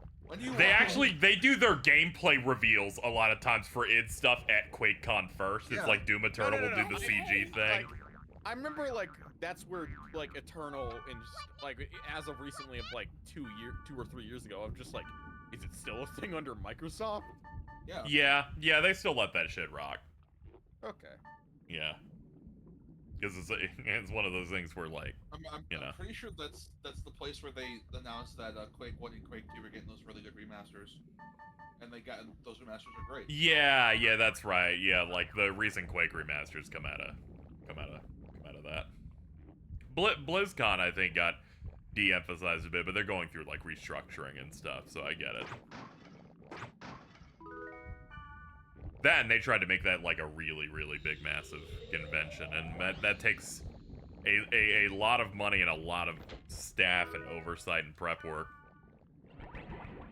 They do their gameplay reveals a lot of times for id stuff at QuakeCon first. It's like Doom Eternal will do the CG thing. I remember like that's where like Eternal and like as of recently of like 2 or 3 years ago, I'm just like, is it still a thing under Microsoft? Yeah, they still let that shit rock. Okay. Yeah. Because it's one of those things where, like, I'm pretty sure that's the place where they announced that Quake 1 and Quake 2 were getting those really good remasters, and those remasters are great. Yeah, that's right. Yeah, like the recent Quake remasters come out of that. BlizzCon, I think, got de-emphasized a bit, but they're going through like restructuring and stuff, so I get it. That, and they tried to make that like a really, really big, massive convention, and that takes a lot of money and a lot of staff and oversight and prep work.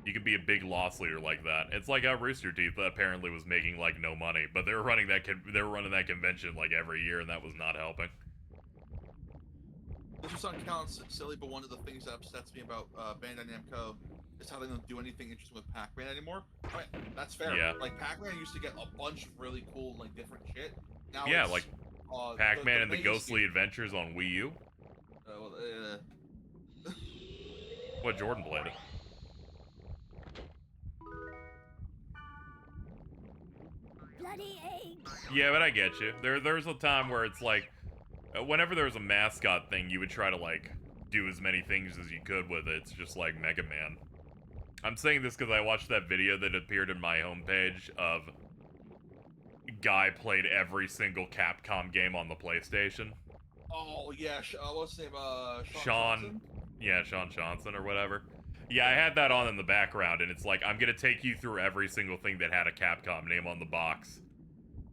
You could be a big loss leader like that. It's like how Rooster Teeth apparently was making like no money, but they were running that convention like every year, and that was not helping. This was on count silly, but one of the things that upsets me about Bandai Namco is how they don't do anything interesting with Pac-Man anymore. Right, that's fair. Yeah. Like Pac-Man used to get a bunch of really cool, like different shit. Now yeah, it's, like Pac-Man and the Ghostly Adventures on Wii U. What Jordan played it. Bloody egg. Yeah, but I get you. There's a time where it's like, whenever there was a mascot thing, you would try to like do as many things as you could with it. It's just like Mega Man. I'm saying this because I watched that video that appeared in my homepage of guy played every single Capcom game on the PlayStation. Oh yeah, what's his name? Sean. Yeah, Sean Johnson or whatever. Yeah, I had that on in the background, and it's like, I'm gonna take you through every single thing that had a Capcom name on the box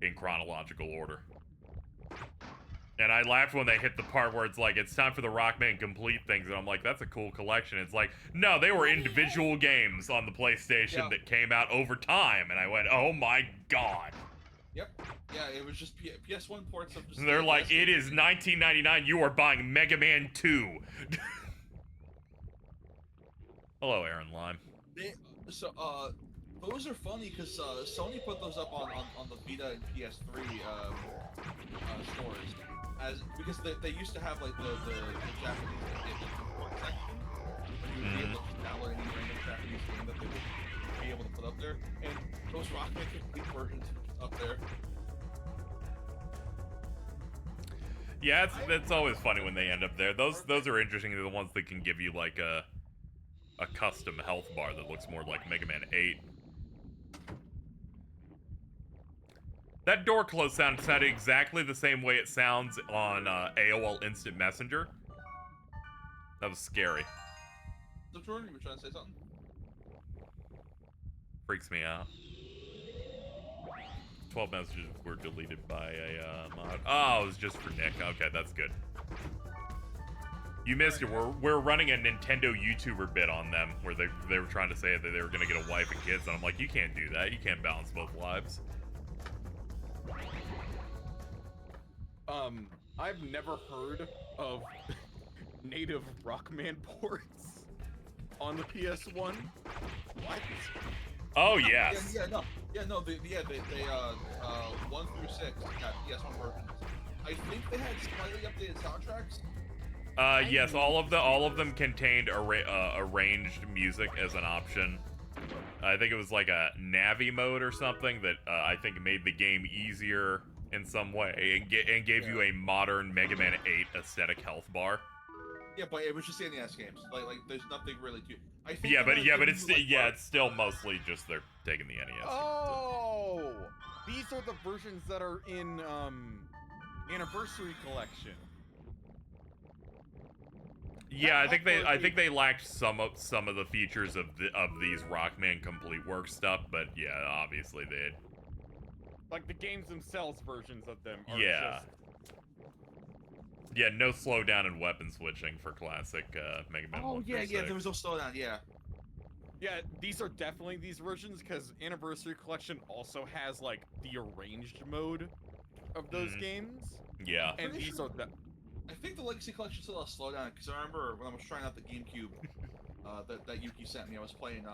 in chronological order. And I laughed when they hit the part where it's like, it's time for the Rockman Complete things, and I'm like, that's a cool collection. It's like, no, they were individual games on the PlayStation that came out over time, and I went, oh my god. Yep. Yeah, it was just PS1 ports of just... They're like, it is 1999, you are buying Mega Man 2. Hello, Aaron Lime. Those are funny because Sony put those up on the Vita and PS3 stores, because they used to have like the Japanese import section, where you would be able to just download any random Japanese game that they would be able to put up there, and those Rockman Complete versions up there. Yeah, it's always funny when they end up there. Those are interesting. They're the ones that can give you like a custom health bar that looks more like Mega Man 8. That door close sound sounded exactly the same way it sounds on AOL Instant Messenger. That was scary. So Jordan, you were trying to say something? Freaks me out. 12 messages were deleted by a mod. Oh, it was just for Nick. Okay, that's good. You missed it. We're running a Nintendo YouTuber bit on them where they were trying to say that they were gonna get a wife and kids, and I'm like, you can't do that. You can't balance both lives. I've never heard of native Rockman ports on the PS1. What? Oh yes. Yeah, no. They 1 through 6 got PS1 versions. I think they had slightly updated soundtracks. Yes, all of them contained arranged music as an option. I think it was like a Navi mode or something that I think made the game easier in some way and gave you a modern Mega Man 8 aesthetic health bar. Yeah, but it was just the NES games. Like there's nothing really to. I think it's still mostly just they're taking the NES. Oh, these are the versions that are in Anniversary Collection. Yeah, I think they lacked some of the features of these Rockman Complete Work stuff, but yeah, obviously they had. Like the games themselves, versions of them are just... Yeah, no slowdown and weapon switching for classic Mega Man 1 Oh, through 6. there was no slowdown, yeah. Yeah, these are definitely these versions, because Anniversary Collection also has, like, the arranged mode of those games. Yeah. And these are the... I think the Legacy Collection still has slowdown, because I remember when I was trying out the GameCube that Yuki sent me, I was playing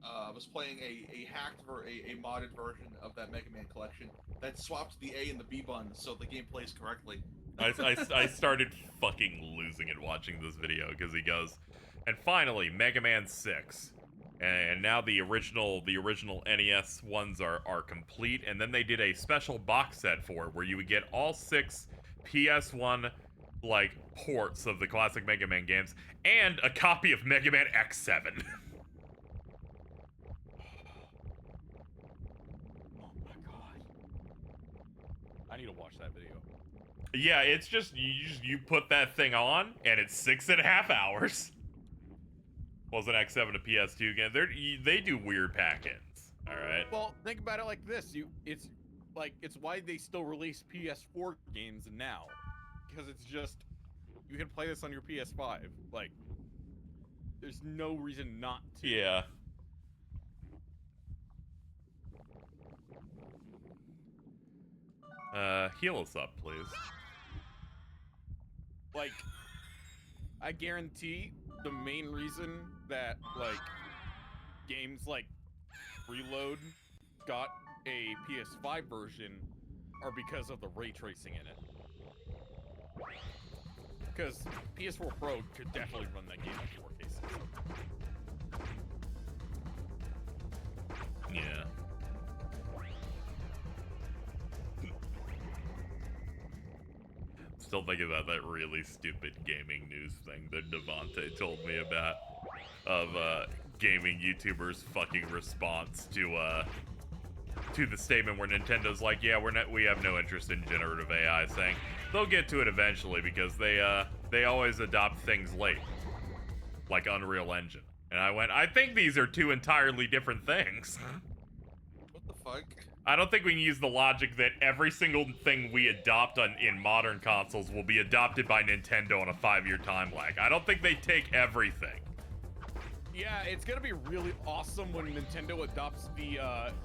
a hacked or a modded version of that Mega Man collection that swapped the A and the B buttons so the game plays correctly. I started fucking losing it watching this video because he goes, and finally Mega Man 6, and now the original NES ones are complete, and then they did a special box set for it where you would get all 6 PS1 like ports of the classic Mega Man games and a copy of Mega Man X7. I need to watch that video. Yeah, it's just you put that thing on and it's 6.5 hours. Was an X7 to PS2 again? They do weird pack-ins. All right. Well, think about it like this: it's why they still release PS4 games now, because it's just you can play this on your PS5. Like, there's no reason not to. Yeah. Heal us up, please. Like, I guarantee the main reason that, like, games like Reload got a PS5 version are because of the ray tracing in it. Because PS4 Pro could definitely run that game in 4K system. Yeah. Still thinking about that really stupid gaming news thing that Devontae told me about of gaming YouTubers' fucking response to the statement where Nintendo's like, yeah, we have no interest in generative AI, saying they'll get to it eventually because they always adopt things late, like Unreal Engine. And I went, I think these are two entirely different things. What the fuck? I don't think we can use the logic that every single thing we adopt in modern consoles will be adopted by Nintendo on a 5-year time lag. I don't think they take everything. Yeah, it's gonna be really awesome when Nintendo adopts the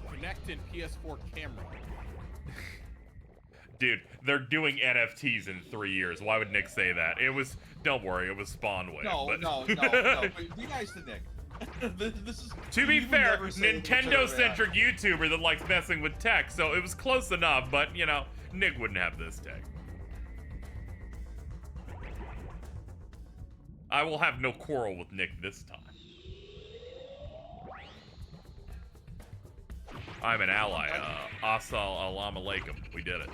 Kinect and PS4 camera. Dude, they're doing NFTs in 3 years. Why would Nick say that? Don't worry, it was Spawn Wave. No. Be nice to Nick. This is, to be fair, Nintendo-centric YouTuber that likes messing with tech, so it was close enough, but, you know, Nick wouldn't have this tech. I will have no quarrel with Nick this time. I'm an ally. Assalamu alaikum. We did it.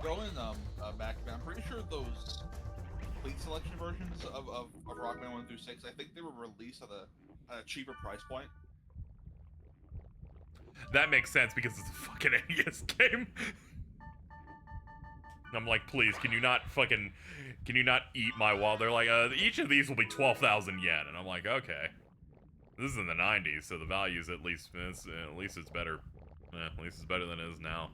Going back, I'm pretty sure those complete selection versions of Rockman 1 through 6, I think they were released at a cheaper price point. That makes sense because it's a fucking NES game. I'm like, please, can you not eat my wall? They're like, each of these will be 12,000 yen, and I'm like, okay. This is in the 90s, so the value's at least it's better. At least it's better than it is now.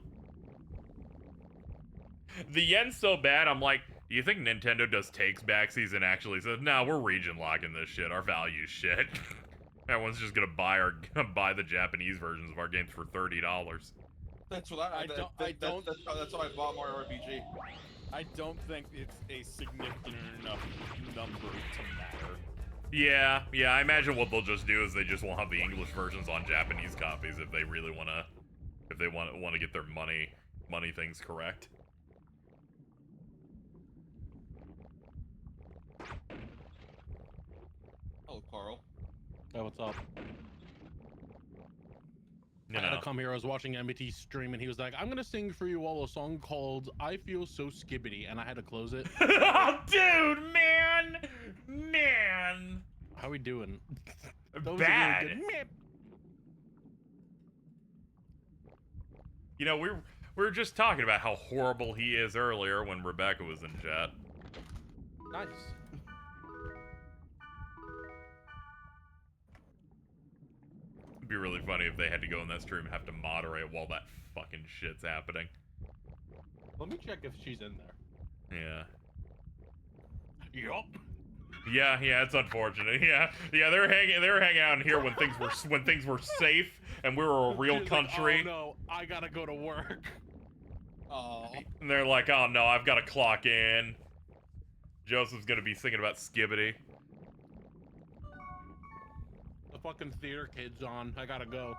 The yen's so bad, I'm like, do you think Nintendo does takes backsies and actually says, no, we're region locking this shit. Our value's shit. Everyone's just gonna buy the Japanese versions of our games for $30. That's what that's how I bought Mario RPG. I don't think it's a significant enough number to matter. Yeah, I imagine what they'll just do is they just won't have the English versions on Japanese copies if they really wanna get their money things correct. Oh, Carl. Hey, what's up? You I had know. to come here. I was watching MBT stream, and he was like, "I'm gonna sing for you all a song called I Feel So Skibbity," and I had to close it. Oh, dude, man. How we doing? Bad. Really good. You know, we were just talking about how horrible he is earlier when Rebecca was in chat. Nice. It'd be really funny if they had to go in that stream and have to moderate while that fucking shit's happening. Let me check if she's in there. Yeah. Yup. Yeah, it's unfortunate. Yeah, they were hanging out in here when things were safe and we were a real country. Like, oh no, I gotta go to work. Oh. And they're like, oh no, I've got to clock in. Joseph's gonna be thinking about Skibbity. The fucking theater kid's on. I gotta go.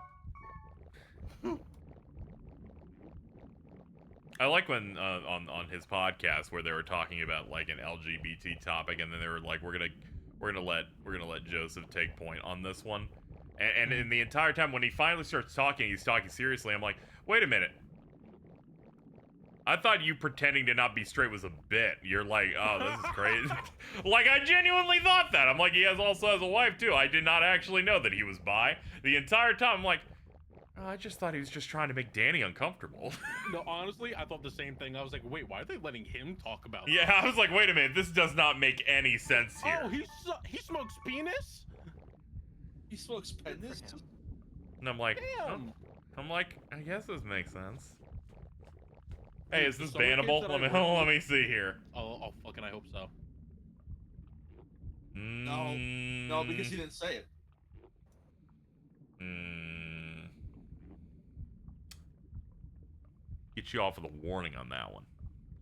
I like when on his podcast where they were talking about like an LGBT topic, and then they were like, we're gonna let Joseph take point on this one, and in the entire time when he finally starts talking, he's talking seriously. I'm like, wait a minute. I thought you pretending to not be straight was a bit. You're like, oh, this is crazy. Like, I genuinely thought that. I'm like, he also has a wife too. I did not actually know that he was bi. The entire time, I'm like, oh, I just thought he was just trying to make Danny uncomfortable. No, honestly, I thought the same thing. I was like, wait, why are they letting him talk about Yeah, this? I was like, wait a minute, this does not make any sense here. Oh, he smokes penis? He smokes penis? And I'm like, damn. I guess this makes sense. Hey, is this Some of the kids bannable? that Let I work me with- see here. Oh, fucking, I hope so. No, because he didn't say it. Get you off with a warning on that one.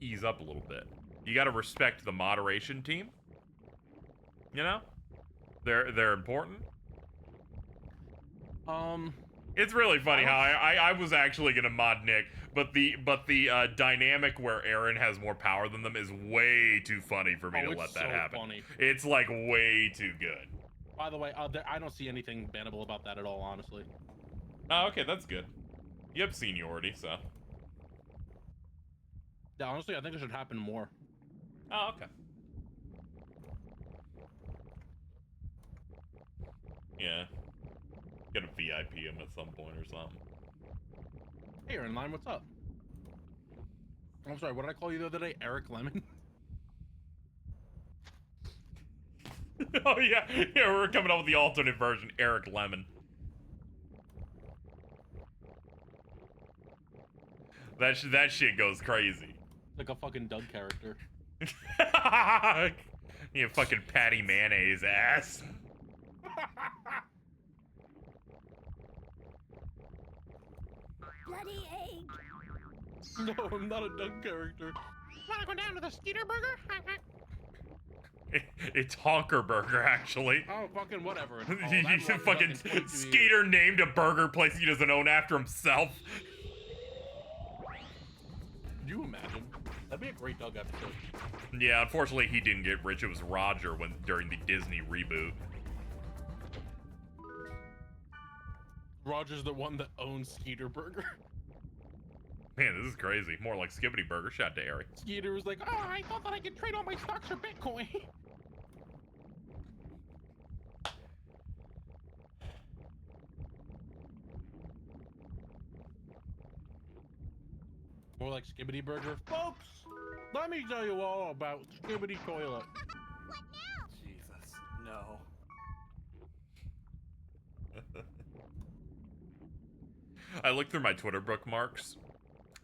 Ease up a little bit. You gotta respect the moderation team. You know? They're important. It's really funny how I was actually gonna mod Nick, but the dynamic where Aaron has more power than them is way too funny for me to let that happen. Funny. It's like way too good. By the way, I don't see anything bannable about that at all, honestly. Oh, okay, that's good. You have seniority, so. Yeah, honestly, I think it should happen more. Oh, okay. Yeah. Gotta VIP him at some point or something. Hey, you're in line, what's up? I'm sorry, what did I call you the other day? Eric Lemon? Oh, yeah. Yeah, we're coming up with the alternate version. Eric Lemon. That shit goes crazy. Like a fucking Doug character. You fucking Patty Mayonnaise ass. Bloody egg. No, I'm not a Doug character. Wanna go down to the Skeeter Burger? It's Honker Burger, actually. Oh, fucking whatever. Fucking Skeeter named a burger place he doesn't own after himself. Could you imagine? That'd be a great Doug episode. Yeah, unfortunately he didn't get rich. It was Roger during the Disney reboot. Roger's the one that owns Skeeter Burger. Man, this is crazy. More like Skibbity Burger. Shout out to Ari. Skeeter was like, oh, I thought that I could trade all my stocks for Bitcoin. More like Skibbity Burger. Folks, let me tell you all about Skibbity Toilet. What now? Jesus, no. I looked through my Twitter bookmarks,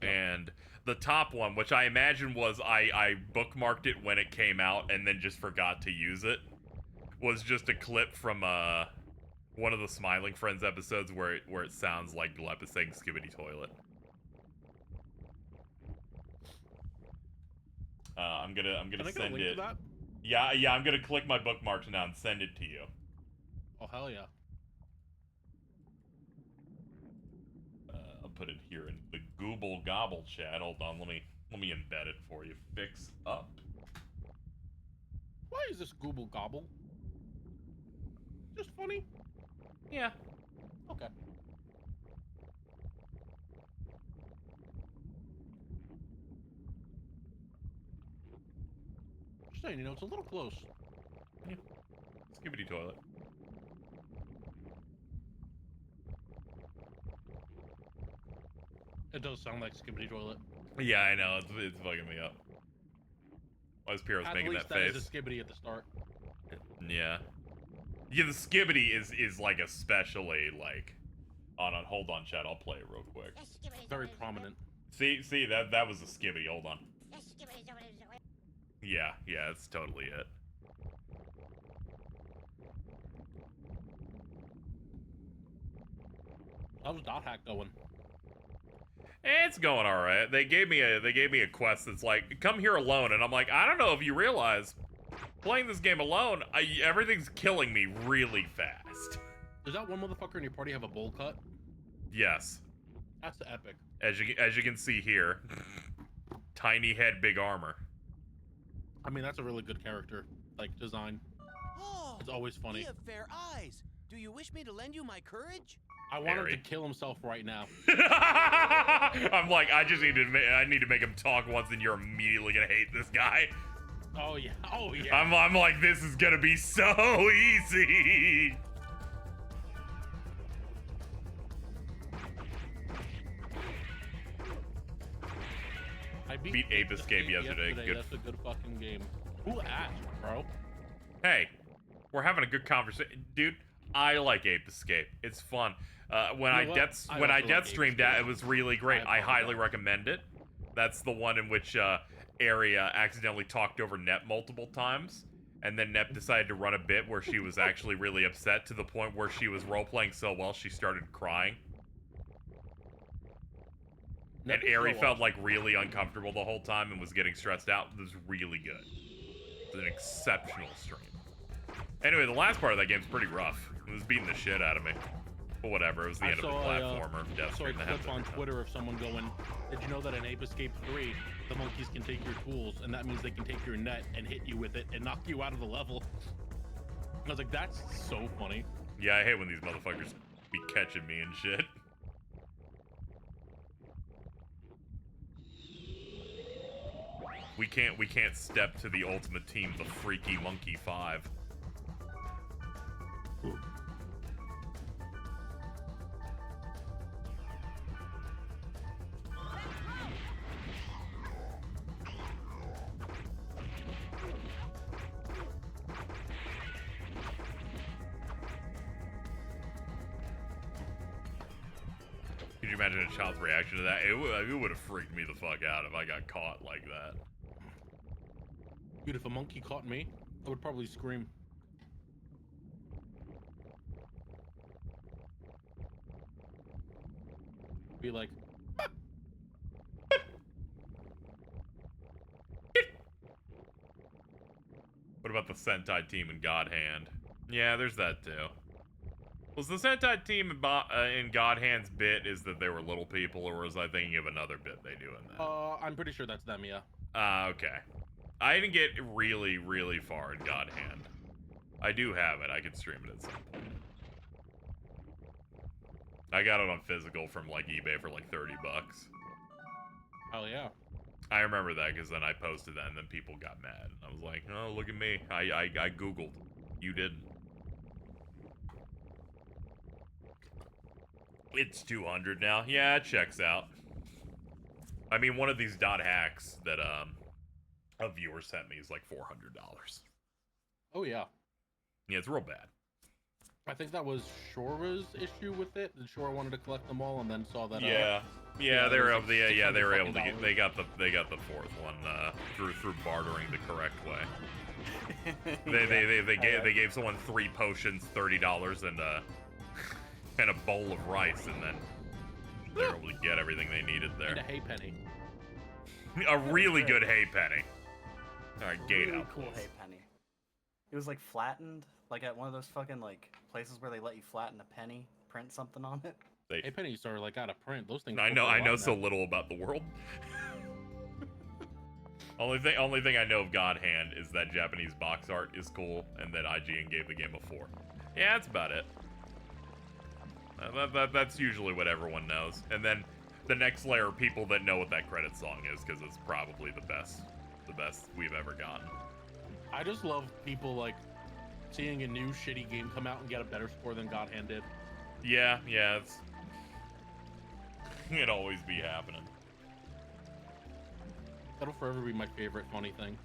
and the top one, which I imagine was I bookmarked it when it came out and then just forgot to use it, was just a clip from one of the Smiling Friends episodes where it sounds like Glep is saying Skibbity Toilet. I'm gonna send it. Yeah, I'm gonna click my bookmarks now and send it to you. Oh hell yeah! I'll put it here in the Google Gobble chat. Hold on, let me embed it for you. Fix up. Why is this Google Gobble? Just funny. Yeah. Okay. Just saying, it's a little close. Yeah. Skibbity Toilet. It does sound like Skibbity Toilet. Yeah, I know. It's fucking me up. Why is Piero's making that face? At least that is a Skibbity at the start. Yeah. Yeah, the Skibbity is like especially like... Hold on, chat. I'll play it real quick. Very prominent. See, that was a Skibbity. Hold on. Yeah, that's totally it. How's Dot Hack going? It's going all right. They gave me a quest that's like, come here alone, and I'm like, I don't know if you realize, playing this game alone, everything's killing me really fast. Does that one motherfucker in your party have a bowl cut? Yes. That's epic. As you can see here, tiny head, big armor. I mean, that's a really good character, like, design. Oh, it's always funny. You have fair eyes. Do you wish me to lend you my courage? I want him to kill himself right now. I'm like, I need to make him talk once, and you're immediately gonna hate this guy. Oh yeah, oh yeah. I'm like, this is gonna be so easy. I beat Ape Escape yesterday. Good. That's a good fucking game. Who asked, bro? Hey, we're having a good conversation, dude. I like Ape Escape. It's fun. When I death streamed that, it was really great. I highly recommend it. That's the one in which Aria accidentally talked over Nep multiple times, and then Nep decided to run a bit where she was actually really upset to the point where she was role-playing so well she started crying. And Ari felt like really uncomfortable the whole time and was getting stressed out. It was really good. It was an exceptional stream. Anyway, the last part of that game's pretty rough. It was beating the shit out of me. But whatever, it was the end of the platformer. I saw a clip on Twitter of someone going, did you know that in Ape Escape 3, the monkeys can take your tools, and that means they can take your net and hit you with it and knock you out of the level? I was like, that's so funny. Yeah, I hate when these motherfuckers be catching me and shit. We can't step to the ultimate team, the Freaky Monkey 5. Could you imagine a child's reaction to that? It would have freaked me the fuck out if I got caught like that. Dude, if a monkey caught me, I would probably scream. Be like, what about the Sentai team in God Hand? Yeah, there's that too. Was the Sentai team in God Hand's bit is that they were little people, or was I thinking of another bit they do in that? I'm pretty sure that's them, yeah. Okay. I didn't get really, really far in God Hand. I do have it. I could stream it at some point. I got it on physical from like eBay for like $30. Oh yeah. I remember that because then I posted that and then people got mad. I was like, oh, look at me. I Googled. You didn't. It's 200 now. Yeah, it checks out. I mean, one of these dot hacks that a viewer sent me is like $400. Oh yeah. Yeah, it's real bad. I think that was Shora's issue with it. And Shora wanted to collect them all, and then saw that. Yeah, they were able to. Yeah, they were able to get. They got the fourth one through bartering the correct way. They gave someone 3 potions, $30, and a bowl of rice, and then they were able to get everything they needed there. And a hay penny. A really good hay penny. All right, gate really out. Cool hay penny. It was like flattened, like at one of those fucking like places where they let you flatten a penny, print something on it. Hay pennies are like out of print. Those things. I know so little about the world. Only thing I know of God Hand is that Japanese box art is cool, and that IGN gave the game a 4. Yeah, that's about it. That's usually what everyone knows. And then the next layer are people that know what that credit song is, because it's probably the best we've ever gotten. I just love people like seeing a new shitty game come out and get a better score than God Hand did. Yeah, it'd always be happening. That'll forever be my favorite funny thing.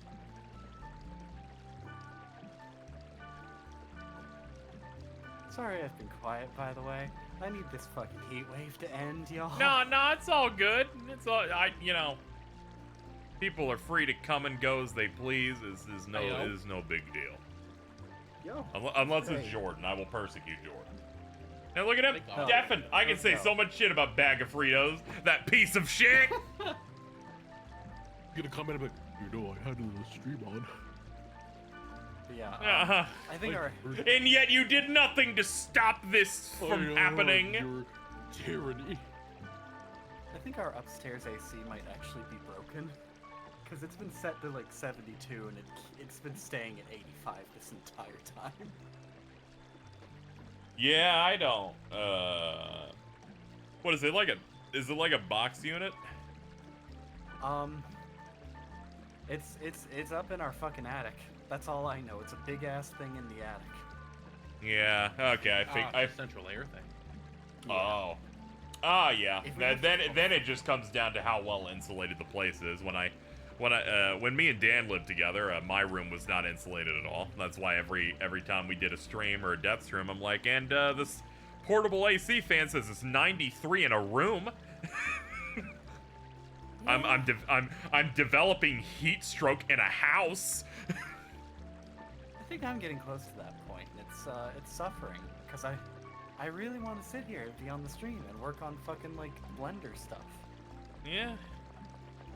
Sorry I've been quiet, by the way. I need this fucking heat wave to end, y'all. No, it's all good. It's all, people are free to come and go as they please. This is no big deal. Yo. Unless it's Jordan, I will persecute Jordan. And look at him, deafened. I can say so much shit about Bag of Fritos, that piece of shit. You're gonna come in and be like, I had a stream on. Yeah. I think and yet you did nothing to stop this from happening. Your tyranny. I think our upstairs AC might actually be broken. Because it's been set to like 72 and it's been staying at 85 this entire time. Yeah, I don't. What is it like is it like a box unit? It's up in our fucking attic. That's all I know. It's a big ass thing in the attic. Yeah. Okay. I think central air thing. Oh. Yeah. Then it just comes down to how well insulated the place is. When me and Dan lived together, my room was not insulated at all. That's why every time we did a stream or a death stream, I'm like, and this portable AC fan says it's 93 in a room. I'm developing heat stroke in a house. I think I'm getting close to that point. It's suffering because I really want to sit here and be on the stream and work on fucking like Blender stuff. Yeah.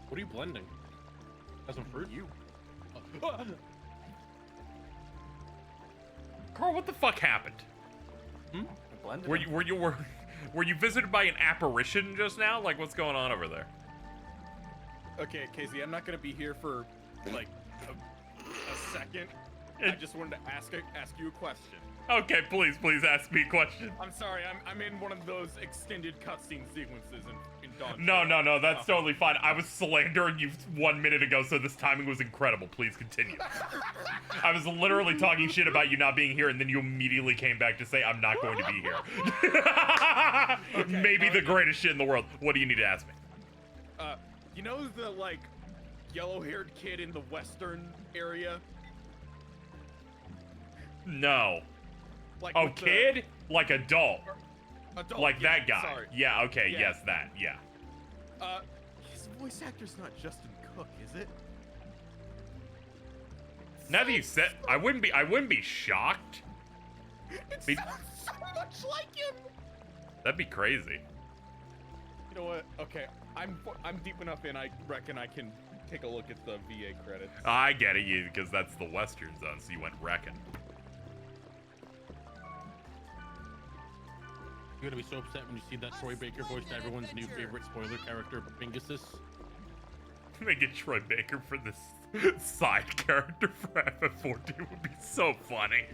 What are you blending? Got some fruit? You. Carl, what the fuck happened? Were you visited by an apparition just now? Like, what's going on over there? Okay, Casey, I'm not gonna be here for like a second. I just wanted to ask you a question. Okay, please ask me a question. I'm sorry, I'm in one of those extended cutscene sequences in Dawn. No, that's totally fine. I was slandering you 1 minute ago, so this timing was incredible. Please continue. I was literally talking shit about you not being here, and then you immediately came back to say I'm not going to be here. Okay, maybe the greatest shit in the world. What do you need to ask me? You know the like yellow-haired kid in the western area? No. Like kid? Like adult. Adult. Like yeah, that guy. Sorry. Yeah, okay, Yeah. yes, that, yeah. His voice actor's not Justin Cook, is it? Now that you said, I wouldn't be shocked. It sounds so much like him. That'd be crazy. You know what? Okay, I'm deep enough in. I reckon I can take a look at the VA credits. I get it, because that's the Western zone, so you went wrecking. You're gonna be so upset when you see that Troy Baker voiced everyone's new favorite spoiler character, Binguses. They get Troy Baker for this side character for FF14 would be so funny.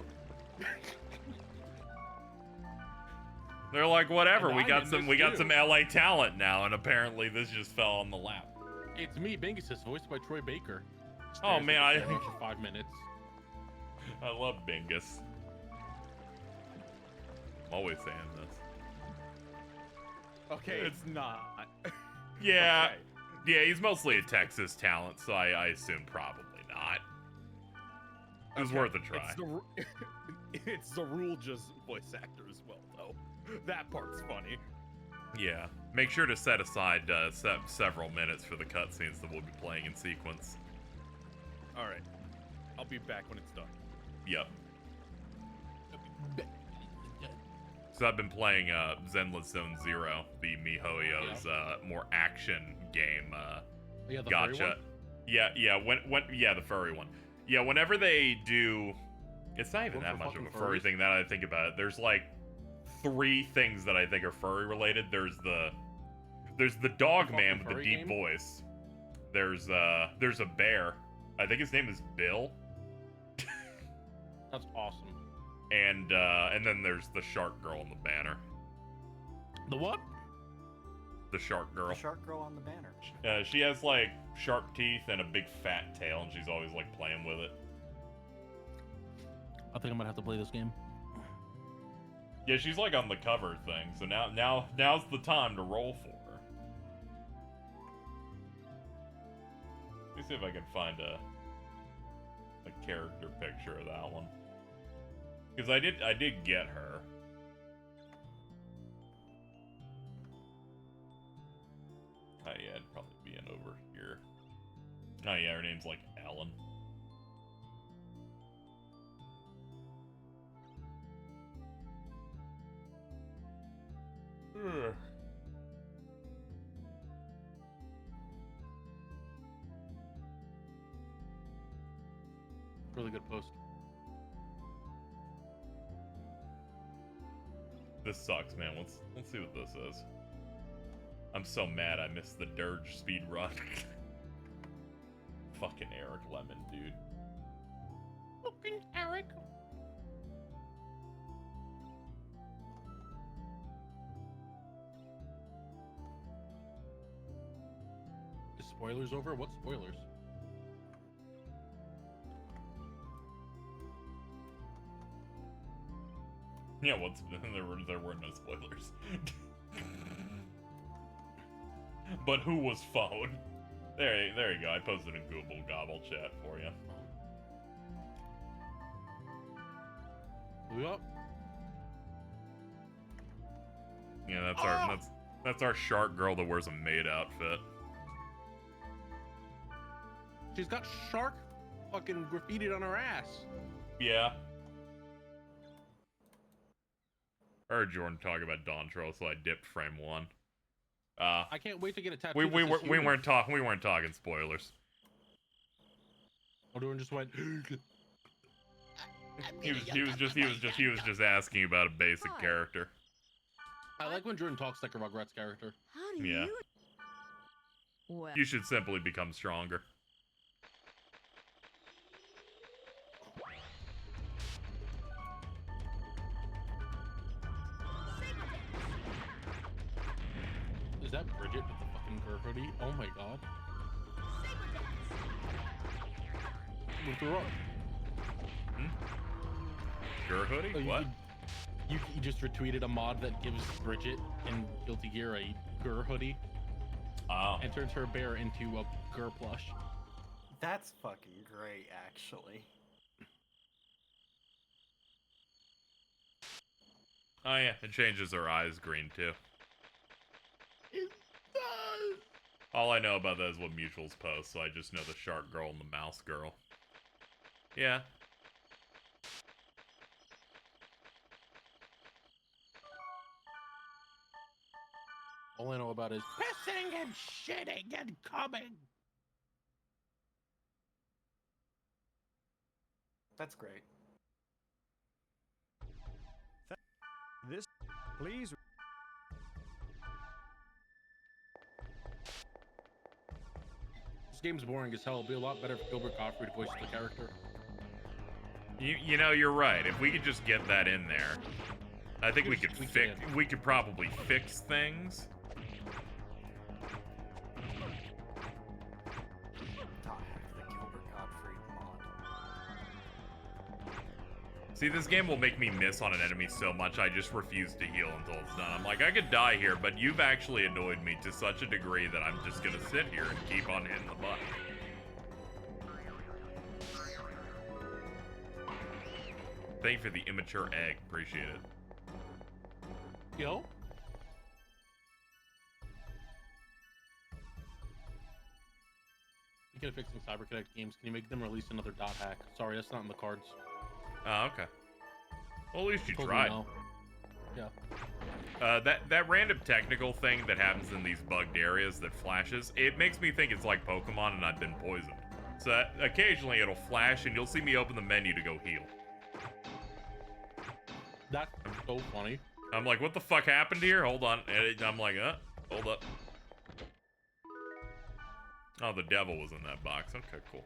They're like, whatever, we got some LA talent now, and apparently this just fell on the lap. It's me, Bingus, voiced by Troy Baker. Oh man, for 5 minutes. I love Bingus. I'm always saying this. Okay, it's not. Yeah, Okay. yeah, he's mostly a Texas talent, so I assume probably not. It was worth a try. It's the Ruleja's voice actor as well, though. That part's funny. Yeah, make sure to set aside several minutes for the cutscenes that we'll be playing in sequence. All right, I'll be back when it's done. Yep. So I've been playing Zenless Zone Zero, the MiHoYo's more action game. The gotcha. furry one? Yeah, the furry one. Yeah, whenever they do, it's not even One that for much of a fucking furry furries? thing that I think about it. There's like 3 things that I think are furry related. There's the dog man with the furry deep game? voice. There's a bear. I think his name is Bill. That's awesome. And then there's the shark girl on the banner. The what? The shark girl. The shark girl on the banner. She has like sharp teeth and a big fat tail, and she's always like playing with it. I think I might have to play this game. Yeah, she's like on the cover thing, so now's the time to roll for her. Let me see if I can find a character picture of that one. Because I did get her. Oh yeah, it'd probably be in over here. Oh yeah, her name's like Ellen. Ugh. Really good post. This sucks, man. Let's see what this is. I'm so mad I missed the Dirge speed run. Fucking Eric Lemon, dude. Fucking Eric. Is spoilers over? What spoilers? Yeah, there were no spoilers. But who was phone? There you go. I posted in Google Gobble chat for you. Yup. Yeah, that's our shark girl that wears a maid outfit. She's got shark fucking graffitied on her ass. Yeah. I heard Jordan talk about Dawn Troll, so I dipped frame 1. I can't wait to get a tattoo. We weren't talking spoilers. Jordan just went. He was just asking about a basic character. I like when Jordan talks like a Rugrats character. How do Yeah. you... Well, You should simply become stronger. Is that Bridget with the fucking Gurr hoodie? Oh my god. Lift her up. Gurr hoodie? Oh, What? You just retweeted a mod that gives Bridget in Guilty Gear a Gurr hoodie. Oh. And turns her bear into a Gurr plush. That's fucking great, actually. Oh yeah, it changes her eyes green too. It does. All I know about that is what mutuals post, so I just know the shark girl and the mouse girl. Yeah. All I know about is Pissing and shitting and coming. That's great. This, please. this game's boring as hell. It'll be a lot better if Gilbert Gottfried voices the character. You know, you're right. If we could just get that in there, I think we could probably fix things. See, this game will make me miss on an enemy so much I just refuse to heal until it's done. I'm like, I could die here, but you've actually annoyed me to such a degree that I'm just gonna sit here and keep on hitting the button. Thank you for the immature egg. Appreciate it. Yo. You gotta fix some CyberConnect games. Can you make them release another dot hack? Sorry, that's not in the cards. Oh, okay. Well, at least you tried. No. Yeah. That random technical thing that happens in these bugged areas that flashes, it makes me think it's like Pokemon and I've been poisoned. So occasionally it'll flash and you'll see me open the menu to go heal. That's so funny. I'm like, what the fuck happened here? Hold on. And I'm like, hold up. Oh, the devil was in that box. Okay, cool.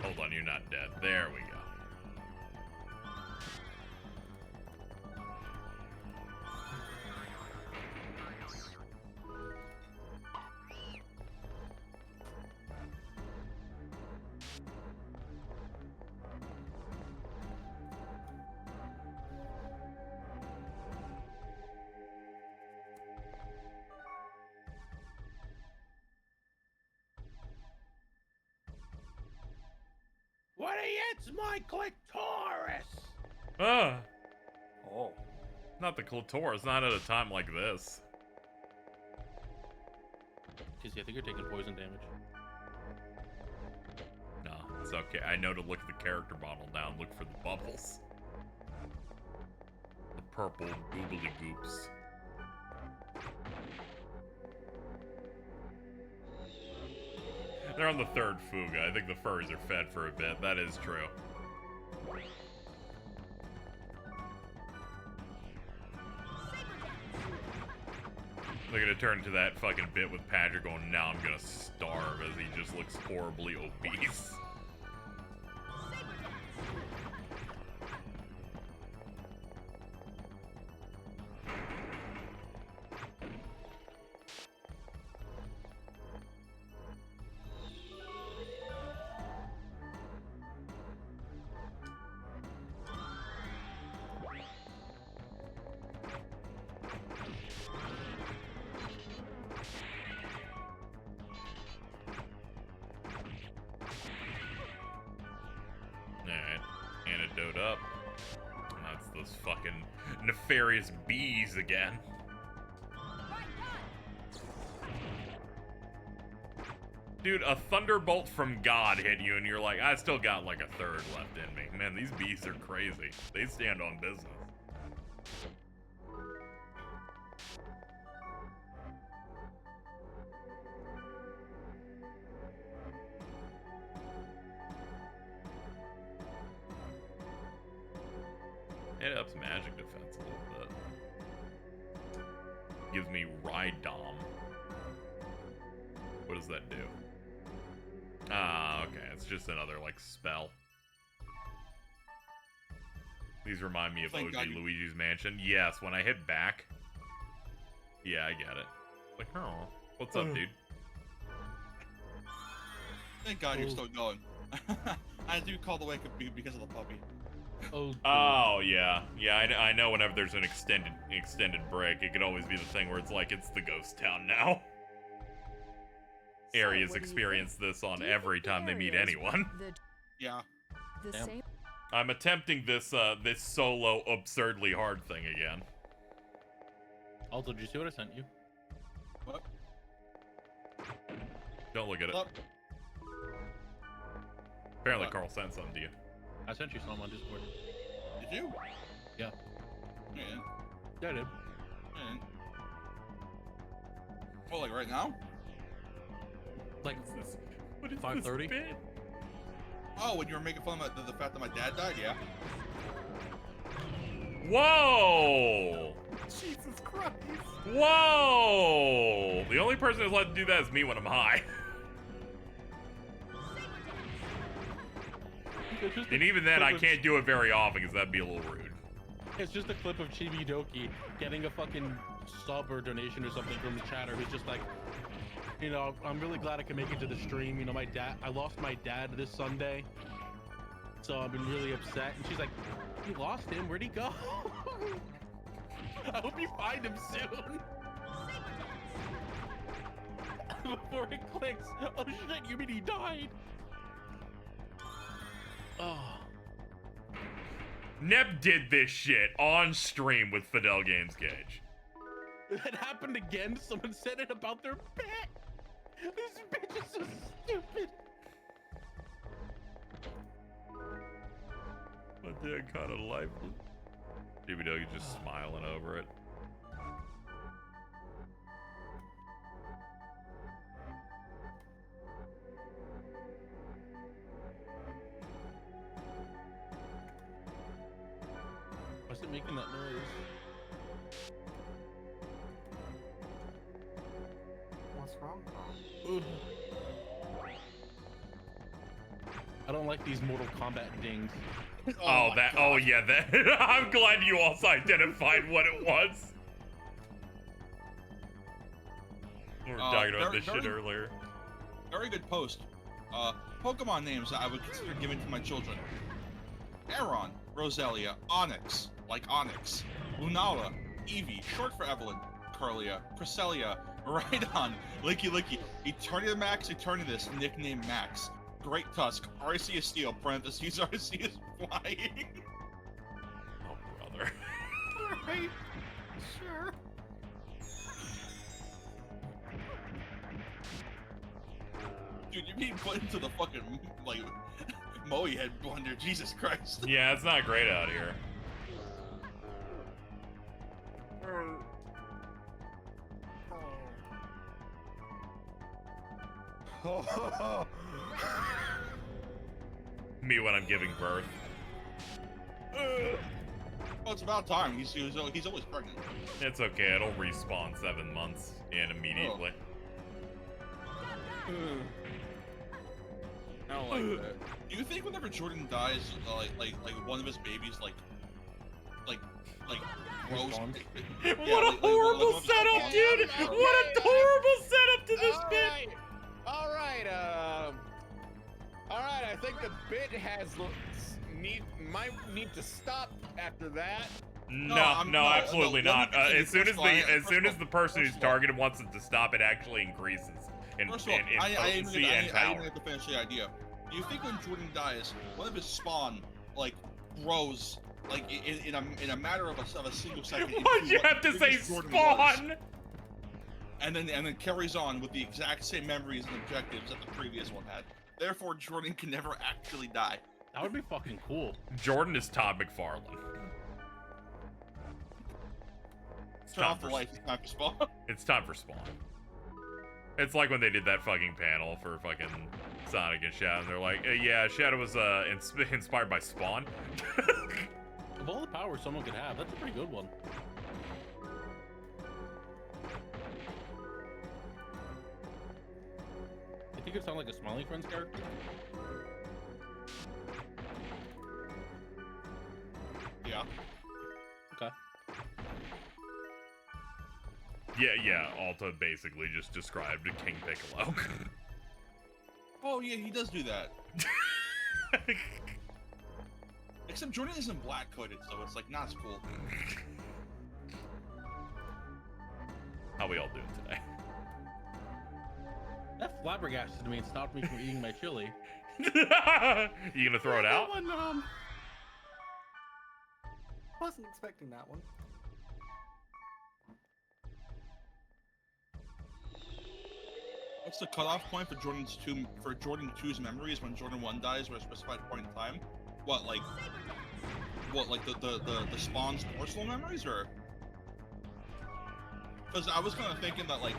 Hold on, you're not dead. There we go. What hits my clitoris? Ah. Oh. Not the clitoris, not at a time like this. Kizzy, I think you're taking poison damage. No, it's okay. I know to look at the character model now and look for the bubbles. The purple googly goops. They're on the third fuga. I think the furries are fed for a bit. That is true. They're gonna turn to that fucking bit with Patrick going, now I'm gonna starve, as he just looks horribly obese. Antidote up. That's those fucking nefarious bees again. Dude, a thunderbolt from God hit you and you're like, I still got like a third left in me. Man, these bees are crazy. They stand on business. It ups magic defense a little bit. Gives me Rydom. What does that do? Ah, okay. It's just another, like, spell. These remind me of OG Luigi's Mansion. Yes, when I hit back. Yeah, I get it. Like, oh, what's up, dude? Thank God you're still going. I do call the wake up because of the puppy. Oh yeah, yeah. I know. Whenever there's an extended break, it could always be the thing where it's like it's the ghost town now. Areas experience this on every time they meet anyone. Yeah. The same. I'm attempting this this solo absurdly hard thing again. Aalto, did you see what I sent you? What? Don't look at it. Apparently, Carl sent something to you. I sent you some on Discord. Did you? Yeah. Yeah. Yeah, I did. Well, like right now? Like 5:30. Oh, when you were making fun of the fact that my dad died, yeah. Whoa! Jesus Christ! Whoa! The only person who's allowed to do that is me when I'm high. And even then, I can't do it very often because that'd be a little rude. It's just a clip of Chibi Doki getting a fucking sub or donation or something from the chatter who's just like, you know, I'm really glad I can make it to the stream. You know, I lost my dad this Sunday, so I've been really upset. And she's like, you lost him? Where'd he go? I hope you find him soon. Before it clicks, oh shit, you mean he died? Oh. Neb did this shit on stream with Fidel Games Cage. It happened again. Someone said it about their pet. This bitch is so stupid. My dad kind of lifeless. Chibi Dogi just smiling over it. Why is it making that noise? What's wrong? Ooh. I don't like these Mortal Kombat dings. Oh, that. God. Oh, yeah. That. I'm glad you also identified what it was. We were talking about this shit earlier. Very good post. Pokemon names that I would consider giving to my children: Aron, Roselia, Onyx, like Onyx, Lunala, Eevee, short for Evelyn, Curlia, Cresselia, Rhydon, Licky Licky, Eternia Max, Eternatus, nickname Max, Great Tusk, Arceus Steel, parentheses, Arceus Flying. Oh, brother. Alright, sure. Dude, you're being put into the fucking, like, Moe head blender, Jesus Christ. Yeah, it's not great out here. Me when I'm giving birth. Well, it's about time. He's always pregnant. It's okay. It'll respawn 7 months and immediately. I don't like that. Do you think whenever Jordan dies, like one of his babies, like grows? What a horrible setup, dude! What a horrible setup to this bit. All right. I think the bit might need to stop after that. No, absolutely not. As soon as the person who's targeted wants it to stop, it actually increases in potency and power. I didn't get to finish the idea. Do you think when Jordan dies, one of his spawn grows in a matter of a single second? Why'd you have to say spawn? And then carries on with the exact same memories and objectives that the previous one had. Therefore, Jordan can never actually die. That would be fucking cool. Jordan is Todd McFarlane. It's time for life. It's time for Spawn. It's time for Spawn. It's like when they did that fucking panel for fucking Sonic and Shadow, and they're like, yeah, Shadow was inspired by Spawn. Of all the powers someone could have, that's a pretty good one. I think it sounds like a Smiley Friends character. Yeah. Okay. Yeah, Aalto basically just described King Piccolo. Oh yeah, he does do that. Except Jordan isn't black coded, so it's like not as cool. How we all doing today? That flabbergasted me and stopped me from eating my chili. You gonna throw it out? That one, wasn't expecting that one. What's the cutoff point for Jordan 2's memories when Jordan 1 dies or a specified point in time? What, like the Spawn's personal memories, or? Because I was kind of thinking that, like,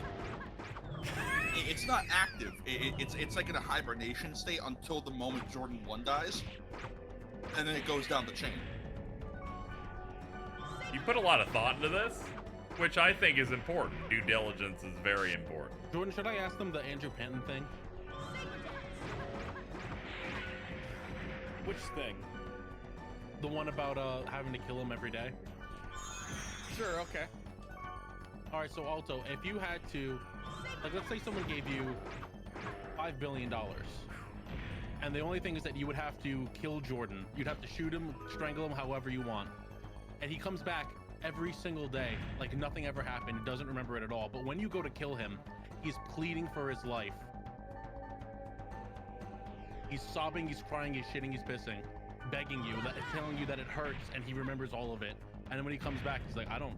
it's not active. It's like in a hibernation state until the moment Jordan 1 dies, and then it goes down the chain. You put a lot of thought into this, which I think is important. Due diligence is very important. Jordan, should I ask them the Andrew Penton thing? Which thing? The one about having to kill him every day? Sure, okay. Alright, so Aalto, if you had to, like, let's say someone gave you $5 billion, and the only thing is that you would have to kill Jordan. You'd have to shoot him, strangle him, however you want. And he comes back every single day, like nothing ever happened. He doesn't remember it at all. But when you go to kill him, he's pleading for his life. He's sobbing, he's crying, he's shitting, he's pissing, begging you, telling you that it hurts, and he remembers all of it. And then when he comes back, he's like, I don't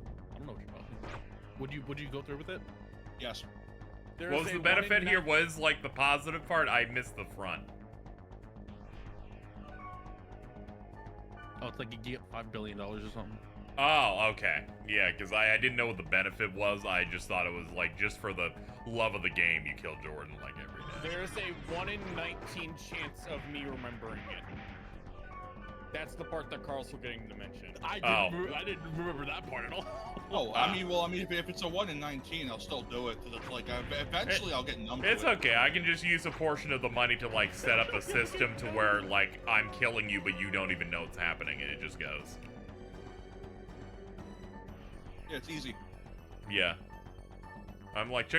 know what you're talking about. Would you go through with it? Yes. What was the benefit here? Was like the positive part? I missed the front. Oh, it's like you get $5 billion or something. Oh, okay. Yeah, because I didn't know what the benefit was. I just thought it was like just for the love of the game, you kill Jordan like every day. There's a 1 in 19 chance of me remembering it. That's the part that Carl's forgetting to mention. I didn't remember that part at all. Oh, I mean, if it's a 1 in 19, I'll still do it. Cause it's like eventually I'll get numb to it. It's okay. I can just use a portion of the money to like set up a system to where like I'm killing you, but you don't even know it's happening, and it just goes. Yeah, it's easy. Yeah. I'm like,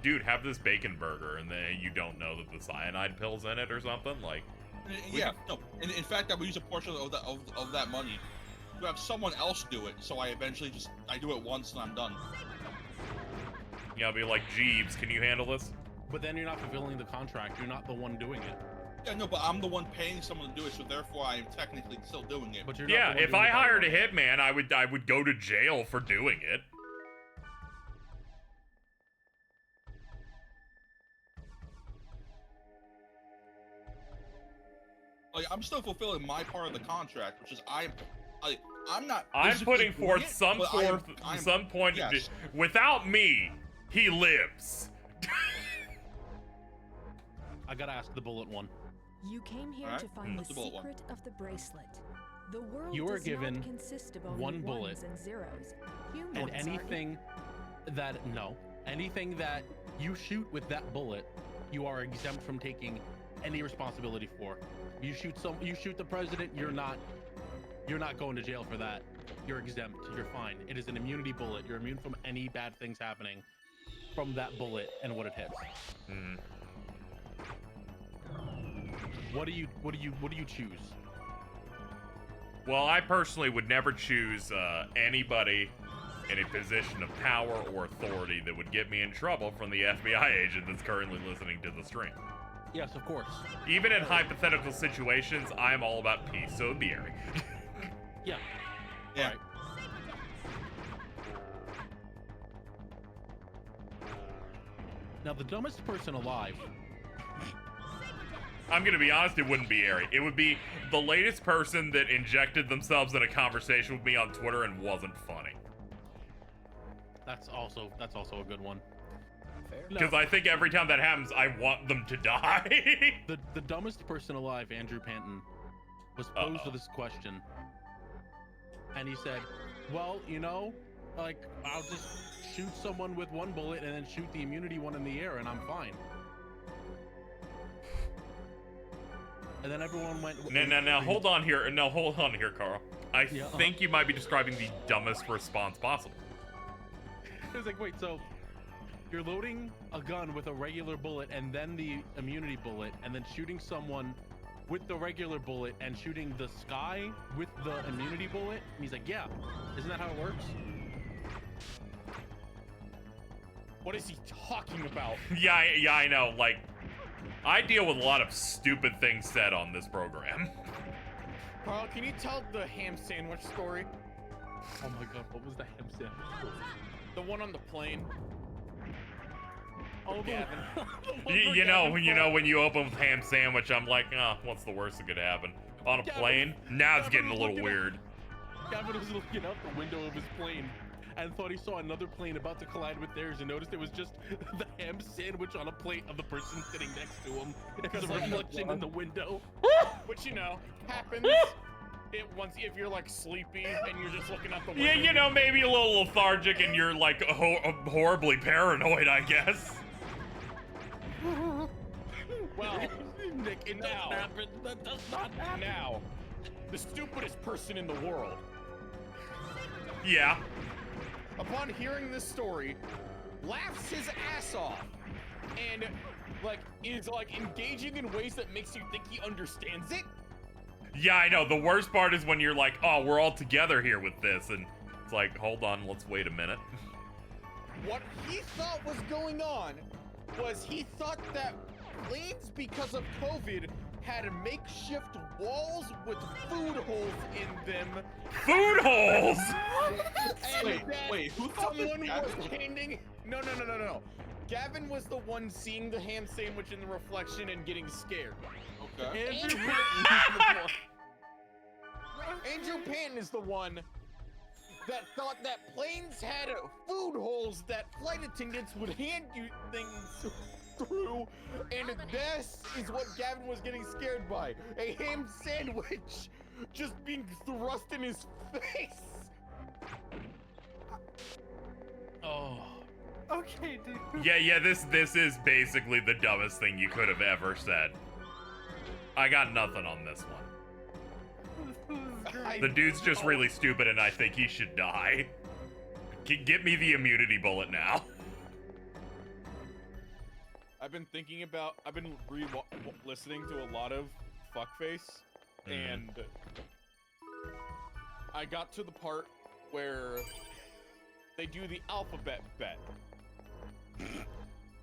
dude, have this bacon burger, and then you don't know that the cyanide pill's in it or something. Like, yeah, no. In fact, I would use a portion of that money to have someone else do it. So I eventually I do it once and I'm done. Yeah, I'll be like, Jeeves, can you handle this? But then you're not fulfilling the contract. You're not the one doing it. Yeah, no, but I'm the one paying someone to do it, so therefore I am technically still doing it. But you're yeah, if I hired a hitman, I would go to jail for doing it. Like, I'm still fulfilling my part of the contract, which is I'm putting forth some point. Yes. Without me, he lives. I gotta ask the bullet one. You came here to find the secret of the bracelet. The world you are does given not consist of only one bullet ones and zeros. And anything that you shoot with that bullet, you are exempt from taking any responsibility for. You shoot the president, you're not going to jail for that. You're exempt. You're fine. It is an immunity bullet. You're immune from any bad things happening from that bullet and what it hits. Mm. What do you choose? Well, I personally would never choose anybody in a position of power or authority that would get me in trouble from the FBI agent that's currently listening to the stream. Yes, of course. Even in hypothetical situations, I'm all about peace, so it'd be Eric. Yeah. Yeah. Right. Now, the dumbest person alive. I'm gonna be honest, it wouldn't be Eric. It would be the latest person that injected themselves in a conversation with me on Twitter and wasn't funny. That's also a good one. Because I think every time that happens, I want them to die. the dumbest person alive, Andrew Panton, was posed with this question. And he said, well, you know, like, I'll just shoot someone with one bullet and then shoot the immunity one in the air and I'm fine. And then everyone went... Now, hold on here. No, hold on here, Carl. I think you might be describing the dumbest response possible. It was like, wait, so you're loading a gun with a regular bullet and then the immunity bullet and then shooting someone with the regular bullet and shooting the sky with the immunity bullet? And he's like, yeah. Isn't that how it works? What is he talking about? Yeah, I know. Like, I deal with a lot of stupid things said on this program. Carl, can you tell the ham sandwich story? Oh my god, what was the ham sandwich story? The one on the plane. Oh, Gavin. you know, when you open with ham sandwich, I'm like, oh, what's the worst that could happen? On a plane? Now it's getting a little weird. Gavin was looking out the window of his plane, and thought he saw another plane about to collide with theirs and noticed it was just the ham sandwich on a plate of the person sitting next to him. Because the reflection in the window. Which, you know, happens. If you're like sleepy and you're just looking out the window. Yeah, you know, maybe a little lethargic and you're like horribly paranoid, I guess. Well, Nick, it doesn't happen. That does not happen. Now, the stupidest person in the world. Yeah. Upon hearing this story, laughs his ass off and is engaging in ways that makes you think he understands it. Yeah, I know. The worst part is when you're like, oh, we're all together here with this, and it's like, hold on, let's wait a minute. What he thought was going on was he thought that planes, because of COVID, had makeshift walls with food holes in them. Food holes? Wait, who thought someone was handing? No. Gavin was the one seeing the ham sandwich in the reflection and getting scared. Okay. Andrew Panton is the one that thought that planes had food holes that flight attendants would hand you things through, and this is what Gavin was getting scared by. A ham sandwich just being thrust in his face. Oh. Okay, dude. Yeah, this is basically the dumbest thing you could have ever said. I got nothing on this one. The dude's just really stupid and I think he should die. Get me the immunity bullet now. I've been listening to a lot of Fuckface, and I got to the part where they do the alphabet bet,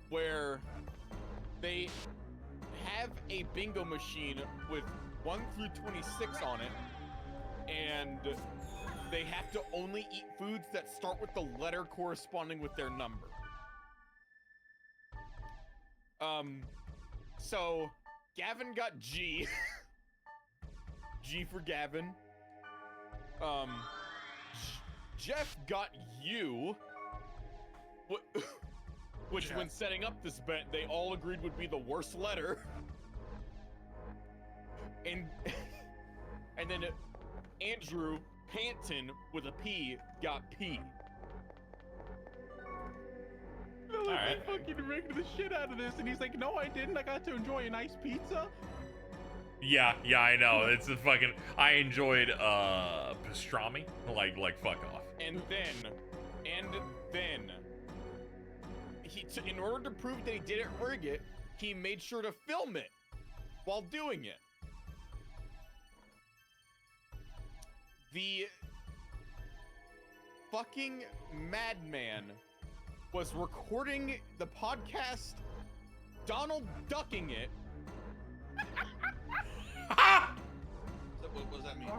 where they have a bingo machine with 1 through 26 on it, and they have to only eat foods that start with the letter corresponding with their number. So Gavin got G. G for Gavin. Jeff got U. Which, when setting up this bet, they all agreed would be the worst letter. And then Andrew Panton with a P got P. All right. Fucking rigged the shit out of this, and he's like, "No, I didn't. I got to enjoy a nice pizza." Yeah, I know. It's a fucking. I enjoyed pastrami. Like fuck off. And then, in order to prove that he didn't rig it, he made sure to film it while doing it. The fucking madman was recording the podcast, Donald ducking it. What does that mean?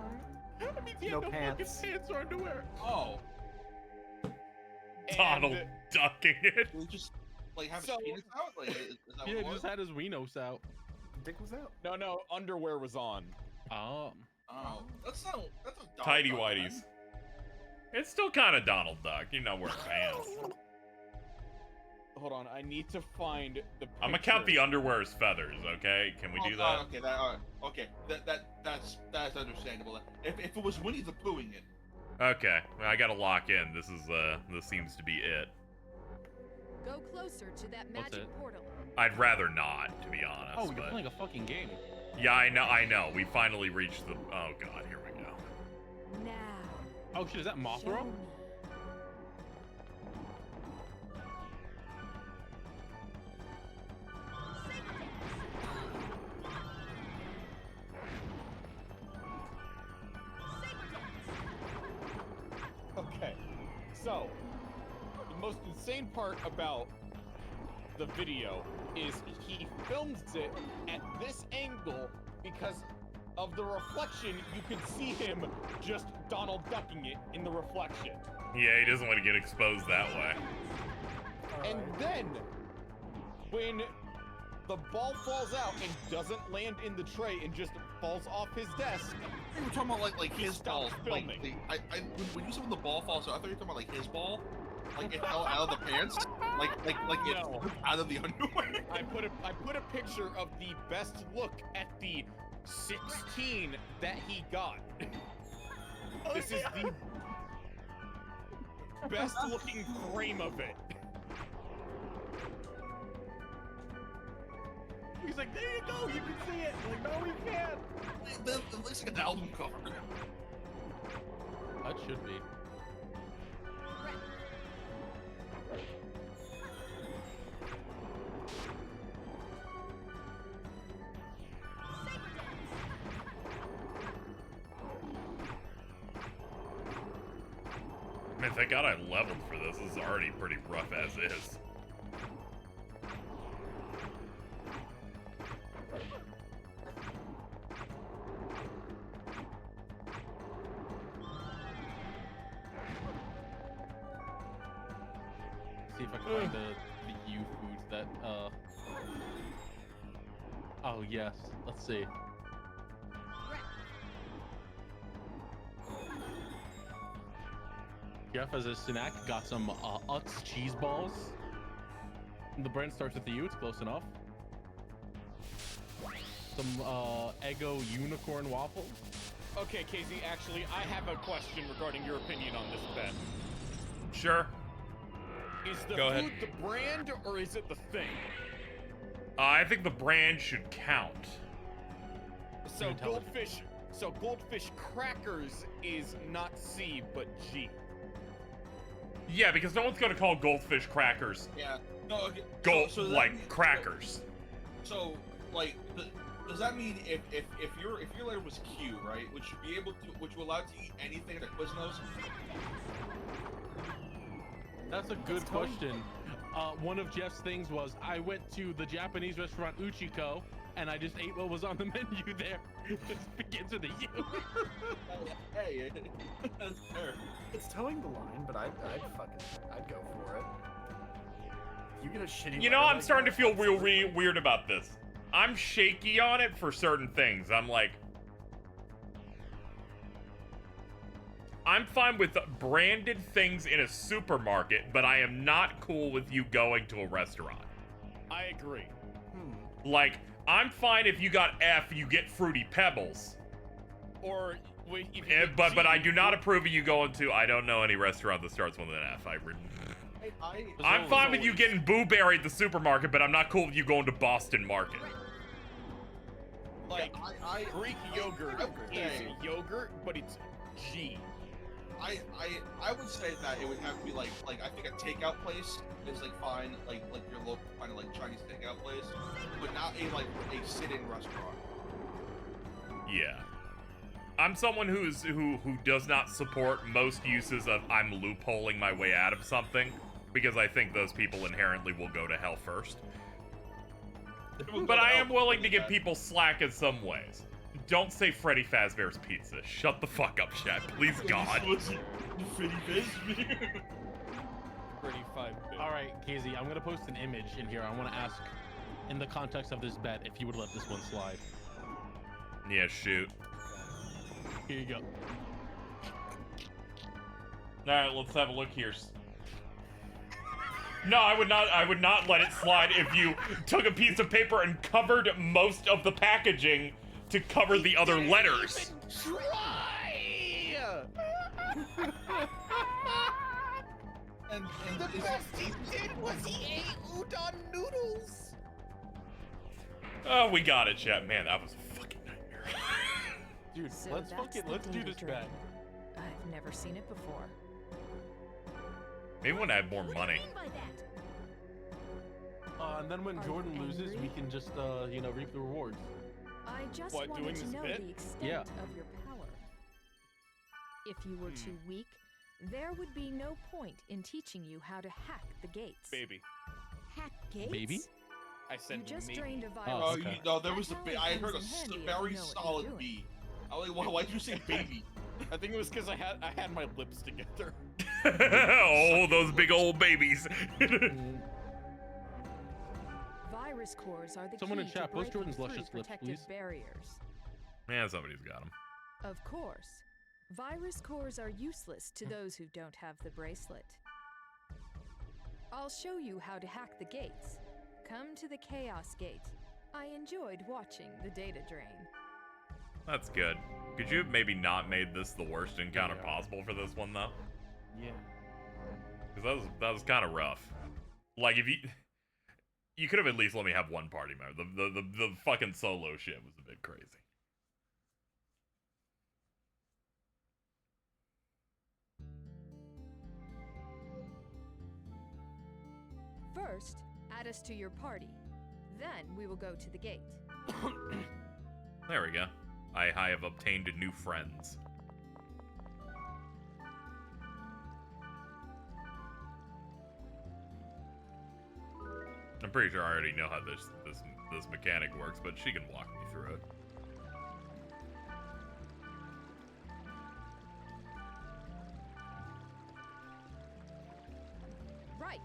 That means he No had pants. fucking pants or underwear. Oh. Donald ducking it. He just have his penis out? Is that Yeah, what it he was? just had his wienos out. Dick was out. No, underwear was on. Oh. Oh, that's a Tidy whities. It's still kind of Donald Duck. You're not wearing pants. Hold on, I need to find the picture. I'm gonna count the underwear as feathers, okay? Can we do that? Okay, that's understandable. If it was Winnie the Poohing it. Okay, I gotta lock in. This seems to be it. Go closer to that magic portal. I'd rather not, to be honest. Oh, you're playing a fucking game. Yeah, I know. We finally reached the. Oh god, here we go. Now. Oh shit, is that Mothra? Okay, so the most insane part about the video is he films it at this angle because of the reflection. You could see him just Donald ducking it in the reflection. Yeah, he doesn't want to get exposed that way. And then when the ball falls out and doesn't land in the tray and just falls off his desk. You were talking about like his ball. Filming. When you said when the ball falls out, I thought you were talking about like his ball. Like it fell out of the pants. Like it No. out of the underwear. I put a picture of the best look at the 16 that he got. This is the best looking frame of it. He's like, there you go, you can see it. Like, no, we can't. It looks like an album cover. That should be. Man, thank God I leveled for this. This is already pretty rough as is. See if I can find the U foods that Oh yes, let's see. Jeff, as a snack, got some Utz cheese balls. The brand starts with the U, it's close enough. Some Eggo unicorn waffles. Okay, KZ, actually, I have a question regarding your opinion on this bet. Sure. Is the Go food ahead. the brand or is it the thing? I think the brand should count. So goldfish crackers is not C but G. Yeah, because no one's gonna call goldfish crackers Yeah. No. Okay. gold so does that like mean- crackers. So like, does that mean if your letter was Q, right? Would you allow to eat anything at a Quiznos? That's a good question. One of Jeff's things was I went to the Japanese restaurant Uchiko and I just ate what was on the menu there. It begins with a U. Hey, that's fair. It's towing the line, but I'd go for it. You get a shitty. You know, letter I'm like starting to that, feel that's real weird about this. I'm shaky on it for certain things. I'm fine with branded things in a supermarket, but I am not cool with you going to a restaurant. I agree. Like, I'm fine if you got F, you get Fruity Pebbles. Or if you But I do not approve of you going to, I don't know any restaurant that starts with an F. I'm fine with you getting Boo Berry at the supermarket, but I'm not cool with you going to Boston Market. Like, Greek yogurt is yogurt, but it's G. I would say that it would have to be like I think a takeout place is like fine, like your local kind of like Chinese takeout place, but not a sit-in restaurant. Yeah. I'm someone who does not support most uses of I'm loopholing my way out of something, because I think those people inherently will go to hell first. But I am willing to give people slack in some ways. Don't say Freddy Fazbear's Pizza. Shut the fuck up, chat. Please, God. Freddy Fazbear. All right, KZ, I'm gonna post an image in here. I want to ask, in the context of this bet, if you would let this one slide. Yeah, shoot. Here you go. Alright, let's have a look here. No, I would not let it slide if you took a piece of paper and covered most of the packaging to cover the other letters. And the best he did was he ate udon noodles. Oh, we got it, chat. Man, that was a fucking nightmare. Dude, So let's do this bet. I've never seen it before. Maybe when I have more money. And then when Are Jordan you loses, angry? we can just, reap the rewards. I just What, wanted doing to this know bit? the extent Yeah. of your power. If you were too weak, there would be no point in teaching you how to hack the gates. Baby. Hack gates? Baby? I said You just maybe. drained a Oh, vial. Oh, okay. no, there was I heard a comes in handy if very you know what you're solid doing. B. I was like, why'd you say baby? I think it was because I had my lips together. Oh, those big old babies. virus cores are the Someone key in chat, to post breaking Jordan's through luscious lips, protective please. barriers. Man, somebody's got him. Of course, virus cores are useless to those who don't have the bracelet. I'll show you how to hack the gates. Come to the Chaos Gate. I enjoyed watching the data drain. That's good. Could you have maybe not made this the worst encounter possible for this one, though? Yeah. Because that was kind of rough. Like, if you could have at least let me have one party member. The fucking solo shit was a bit crazy. First, add us to your party. Then we will go to the gate. There we go. I have obtained new friends. I'm pretty sure I already know how this mechanic works, but she can walk me through it. Right.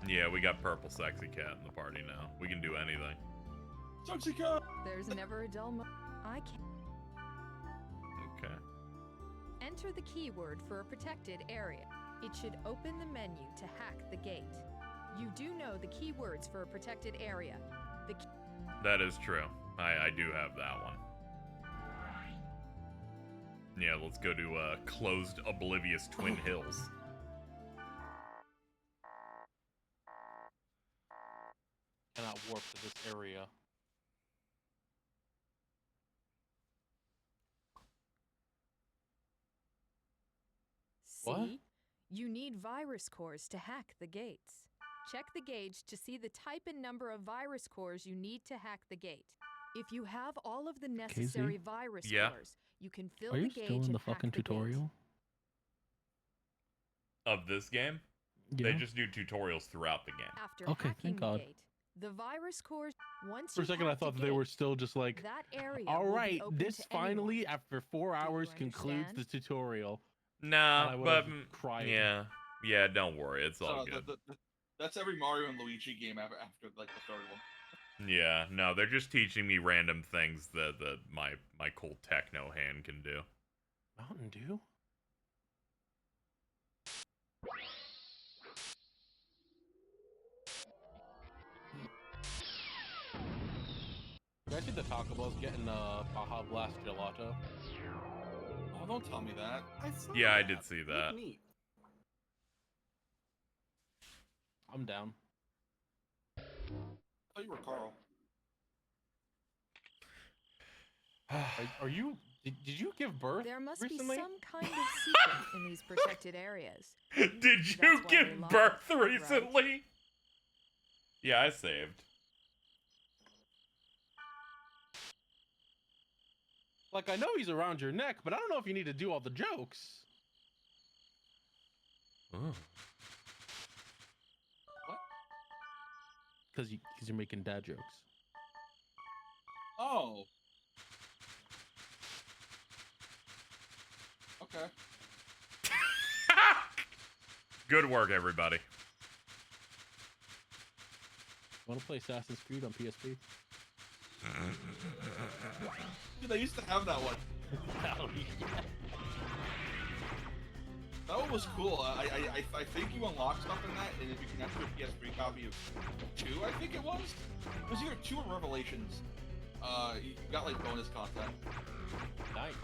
Yeah, we got purple sexy cat in the party now. We can do anything. Sexy cat! There's never a dull moment. I can't. Okay. Enter the keyword for a protected area. It should open the menu to hack the gate. You do know the keywords for a protected area. That is true. I do have that one. Yeah, let's go to closed oblivious Twin Hills. Cannot warp to this area. See? What? You need virus cores to hack the gates. Check the gauge to see the type and number of virus cores you need to hack the gate. If you have all of the necessary virus cores, you can fill the gauge and hack the gate. Are you still in the fucking tutorial? Of this game? Yeah. They just do tutorials throughout the game. After Okay, hacking thank God. the gate, the virus cores, once For a you second, I hack the thought they gate, were still just like, that area all will be right, open this to finally, anyone. after 4 hours, concludes the understand? tutorial. Nah, And I but would've cried. yeah, don't worry, it's all good. That's every Mario and Luigi game after like the third one. Yeah, no, they're just teaching me random things that my cool techno hand can do. Mountain Dew? You guys see the Taco Bell's getting Baja Blast Gelato? Oh, don't tell me that. Yeah, I did see that. Neat. I'm down. I thought you were Carl. Are you? Did you give birth There must recently? be some kind of secret in these protected areas. Did you That's why give they lock birth it, right? recently? Yeah, I saved. Like, I know he's around your neck, but I don't know if you need to do all the jokes. Oh. What? Because you're making dad jokes. Oh. Okay. Good work, everybody. Want to play Assassin's Creed on PSP? Dude, I used to have that one. Hell yeah. That one was cool. I think you unlock stuff in that, and if you connect to a PS3 copy of 2, I think it was either 2 or Revelations. You got like bonus content. Nice.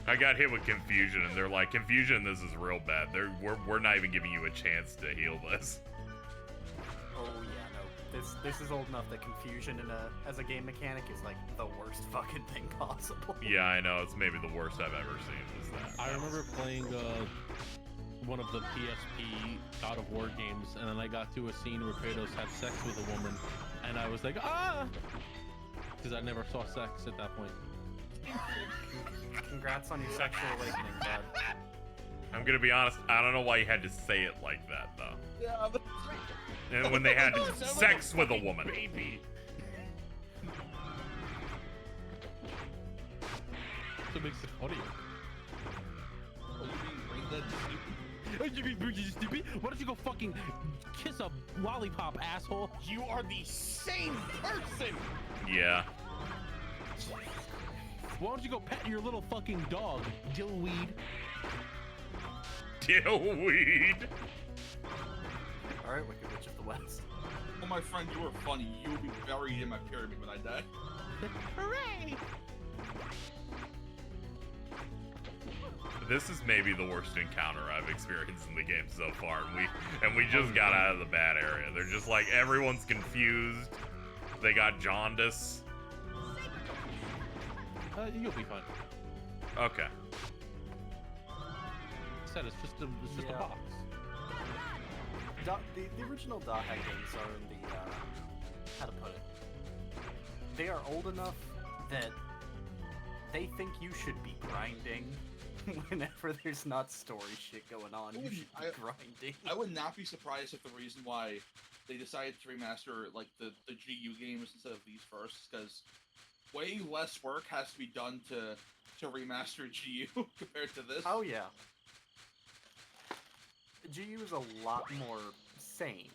I got hit with confusion, and they're like, "Confusion, this is real bad. We're not even giving you a chance to heal this." Oh yeah, no. This is old enough that confusion as a game mechanic is like the worst fucking thing possible. Yeah, I know. It's maybe the worst I've ever seen. Is that? I remember playing one of the PSP God of War games, and then I got to a scene where Kratos had sex with a woman, and I was like, ah! Because I never saw sex at that point. Congrats on your sexual awakening, bud. I'm gonna be honest. I don't know why you had to say it like that, though. Yeah, but... And when they had sex with a woman. Baby. what makes it funnier. Oh, you being brain dead stupid? You mean brain dead stupid? Why don't you go fucking kiss a lollipop, asshole? You are the same person! Yeah. Why don't you go pet your little fucking dog, dillweed? Dillweed! Alright, Wicked Witch of the West. Oh, my friend, you were funny. You will be buried in my pyramid when I die. Hooray! This is maybe the worst encounter I've experienced in the game so far, and we just got out of the bad area. They're just like, everyone's confused. They got jaundice. You'll be fine. Okay. Said it's just a box. The original Daha games are in the how to put it. They are old enough that they think you should be grinding whenever there's not story shit going on. You should be grinding. I would not be surprised if the reason why they decided to remaster like the GU games instead of these first, because way less work has to be done to remaster GU compared to this. Oh yeah. GU is a lot more sane.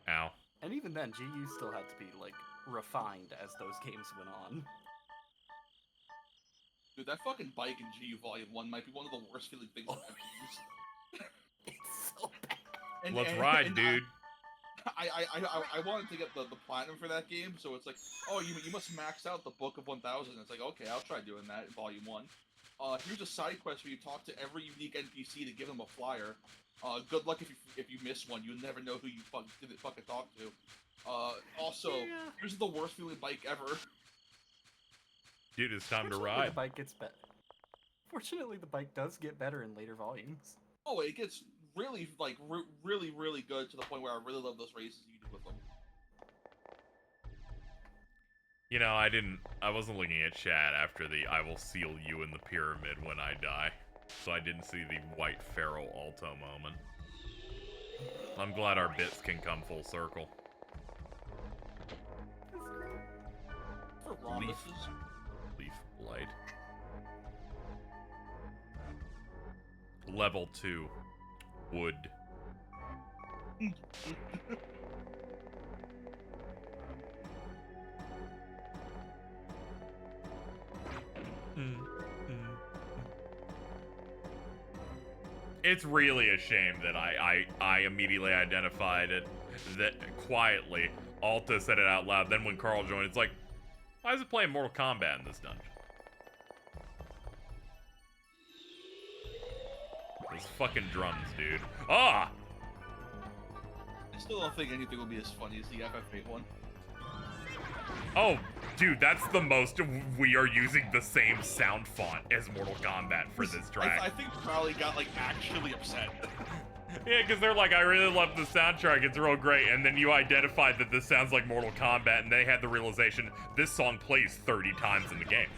Ow. And even then, GU still had to be, like, refined as those games went on. Dude, that fucking bike in GU Volume 1 might be one of the worst feeling things I've ever used. It's so bad. Let's ride, dude. I wanted to get the platinum for that game, so it's like, oh, you must max out the Book of 1000. It's like, okay, I'll try doing that in Volume 1. Here's a side quest where you talk to every unique NPC to give them a flyer. Good luck if you miss one. You'll never know who you didn't fucking talk to. Also, here's the worst feeling bike ever. Dude, it's time to Fortunately, ride. The bike gets better. Fortunately, the bike does get better in later volumes. Oh, it gets really, like, really, really good to the point where I really love those races you do with them. You know, I wasn't looking at chat after the I will seal you in the pyramid when I die. So I didn't see the white feral Aalto moment. I'm glad our bits can come full circle. For Leaf Blight. Level 2. Wood. It's really a shame that I immediately identified it that quietly. Alta said it out loud. Then when Carl joined, it's like, why is it playing Mortal Kombat in this dungeon? Those fucking drums, dude. Ah! I still don't think anything will be as funny as the FF8 one. Oh, dude, that's the most we are using the same sound font as Mortal Kombat for this track. I think Crowley got, like, actually upset. Yeah, because they're like, I really love the soundtrack, it's real great, and then you identified that this sounds like Mortal Kombat, and they had the realization, this song plays 30 times in the game.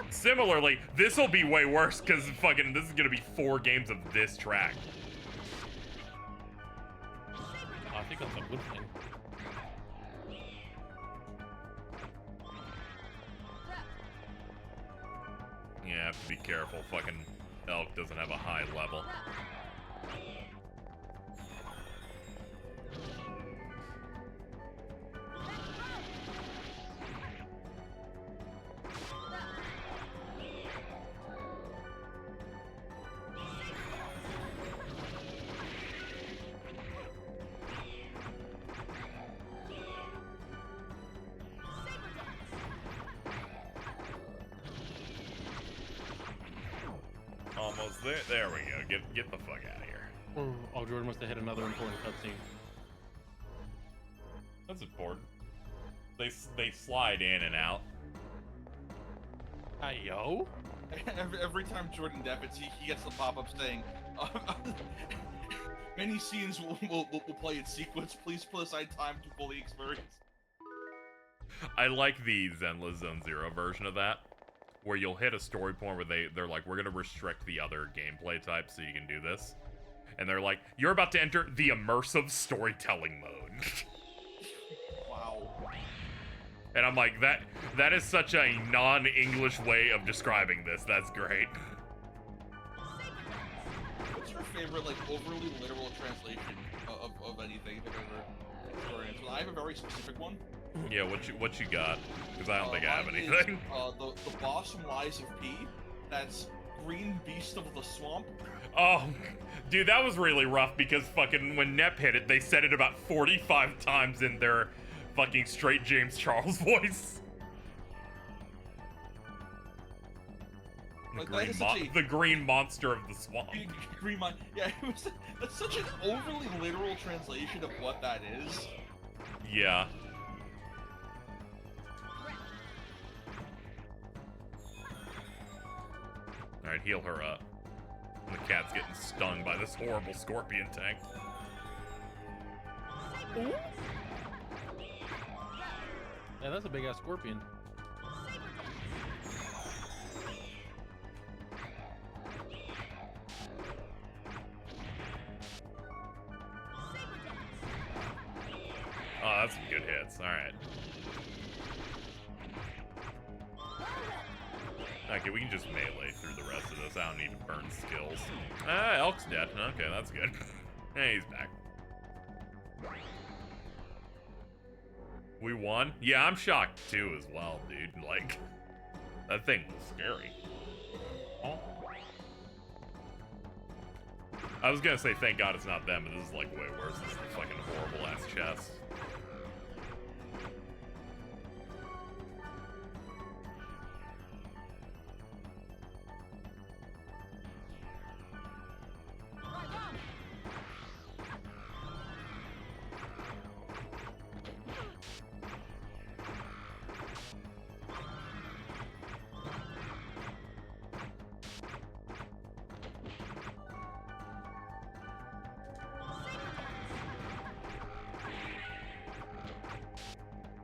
Similarly, this will be way worse, because fucking, this is gonna be 4 games of this track. I think that's a good thing. Yeah, have to be careful. Fucking elk doesn't have a high level. Almost there. There we go. Get the fuck out of here. Oh, Jordan must have hit another important cutscene. That's important. They slide in and out. Hey, yo. Every time Jordan deafens, he gets the pop-up saying, many scenes will play in sequence. Please put aside time to fully experience. I like the Zenless Zone Zero version of that, where you'll hit a story point where they're like, we're gonna restrict the other gameplay types so you can do this. And they're like, you're about to enter the immersive storytelling mode. Wow. And I'm like, that is such a non-English way of describing this. That's great. What's your favorite, like, overly literal translation of anything you've ever experienced? Well, I have a very specific one. Yeah, what you got? Because I don't think I have anything. The boss from Lies of P. That's Green Beast of the Swamp. Oh, dude, that was really rough because fucking when Nep hit it, they said it about 45 times in their fucking straight James Charles voice. Like, the green monster of the swamp. Yeah, that's such an overly literal translation of what that is. Yeah. Alright, heal her up. The cat's getting stung by this horrible scorpion tank. Yeah, that's a big ass scorpion. Oh, that's some good hits. Alright. Okay, we can just melee through the rest of this. I don't need to burn skills. Ah, Elk's dead. Okay, that's good. Hey, he's back. We won? Yeah, I'm shocked too as well, dude. Like, that thing was scary. Oh. I was gonna say thank God it's not them, but this is like way worse. This is a fucking horrible ass chest.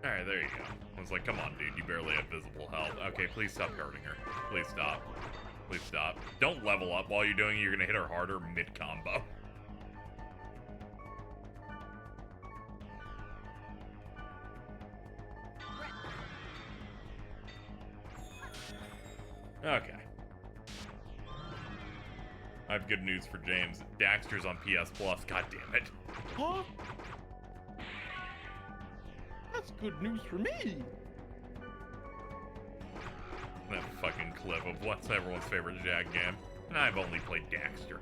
Alright, there you go. I was like, come on, dude, you barely have visible health. Okay, please stop hurting her. Please stop. Please stop. Don't level up while you're doing it. You're gonna hit her harder mid-combo. Okay. I have good news for James. Daxter's on PS Plus. God damn it. Huh? That's good news for me. That fucking clip of what's everyone's favorite Jag game. And I've only played Daxter.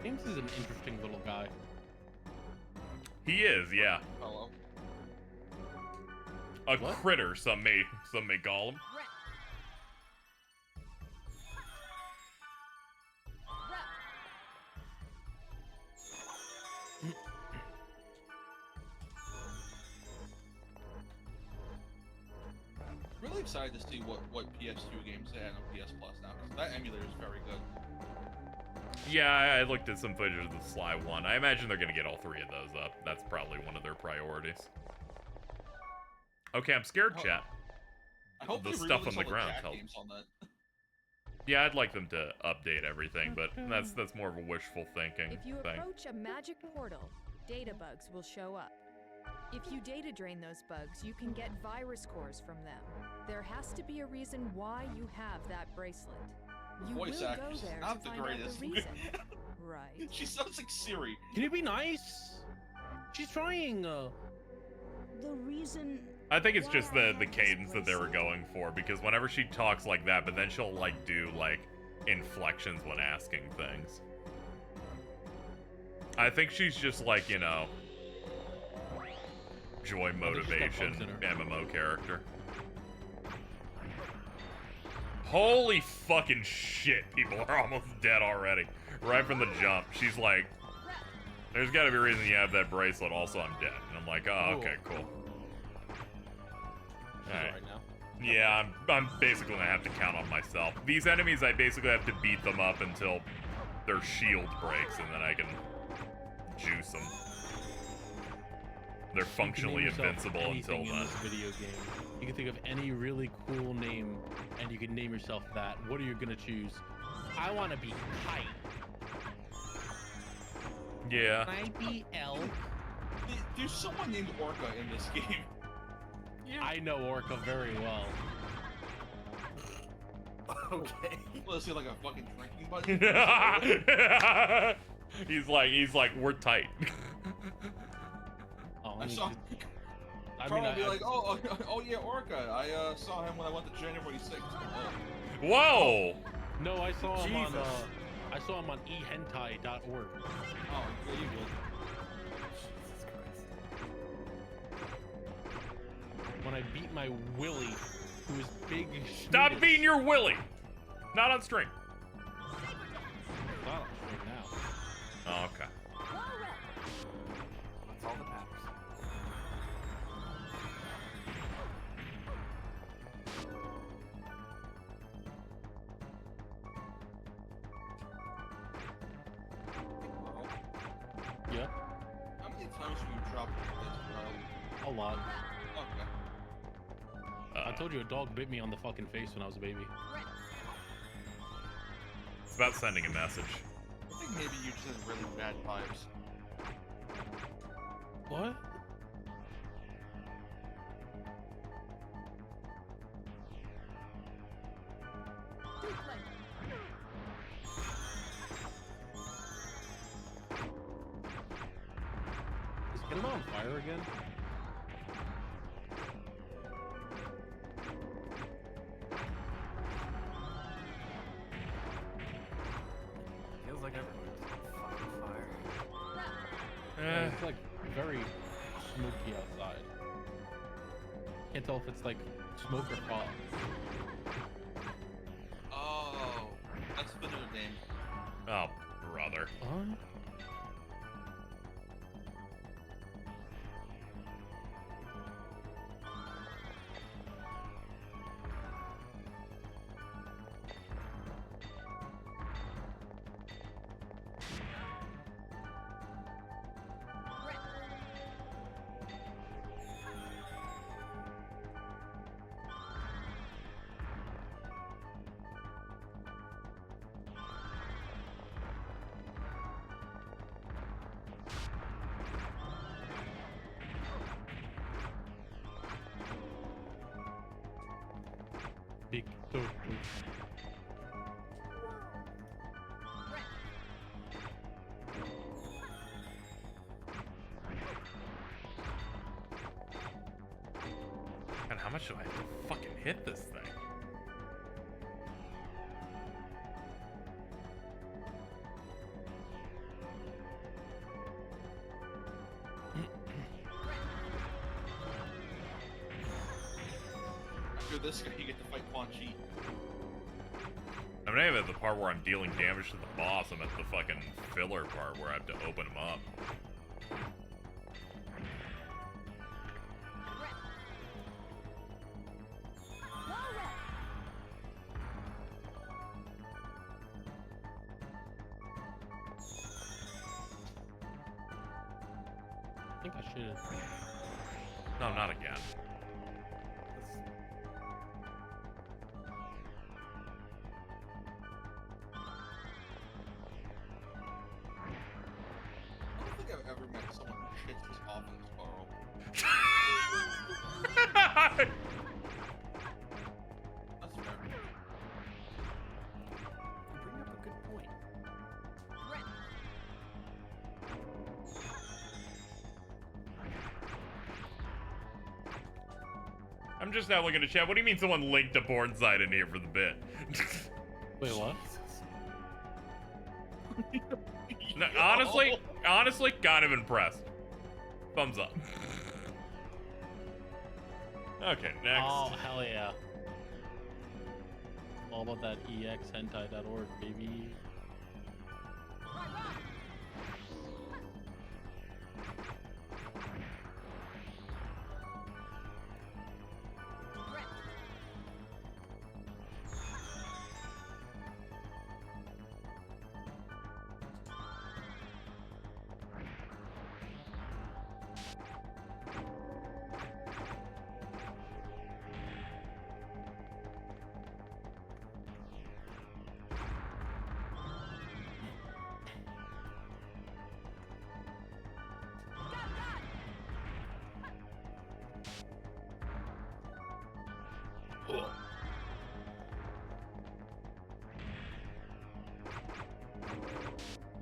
James is an interesting little guy. He is, yeah. Hello. A critter, some may call him. Really excited to see what PS2 games they had on PS Plus now, because that emulator is very good. Yeah, I looked at some footage of the Sly one. I imagine they're gonna get all three of those up. That's probably one of their priorities. Okay, I'm scared, chat. I hope the they stuff on release the all ground Jack helps. games on that. Yeah, I'd like them to update everything, but that's more of a wishful thinking If you thing. approach a magic portal, data bugs will show up. If you data drain those bugs, you can get virus cores from them. There has to be a reason why you have that bracelet. You will Voice go actress is there not to the find out greatest. the reason. Right. She sounds like Siri. Can you be nice? She's trying. The reason. I think it's just the cadence that they were going for, because whenever she talks like that, but then she'll like do like inflections when asking things. I think she's just like, you know, joy motivation MMO character. Holy fucking shit, people are almost dead already. Right from the jump. She's like, there's gotta be a reason you have that bracelet, also I'm dead. And I'm like, oh, okay, cool. Alright. Yeah, I'm basically gonna have to count on myself. These enemies, I basically have to beat them up until their shield breaks, and then I can juice them. They're functionally invincible until in then. this video game. You can think of any really cool name, and you can name yourself that. What are you gonna choose? I want to be Kite. Yeah. Can I be Elk? There's someone named Orca in this game. I know Orca very well. Okay. Well, is he like a fucking drinking buddy? He's like, we're tight. I saw. Carl will be like, oh yeah, Orca. I saw him when I went to January 6th. Whoa! No, I saw him on ehentai.org. Oh, yeah, you did. When I beat my Willy, who is big. Stop beating your Willy! Not on stream. Not on stream now. Oh, okay. That's all that matters. Yeah. How many times have you dropped this, bro? A lot. Okay. I told you a dog bit me on the fucking face when I was a baby. It's about sending a message. I think maybe you just had really bad vibes. What? Is Kinema on fire again? Feels like everyone's on fucking fire. Yeah, it's like very smoky outside. Can't tell if it's like smoke or fog. Oh, that's the name. Oh, brother. Huh? Big turtle. God, how much do I have to fucking hit this thing? After this guy, you get to fight Quan Chi. I'm not even at the part where I'm dealing damage to the boss. I'm at the fucking filler part where I have to open him up. I think I should. No, not again. I don't think I've ever met someone who shits as often as Carl. That's fair. You bring up a good point. I'm just now looking at chat. What do you mean someone linked a porn site in here for the bit? Wait, what? No, honestly, kind of impressed. Thumbs up. Okay, next. Oh, hell yeah. All about that exhentai.org, baby.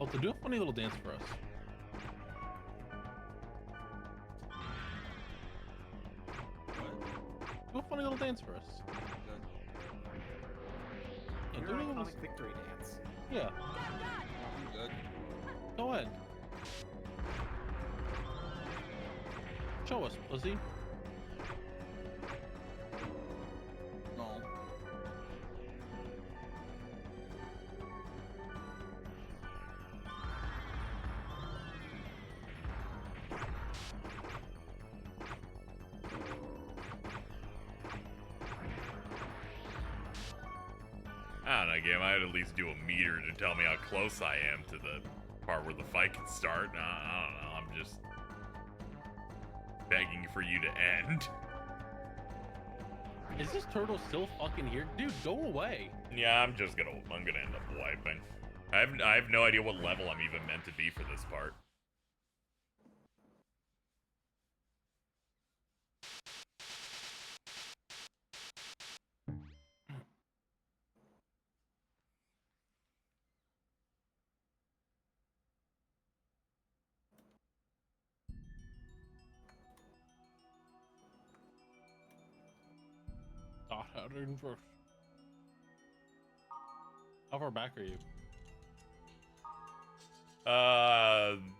Aalto, do a funny little dance for us. Do a funny little dance for us. Yeah, do a little iconic victory dance. Yeah. Good. Go ahead. Show us, pussy. No. I don't know, game. I'd at least do a meter to tell me how close I am to the part where the fight can start. I don't know. I'm just begging for you to end. Is this turtle still fucking here? Dude, go away. Yeah, I'm gonna end up wiping. I have no idea what level I'm even meant to be for this part. How far back are you?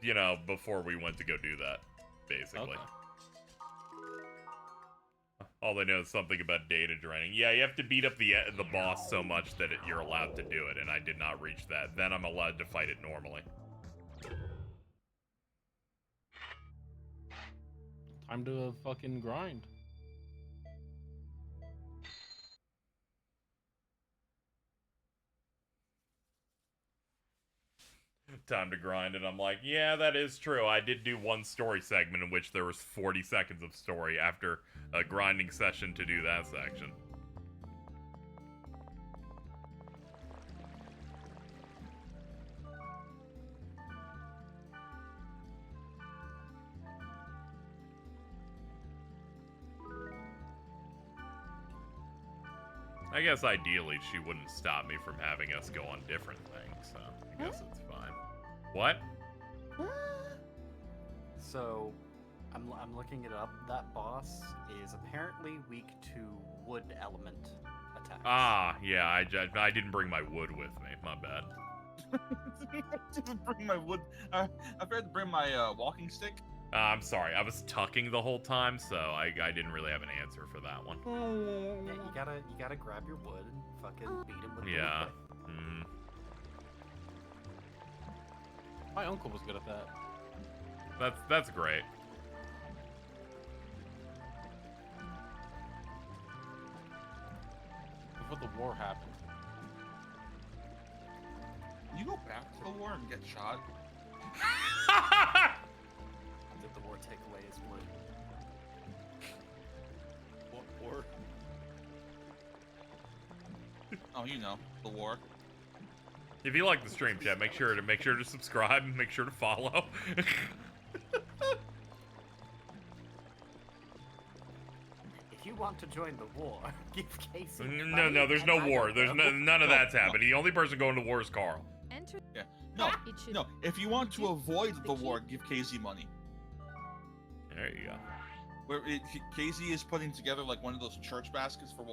You know, before we went to go do that, basically. Okay. All they know is something about data draining. Yeah, you have to beat up the boss so much that you're allowed to do it, and I did not reach that. Then I'm allowed to fight it normally. Time to fucking grind. Time to grind, and I'm like, yeah, that is true. I did do one story segment in which there was 40 seconds of story after a grinding session to do that section. I guess ideally she wouldn't stop me from having us go on different things, so I guess it's fine. What? So, I'm looking it up. That boss is apparently weak to wood element attacks. Ah, yeah, I didn't bring my wood with me. My bad. I didn't bring my wood. I forgot to bring my walking stick. I'm sorry, I was tucking the whole time, so I didn't really have an answer for that one. Yeah, you gotta grab your wood and fucking beat him with Yeah. the My uncle was good at that. That's great. Before the war happened. You go back to the war and get shot. Did the war take away his wood? What war? Oh, you know, the war. If you like the stream, chat, make sure to subscribe, make sure to follow. If you want to join the war, give Casey. No, there's no war. There's none of that's happening. The only person going to war is Carl. Enter. Yeah. No. If you want to avoid the war, give KZ money. There you go. Where KZ is putting together like one of those church baskets for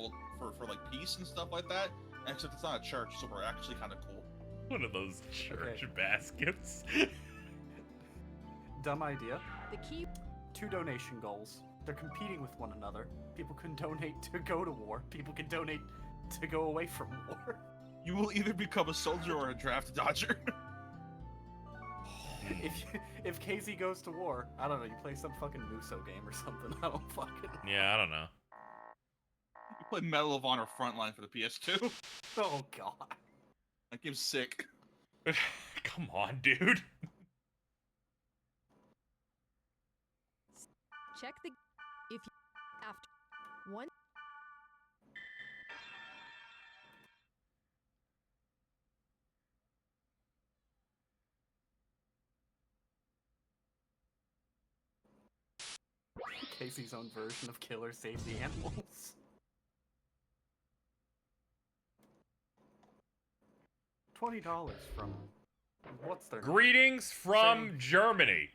like peace and stuff like that. Except it's not a church, so we're actually kind of cool. One of those church baskets. Dumb idea. The key. 2 donation goals. They're competing with one another. People can donate to go to war. People can donate to go away from war. You will either become a soldier or a draft dodger. If KZ goes to war, I don't know, you play some fucking Muso game or something. I don't fucking. Yeah, I don't know. You play Medal of Honor Frontline for the PS2. Oh god. That game's sick. Come on, dude. Check the. If you after one. Casey's own version of Killer Save the Animals. $20 from What's their Greetings from Germany.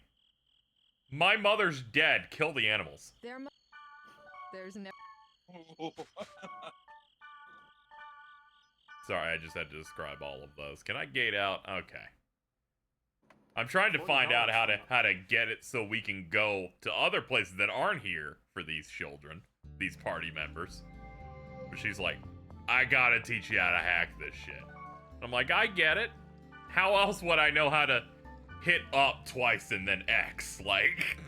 My mother's dead. Kill the animals. There's no. Sorry, I just had to describe all of those. Can I gate out? Okay. I'm trying to find out how to get it so we can go to other places that aren't here for these children, these party members. But she's like, I gotta teach you how to hack this shit. I'm like, I get it. How else would I know how to hit up twice and then X? Like,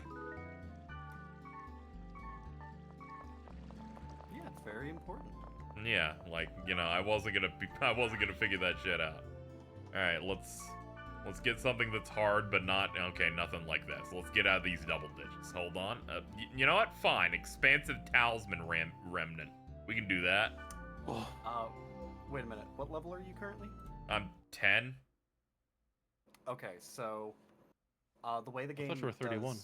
yeah, it's very important. yeah, like, you know, I wasn't gonna figure that shit out. All right, let's get something that's hard, but not okay. Nothing like this. Let's get out of these double digits. Hold on. You know what? Fine. Expansive talisman remnant. We can do that. Wait a minute. What level are you currently? I'm 10. Okay, so the way the game thought you were 31.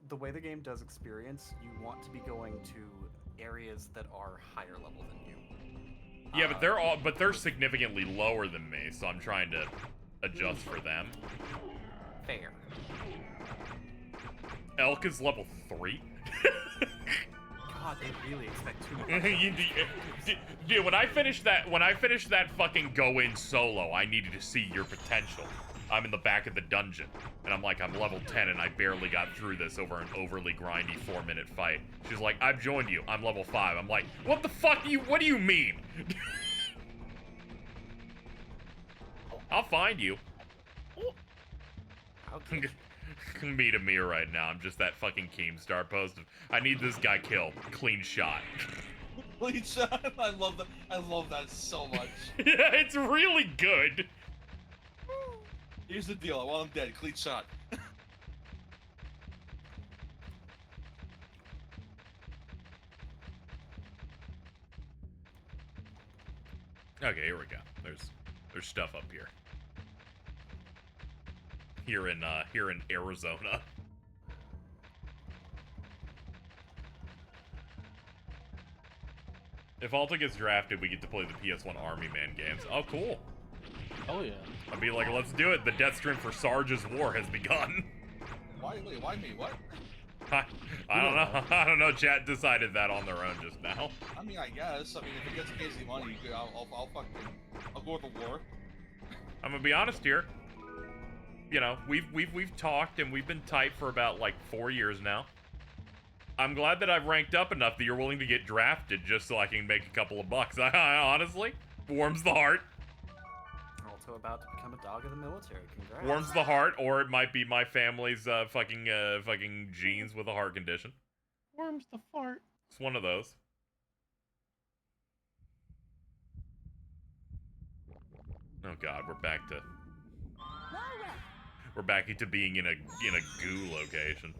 The way the game does experience, you want to be going to areas that are higher level than you. Yeah, but they're significantly lower than me, so I'm trying to adjust for them. Fair. Elk is level 3. God, they really expect too much. Dude, when I finished that fucking go in solo, I needed to see your potential. I'm in the back of the dungeon, and I'm like, I'm level 10, and I barely got through this over an overly grindy 4-minute fight. She's like, I've joined you. I'm level 5. I'm like, what the fuck what do you mean? I'll find you. Me to me right now. I'm just that fucking Keemstar post of, I need this guy killed. Clean shot. Clean shot? I love that. I love that so much. Yeah, it's really good. Here's the deal. I want him dead. Clean shot. Okay, here we go. There's stuff up here. Here in Arizona. If Aalto gets drafted, we get to play the PS1 Army Man games. Oh, cool. Oh yeah. I'd be like, let's do it. The death stream for Sarge's war has begun. Why me? What? I don't know. I don't know. Chat decided that on their own just now. I mean, I guess. I mean, if it gets KZ money, I'll go with the war. I'm gonna be honest here. You know, we've talked and we've been tight for about like 4 years now. I'm glad that I've ranked up enough that you're willing to get drafted just so I can make a couple of bucks. I honestly warms the heart. Also about to become a dog of the military. Congrats. Warms the heart, or it might be my family's fucking genes with a heart condition. Warms the fart. It's one of those. Oh god, we're back to being in a goo location.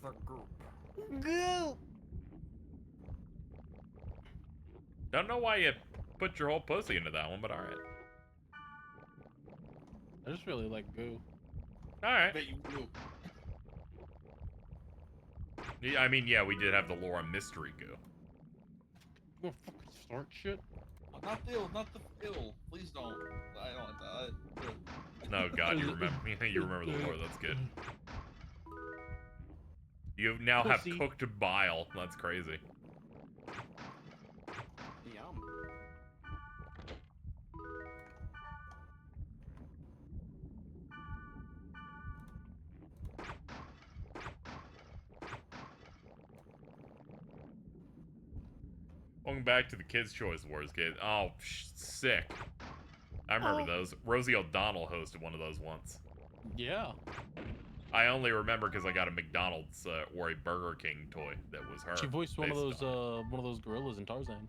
The group. Goo. Don't know why you put your whole pussy into that one, but alright. I just really like goo. Alright. Bet you do. Yeah, I mean, yeah, we did have the Laura mystery goo. You gonna fucking start shit? Not the ill. Please don't. I don't. No, God, you remember the lore. That's good. You now have cooked bile. That's crazy. Yum. Welcome back to the Kids' Choice Wars game. Oh, sick. I remember those. Rosie O'Donnell hosted one of those once. Yeah. I only remember because I got a McDonald's or a Burger King toy that was her. She voiced one of those gorillas in Tarzan.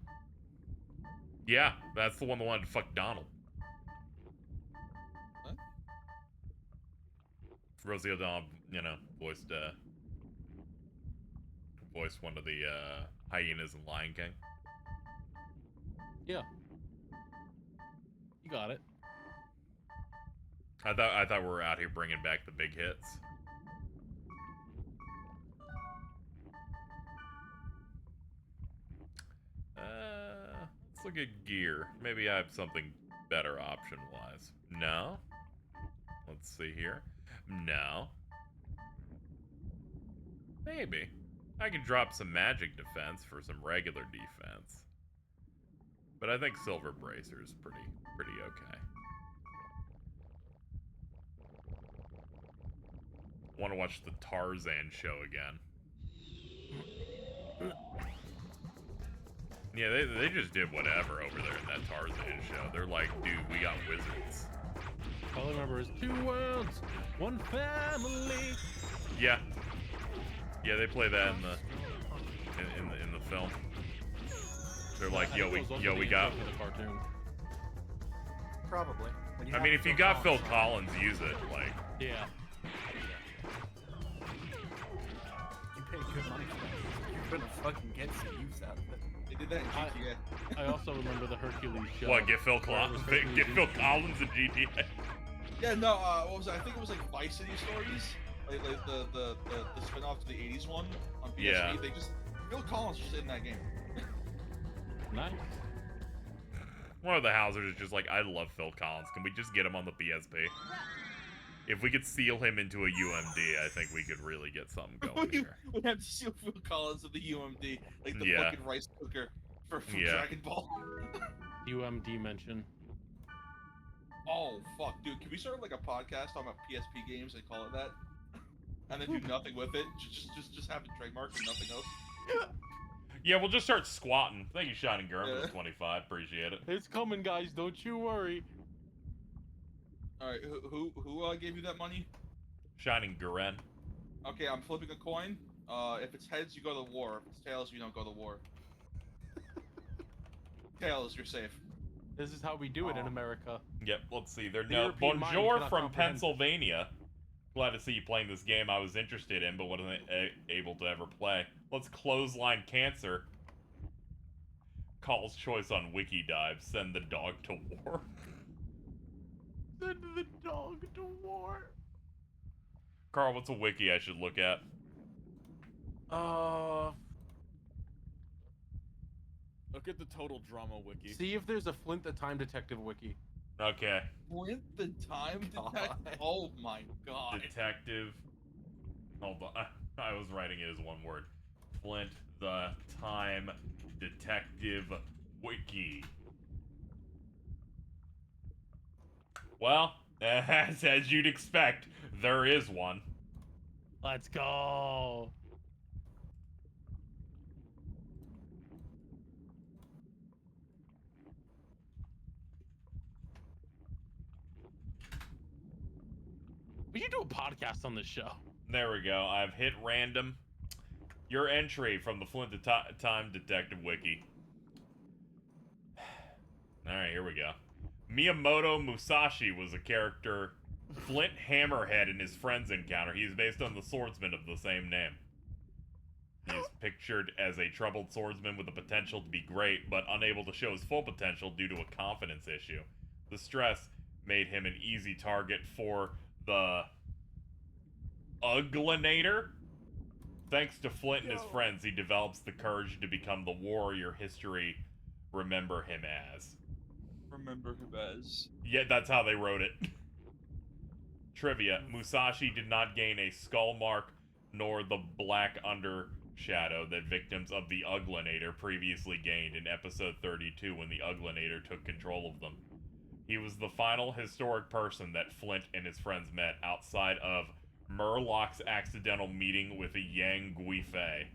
Yeah, that's the one that wanted to fuck Donald. What? Rosie O'Donnell, you know, voiced one of the hyenas in Lion King. Yeah. You got it. I thought we were out here bringing back the big hits. Let's look at gear. Maybe I have something better option-wise. No. Let's see here. No. Maybe. I could drop some magic defense for some regular defense. But I think Silver Bracer's pretty okay. Want to watch the Tarzan show again. Yeah, they just did whatever over there in that Tarzan show. They're like, dude, we got wizards. All I remember is 2 worlds, 1 family. Yeah. Yeah, they play that in the film. They're like, yo, we got. The cartoon. Probably. I mean, if you got Phil Collins, use it. Like. Yeah. You pay good money for that. You're gonna fucking get some use out of it. They did that in GTA. I also remember the Hercules show. What? Get Phil Collins? Get Phil Collins in GTA? Yeah, no. What was it? I think it was like Vice City Stories, like the spin-off to the '80s one on PSP. Yeah. They just Phil Collins was just in that game. Nice. One of the Housers is just like, I love Phil Collins. Can we just get him on the PSP? If we could seal him into a UMD, I think we could really get something going here. We have to seal Phil Collins of the UMD, like the fucking rice cooker from Dragon Ball. UMD mention. Oh fuck, dude! Can we start like a podcast talking about PSP games and call it that, and then do nothing with it? Just have it trademarked and nothing else. Yeah, we'll just start squatting. Thank you, Shining Gurm, for the 25. Appreciate it. It's coming, guys. Don't you worry. All right, who gave you that money? Shining Gurren. Okay, I'm flipping a coin. If it's heads, you go to war. If it's tails, you don't go to war. Tails, you're safe. This is how we do it in America. Yep, let's see. They're The no European mind Bonjour cannot from comprehend. Pennsylvania. Glad to see you playing this game I was interested in, but wasn't able to ever play. Let's clothesline cancer. Call's choice on WikiDive. Send the dog to war. Send the dog to war. Carl, what's a wiki I should look at? Look at the total drama wiki. See if there's a Flint the Time Detective wiki. Okay. Flint the Time Detective? Oh my god. Detective. Hold on. I was writing it as one word. Flint the Time Detective Wiki. Well, as you'd expect, there is one. Let's go. We should do a podcast on this show. There we go. I've hit random. Your entry from the Flint Time Detective Wiki. Alright, here we go. Miyamoto Musashi was a character Flint Hammerhead in his friend's encounter. He is based on the swordsman of the same name. He is pictured as a troubled swordsman with the potential to be great, but unable to show his full potential due to a confidence issue. The stress made him an easy target for the Uglinator. Thanks to Flint and his friends, he develops the courage to become the warrior history remember him as. Remember him as. Yeah, that's how they wrote it. Trivia: Musashi did not gain a skull mark nor the black undershadow that victims of the Uglinator previously gained in episode 32 when the Uglinator took control of them. He was the final historic person that Flint and his friends met outside of Murloc's accidental meeting with a Yang Guifei.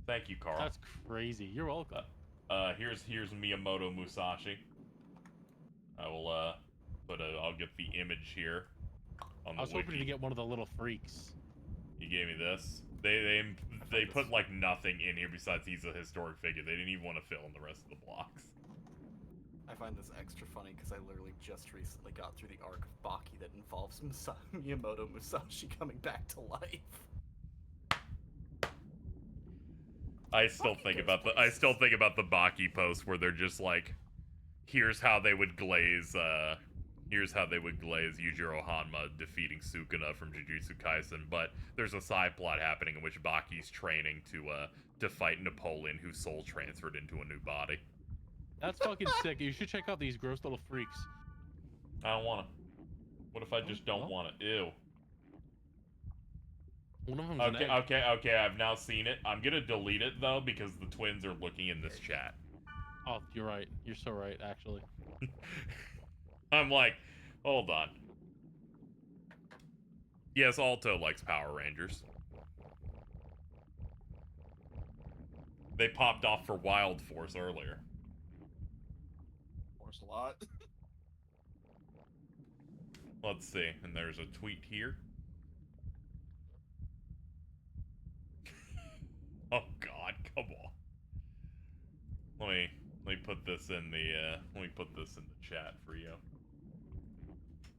Thank you, Carl. That's crazy. You're welcome. Here's Miyamoto Musashi. I will I'll get the image here on the I was hoping to get one of the little freaks. You gave me this. They put like nothing in here besides he's a historic figure. They didn't even want to fill in the rest of the blocks. I find this extra funny because I literally just recently got through the arc of Baki that involves Miyamoto Musashi coming back to life. I still think about the Baki post where they're just like, here's how they would glaze Yujiro Hanma defeating Sukuna from Jujutsu Kaisen, but there's a side plot happening in which Baki's training to fight Napoleon, whose soul transferred into a new body. That's fucking sick. You should check out these gross little freaks. I don't want to. What if I just don't want it? Ew. One of them's an egg. Okay, I've now seen it. I'm gonna delete it, though, because the twins are looking in this chat. Oh, you're right. You're so right, actually. I'm like, hold on. Yes, Aalto likes Power Rangers. They popped off for Wild Force earlier. Force a lot. Let's see, and there's a tweet here. Oh God, come on. Let me put this in the chat for you.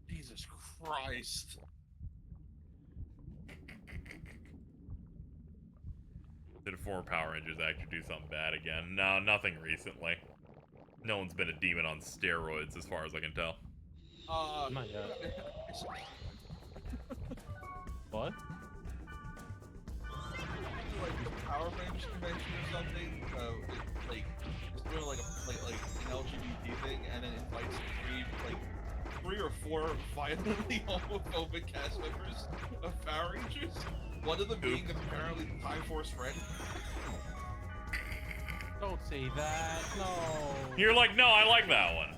Jesus Christ. Did a former Power Rangers actor do something bad again? No, nothing recently. No one's been a demon on steroids, as far as I can tell. Not yet. What? Like the Power Rangers convention or something. It's doing like an LGBT thing, and then invites three or four violently homophobic cast members of Power Rangers. One of them being apparently Time Force Red. Don't say that. No. You're like, no, I like that one.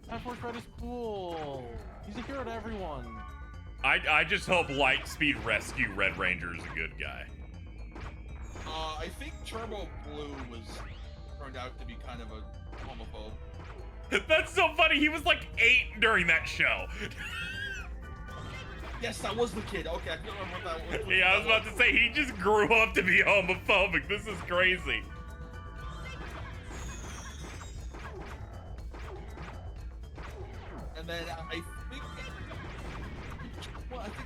Time Force Red is cool. He's a hero to everyone. I just hope Lightspeed Rescue Red Ranger is a good guy. I think Turbo Blue turned out to be kind of a homophobe. That's so funny. He was like 8 during that show. Yes, that was the kid. Okay, I can't remember what that was. Yeah, I was about to say, he just grew up to be homophobic. This is crazy. And then I think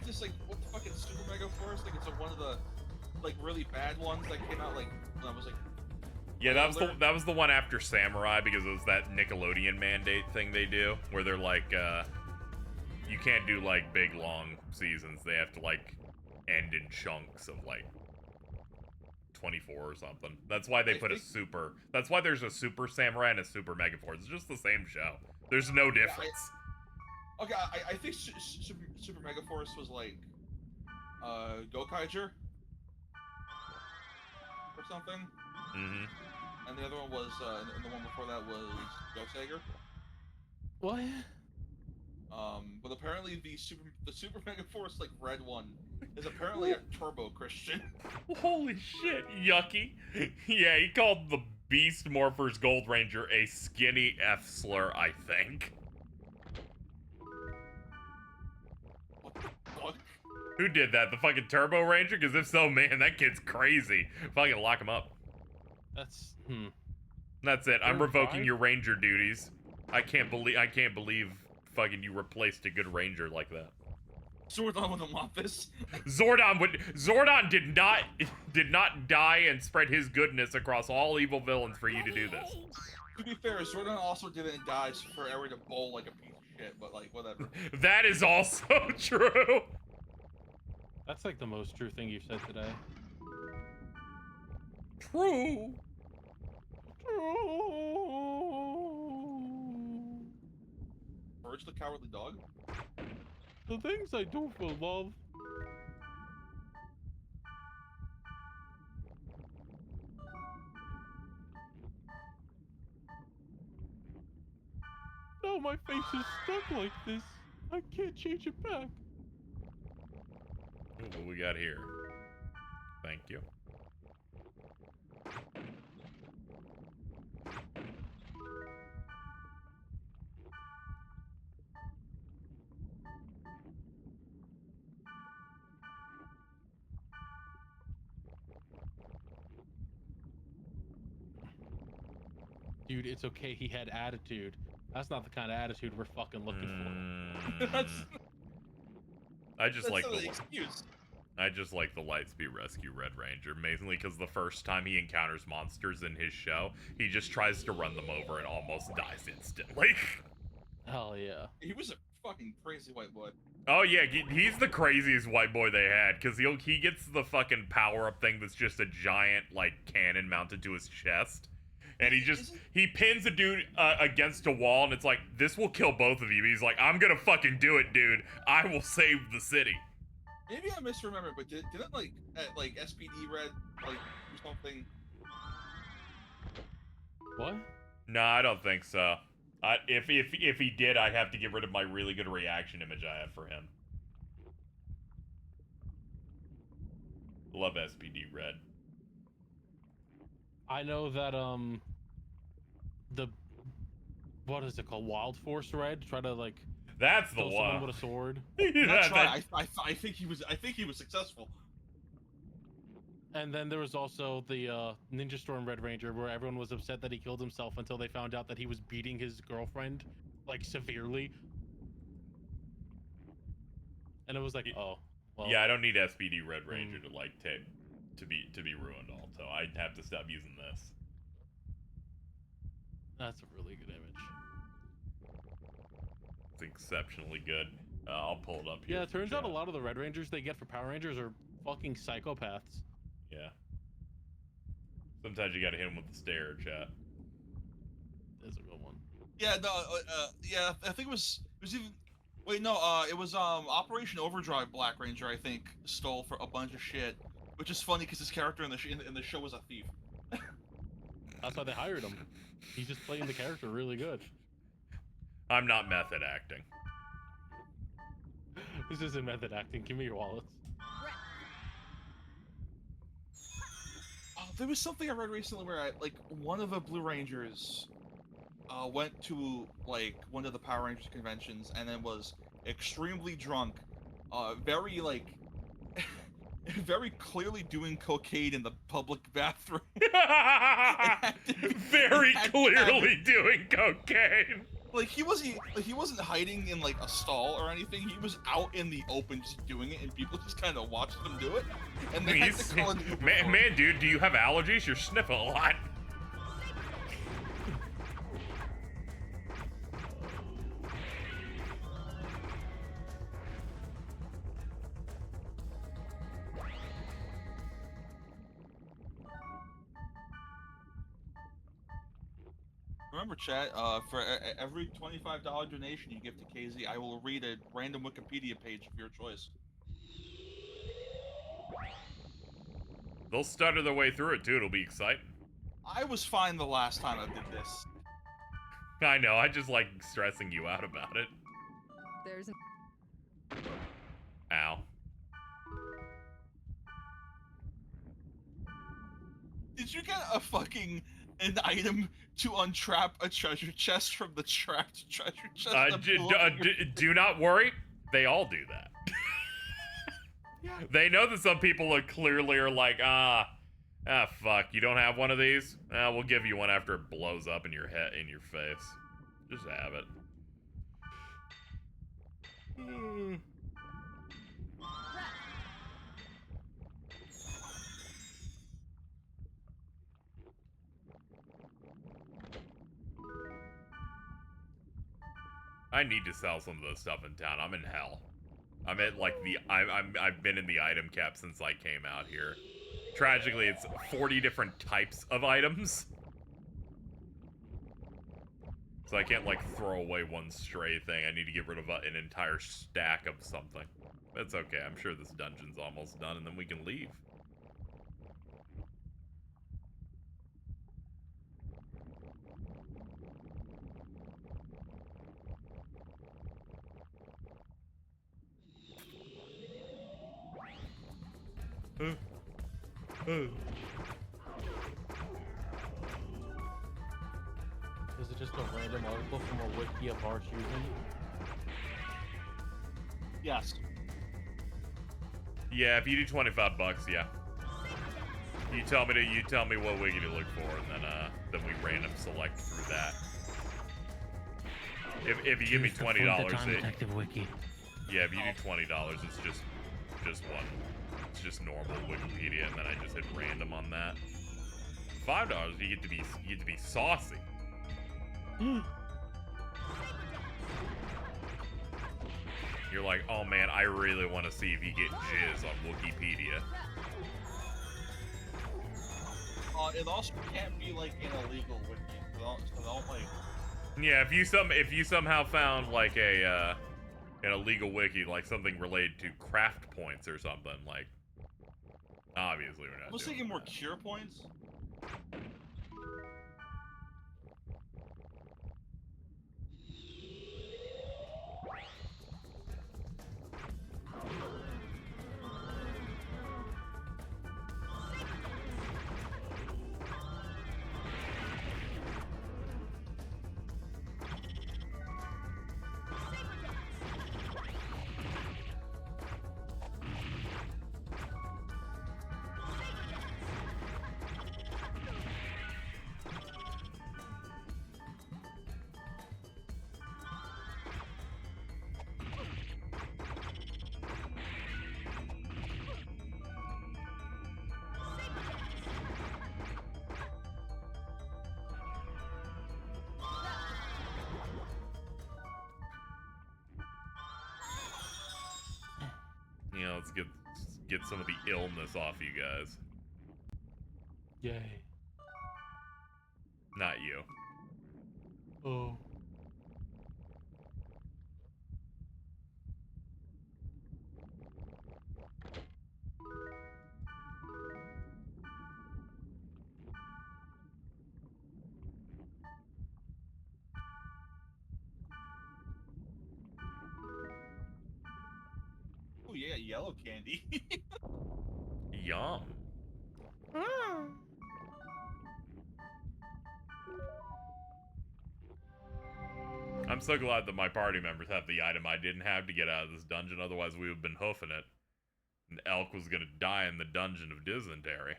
this what the fucking Super Mega Force? It's one of the really bad ones that came out when I was Yeah, that was the one after Samurai, because it was that Nickelodeon mandate thing they do, where they're like, you can't do big long seasons. They have to end in chunks of 24 or something. That's why they put a super. That's why there's a Super Samurai and a Super Mega Force. It's just the same show. There's no difference. Okay, I think Super Mega Force was Gokaiger or something. Mm-hmm. And the other one was, and the one before that was Gosager. What? But apparently the Super Mega Force red one is apparently a Turbo Christian. Holy shit, yucky. Yeah, he called the Beast Morphers Gold Ranger a skinny F slur, I think. What the fuck? Who did that? The fucking Turbo Ranger? Because if so, man, that kid's crazy. Fucking lock him up. That's it. I'm revoking your Ranger duties. I can't believe fucking you replaced a good Ranger like that. Zordon wouldn't want this. Zordon did not die and spread his goodness across all evil villains for you to do this. To be fair, Zordon also didn't die for Eri to bowl like a piece of shit, but whatever. That is also true. That's the most true thing you've said today. True. Purge the Cowardly Dog? The things I do for love. Now my face is stuck like this. I can't change it back. Ooh, what we got here? Thank you. Dude, it's okay. He had attitude. That's not the kind of attitude we're fucking looking for. I just like the excuse. I just like the Lightspeed Rescue Red Ranger, mainly because the first time he encounters monsters in his show, he just tries to run them over and almost dies instantly. Hell yeah. He was a fucking crazy white boy. Oh yeah, he's the craziest white boy they had, because he gets the fucking power-up thing that's just a giant, cannon mounted to his chest. And he pins a dude against a wall, and it's like, this will kill both of you. He's like, I'm gonna fucking do it, dude. I will save the city. Maybe I misremember, but didn't like SPD Red like do something? What? No, I don't think so. If he did, I'd have to get rid of my really good reaction image I have for him. Love SPD Red. I know that the what is it called? Wild Force Red. Try to like. That's the kill one. someone with a sword. That's right. I think he was successful. And then there was also the Ninja Storm Red Ranger, where everyone was upset that he killed himself until they found out that he was beating his girlfriend, like, severely. And it was like, oh, well. Yeah, I don't need SPD Red Ranger to like to be ruined. Also, I'd have to stop using this. That's a really good image. It's exceptionally good. I'll pull it up here. Yeah, it turns out a lot of the Red Rangers they get for Power Rangers are fucking psychopaths. Yeah. Sometimes you gotta hit him with the stare, chat. That's a real one. Yeah, no, yeah, I think it was even. Wait, no, it was Operation Overdrive Black Ranger. I think stole for a bunch of shit, which is funny because his character in the show was a thief. That's why they hired him. He's just playing the character really good. I'm not method acting. This isn't method acting. Give me your wallets. Oh, there was something I read recently where one of the Blue Rangers went to like one of the Power Rangers conventions and then was extremely drunk, very very clearly doing cocaine in the public bathroom. Very clearly doing cocaine. Like he wasn't hiding in like a stall or anything. He was out in the open just doing it, and people just kind of watched him do it. And they had to call an Uber. Man, dude, do you have allergies? You're sniffing a lot. Remember, chat, for every $25 donation you give to KZ, I will read a random Wikipedia page of your choice. They'll stutter their way through it, too. It'll be exciting. I was fine the last time I did this. I know, I just like stressing you out about it. There's Ow. Did you get an item to untrap a treasure chest from the trapped treasure chest? Do not worry. They all do that. They know that some people clearly are like, fuck, you don't have one of these? We'll give you one after it blows up in your head, in your face. Just have it. I need to sell some of this stuff in town. I'm in hell. I'm at like I've been in the item cap since I came out here. Tragically, it's 40 different types of items. So I can't like throw away one stray thing. I need to get rid of an entire stack of something. That's okay. I'm sure this dungeon's almost done and then we can leave. Is it just a random article from a wiki of our choosing? Yes. Yeah, if you do $25, yeah. You tell me what wiki to look for, and then we random select through that. If you give me $20, Detective Wiki. Yeah, if you do $20, it's just one. It's just normal Wikipedia, and then I just hit random on that. $5, you get to be saucy. You're like, oh man, I really want to see if you get jizz on Wikipedia. It also can't be like an illegal wiki, so don't like. Yeah, if you somehow found like an illegal wiki, like something related to craft points or something, like obviously we're not. I was thinking more cure points. You know, let's get some of the illness off you guys. Yay. Not you. Oh. Oh yeah, yellow candy. Yum. I'm so glad that my party members have the item I didn't have to get out of this dungeon, otherwise we would have been hoofing it. And Elk was gonna die in the dungeon of dysentery.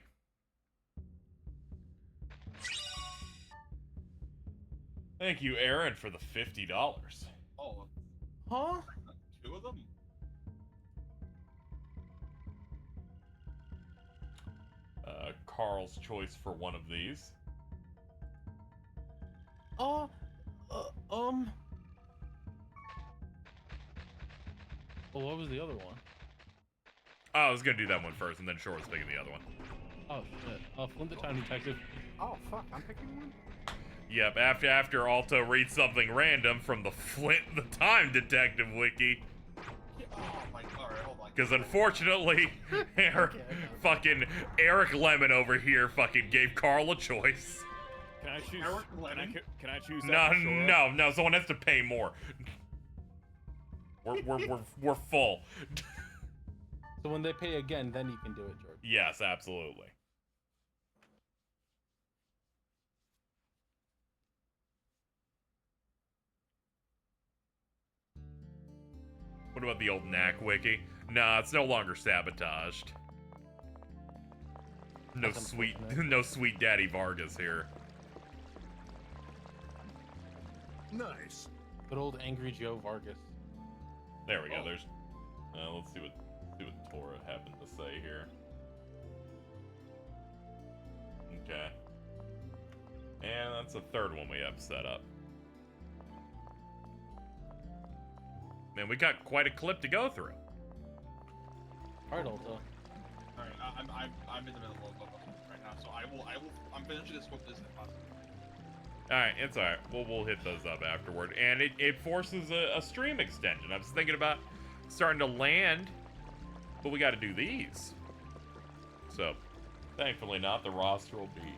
Thank you, Aaron, for the $50. Oh. Huh? 2 of them? Carl's choice for one of these. Well, what was the other one? Oh, I was gonna do that one first, and then Shore was picking the other one. Oh shit. Flint the Time Detective. Oh fuck, I'm picking one? Yep, after Aalto reads something random from the Flint the Time Detective wiki. Oh my god, alright, hold on. Because unfortunately, fucking Eric Lemon over here fucking gave Carl a choice. Can I choose? Can I choose? No, someone has to pay more. We're full. So when they pay again, then you can do it, George. Yes, absolutely. What about the old Knack wiki? Nah, it's no longer sabotaged. No sweet Daddy Vargas here. Nice. Good old Angry Joe Vargas. There we go. There's. Let's see what Tora happened to say here. Okay. And that's the third one we have set up. Man, we got quite a clip to go through. Alright, Aalto. Alright, I'm in the middle of right now, so I'm finishing this book as possible. Alright, it's alright. We'll hit those up afterward. And it forces a stream extension. I was thinking about starting to land, but we gotta do these. So, thankfully not. The roster will be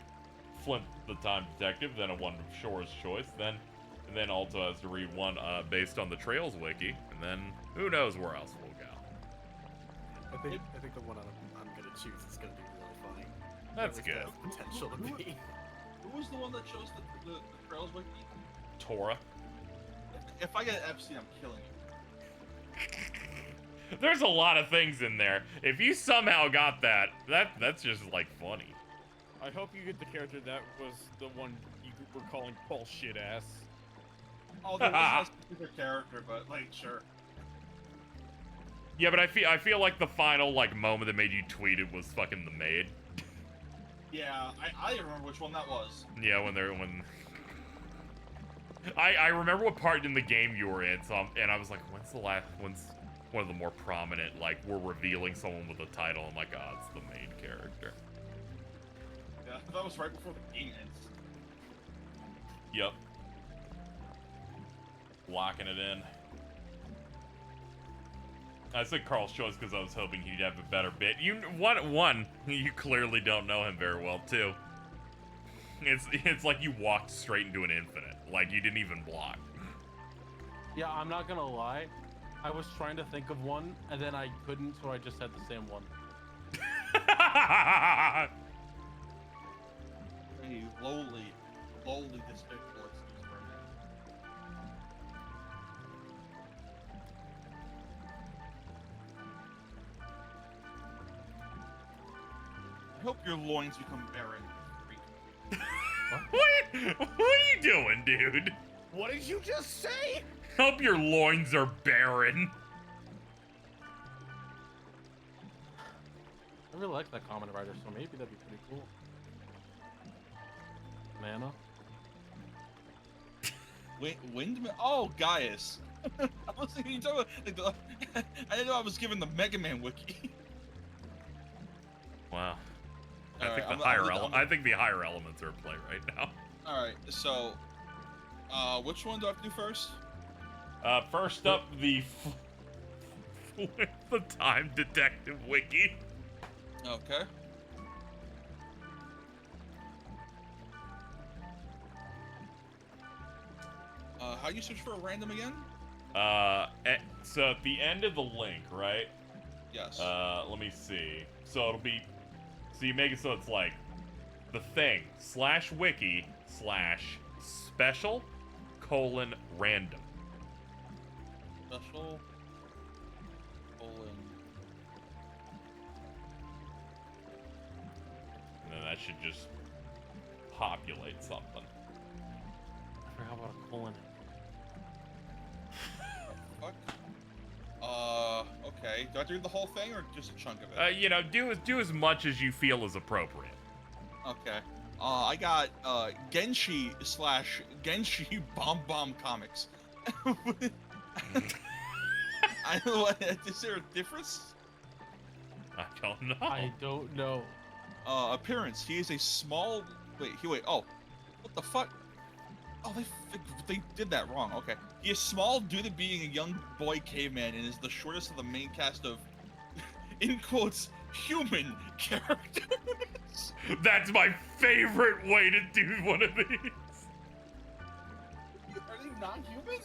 Flint the Time Detective, then a one of Shore's choice, and then Aalto has to read one based on the Trails wiki, and then who knows where else we'll go. I think the one I'm gonna choose is gonna be really funny. That's good. Potential to be. Who was the one that chose the Trails wiki? Tora. If I get Epstein, I'm killing you. There's a lot of things in there. If you somehow got that's just like funny. I hope you get the character that was the one you were calling bullshit ass. Oh, there was a specific character, but like, sure. Yeah, but I feel like the final like moment that made you tweet it was fucking the maid. Yeah, I remember which one that was. Yeah, when I remember what part in the game you were in, and I was like, when's one of the more prominent, like, we're revealing someone with a title. I'm like, oh, it's the main character. Yeah, that was right before the game ends. Yep. Locking it in. I said Carl's choice because I was hoping he'd have a better bit. You clearly don't know him very well too. It's like you walked straight into an infinite. Like you didn't even block. Yeah, I'm not gonna lie. I was trying to think of one, and then I couldn't, so I just had the same one. Hey, lowly despicable excuse for a man. I hope your loins become barren. What are you doing, dude? What did you just say? Hope your loins are barren. I really like that Common Rider, so maybe that'd be pretty cool. Mana. Windmill? Oh, Gaius. I was thinking you talking about, like, I didn't know I was given the Mega Man wiki. Wow. I think the higher elements are at play right now. All right, so which one do I have to do first? First up, the Time Detective wiki. Okay. How do you search for a random again? So at the end of the link, right? Yes. Let me see. So it'll be, so you make it so it's like the thing /wiki/special:random. Special : And then that should just populate something. I forgot about a colon. Fuck. Okay. Do I have to read the whole thing or just a chunk of it? You know, do as much as you feel is appropriate. Okay. I got Genshi Bomb Comics. I don't know what. Is there a difference? I don't know. I don't know. Appearance. He is a small. Wait. Oh, what the fuck? Oh, they did that wrong. Okay. He is small due to being a young boy caveman and is the shortest of the main cast of, in quotes, human characters. That's my favorite way to do one of these. Are they not human?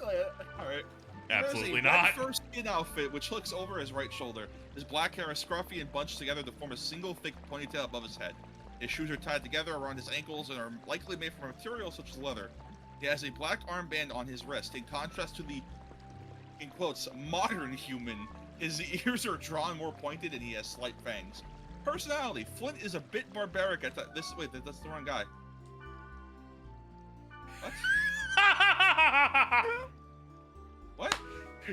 All right. Absolutely not. not. His first skin outfit, which hooks over his right shoulder. His black hair is scruffy and bunched together to form a single thick ponytail above his head. His shoes are tied together around his ankles and are likely made from a material such as leather. He has a black armband on his wrist. In contrast to the, in quotes, modern human, his ears are drawn more pointed and he has slight fangs. Personality. Flint is a bit barbaric at this. Wait, that's the wrong guy. What? What?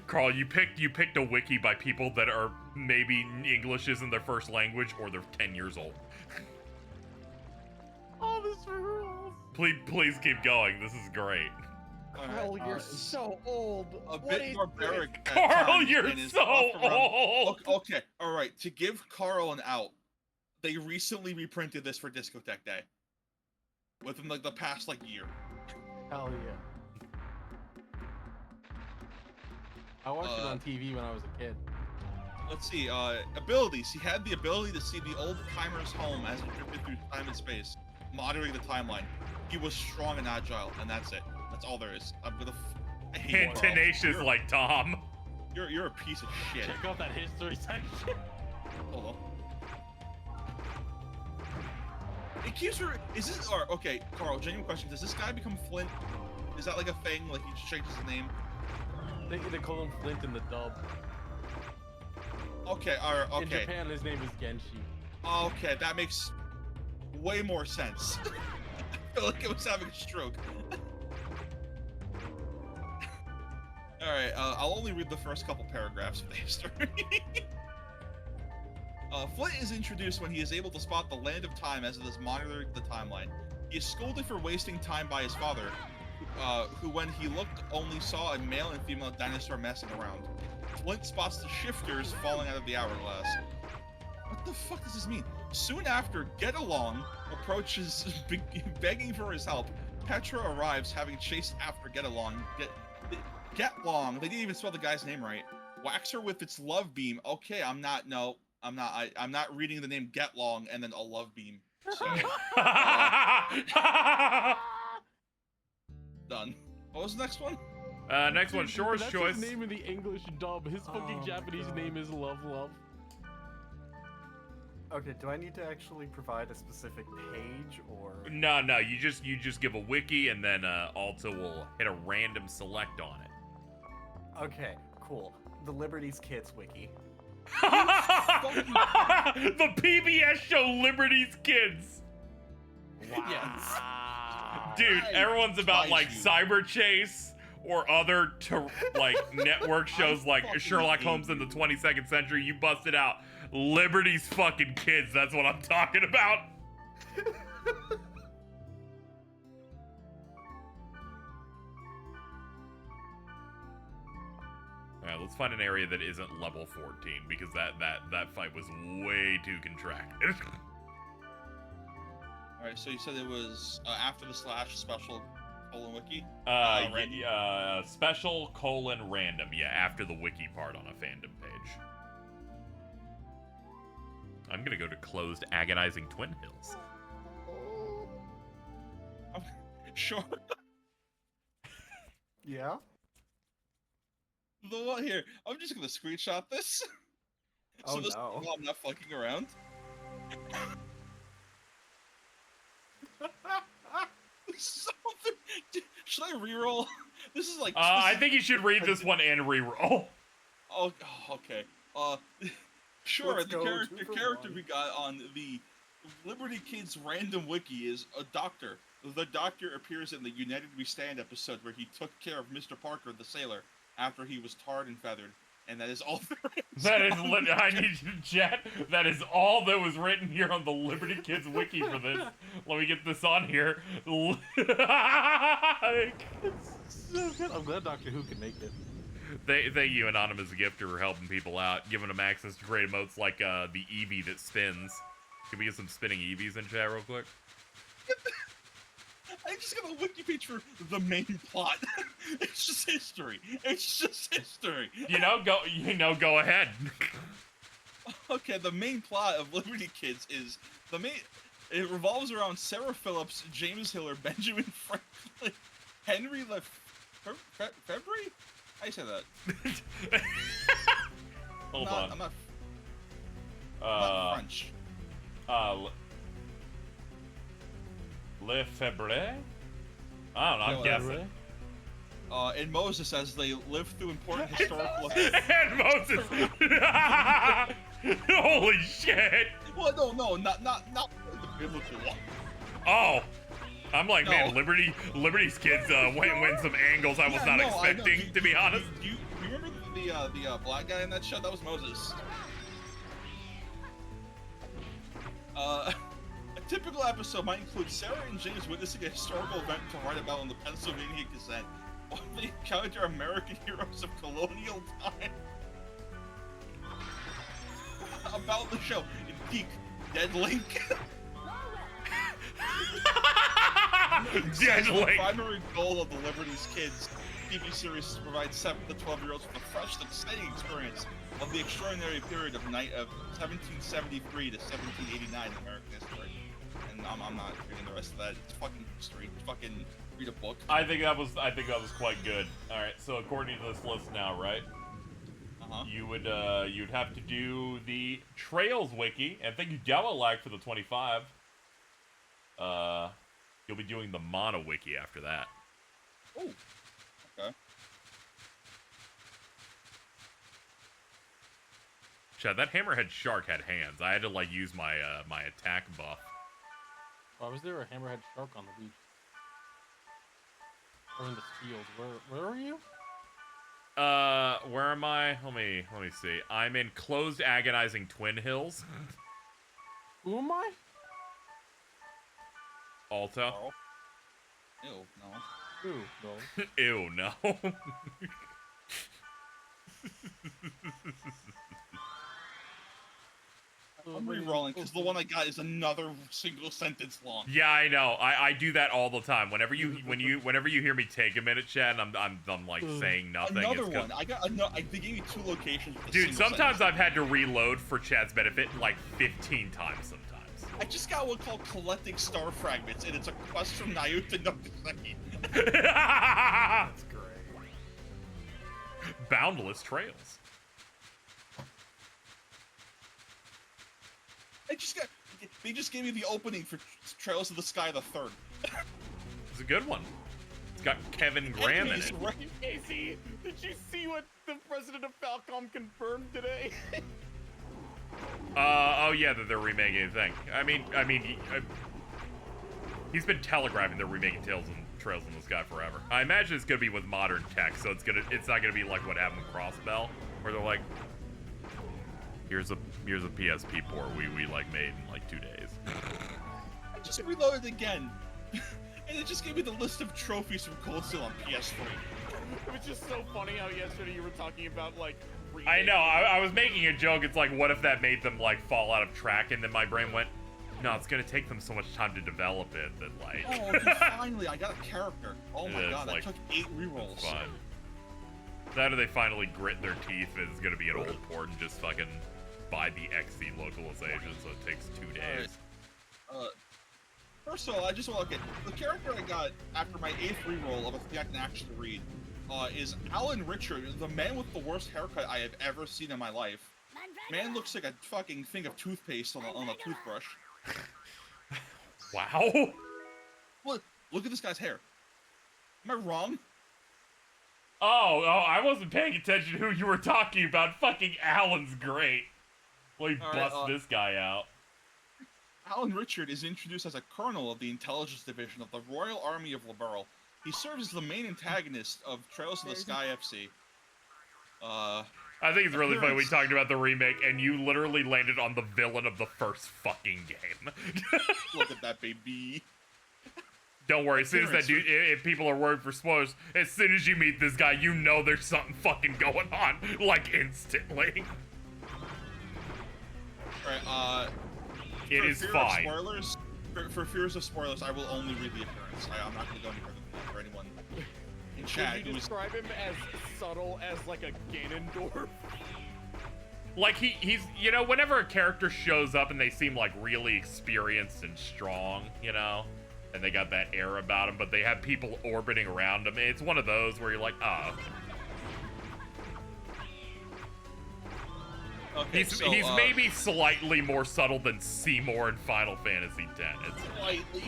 Carl, you picked a wiki by people that are maybe English isn't their first language or they're 10 years old. Oh, this rules. Please keep going. This is great. Carl, you're so old. A bit barbaric. Carl, you're so old. Okay, all right. To give Carl an out, they recently reprinted this for Discotheque Day. Within like the past year. Hell yeah. I watched it on TV when I was a kid. Let's see, abilities. He had the ability to see the old timer's home as it drifted through time and space, monitoring the timeline. He was strong and agile, and that's it. That's all there is. I'm gonna. And tenacious like Tom. You're a piece of shit. Check out that history section. Hold on. It keeps her. Is this? Or okay, Carl. Genuine question. Does this guy become Flint? Is that like a thing? Like he just changes his name? They call him Flint in the dub. Okay, alright, okay. In Japan, his name is Genshi. Okay, that makes way more sense. I feel like I was having a stroke. Alright, I'll only read the first couple paragraphs of the history. Flint is introduced when he is able to spot the land of time as it is monitoring the timeline. He is scolded for wasting time by his father, who when he looked only saw a male and female dinosaur messing around. Flint spots the shifters falling out of the hourglass. What the fuck does this mean? Soon after, Get Along approaches begging for his help. Petra arrives, having chased after Get Along. Get Long. They didn't even spell the guy's name right. Whacks her with its love beam. Okay, I'm not reading the name Get Long and then a love beam. So, done. What was the next one? Next one, Shore's That's Choice. His name in the English dub. His fucking Japanese name is Love. Okay, do I need to actually provide a specific page or? No, you just give a wiki and then Aalto will hit a random select on it. Okay, cool. The Liberties Kids wiki. The PBS show Liberties Kids. Wow. Yes. Dude, everyone's about like Cyber Chase or other network shows like Sherlock Holmes in the 22nd century. You busted out Liberty's fucking Kids. That's what I'm talking about. Alright, let's find an area that isn't level 14 because that fight was way too contracted. Alright, so you said it was after the / special :wiki? Special :random. Yeah, after the wiki part on a fandom page. I'm gonna go to closed agonizing Twin Hills. Sure. Yeah? The one here. I'm just gonna screenshot this. Oh, so this no. I'm not fucking around. Should I reroll? This is like. I think you should read this one and reroll. Oh, okay. Sure. The character we got on the Liberty Kids random wiki is a doctor. The doctor appears in the United We Stand episode where he took care of Mr. Parker, the sailor, after he was tarred and feathered. And that is all there is. That is, I need you to chat. That is all that was written here on the Liberty Kids wiki for this. Let me get this on here. I'm glad Doctor Who can make it. Thank you, Anonymous Gifter, for helping people out, giving them access to great emotes like the Eevee that spins. Can we get some spinning Eevees in chat real quick? I just got a wiki page for the main plot. It's just history. It's just history. Go ahead. Okay, the main plot of Liberty Kids is it revolves around Sarah Phillips, James Hiller, Benjamin Franklin, Henry February? How you say that? Hold on. I'm not French. Lefebvre? I don't know, I'm guessing. And Moses, as they live through important historical events. And Moses! Holy shit! Well, no, not the biblical one. Oh! I'm like, no. Man, Liberty's Kids went some angles I was not expecting, to be honest. Do you remember the black guy in that show? That was Moses. A typical episode might include Sarah and James witnessing a historical event to write about in the Pennsylvania Gazette, while they encounter American heroes of colonial time. About the show, Geek, Dead Link. Dead Link. The primary goal of the Liberty's Kids TV series is to provide 7 to 12-year-olds with a fresh and exciting experience of the extraordinary period of 1773 to 1789 in American history. And I'm not reading the rest of that. It's fucking history. Fucking read a book. I think that was quite good. All right, so according to this list now, right? You'd have to do the Trails wiki, and thank you Galalag for the 25. You'll be doing the Mono wiki after that. Oh, okay. Chad, that hammerhead shark had hands. I had to like use my my attack buff. Why was there a hammerhead shark on the beach? Or in the field? Where are you? Where am I? Let me see. I'm in closed agonizing Twin Hills. Who am I? Aalto. Oh. Ew, no. Ew, no. Ew, no. I'm re-rolling because the one I got is another single sentence long. Yeah, I know. I do that all the time. Whenever you hear me take a minute, Chad, and I'm like saying nothing. Another one. They gave me 2 locations. With dude, sometimes I've had to reload for Chad's benefit like 15 times sometimes. I just got one called Collecting Star Fragments, and it's a quest from Nayut to Nagasaki. That's great. Boundless Trails. They just gave me the opening for Trails of the Sky the Third. It's a good one. It's got Kevin Graham in it. Casey, did you see what the president of Falcom confirmed today? Oh yeah, that they're remaking the thing. I mean, he's been telegraphing they're remaking Trails in the Sky forever. I imagine it's gonna be with modern tech, so it's not gonna be like what happened with Crossbell, where they're like, here's a PSP port we like made in like 2 days. I just reloaded again, and it just gave me the list of trophies from Cold Steel on PS3. It was just so funny how yesterday you were talking about like. I know. I was making a joke. It's like, what if that made them like fall out of track? And then my brain went, no, it's gonna take them so much time to develop it that like. Oh, dude, finally, I got a character. Oh my god, like, I took 8 rerolls. Fun. That or they finally grit their teeth and it's gonna be an old port and just fucking buy the XC localization, so it takes 2 days. First of all, I just want to get the character I got after my 8th reroll of a thing I can actually read. Is Alan Richard, the man with the worst haircut I have ever seen in my life. Man looks like a fucking thing of toothpaste on a toothbrush. Wow. Look at this guy's hair. Am I wrong? Oh, I wasn't paying attention to who you were talking about. Fucking Alan's great. Well, he busts this guy out. Alan Richard is introduced as a colonel of the intelligence division of the Royal Army of Liberl. He serves as the main antagonist of Trails of the Sky FC. I think it's really funny we talked about the remake, and you literally landed on the villain of the first fucking game. Look at that, baby. Don't worry, as soon as that dude, if people are worried for spoilers, as soon as you meet this guy, you know there's something fucking going on, like, instantly. Alright, it is fine. Spoilers, for fears of spoilers, I will only read the appearance. I'm not going to go any further than that for anyone in chat. Would you describe him as subtle as, like, a Ganondorf? Like, he's, you know, whenever a character shows up and they seem, like, really experienced and strong, you know? And they got that air about them, but they have people orbiting around them. It's one of those where you're like, oh. Okay, he's maybe slightly more subtle than Seymour in Final Fantasy X. Slightly.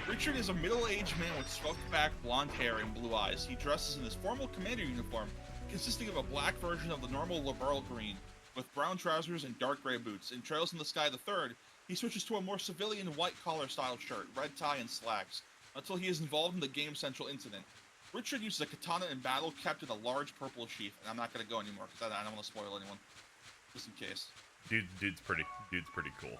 Richard is a middle-aged man with swept-back blonde hair and blue eyes. He dresses in his formal commander uniform, consisting of a black version of the normal liberal green, with brown trousers and dark gray boots. In Trails in the Sky the Third, he switches to a more civilian white-collar style shirt, red tie, and slacks, until he is involved in the Game Central incident. Richard uses a katana in battle kept in a large purple sheath, and I'm not going to go anymore, because I don't want to spoil anyone, just in case. Dude's pretty cool.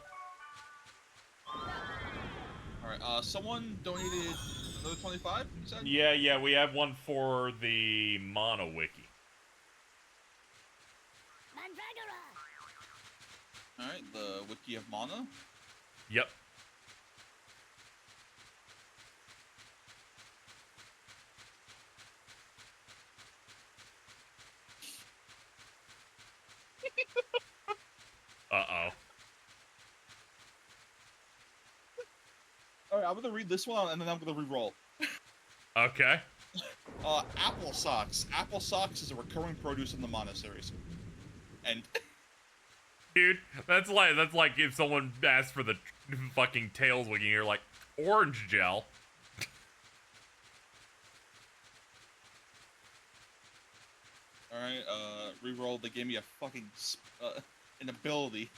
Alright, someone donated another 25, you said? Yeah, we have one for the Mono Wiki. Alright, the Wiki of Mana? Yep. Uh-oh. Alright, I'm gonna read this one, and then I'm gonna re-roll. Okay. Apple Socks. Apple Socks is a recurring produce in the Mana series. And... Dude, that's like if someone asked for the fucking Tails Wiki, and you're like, orange gel. Alright, re-roll. They gave me a fucking, an ability.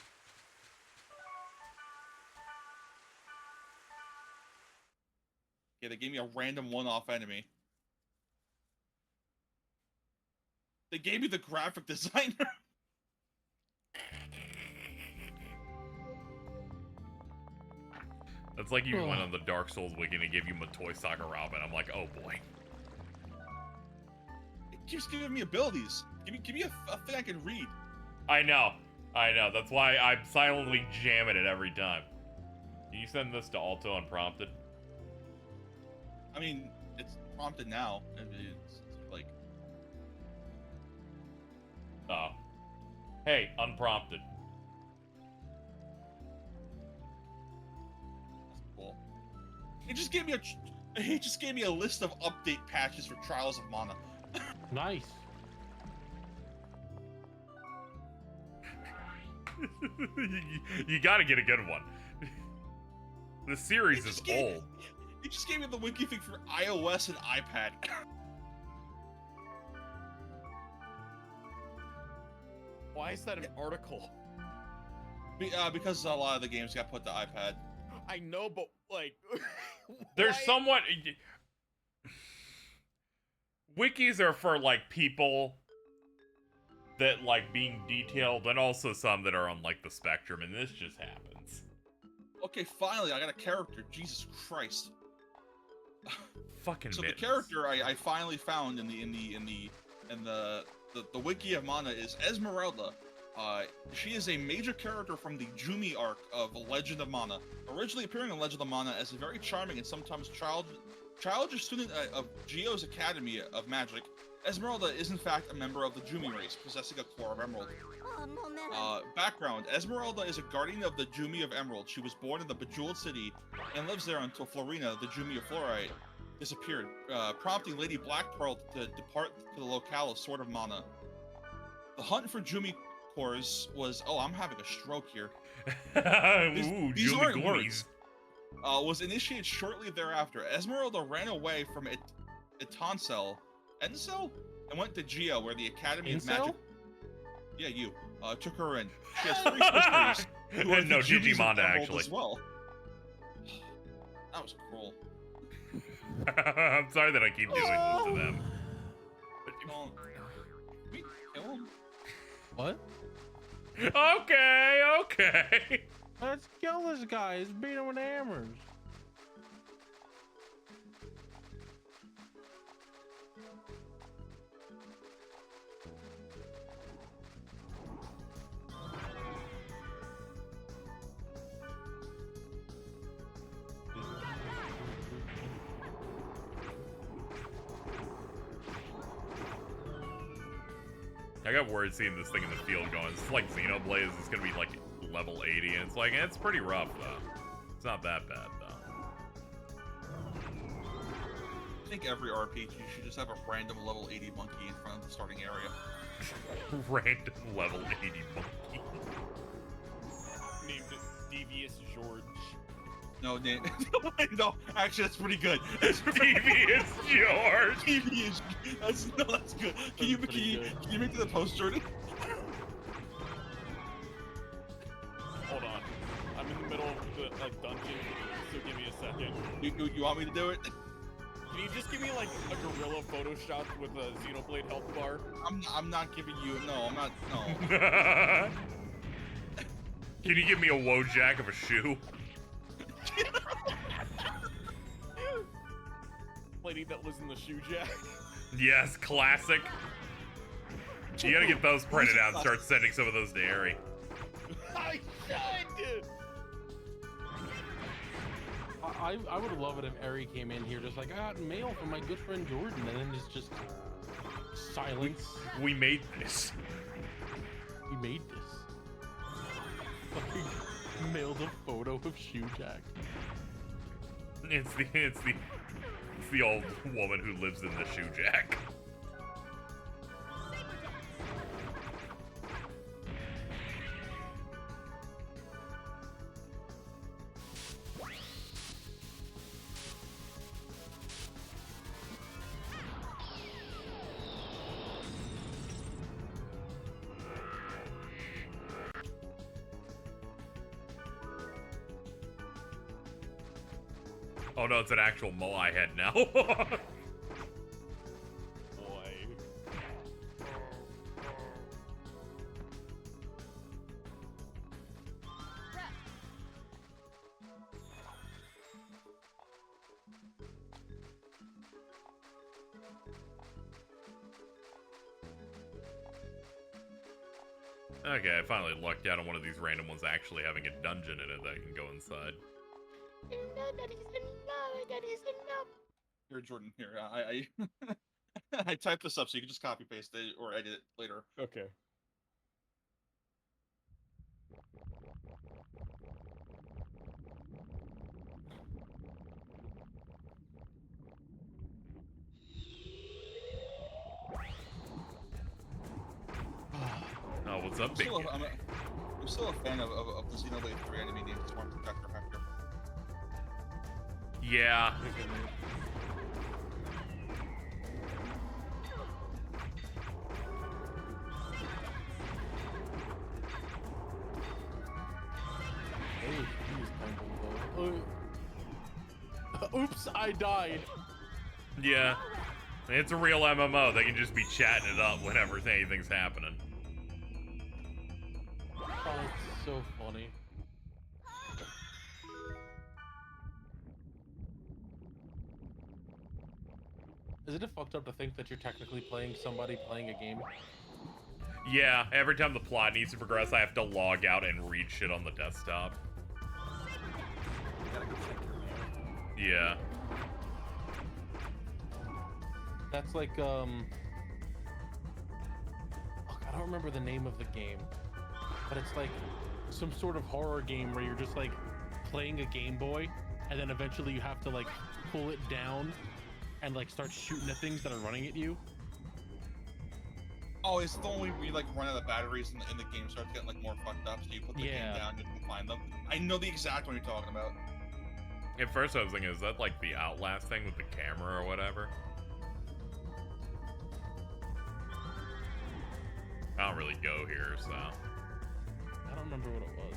Yeah, they gave me a random one-off enemy. They gave me the graphic designer. That's like you went on the Dark Souls Wiki and it gave you Matoy Sakuraba, and I'm like, oh boy. It keeps giving me abilities. Give me a thing I can read. I know. I know, that's why I'm silently jamming it every time. Can you send this to Aalto unprompted? I mean, it's prompted now. It's like... Oh. Hey, unprompted. That's cool. He just gave me a list of update patches for Trials of Mana. Nice. You gotta get a good one. The series is old. He just gave me the wiki thing for iOS and iPad. Why is that an article? Because a lot of the games got put to iPad. I know, but like... There's somewhat... Wikis are for, like, people that like being detailed, and also some that are on, like, the spectrum, and this just happens. Okay, finally, I got a character. Jesus Christ. Fucking So mittens. the character I finally found in the wiki of Mana is Esmeralda. She is a major character from the Jumi arc of Legend of Mana. Originally appearing in Legend of Mana as a very charming and sometimes childish student of Gio's Academy of Magic, Esmeralda is in fact a member of the Jumi race, possessing a core of Emerald. Background: Esmeralda is a guardian of the Jumi of Emerald. She was born in the Bejeweled City and lives there until Florina, the Jumi of Fluorite, disappeared, prompting Lady Black Pearl to depart to the locale of Sword of Mana. The hunt for Jumi cores was... Oh, I'm having a stroke here. These aren't words. Was initiated shortly thereafter. Esmeralda ran away from Etancel, and went to Gio, where the Academy of Magic... Yeah, you. Took her in. She has 3 sisters. Who are No, the GG Jumis of Manda, Emerald actually. As well. That was cruel. I'm sorry that I keep doing this to them. We kill him. What? Okay. Let's kill this guy. He's beating him with hammers. I got worried seeing this thing in the field going. It's like Xenoblade. It's gonna be like level 80, and it's like, it's pretty rough though. It's not that bad though. I think every RPG should just have a random level 80 monkey in front of the starting area. Random level 80 monkey. Named Devious George. No, no, actually, that's pretty good. Devious George. Devious. That's good. Can you make to the post, Jordan? Hold on. I'm in the middle of the dungeon, so give me a second. You want me to do it? Can you just give me like a gorilla Photoshop with a Xenoblade health bar? I'm not giving you. No, I'm not. No. Can you give me a Wojak of a shoe? Lady that lives in the shoe jack. Yes, classic. You gotta get those printed out and start sending some of those to Harry. I should. I would love it if Eri came in here just like, I got mail from my good friend Jordan, and then it's just silence. We made this. We made this. Fucking mailed a photo of Shoejack. It's the old woman who lives in the Shoejack. Oh no, it's an actual Moai head now. Boy. Okay, I finally lucked out on one of these random ones actually having a dungeon in it that I can go inside. Here, Jordan. Here, I typed this up so you can just copy paste it or edit it later. Okay. Oh, what's up, big guy? I'm still a fan of the Xenoblade 3 anime game, Storm Protector Hector. Yeah. Oops, I died. Yeah. It's a real MMO. They can just be chatting it up whenever anything's happening. Oh, it's so funny. Isn't it fucked up to think that you're technically playing somebody playing a game? Yeah, every time the plot needs to progress, I have to log out and read shit on the desktop. You gotta go check your mail. Yeah. That's like, fuck, I don't remember the name of the game, but it's like some sort of horror game where you're just like playing a Game Boy, and then eventually you have to like pull it down and like start shooting at things that are running at you. Oh, it's the only where you like run out of batteries and the game starts getting like more fucked up, so you put the game down and you can find them. I know the exact one you're talking about. At first I was thinking, is that like the Outlast thing with the camera or whatever? I don't really go here, so. I don't remember what it was.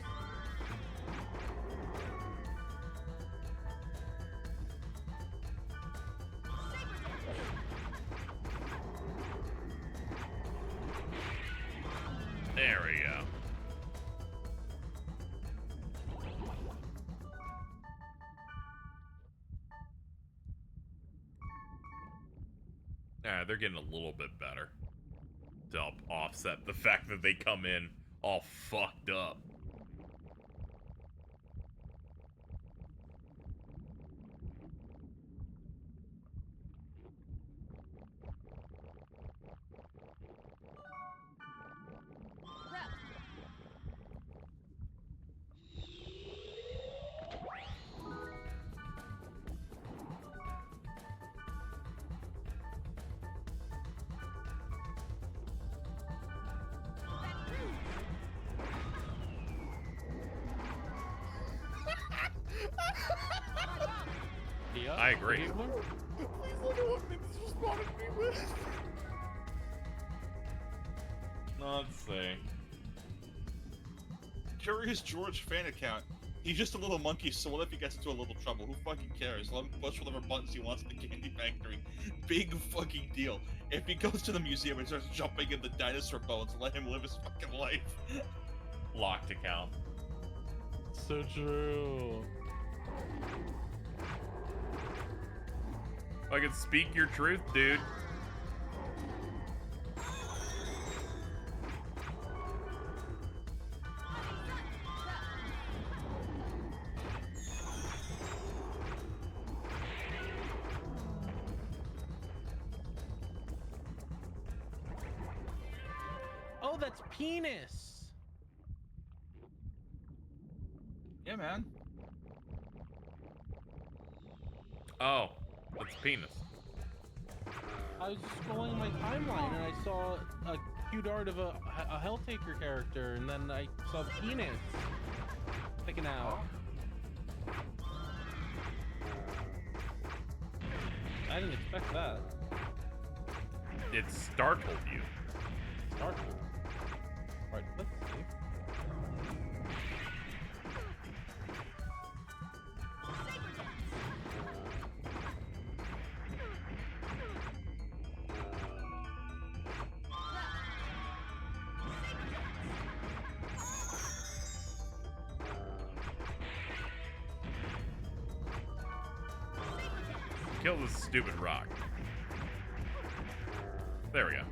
There we go. Alright, they're getting a little bit better to help offset the fact that they come in all fucked up. Yeah, I agree. Please look at what things responded to me with. Let's see. Curious George fan account. He's just a little monkey, so what if he gets into a little trouble? Who fucking cares? Let him push whatever buttons he wants in the candy factory. Big fucking deal. If he goes to the museum and starts jumping in the dinosaur bones, let him live his fucking life. Locked account. So true. Fucking speak your truth, dude. Oh, that's penis. Yeah, man. Oh, that's penis. I was scrolling my timeline and I saw a cute art of a Helltaker character, and then I saw penis sticking out. I didn't expect that. It startled you. Startled. Right, let's see. Kill this stupid rock. There we go.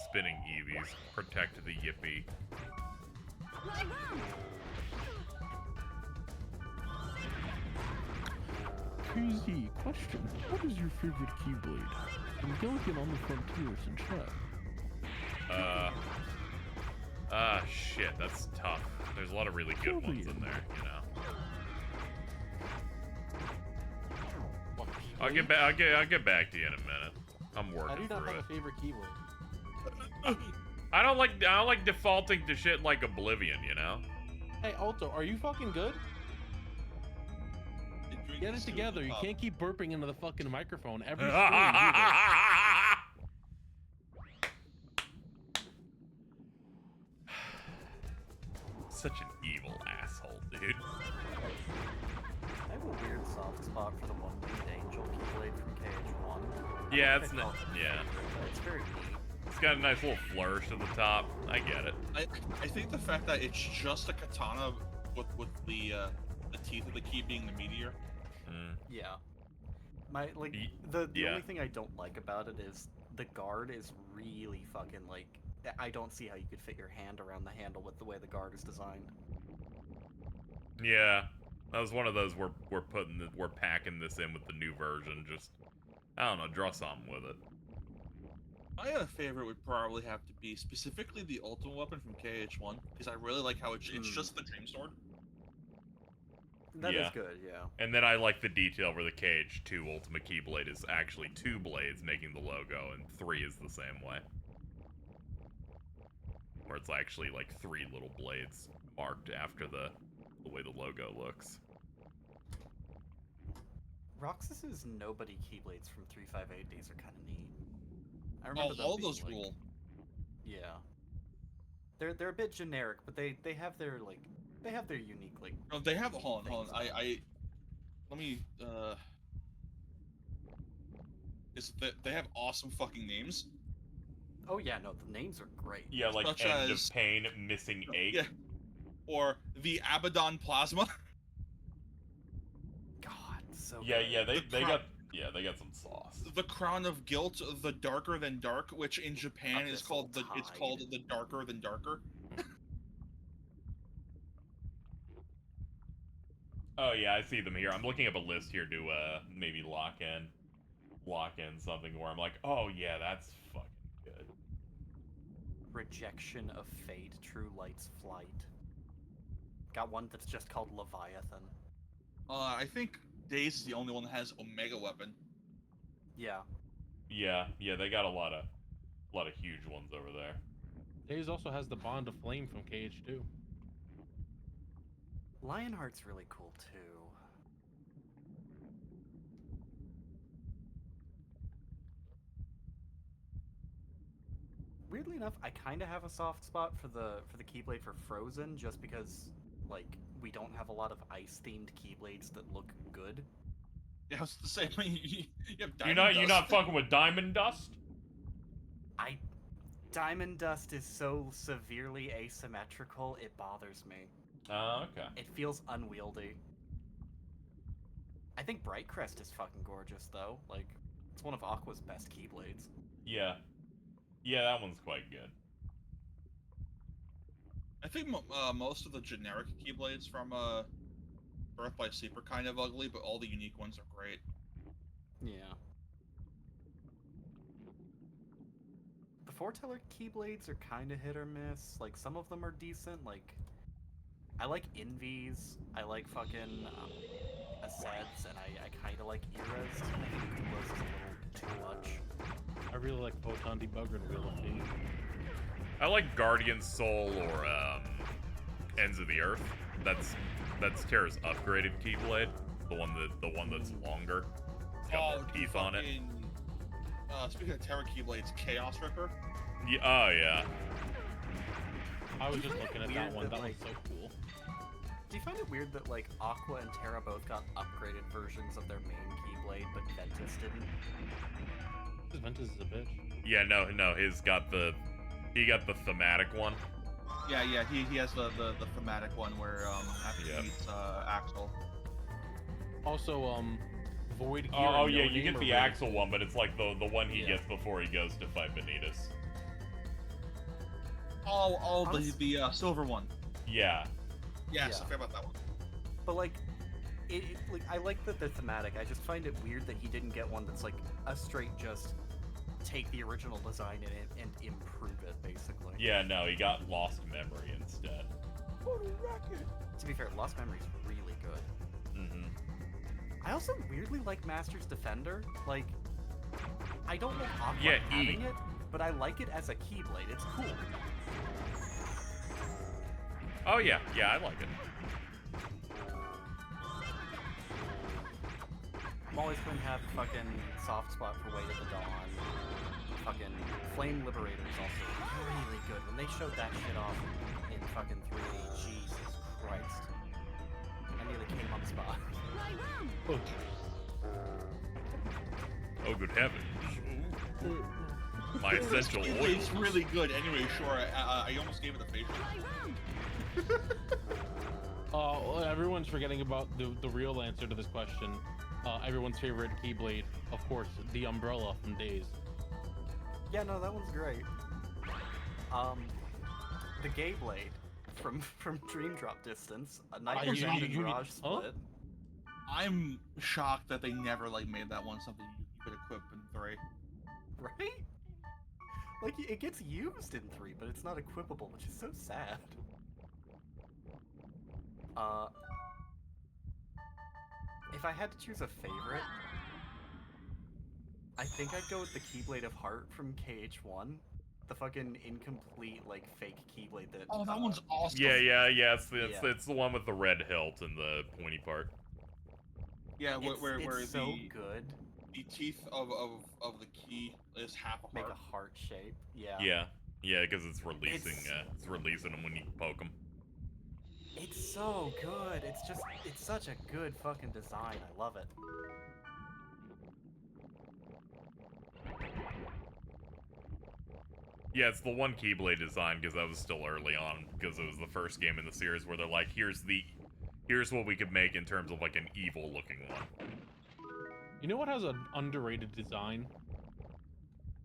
spinning Eevees. Protect the Yippee. KZ, question. What is your favorite Keyblade? I'm Gilligan on the Frontiers in chat. Shit, that's tough. There's a lot of really good ones in there, you know. I'll get back to you in a minute. I'm working I do not through have it. a favorite Keyblade. I don't like defaulting to shit like Oblivion, you know? Hey, Aalto, are you fucking good? Get it together. You can't keep burping into the fucking microphone every stream either. Such an evil asshole, dude. I have a weird soft spot for the one-winged angel Keyblade from KH1. Yeah, it's not. Yeah. It's very neat. It's got a nice little flourish at the top. I get it. I think the fact that it's just a katana with the teeth of the key being the meteor. Yeah. The only thing I don't like about it is the guard is really fucking like, I don't see how you could fit your hand around the handle with the way the guard is designed. Yeah, that was one of those we're packing this in with the new version. Just, I don't know, draw something with it. My other favorite would probably have to be specifically the ultimate weapon from KH1 because I really like how it's just the Dream Sword. That is good, yeah. And then I like the detail where the KH2 Ultimate Keyblade is actually 2 blades making the logo, and 3 is the same way. Where it's actually like 3 little blades marked after the way the logo looks. Roxas's Nobody Keyblades from 358Ds are kind of neat. I remember all those rule. Yeah. They're a bit generic, but they have their like unique like. No, they have hold on. Let me they have awesome fucking names. Oh yeah, no, the names are great. Yeah, like Such End as, of Pain, Missing Ache. Yeah. Or the Abaddon Plasma. God, so yeah, good. yeah, they got some sauce. The Crown of Guilt, the Darker Than Dark, which in Japan is called the Darker Than Darker. Oh yeah, I see them here. I'm looking up a list here to maybe lock in something where I'm like, oh yeah, that's fucking good. Rejection of Fate, True Light's Flight. Got one that's just called Leviathan. I think Days is the only one that has Omega Weapon. Yeah. Yeah, they got a lot of huge ones over there. Days also has the Bond of Flame from KH2. Lionheart's really cool too. Weirdly enough, I kind of have a soft spot for the Keyblade for Frozen, just because like we don't have a lot of ice-themed Keyblades that look good. Yeah, I was the same. You have You're Diamond not fucking with Diamond Dust? Diamond Dust is so severely asymmetrical, it bothers me. Oh, okay. It feels unwieldy. I think Bright Crest is fucking gorgeous, though. Like, it's one of Aqua's best Keyblades. Yeah. Yeah, that one's quite good. I think most of the generic Keyblades from Birth by Sleep are kind of ugly, but all the unique ones are great. Yeah. The Foreteller Keyblades are kind of hit or miss. Like, some of them are decent. Like, I like Envies. I like fucking Assets, and I kind of like Eras. I think Kulos is a little too much. I really like Photon Debugger and Wheel of Fate. I like Guardian Soul or Ends of the Earth. That's Terra's upgraded Keyblade. The one that's longer. It's got more teeth on it. Speaking of Terra Keyblades, Chaos Ripper. Yeah, oh yeah. I was just looking at that one. That one's so cool. Do you find it weird that like Aqua and Terra both got upgraded versions of their main Keyblade, but Ventus didn't? Ventus is a bitch. Yeah, no, he got the thematic one. Yeah, he has the thematic one where after he beats Axel. Also, Void Gear. Oh yeah, you get the Axel one, but it's like the one he gets before he goes to fight Vanitas. The silver one. Yeah. Yes, Yeah. I forgot about that one. But like, like I like that they're thematic. I just find it weird that he didn't get one that's like a straight just take the original design in it and improve it, basically. Yeah, no, he got Lost Memory instead. To be fair, Lost Memory is really good. Mm-hmm. I also weirdly like Master's Defender. Like, I don't like Aqua Yeah, having it, but I like it as a Keyblade. It's cool. Oh yeah, yeah, I like it. I'm always going to have a fucking soft spot for Weight of the Dawn. Fucking Flame Liberator is also really good. When they showed that shit off in fucking 3D, Jesus Christ. I nearly came on the spot. Oh, good heavens. My essential oil. It's really good. Anyway, sure. I almost gave it a facial. Well, everyone's forgetting about the real answer to this question. Everyone's favorite Keyblade, of course, the Umbrella from Days. Yeah, no, that one's great. The Gay Blade from Dream Drop Distance, a Night Garage split. I'm shocked that they never made that one something you could equip in 3. Right? Like, it gets used in 3, but it's not equipable, which is so sad. If I had to choose a favorite, I think I'd go with the Keyblade of Heart from KH1. The fucking incomplete, fake Keyblade that... Oh, that one's awesome! Yeah. It's the one with the red hilt and the pointy part. Yeah, where it's so good. The teeth of the key is half a heart. Make a heart shape. Yeah. Yeah, because it's releasing them when you poke them. It's so good. It's such a good fucking design. I love it. Yeah, it's the one Keyblade design because that was still early on because it was the first game in the series where they're like, here's what we could make in terms of an evil looking one. You know what has an underrated design?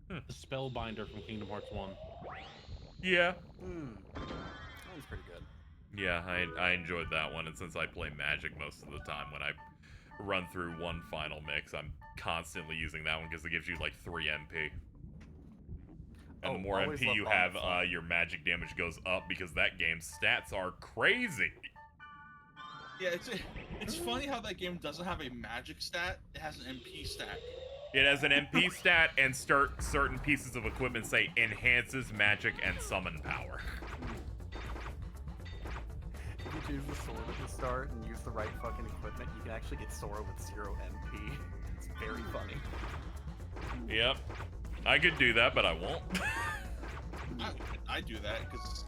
The Spellbinder from Kingdom Hearts 1. Yeah. That one's pretty good. Yeah, I enjoyed that one, and since I play Magic most of the time, when I run through one final mix, I'm constantly using that one because it gives you 3 MP. And the more MP you have, your magic damage goes up because that game's stats are crazy. Yeah, it's funny how that game doesn't have a magic stat, it has an MP stat. It has an MP stat, and certain pieces of equipment say enhances magic and summon power. If you choose the sword at the start and use the right fucking equipment, you can actually get Sora with 0 MP. It's very funny. Yep. I could do that, but I won't. I do that because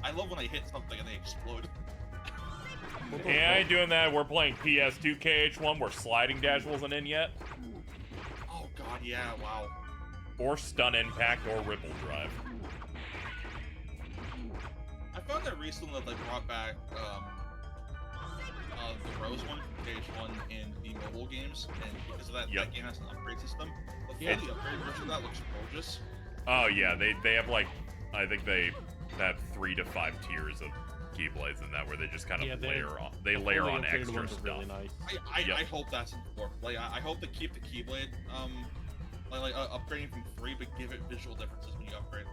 I love when I hit something and they explode. Yeah, I ain't doing that. We're playing PS2 KH1 where sliding dash wasn't in yet. Oh god, yeah, wow. Or stun impact or ripple drive. I found that recently that they brought back the Rose one from KH1 in the mobile games, and because of that, that game has an upgrade system. The fully upgraded version of that looks gorgeous. Oh yeah, they have I think they have 3 to 5 tiers of Keyblades in that where they just kind of layer on. They layer on extra stuff. Really nice. I hope that's in 4. I hope they keep the Keyblade upgrading from 3, but give it visual differences when you upgrade.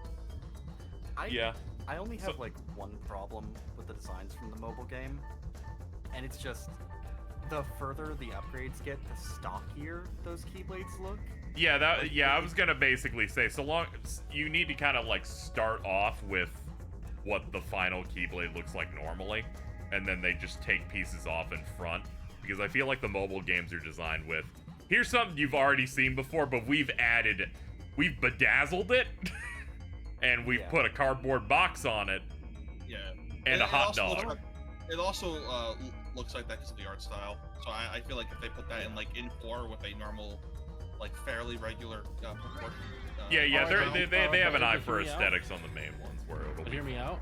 I only have one problem with the designs from the mobile game, and it's just the further the upgrades get, the stockier those Keyblades look. Yeah, I was gonna basically say, so long you need to kind of start off with what the final Keyblade looks like normally, and then they just take pieces off in front, because I feel like the mobile games are designed with, here's something you've already seen before, but we've bedazzled it, and we've put a cardboard box on it, and a hot dog. It also looks like that because of the art style, so I feel like if they put that in 4 with a normal, fairly regular proportion. They have an eye for aesthetics on the main ones. Hear me out.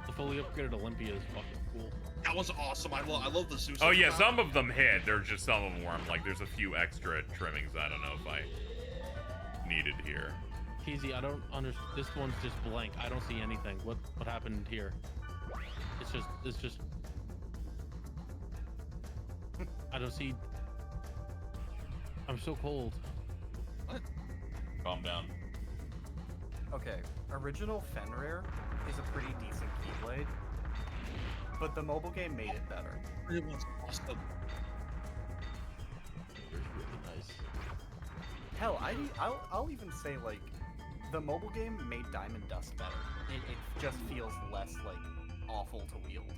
The fully upgraded Olympia is fucking cool. That was awesome. I love the Zeus. Oh yeah, some of them hit. There's just some of them where I'm there's a few extra trimmings I don't know if I needed here. KZ, I don't understand. This one's just blank. I don't see anything. What happened here? It's just. I don't see. I'm so cold. What? Calm down. Okay, original Fenrir is a pretty decent Keyblade, but the mobile game made it better. It was awesome. Really nice. Hell, I'll even say like the mobile game made Diamond Dust better. It just feels less like awful to wield.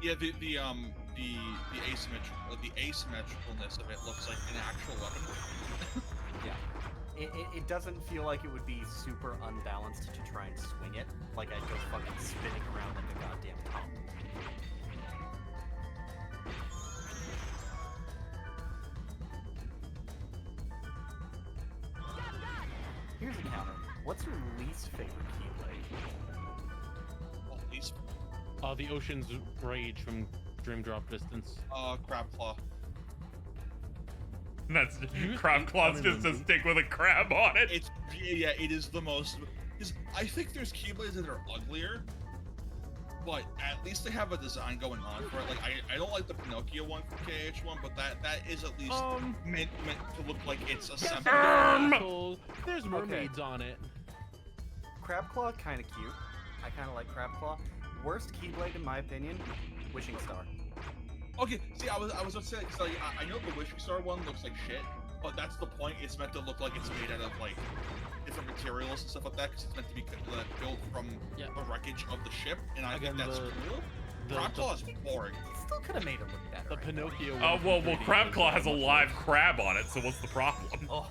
Yeah, the asymmetricalness of it looks like an actual weapon. Yeah. It doesn't feel like it would be super unbalanced to try and swing it. Like I'd go fucking spinning around like a goddamn top. Here's a counter. What's your least favorite Keyblade? Well, least. The Ocean's Rage from Dream Drop Distance. Crab Claw. That's Crab Claw's just a stick with a crab on it. It's yeah, it is the most. I think there's Keyblades that are uglier, but at least they have a design going on for it. Like I don't like the Pinocchio one from KH1, but that is at least meant to look like it's a Yes, there's mermaids on it. Crab Claw kind of cute. I kind of like Crab Claw. Worst Keyblade in my opinion, Wishing Star. Okay, see, I was gonna say, cause like, I know the Wishing Star one looks like shit, but that's the point. It's meant to look like it's made out of like different materials and stuff like that, because it's meant to be built from the wreckage of the ship, and I think that's cool. Crab Claw is boring. Still could have made it look better. The Pinocchio. Oh well, Crab Claw has a live crab on it, so what's the problem? Oh,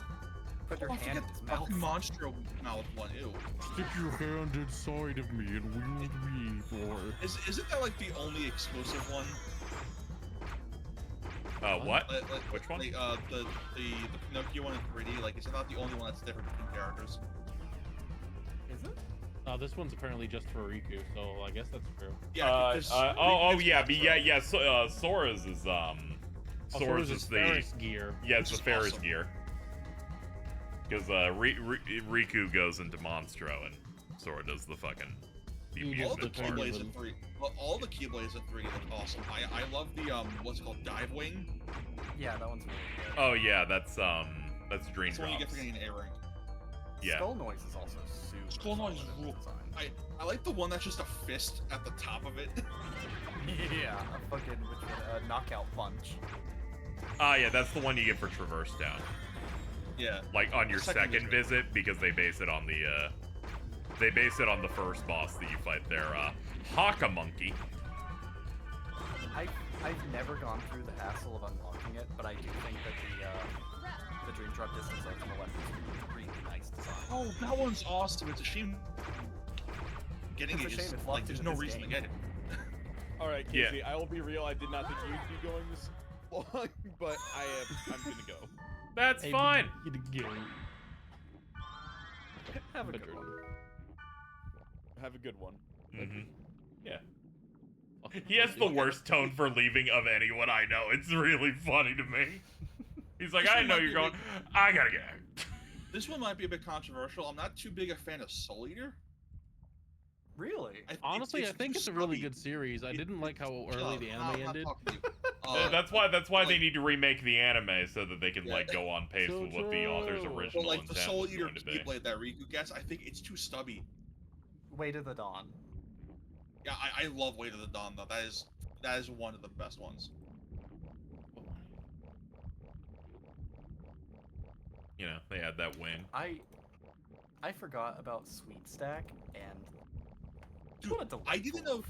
put your hand in his mouth. Monstro mouth one, ew. Stick your hand inside of me and wield me, boy. Isn't that like the only exclusive one? What? Which one? The Pinocchio one in 3D. Like, is it not the only one that's different between characters? Is it? This one's apparently just for Riku, so I guess that's true. Yeah. Sora's is Sora's is the Ferris gear. Yeah, it's the Ferris gear. Because Riku goes into Monstro and Sora does the fucking all the Keyblades in 3. All the Keyblades in 3 look awesome. I love the what's it called, Dive Wing. Yeah, that one's really good. Oh yeah, that's Dream That's Drops. when you get for getting an A-ring. Yeah. Skull Noise is also super. Skull Noise is cool. I like the one that's just a fist at the top of it. Yeah, a fucking knockout punch. Yeah, that's the one you get for Traverse Town. Yeah. Like on your second visit, because they base it on the first boss that you fight there, Haka Monkey. I've never gone through the hassle of unlocking it, but I do think that the Dream Drop Distance Ultimate weapon is a really nice design. Oh, that one's awesome. It's a shame getting it is like there's no reason to get it. All right, Casey, I will be real. I did not think you'd be going this long, but I'm gonna go. That's fine. Have a good one. Have a good one. Mm-hmm. Yeah. He has the worst tone for leaving of anyone I know. It's really funny to me. He's like, I know you're going. I gotta get out. This one might be a bit controversial. I'm not too big a fan of Soul Eater. Really? Honestly, I think it's a really good series. I didn't like how early the anime ended. That's why they need to remake the anime so that they can like go on pace with what the author's original Well, like the intent Soul was Eater going to be. Keyblade that Riku gets, I think it's too stubby. Way to the Dawn. Yeah, I love Way to the Dawn though. That is one of the best ones. You know, they had that wing. I forgot about Sweet Stack and. Dude, I didn't know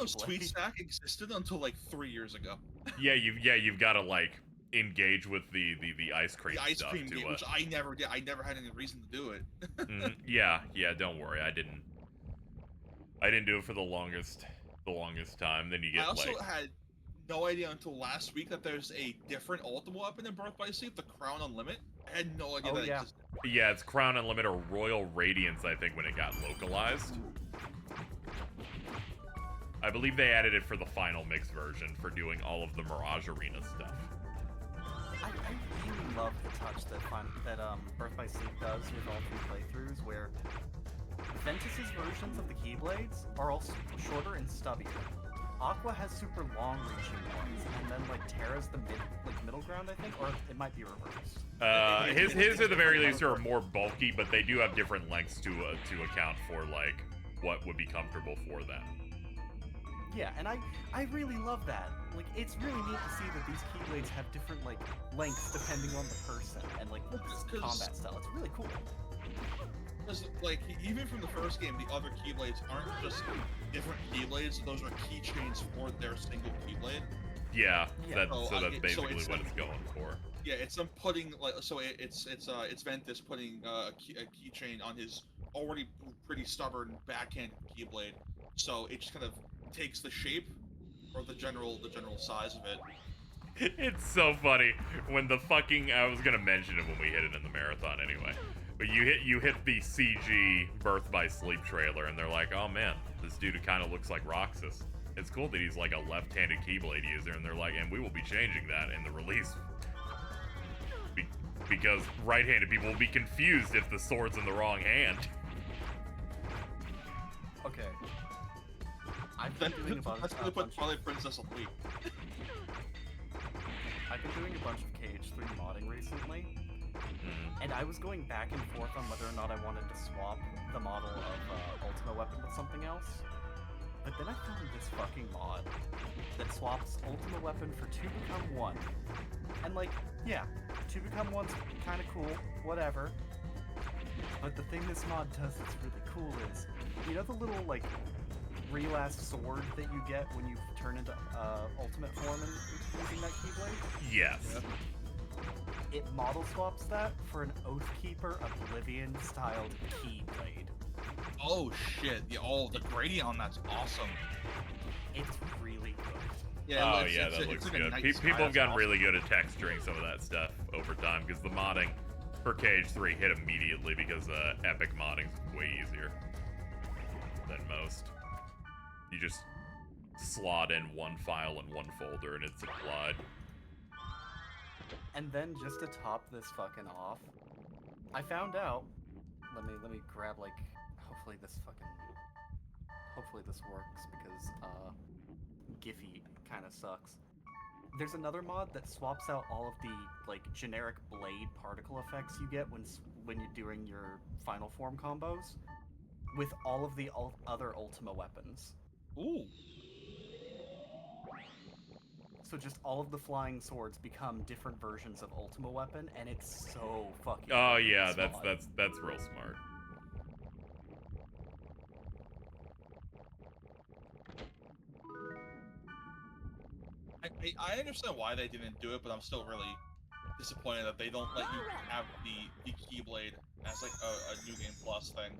Sweet Stack existed until like 3 years ago. You've got to like engage with the ice cream The ice stuff cream to game, which I never did. I never had any reason to do it. Yeah, don't worry. I didn't do it for the longest time. Then you get I also had no idea until last week that there's a different ultimate weapon in Birth by Sleep, the Crown Unlimited. I had no idea that existed. Yeah, it's Crown Unlimited or Royal Radiance, I think, when it got localized. I believe they added it for the final mix version for doing all of the Mirage Arena stuff. I really love the touch that Birth by Sleep does with all 3 playthroughs, where Ventus's versions of the Keyblades are all shorter and stubbier. Aqua has super long-reaching ones, and then like Terra's the middle ground, I think, or it might be reversed. His at the very least are more bulky, but they do have different lengths to account for like what would be comfortable for them. Yeah, and I really love that. Like, it's really neat to see that these Keyblades have different like lengths depending on the person and like the combat style. It's really cool. Because, like, even from the first game, the other Keyblades aren't just different Keyblades, those are keychains for their single Keyblade. Yeah, that's basically what it's going for. Yeah, it's them putting, like, so it's Ventus putting a keychain on his already pretty stubborn backhand Keyblade, so it just kind of takes the shape, or the general size of it. It's so funny when the fucking, I was gonna mention it when we hit it in the marathon anyway. But you hit the CG Birth by Sleep trailer, and they're like, oh man, this dude kind of looks like Roxas. It's cool that he's like a left-handed Keyblade user, and they're like, and we will be changing that in the release. Because right-handed people will be confused if the sword's in the wrong hand. Okay. I've been doing a bunch of Princess of Leap. I've been doing a bunch of KH3 modding recently. And I was going back and forth on whether or not I wanted to swap the model of Ultimate Weapon with something else. But then I found this fucking mod that swaps Ultimate Weapon for 2 Become 1. And like, yeah, 2 Become 1's kind of cool, whatever. But the thing this mod does that's really cool is, you know the little like real-ass sword that you get when you turn into Ultimate form and using that Keyblade? Yes. Yep. It model swaps that for an Oathkeeper Oblivion-styled Keyblade. Oh shit! Yeah, the gradient on that's awesome. It's really good. Yeah, that looks good. People have gotten really good at texturing some of that stuff over time, because the modding for KH3 hit immediately, because Epic modding's way easier than most. You just slot in one file in one folder and it's applied. And then just to top this fucking off, I found out. Let me grab like. Hopefully this works because Giphy kind of sucks. There's another mod that swaps out all of the like generic blade particle effects you get when you're doing your final form combos with all of the other Ultima weapons. Ooh. So just all of the flying swords become different versions of Ultima Weapon, and it's so fucking. Oh yeah, that's real smart. I understand why they didn't do it, but I'm still really disappointed that they don't let you have the Keyblade as like a New Game Plus thing.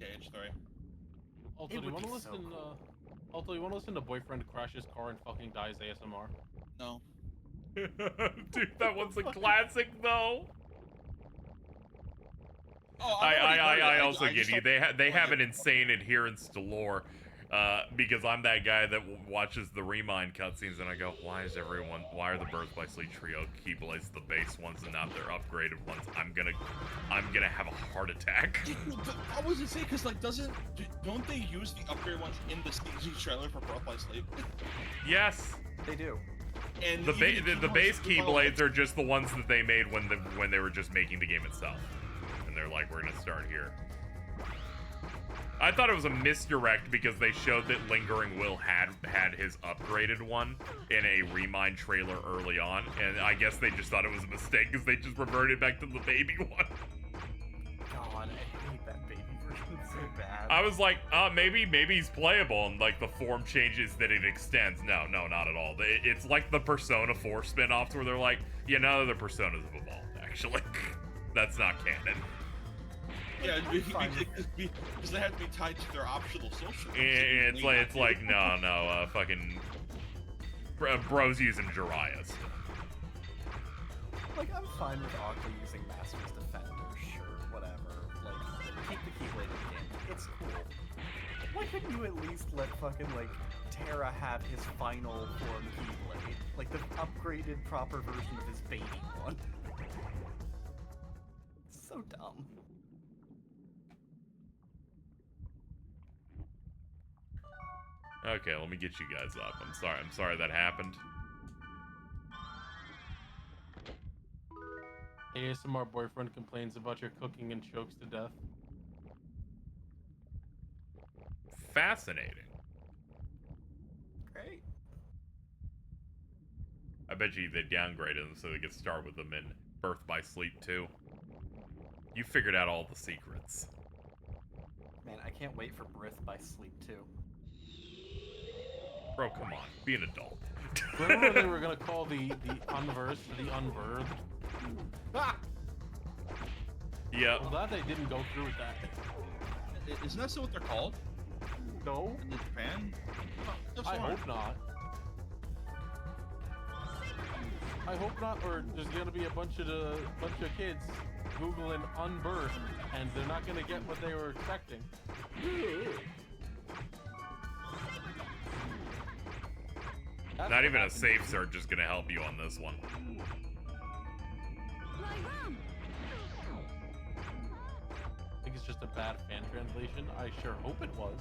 KH3. Also, do you want to listen? Also, you want to listen to Boyfriend crashes car and fucking dies ASMR? No. Dude, that one's a classic though. Oh, I also give you. They have an insane adherence to lore. Because I'm that guy that watches the Remind cutscenes and I go, why are the Birth by Sleep trio Keyblades the base ones and not their upgraded ones? I'm gonna have a heart attack. I was gonna say, because like, don't they use the upgraded ones in the CG trailer for Birth by Sleep? Yes, they do. And the base Keyblades are just the ones that they made when they were just making the game itself, and they're like, we're gonna start here. I thought it was a misdirect because they showed that Lingering Will had his upgraded one in a Remind trailer early on, and I guess they just thought it was a mistake because they just reverted back to the baby one. God, I hate that baby version so bad. I was like, maybe he's playable, and like the form changes that it extends. No, not at all. It's like the Persona 4 spin-offs where they're like, the Personas have evolved, actually. That's not canon. Yeah, because they have to be tied to their optional social. It's like no, fucking bros using Jiraiya's. Like, I'm fine with Orca using Master's Defender, sure, whatever. Like, keep the Keyblade in the game. It's cool. Why couldn't you at least let fucking like Terra have his final form Keyblade, like the upgraded proper version of his baby one? So dumb. Okay, let me get you guys up. I'm sorry that happened. ASMR boyfriend complains about your cooking and chokes to death. Fascinating. Great. I bet you they downgraded them so they could start with them in Birth by Sleep too. You figured out all the secrets. Man, I can't wait for Birth by Sleep too. Bro, come on. Be an adult. Remember they were gonna call the unversed the unbirthed? Ah! Yeah. I'm glad they didn't go through with that. Isn't that still what they're called? No. In Japan? Oh, I hope not. I hope not, or there's gonna be a bunch of kids googling unbirthed, and they're not gonna get what they were expecting. Not even a safe search is gonna help you on this one. I think it's just a bad fan translation. I sure hope it was.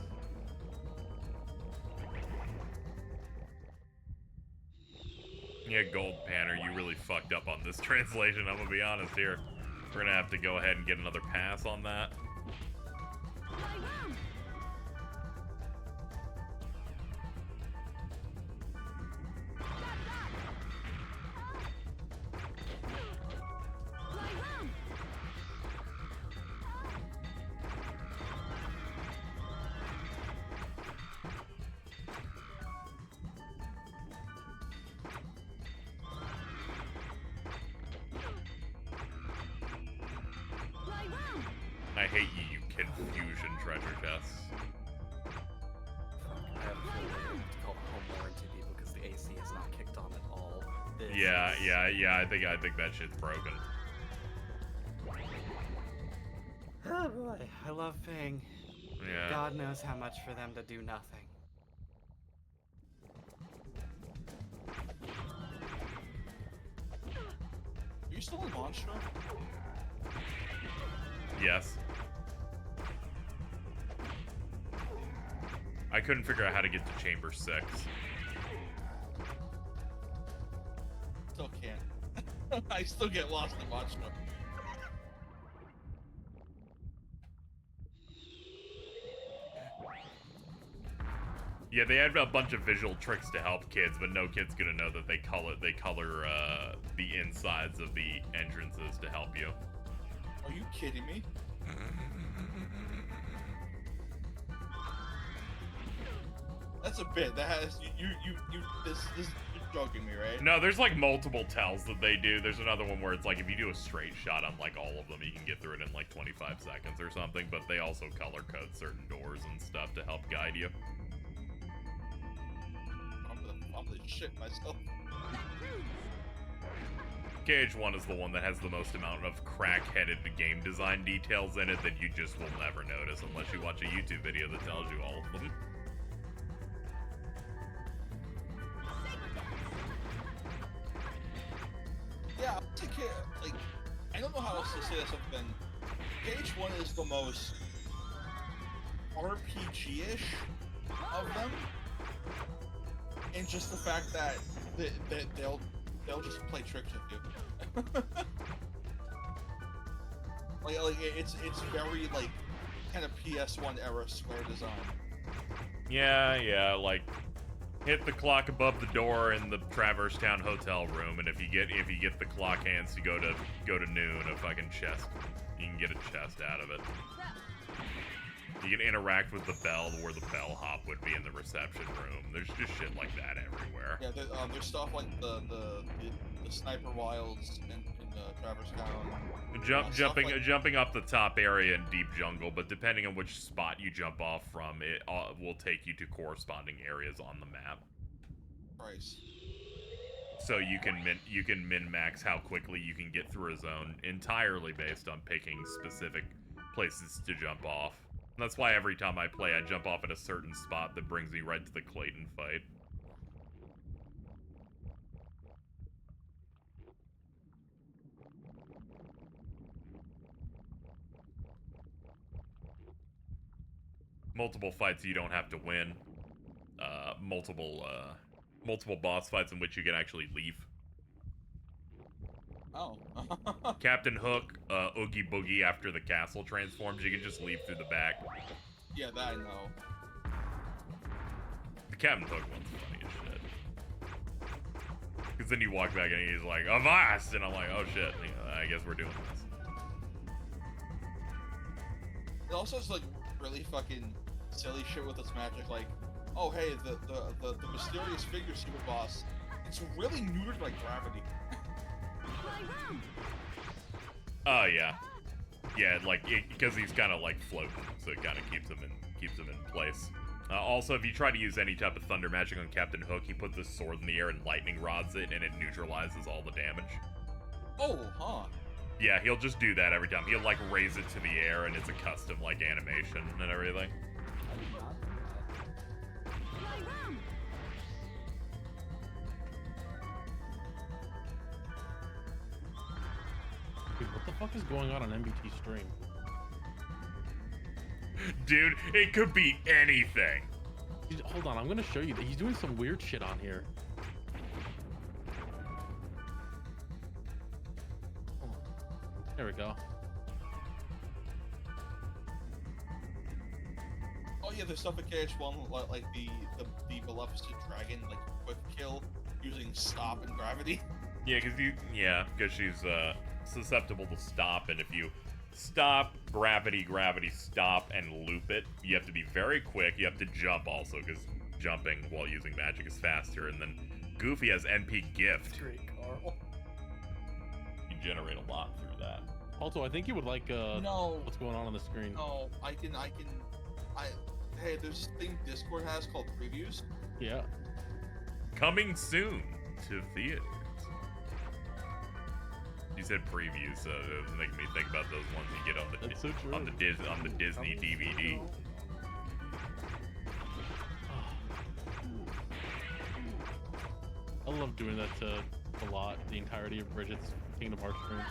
Yeah, Gold Panner, you really fucked up on this translation, I'm gonna be honest here. We're gonna have to go ahead and get another pass on that. I hate you, you confusion treasure chests. I have a feeling we're gonna have to call the home warranty people because the AC is not kicked on at all. Yeah, I think that shit's broken. Oh boy, I love paying. Yeah. God knows how much for them to do nothing. Are you still in Monster? Yes. I couldn't figure out how to get to Chamber 6. Still can't. I still get lost in Monster. Yeah, they had a bunch of visual tricks to help kids, but no kid's gonna know that they color the insides of the entrances to help you. Are you kidding me? That's a bit. That has this you're joking me, right? No, there's like multiple tells that they do. There's another one where it's like if you do a straight shot on like all of them, you can get through it in like 25 seconds or something, but they also color code certain doors and stuff to help guide you. I'm gonna shit myself. KH1 is the one that has the most amount of crack-headed game design details in it that you just will never notice unless you watch a YouTube video that tells you all of them. Yeah, like, I don't know how else to say this other than KH1 is the most RPG-ish of them, and just the fact that they'll just play tricks with you. like it's very like kind of PS1 era Square design. Yeah, like hit the clock above the door in the Traverse Town hotel room, and if you get the clock hands to go to noon, a fucking chest, you can get a chest out of it. You can interact with the bell where the bellhop would be in the reception room. There's just shit like that everywhere. Yeah, there's stuff like the sniper wilds in Traverse Town. Jumping up the top area in Deep Jungle, but depending on which spot you jump off from, it will take you to corresponding areas on the map. Price. So you can min-max how quickly you can get through a zone entirely based on picking specific places to jump off. And that's why every time I play, I jump off at a certain spot that brings me right to the Clayton fight. multiple fights you don't have to win, multiple boss fights in which you can actually leave. Oh. Captain Hook, Oogie Boogie after the castle transforms, you can just leave through the back. Yeah, that I know. The Captain Hook one's funny as shit. Because then you walk back and he's like, Avast! And I'm like, oh shit, I guess we're doing this. It also has like really fucking silly shit with its magic, like, oh hey, the mysterious figure super boss, it's really neutered by gravity. Oh yeah. Yeah, like, because he's kind of like floating, so it kind of keeps him in place. Also, if you try to use any type of thunder magic on Captain Hook, he puts his sword in the air and lightning rods it, and it neutralizes all the damage. Oh, huh. Yeah, he'll just do that every time. He'll, like, raise it to the air, and it's a custom, like, animation and everything. Dude, what the fuck is going on MBT stream? Dude, it could be anything. Dude, hold on, I'm gonna show you that he's doing some weird shit on here. Hold on. There we go. Oh yeah, there's stuff at KH1 like the Maleficent dragon, like quick kill using stop and gravity. Yeah, because she's susceptible to stop, and if you stop, gravity, stop, and loop it, you have to be very quick. You have to jump also, because jumping while using magic is faster. And then Goofy has NP Gift. Great, Carl. You generate a lot through that. Also, I think you would like no. What's going on the screen. No, hey, there's this thing Discord has called previews. Yeah. Coming soon to theaters. You said previews, so it was making me think about those ones you get on the Disney DVD. I love doing that to a lot. The entirety of Bridget's Kingdom Hearts stream.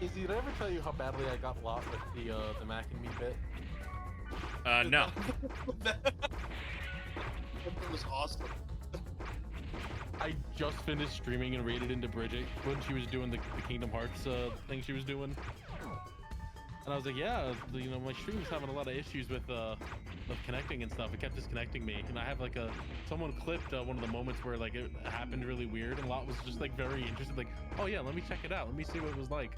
Izzy, did I ever tell you how badly I got lost with the Mac and Me bit? No. That was awesome. I just finished streaming and raided into Bridget when she was doing the Kingdom Hearts thing she was doing. And I was like, yeah, my stream's having a lot of issues with connecting and stuff. It kept disconnecting me. And I have like someone clipped one of the moments where like it happened really weird, and Lot was just like very interested, like, oh yeah, let me check it out. Let me see what it was like.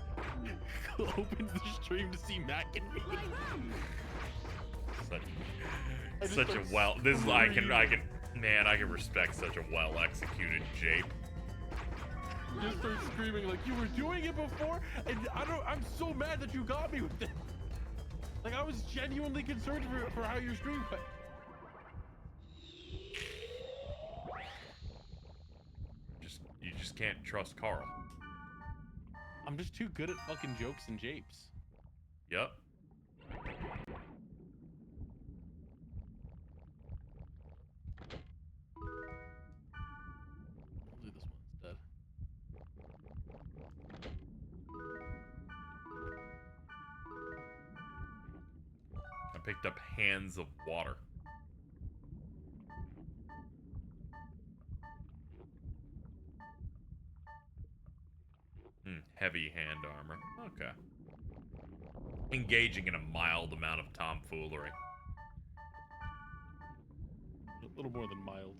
Opens the stream to see Mac and Me. Such a well. This is I can respect such a well executed jape. Just start screaming like, you were doing it before, and I'm so mad that you got me with this. Like, I was genuinely concerned for how your stream went. You just can't trust Carl. I'm just too good at fucking jokes and japes. Yep. Hopefully this one's dead. I picked up Hands of Water. Heavy hand armor. Okay. Engaging in a mild amount of tomfoolery. A little more than mild.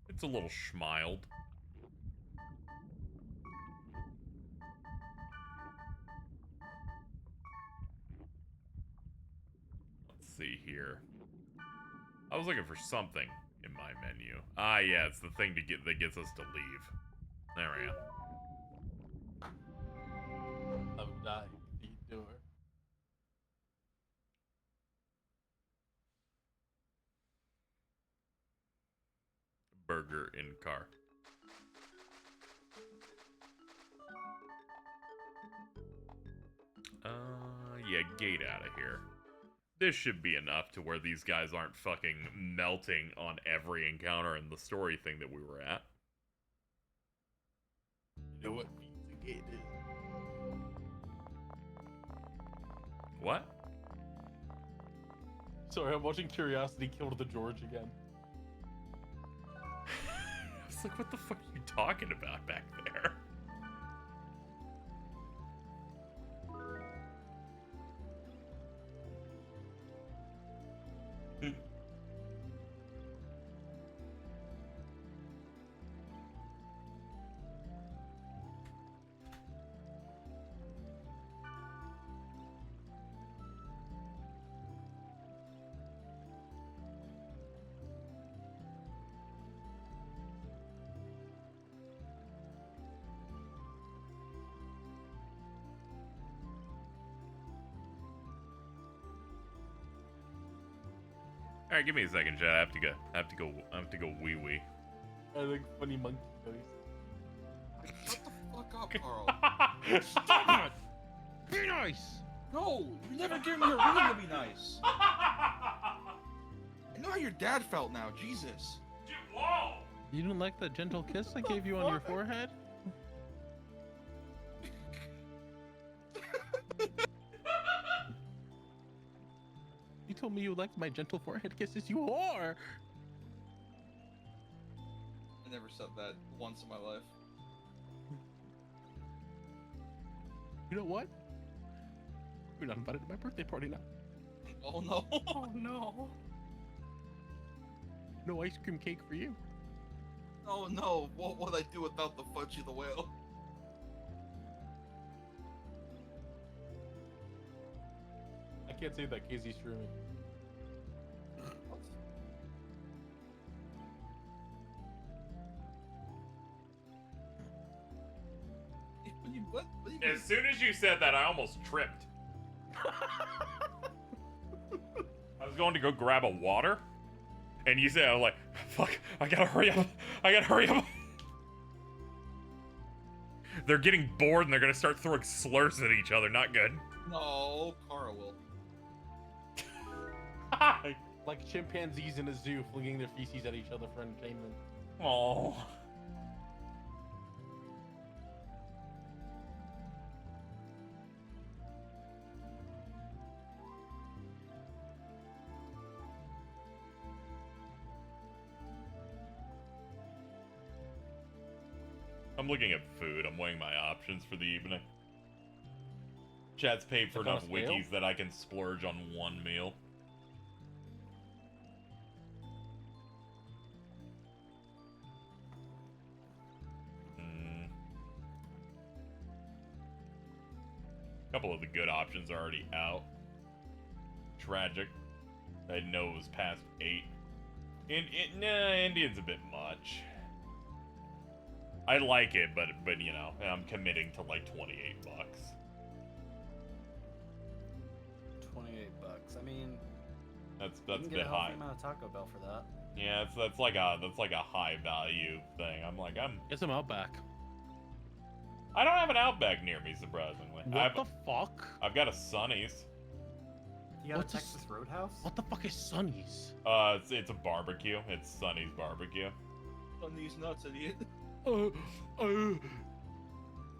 It's a little schmiled. Let's see here. I was looking for something in my menu. Ah, yeah, it's the thing that gets us to leave. There we go. I've died. The door. Burger in car. Yeah, gate out of here. This should be enough to where these guys aren't fucking melting on every encounter in the story thing that we were at. You know what the gate is? What? Sorry, I'm watching Curiosity kill the George again. I was like, what the fuck are you talking about back there? All right, give me a second, chat. I have to go wee wee. I think funny monkey noise. Shut the fuck up, Carl. Stop it! Be nice! No, you never gave me a reason to be nice. I know how your dad felt now, Jesus. Whoa! You didn't like that gentle kiss I gave you on your forehead? You told me you liked my gentle forehead kisses, you whore! I never said that once in my life. You know what? You're not invited to my birthday party now. Oh no. Oh no. No ice cream cake for you. Oh no, what would I do without the Fudgy the Whale? I can't say that KZ's streaming. As soon as you said that, I almost tripped. I was going to go grab a water, and you said, I was like, fuck, I gotta hurry up. I gotta hurry up. They're getting bored and they're gonna start throwing slurs at each other. Not good. No, Kara will. Like chimpanzees in a zoo flinging their feces at each other for entertainment. Oh. I'm looking at food. I'm weighing my options for the evening. Chat's paid for enough wikis that I can splurge on one meal. A couple of the good options are already out. Tragic. I didn't know it was past 8. Nah, Indian's a bit much. I like it, but you know, I'm committing to like $28. 28 bucks. I mean, that's you a can bit get a healthy high. amount of Taco Bell for that. Yeah, that's like a high value thing. Get some Outback. I don't have an Outback near me, surprisingly. What the fuck? I've got a Sonny's. You got a Texas Roadhouse? What the fuck is Sonny's? It's a barbecue. It's Sonny's barbecue. Sonny's nuts, idiot.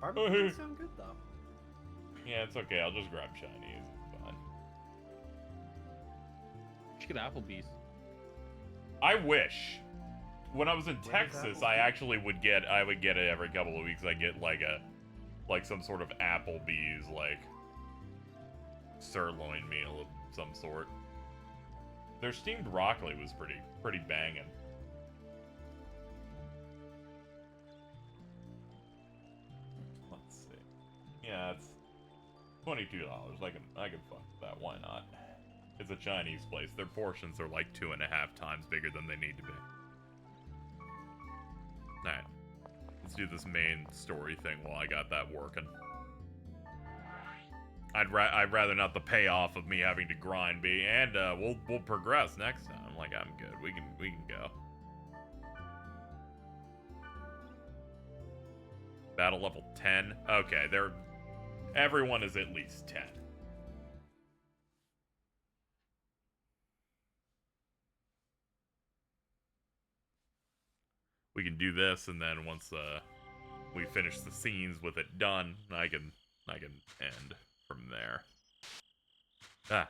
Barbecue sound good though. Yeah, it's okay. I'll just grab Chinese. It's fine. You should get Applebee's. I wish. When I was in Texas, I actually would get it every couple of weeks. I get like some sort of Applebee's like sirloin meal of some sort. Their steamed broccoli was pretty banging. Let's see. Yeah, it's $22. I can fuck with that. Why not? It's a Chinese place. Their portions are like 2.5 times bigger than they need to be. Alright. Let's do this main story thing while I got that working. I'd rather not the payoff of me having to grind be, and we'll progress next time. Like, I'm good. We can go. Battle level 10. Okay, everyone is at least 10. we can do this, and then once we finish the scenes with it done, I can end from there. Ah.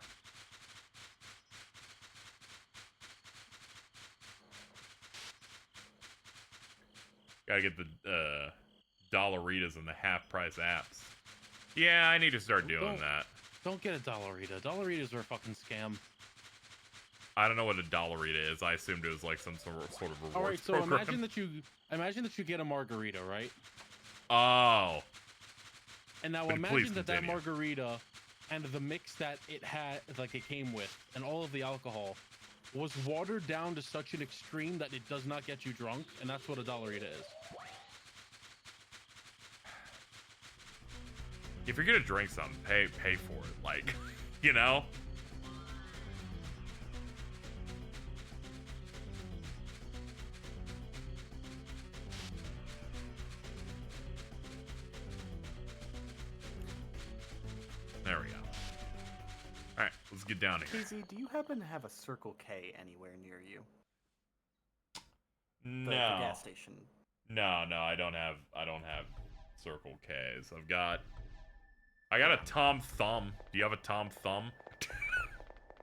Gotta get the Dollaritas and the half-price apps. Yeah, I need to start doing that. Don't get a Dollarita. Dollaritas are a fucking scam. I don't know what a Dollarita is. I assumed it was like some sort of rewards All right, so program. imagine that you get a margarita, right? Oh. And now But imagine please that continue. margarita and the mix that it had, like it came with, and all of the alcohol was watered down to such an extreme that it does not get you drunk, and that's what a Dollarita is. If you're gonna drink something, pay for it. Like, you know? There we go. Alright, let's get down here. KZ, do you happen to have a Circle K anywhere near you? No. The gas station. No, I don't have Circle K's. I got a Tom Thumb. Do you have a Tom Thumb?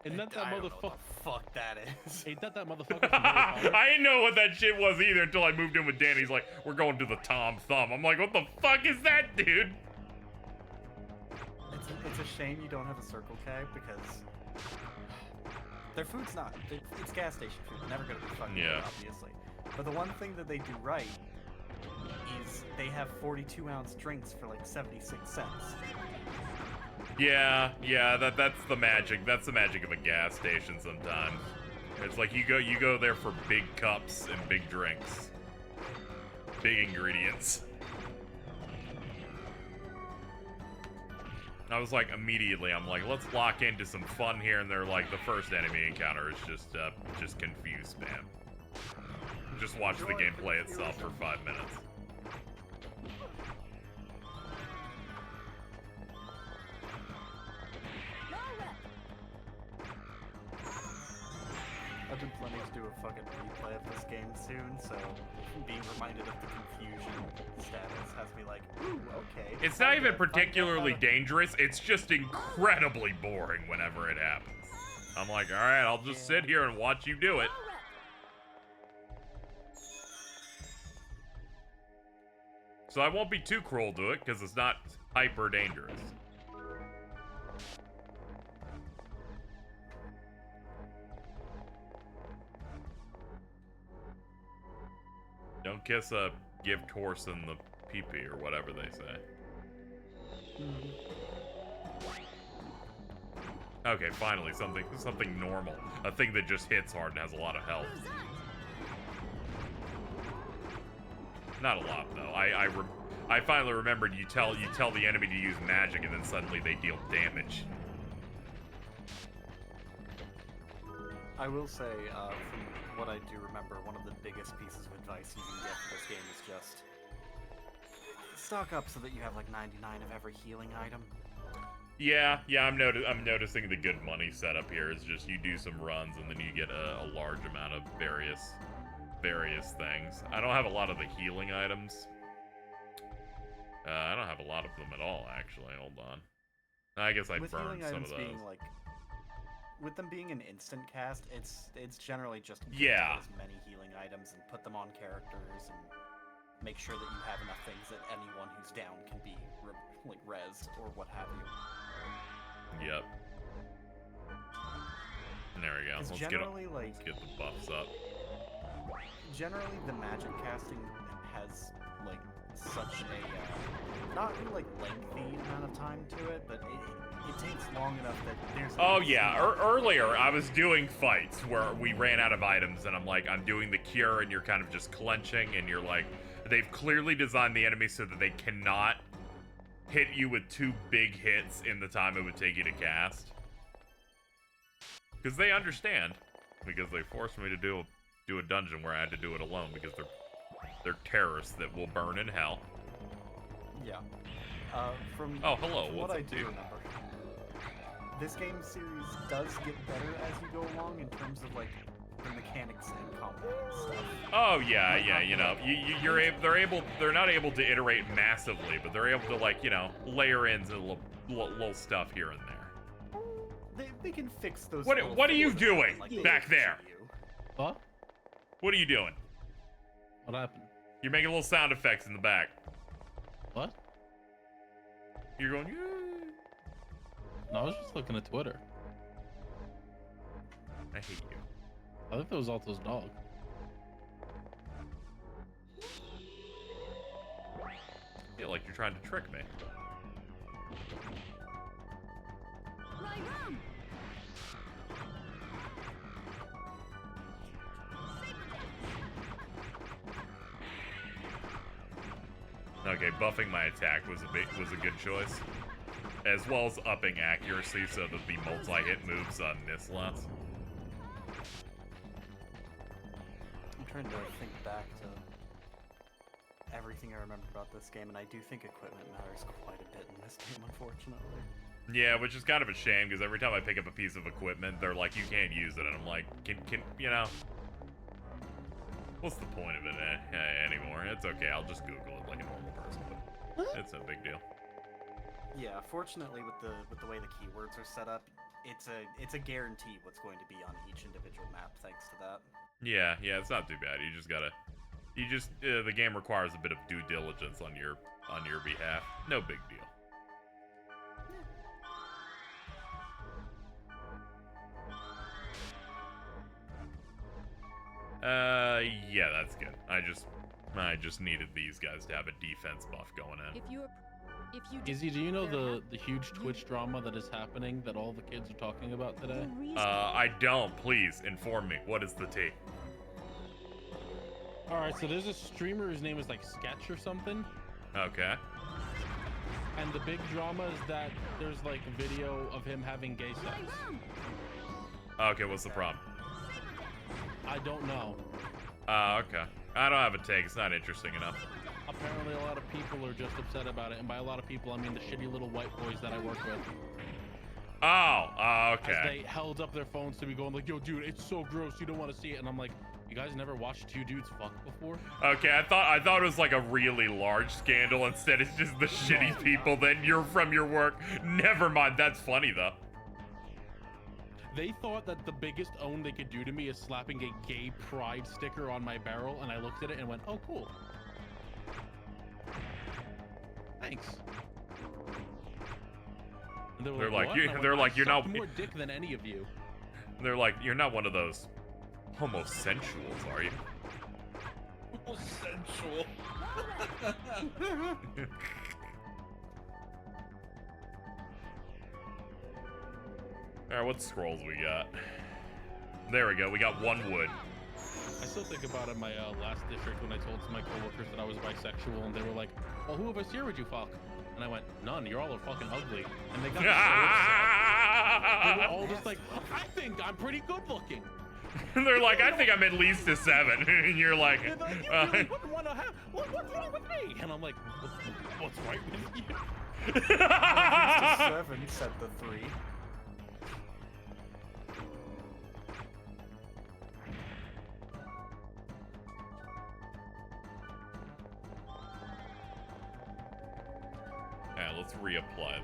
Isn't that I don't know motherfucker? what the fuck that is. Ain't that motherfucker from Harry Potter? I didn't know what that shit was either until I moved in with Danny. He's like, we're going to the Tom Thumb. I'm like, what the fuck is that, dude? It's a shame you don't have a Circle K because their food's not. It's gas station food. Never gonna be fucking good, obviously. But the one thing that they do right is they have 42-ounce drinks for like 76 cents. Yeah, that's the magic. That's the magic of a gas station sometimes. It's like you go there for big cups and big drinks. Big ingredients. I was like, immediately, I'm like, let's lock into some fun here, and they're like, the first enemy encounter is just confused spam. Just watch the gameplay itself for 5 minutes. I've been planning to do a fucking replay of this game soon, so being reminded of the confusion status has me like, ooh, okay. It's not even particularly dangerous, it's just incredibly boring whenever it happens. I'm like, alright, I'll just sit here and watch you do it. So I won't be too cruel to it, because it's not hyper dangerous. Don't kiss a gift horse in the pee-pee, or whatever they say. Okay, finally, something normal. A thing that just hits hard and has a lot of health. Not a lot, though. I finally remembered you tell the enemy to use magic, and then suddenly they deal damage. I will say, from what I do remember, one of the biggest pieces of advice you can get for this game is just stock up so that you have like 99 of every healing item. Yeah, I'm noticing the good money setup here is just you do some runs and then you get a large amount of various things. I don't have a lot of the healing items. I don't have a lot of them at all, actually. Hold on. I guess I burned some of those. With them being an instant cast, it's generally just get as many healing items and put them on characters and make sure that you have enough things that anyone who's down can be rezzed or what have you. Yep. And there we go. Let's get the buffs up. Generally, the magic casting has like such a not like lengthy amount of time to it, but it takes long enough that there's. Oh yeah, earlier I was doing fights where we ran out of items, and I'm like, I'm doing the cure, and you're kind of just clenching, and you're like, they've clearly designed the enemy so that they cannot hit you with 2 big hits in the time it would take you to cast. Because they understand, because they forced me to do a dungeon where I had to do it alone because they're terrorists that will burn in hell. Yeah. From hello. From what I do remember, this game series does get better as you go along in terms of like the mechanics and combat and stuff. Oh yeah, yeah. You know, they're not able to iterate massively, but they're able to, like, you know, layer in a little stuff here and there. They can fix those. What are you doing back there? Huh? What are you doing? What happened? You're making little sound effects in the back. What? You're going. Yeah. No, I was just looking at Twitter. I hate you. I think that was Aalto's dog. I feel like you're trying to trick me. Okay, buffing my attack was a good choice, as well as upping accuracy so that the multi-hit moves miss less. I'm trying to think back to everything I remember about this game, and I do think equipment matters quite a bit in this game, unfortunately. Yeah, which is kind of a shame, because every time I pick up a piece of equipment, they're like, you can't use it, and I'm like, can you know, what's the point of it anymore? It's okay, I'll just Google it like a normal person, but it's no big deal. Yeah, fortunately with the way the keywords are set up, it's a guarantee what's going to be on each individual map thanks to that. Yeah, it's not too bad. The game requires a bit of due diligence on your behalf. No big deal. Yeah, that's good. I just needed these guys to have a defense buff going in. Izzy, do you know the huge Twitch drama that is happening that all the kids are talking about today? I don't. Please inform me. What is the tea? All right, so there's a streamer whose name is like Sketch or something. Okay. And the big drama is that there's like a video of him having gay sex. Okay, what's the problem? I don't know. Okay. I don't have a take. It's not interesting enough. Apparently a lot of people are just upset about it, and by a lot of people I mean the shitty little white boys that I work with. Oh, okay. As they held up their phones to me going like, yo dude, it's so gross, you don't want to see it. And I'm like, you guys never watched two dudes fuck before? Okay, I thought it was like a really large scandal. Instead it's just the shitty people that you're from your work. Never mind, that's funny though. They thought that the biggest own they could do to me is slapping a gay pride sticker on my barrel, and I looked at it and went, oh cool. Thanks. And They're like, you're not more dick than any of you. They're like, you're not one of those homosensuals, are you? Homosensual. Alright, what scrolls we got? There we go, we got one wood. I still think about in my last district when I told some of my coworkers that I was bisexual, and they were like, well, who of us here would you fuck? And I went, none, you're all are fucking ugly. And they got so upset. They were all just like, I think I'm pretty good looking. They're like, I think I'm at least a 7. And you're like, you really wouldn't want to have, what's wrong with me? And I'm like, what's right with you? At least a 7, said the 3. Alright, let's reapply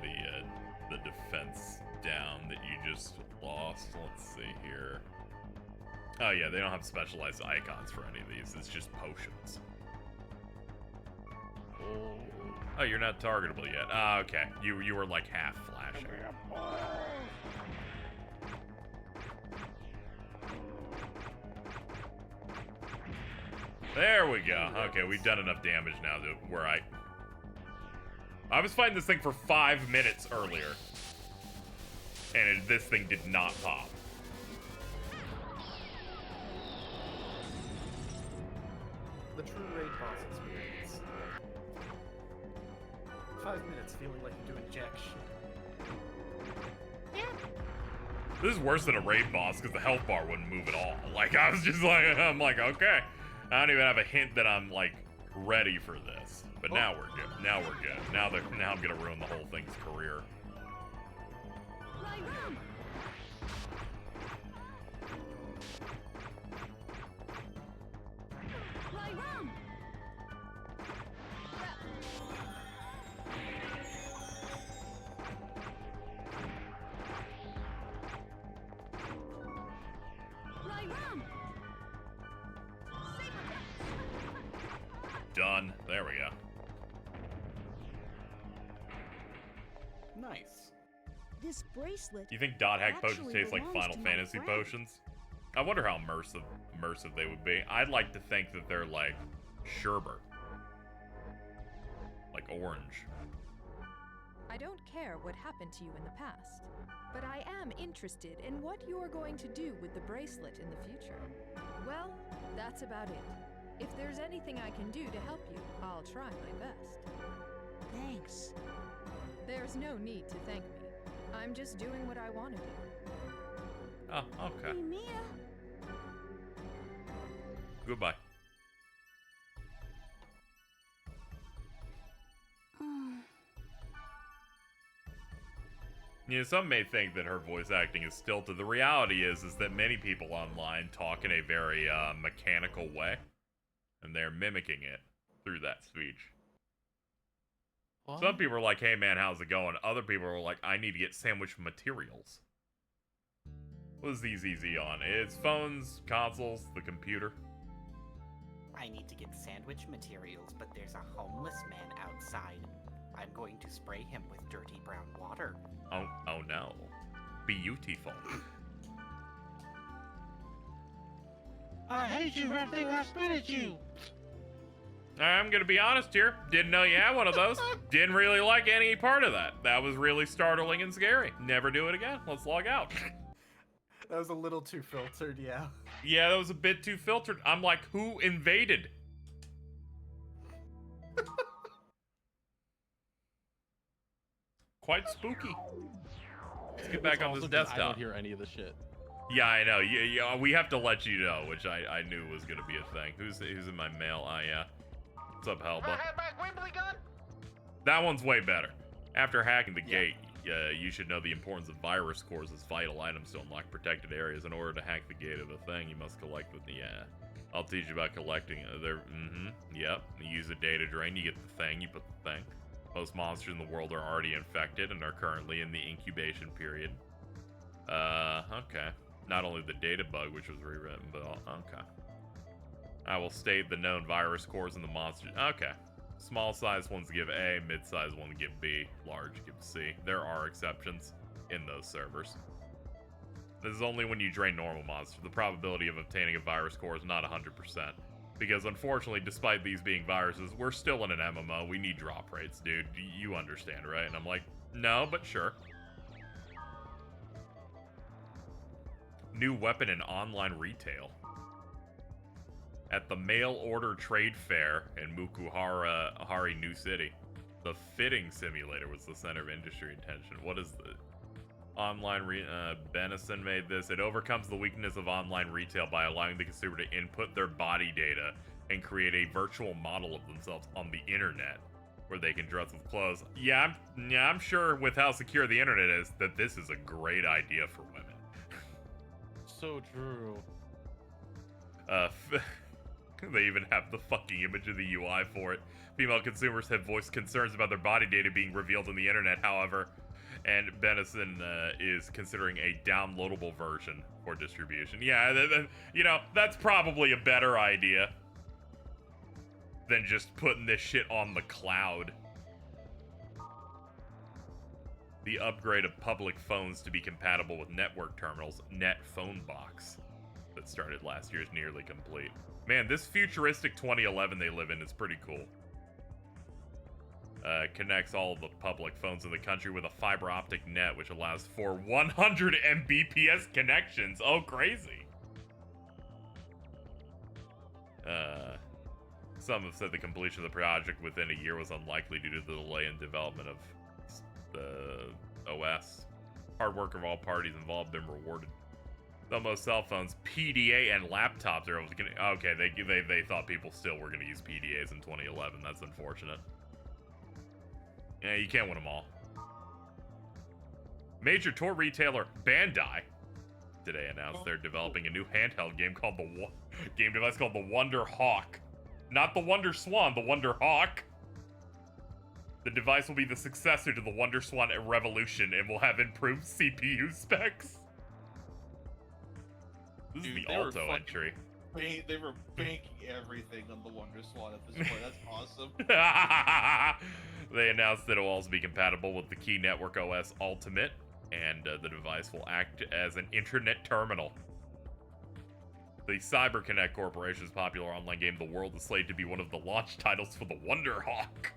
the defense down that you just lost. Let's see here. Oh yeah, they don't have specialized icons for any of these. It's just potions. Oh, you're not targetable yet. Ah, okay. You were like half flashing. There we go. Okay, we've done enough damage now to where I was fighting this thing for 5 minutes earlier, and this thing did not pop. The true raid boss experience. 5 minutes feeling like you're doing jack shit. This is worse than a raid boss because the health bar wouldn't move at all. Like, I was just like, I'm like, okay. I don't even have a hint that I'm like ready for this. But now we're good. Now we're good. Now I'm gonna ruin the whole thing's career. Riley, run! Done. There we go. Nice. This bracelet. You think dot hack potions actually taste like belongs Final to my Fantasy friend. potions? I wonder how immersive they would be. I'd like to think that they're like sherbet. Like orange. I don't care what happened to you in the past, but I am interested in what you are going to do with the bracelet in the future. Well, that's about it. If there's anything I can do to help you, I'll try my best. Thanks. There's no need to thank me. I'm just doing what I want to do. Oh, okay. Hey, Mia. Goodbye. You know, some may think that her voice acting is stilted. The reality is that many people online talk in a very mechanical way, and they're mimicking it through that speech. What? Some people are like, "Hey man, how's it going?" Other people are like, "I need to get sandwich materials." What is ZZZ on? It's phones, consoles, the computer. I need to get sandwich materials, but there's a homeless man outside. I'm going to spray him with dirty brown water. Oh no. Beautiful. I hate you for everything I spit at you. I'm gonna be honest here. Didn't know you had one of those. Didn't really like any part of that. That was really startling and scary. Never do it again. Let's log out. That was a little too filtered, yeah. Yeah, that was a bit too filtered. I'm like, who invaded? Quite spooky. Let's get back on this I desktop. don't hear any of the shit. Yeah, I know. Yeah, we have to let you know, which I knew was gonna be a thing. Who's in my mail? Yeah. What's up, Helba? That one's way better. After hacking the gate, you should know the importance of virus cores as vital items to unlock protected areas. In order to hack the gate of the thing, you must collect with the. I'll teach you about collecting. Yep. You use a data drain. You get the thing. You put the thing. Most monsters in the world are already infected and are currently in the incubation period. Okay. Not only the data bug, which was rewritten, but okay. I will state the known virus cores in the monster. Okay. Small size ones give A, mid size ones give B, large give C. There are exceptions in those servers. This is only when you drain normal monsters. The probability of obtaining a virus core is not 100%. Because unfortunately, despite these being viruses, we're still in an MMO. We need drop rates, dude. You understand, right? And I'm like, no, but sure. New weapon in online retail. At the mail order trade fair in Mukuhara, New City. The fitting simulator was the center of industry attention. What is the online Benison made this. It overcomes the weakness of online retail by allowing the consumer to input their body data and create a virtual model of themselves on the internet where they can dress with clothes. Yeah, I'm sure with how secure the internet is that this is a great idea for women. So true. They even have the fucking image of the UI for it. Female consumers have voiced concerns about their body data being revealed on the internet, however, and Benison is considering a downloadable version for distribution. Yeah, you know, that's probably a better idea than just putting this shit on the cloud. The upgrade of public phones to be compatible with network terminals, Net Phone Box, that started last year is nearly complete. Man, this futuristic 2011 they live in is pretty cool. Connects all of the public phones in the country with a fiber optic net, which allows for 100 Mbps connections. Oh, crazy. Some have said the completion of the project within a year was unlikely due to the delay in development of the OS. Hard work of all parties involved been rewarded. Though most cell phones, PDA, and laptops are able to connect. Okay, they thought people still were going to use PDAs in 2011. That's unfortunate. Yeah, you can't win them all. Major toy retailer Bandai today announced they're developing a new handheld game called game device called the Wonder Hawk. Not the Wonder Swan, the Wonder Hawk. The device will be the successor to the Wonder Swan Revolution and will have improved CPU specs. This Dude, is the they were Aalto fucking entry. They were banking everything on the Wonder Swan at this point. That's awesome. They announced that it will also be compatible with the Key Network OS Ultimate, and the device will act as an internet terminal. The CyberConnect Corporation's popular online game, The World, is slated to be one of the launch titles for the Wonder Hawk.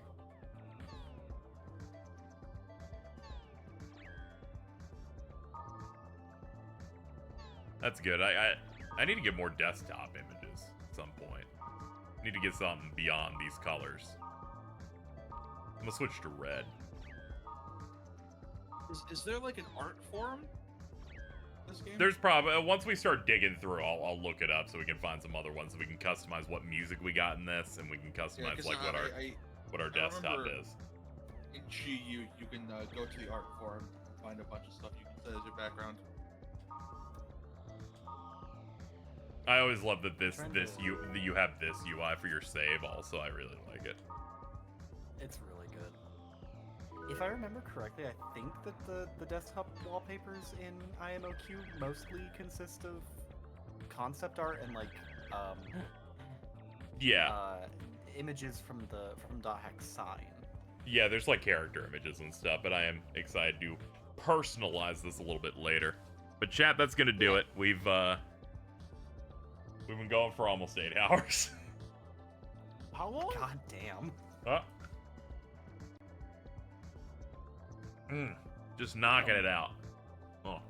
That's good. I need to get more desktop images at some point. I need to get something beyond these colors. I'm gonna switch to red. Is there like an art forum? This game? There's probably, once we start digging through, I'll look it up so we can find some other ones so we can customize what music we got in this, and we can customize like what our desktop is. In GU, you can go to the art forum and find a bunch of stuff you can set as your background. I always love that you have this UI for your save. Also, I really like it. It's really good. If I remember correctly, I think that the desktop wallpapers in IMOQ mostly consist of concept art and like images from .hex sign. Yeah, there's like character images and stuff, but I am excited to personalize this a little bit later. But chat, that's gonna do it. We've been going for almost 8 hours. How long? God damn. Just knocking it out. Oh.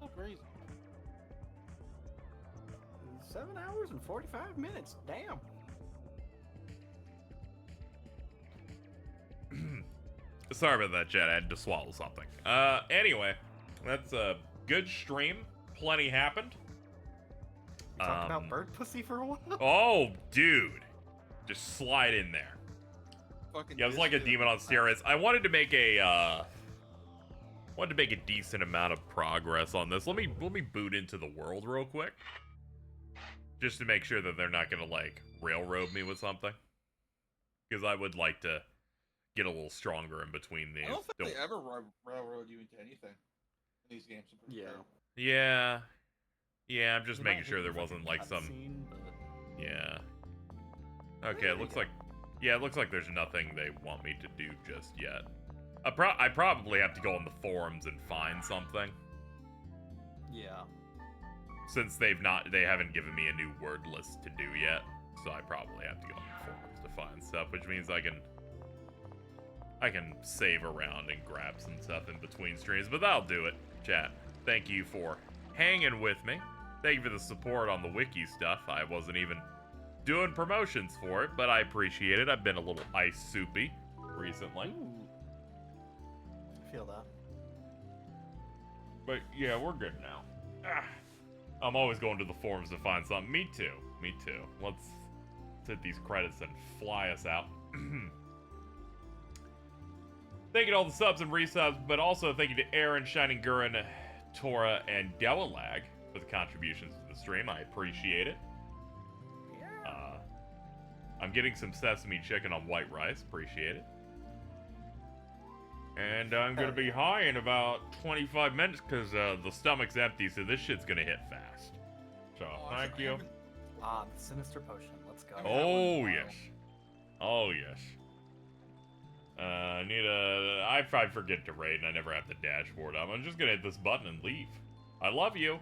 Oh, crazy. 7 hours and 45 minutes. Damn. Sorry about that, chat. I had to swallow something. Anyway, that's a good stream. Plenty happened. We talked about bird pussy for a while. Oh, dude. Just slide in there. Fucking yeah, it was like a demon on steroids. I wanted to make a decent amount of progress on this. Let me boot into the world real quick. Just to make sure that they're not gonna like railroad me with something. Because I would like to get a little stronger in between these. I don't think they ever railroad you into anything in these games. Yeah, I'm just making sure there wasn't like some... Yeah. Okay, it looks like... Yeah, it looks like there's nothing they want me to do just yet. I probably have to go on the forums and find something. Yeah. Since they haven't given me a new word list to do yet. So I probably have to go on the forums to find stuff, which means I can save around and grab some stuff in between streams, but that'll do it, chat. Thank you for hanging with me. Thank you for the support on the wiki stuff. I wasn't even doing promotions for it, but I appreciate it. I've been a little ice soupy recently. Ooh. I feel that. But yeah, we're good now. I'm always going to the forums to find something. Me too. Let's hit these credits and fly us out. Thank you to all the subs and resubs, but also thank you to Aaron, Shining Gurren, Tora, and Delalag for the contributions to the stream. I appreciate it. I'm getting some sesame chicken on white rice. Appreciate it. And I'm going to be high in about 25 minutes because the stomach's empty, so this shit's going to hit fast. So, thank you. The Sinister Potion. Let's go. Oh, yes. Oh, yes. I probably forget to raid and I never have the dashboard up. I'm just going to hit this button and leave. I love you.